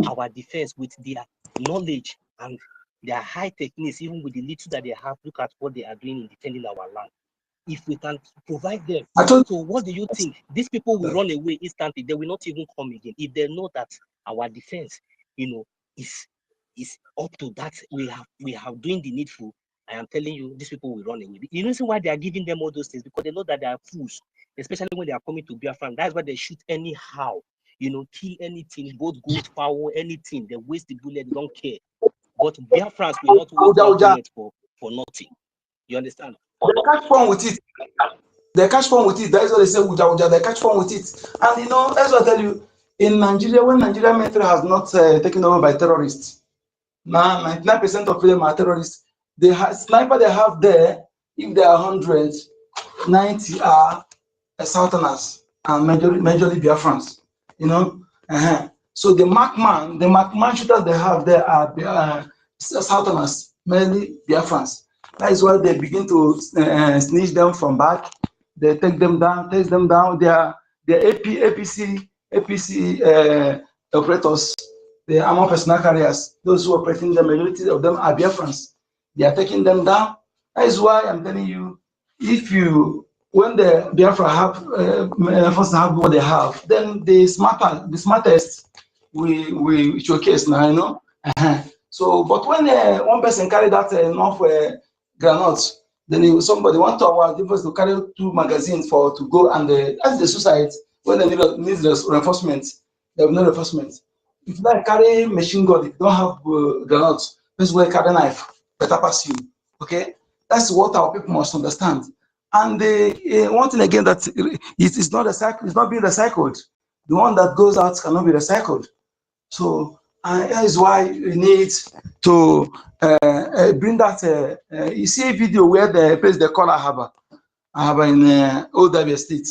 our defense with their knowledge and their high techniques, even with the little that they have, look at what they are doing in defending our land. If we can provide them, so what do you think? These people will run away instantly. They will not even come again if they know that our defense, you know, is up to that. We have doing the needful. I am telling you, these people will run away. You know why they are giving them all those things? Because they know that they are fools, especially when they are coming to Biafra. That's why they shoot anyhow. You know, kill anything, both goat, fowl, anything. They waste the bullet, they don't care. But Biafrans will not waste their bullet for nothing. You understand? They catch fun with it. They catch fun with it. That is what they say, Uja Uja. They catch fun with it. And you know, that's what I tell you. In Nigeria, when Nigeria military has not taken over by terrorists, Now 99% of them are terrorists. The sniper they have there, if there are 100, 90 are Southerners and majorly Biafrans. You know, so the markman shooters they have there are Southerners, mainly Biafrans. That is why they begin to snitch them from back. They take them down, They are APC operators, the armor personnel carriers. Those who are operating, the majority of them are Biafrans. They are taking them down. That is why I'm telling you, when the Biafra first have what they have, then the smartest we showcase now, you know. So, but when one person carry that enough granules, then somebody 1 hour difference to carry 2 magazines to go and as the suicide when they need reinforcement, they have no reinforcement. If you like carry machine gun, if you don't have granules, this way carry knife better pass you. Okay, that's what our people must understand. And one thing again that it is not recycled, it's not being recycled. The one that goes out cannot be recycled. So that is why we need to bring that. You see a video where the place they call Ahaba in OW State.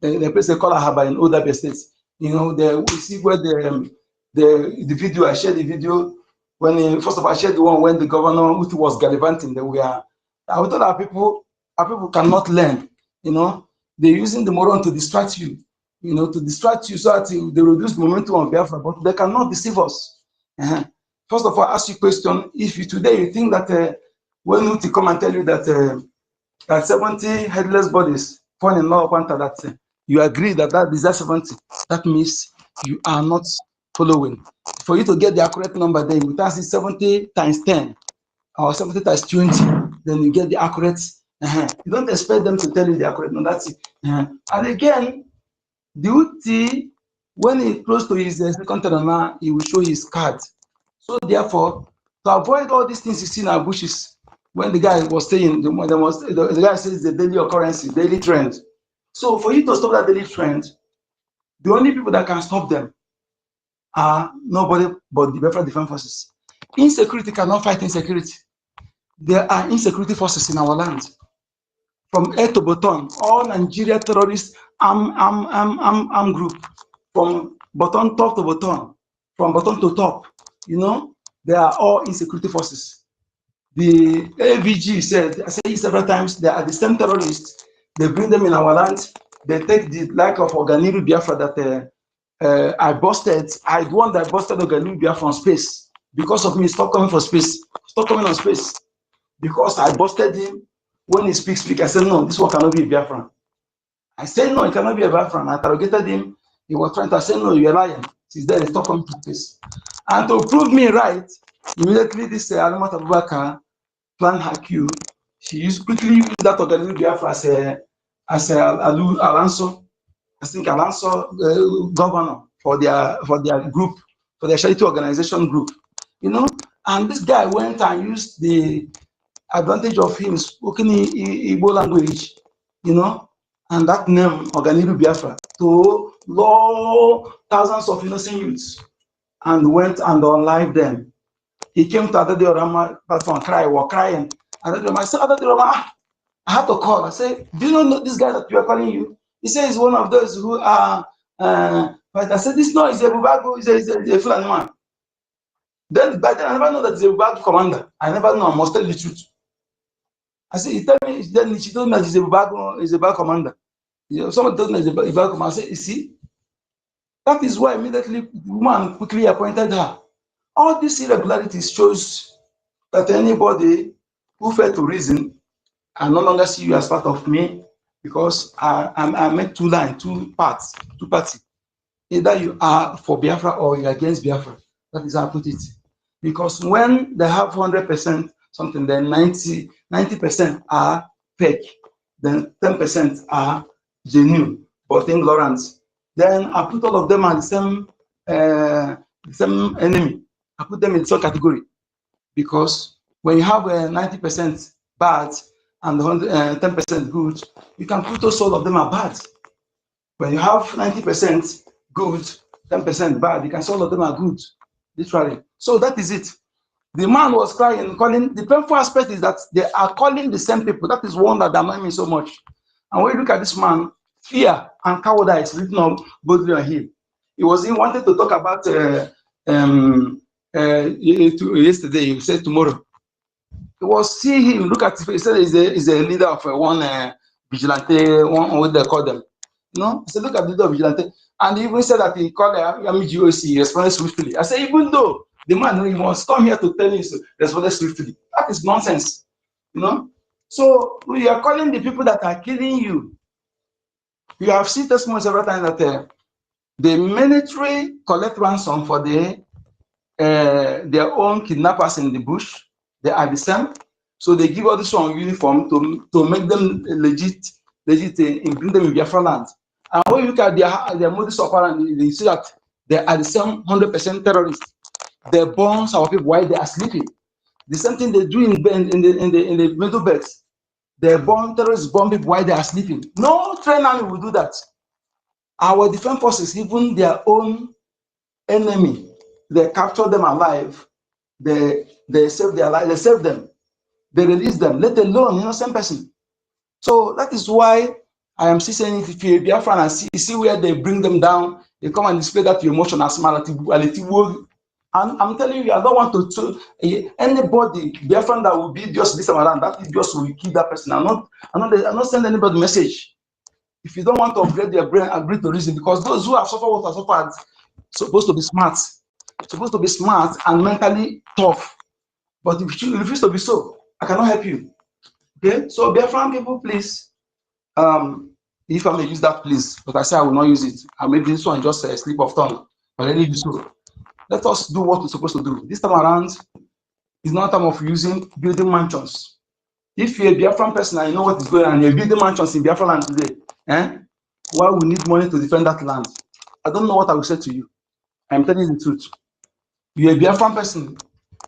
The place they call Ahaba in OW State. You know, we see where the video. I shared the video when first of all I shared the one when the governor who was gallivanting. I would tell our people cannot learn. You know, they're using the moron to distract you. You know, to distract you so that they reduce the momentum of Biafra, but they cannot deceive us. First of all, ask you a question. If you today you think that when Uti come and tell you that that 70 headless bodies fall in law that you agree that is that 70, that means you are not following. For you to get the accurate number, then you ask 70 times 10 or 70 times 20, then you get the accurate. You don't expect them to tell you the accurate number. That's it. And again, the UT, when he close to his second term, he will show his card. So therefore, to avoid all these things you see in our bushes, when the guy was saying, the guy says the daily occurrence, daily trend. So for you to stop that daily trend, the only people that can stop them are nobody but the Biafra Defense Forces. Insecurity cannot fight insecurity. There are insecurity forces in our land. From head to bottom, all Nigeria terrorists armed group, from bottom top to bottom, from bottom to top, you know, they are all insecurity forces. The AVG said, I say it several times, they are the same terrorists. They bring them in our land. They take the like of Oganiru Biafra that I busted. I the one that busted Oganiru Biafra from space. Because of me, stop coming for space. Stop coming on space. Because I busted him. When he speak, I said, no, this one cannot be a Biafran. I said, no, it cannot be a Biafran. I interrogated him. He was trying to say, no, you're lying. Since then, he stopped coming to this. And to prove me right, immediately this Alamat Abubakar plan hack you. She quickly used that organization Biafra as Alonso, I think Alonso governor for their group, for their charity organization group. You know, and this guy went and used the advantage of him speaking Igbo language, you know, and that name, Oganiru Biafra, to lure thousands of innocent youths and went and unlived them. He came to Adadiorama platform, crying. I said, Adadiorama, I had to call. I said, do you know this guy that we are calling you? He said he's one of those who are, but I said, this no, he's a Bubago, he's a Fulani man. Then, by then, I never know that he's a Bubago commander. I never know, I must tell the truth. I said, he told me, then she told me that he's a bad commander. Someone told me he's a bad commander. I said, you see, that is why immediately the woman quickly appointed her. All these irregularities shows that anybody who failed to reason, I no longer see you as part of me because I make two parts. Either you are for Biafra or you're against Biafra. That is how I put it. Because when they have 100% something, then 90% are fake, then 10% are genuine, but ignorant. Then I put all of them at the same enemy. I put them in some category because when you have 90% bad and 10% good, you can put also all of them are bad. When you have 90% good, 10% bad, you can say all of them are good. literally. So that is it. The man was crying, calling. The painful aspect is that they are calling the same people. That is one that annoys me so much. And when you look at this man, fear and cowardice written on both on him. He wanted to talk about yesterday. He said tomorrow. He was seeing him. Look at. He said he's a leader of one vigilante. One what they call them. You know. He said look at the leader of vigilante. And he even said that he called NGOZI. He responded swiftly. I said even though the man he wants come here to tell you to respond swiftly, that is nonsense. You know. So we are calling the people that are killing you. You have seen testimonies several times that the military collect ransom for their own kidnappers in the bush. They are the same. So they give all this one uniform to make them legit and bring them in Biafra land. And when you look at their modus operandi, you see that they are the same 100% terrorists. They burn our people while they are sleeping. The same thing they do in the middle belts. They bomb terrorists, bomb people while they are sleeping. No trained army will do that. Our defense forces, even their own enemy, they capture them alive. They save their life. They save them. They release them. Let alone innocent person. So that is why I am still saying, if you Biafran and see where they bring them down, they come and display that emotion as malati. And I'm telling you, I don't want to anybody Biafran that will be just this time around. That is just will kill that person. I'm not sending anybody message. If you don't want to upgrade their brain, agree to reason, because those who have suffered what have suffered supposed to be smart and mentally tough. But if you refuse to be so, I cannot help you. Okay, so Biafran people, please, if I may use that, please, but I say I will not use it. I made this one just a slip of tongue, but I need to so. Let us do what we're supposed to do. This time around is not time of building mansions. If you're a Biafran person and you know what is going on, you're building mansions in Biafra land today, why we need money to defend that land? I don't know what I will say to you. I'm telling you the truth. You're a Biafran person.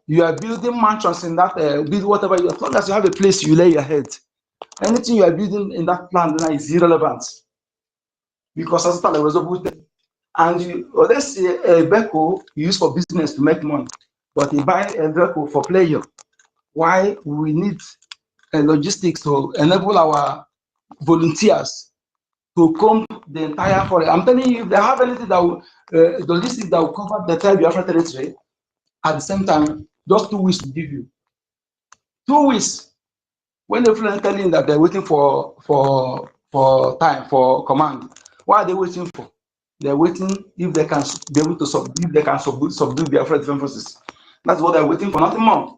You are building mansions in that, build whatever you, as long as you have a place you lay your head. Anything you are building in that land is irrelevant. Because as I was about it. And let's say a vehicle you use for business to make money, but you buy a vehicle for pleasure. Why we need logistics to enable our volunteers to comb the entire forest. I'm telling you, if they have anything that will, logistics that will cover the entire Biafra territory, at the same time, just 2 weeks to give you. 2 weeks. When the friend telling that they're waiting for time for command, what are they waiting for? They're waiting if they can be able to subdue Biafra defense forces. That's what they're waiting for, nothing more.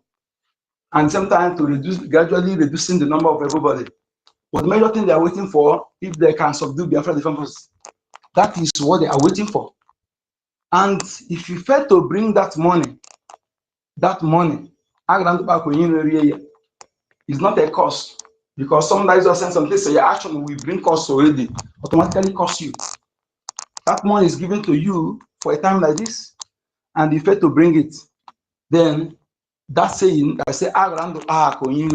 And sometimes to gradually reducing the number of everybody. But the major thing they are waiting for, if they can subdue Biafra defense forces, that is what they are waiting for. And if you fail to bring that money, is not a cost, because somebody just send something, say your action will bring costs already, automatically cost you. That money is given to you for a time like this, and you fail to bring it, then that saying, I say, or you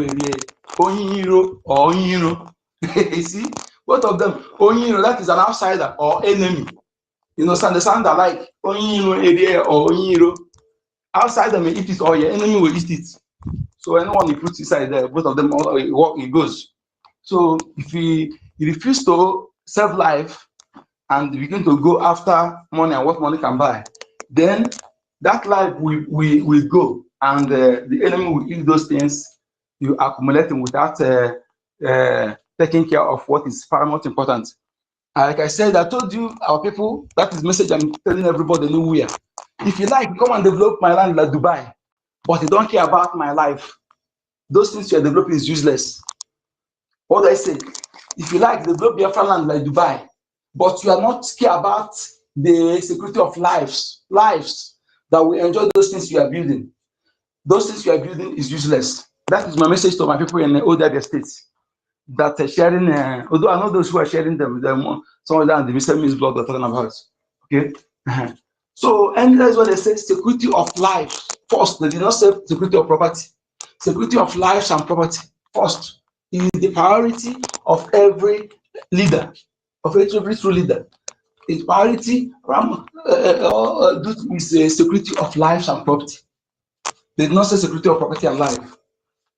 see, both of them, that is an outsider or enemy. You know, the sound alike, or outsider may eat it, or your enemy will eat it. So anyone you put inside there, both of them, it goes. So if you refuse to save life and begin to go after money and what money can buy, then that life will go, and the enemy will eat those things you accumulating without taking care of what is paramount important. Like I said, I told you, our people, that is message I'm telling everybody nowhere. If you like, come and develop my land like Dubai, but you don't care about my life, those things you are developing is useless. What do I say? If you like, develop Biafra land like Dubai, but you are not care about the security of lives that will enjoy those things you are building. Those things you are building is useless. That is my message to my people in the older states. That sharing, although I know those who are sharing them some of them, the Mr. blog they're talking about. Okay? So, and that's what they say, security of life first. They did not say security of property. Security of lives and property first is the priority of every leader, of every true leader. its priority is security of lives and property. They did not say security of property and life.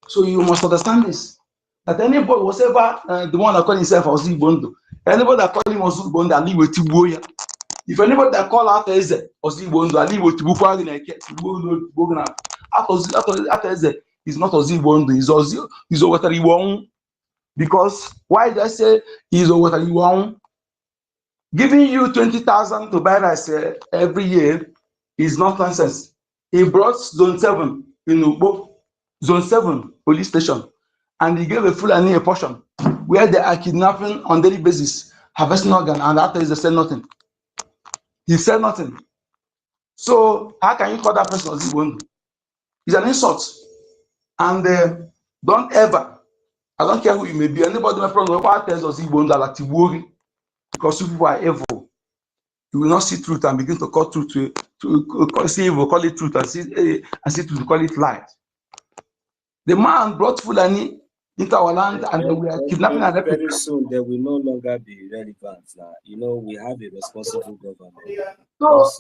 So you must understand this. That anybody, whatever the one that call himself Ozigbondo, anybody that call him Ozigbondo, I live with Tibuya. If anybody that call out Eze Ozigbondo, I live with Tibuya. After Eze is not Ozigbondo, he's Owatariwong. Because why did I say he's Owatariwong? Giving you 20,000 to buy rice every year is not nonsense. He brought Zone 7 in Ugbo, Zone 7 police station, and he gave a Fulani a portion where they are kidnapping on daily basis, harvesting organ, and after he said nothing. He said nothing. So how can you call that person Ozigbondo? It's an insult. And don't ever, I don't care who you may be, anybody my problem, why tells Ozigbondo like Tiwori, because you people are evil. You will not see truth and begin to call truth to see evil, call it truth, and see truth, call it lies. The man brought Fulani into our land, and we are kidnapping and raping. Very soon, they will no longer be relevant. Now, you know, we have a responsible government. So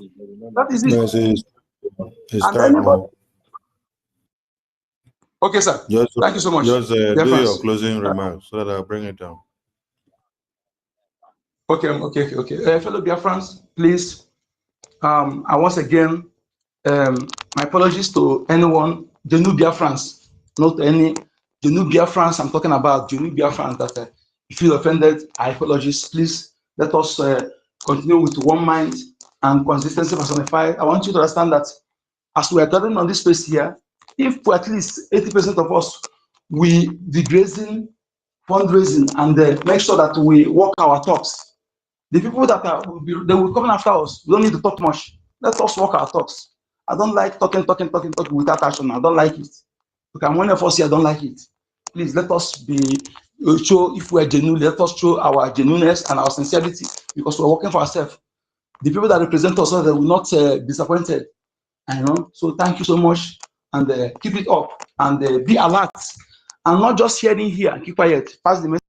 that is it. It's And time. anybody. Okay, sir. Thank you so much. Just do your closing remarks so that I'll bring it down. Okay. Fellow Biafrans, please. I once again, my apologies to anyone, the new Biafrans, not any, the new Biafrans I'm talking about, the new Biafrans that if you feel offended, I apologize. Please let us continue with one mind and consistency personified. I want you to understand that as we are gathering on this space here, if for at least 80% of us, we be grazing, fundraising, and make sure that we walk our talks. The people that they will come after us. We don't need to talk much. Let us walk our talks. I don't like talking without action. I don't like it. Okay, I'm one of us here. I don't like it. Please let us show if we are genuine. Let us show our genuineness and our sincerity because we're working for ourselves. The people that represent us, they will not be disappointed. I know. So thank you so much, and keep it up and be alert, and not just hearing here. Keep quiet. Pass the message.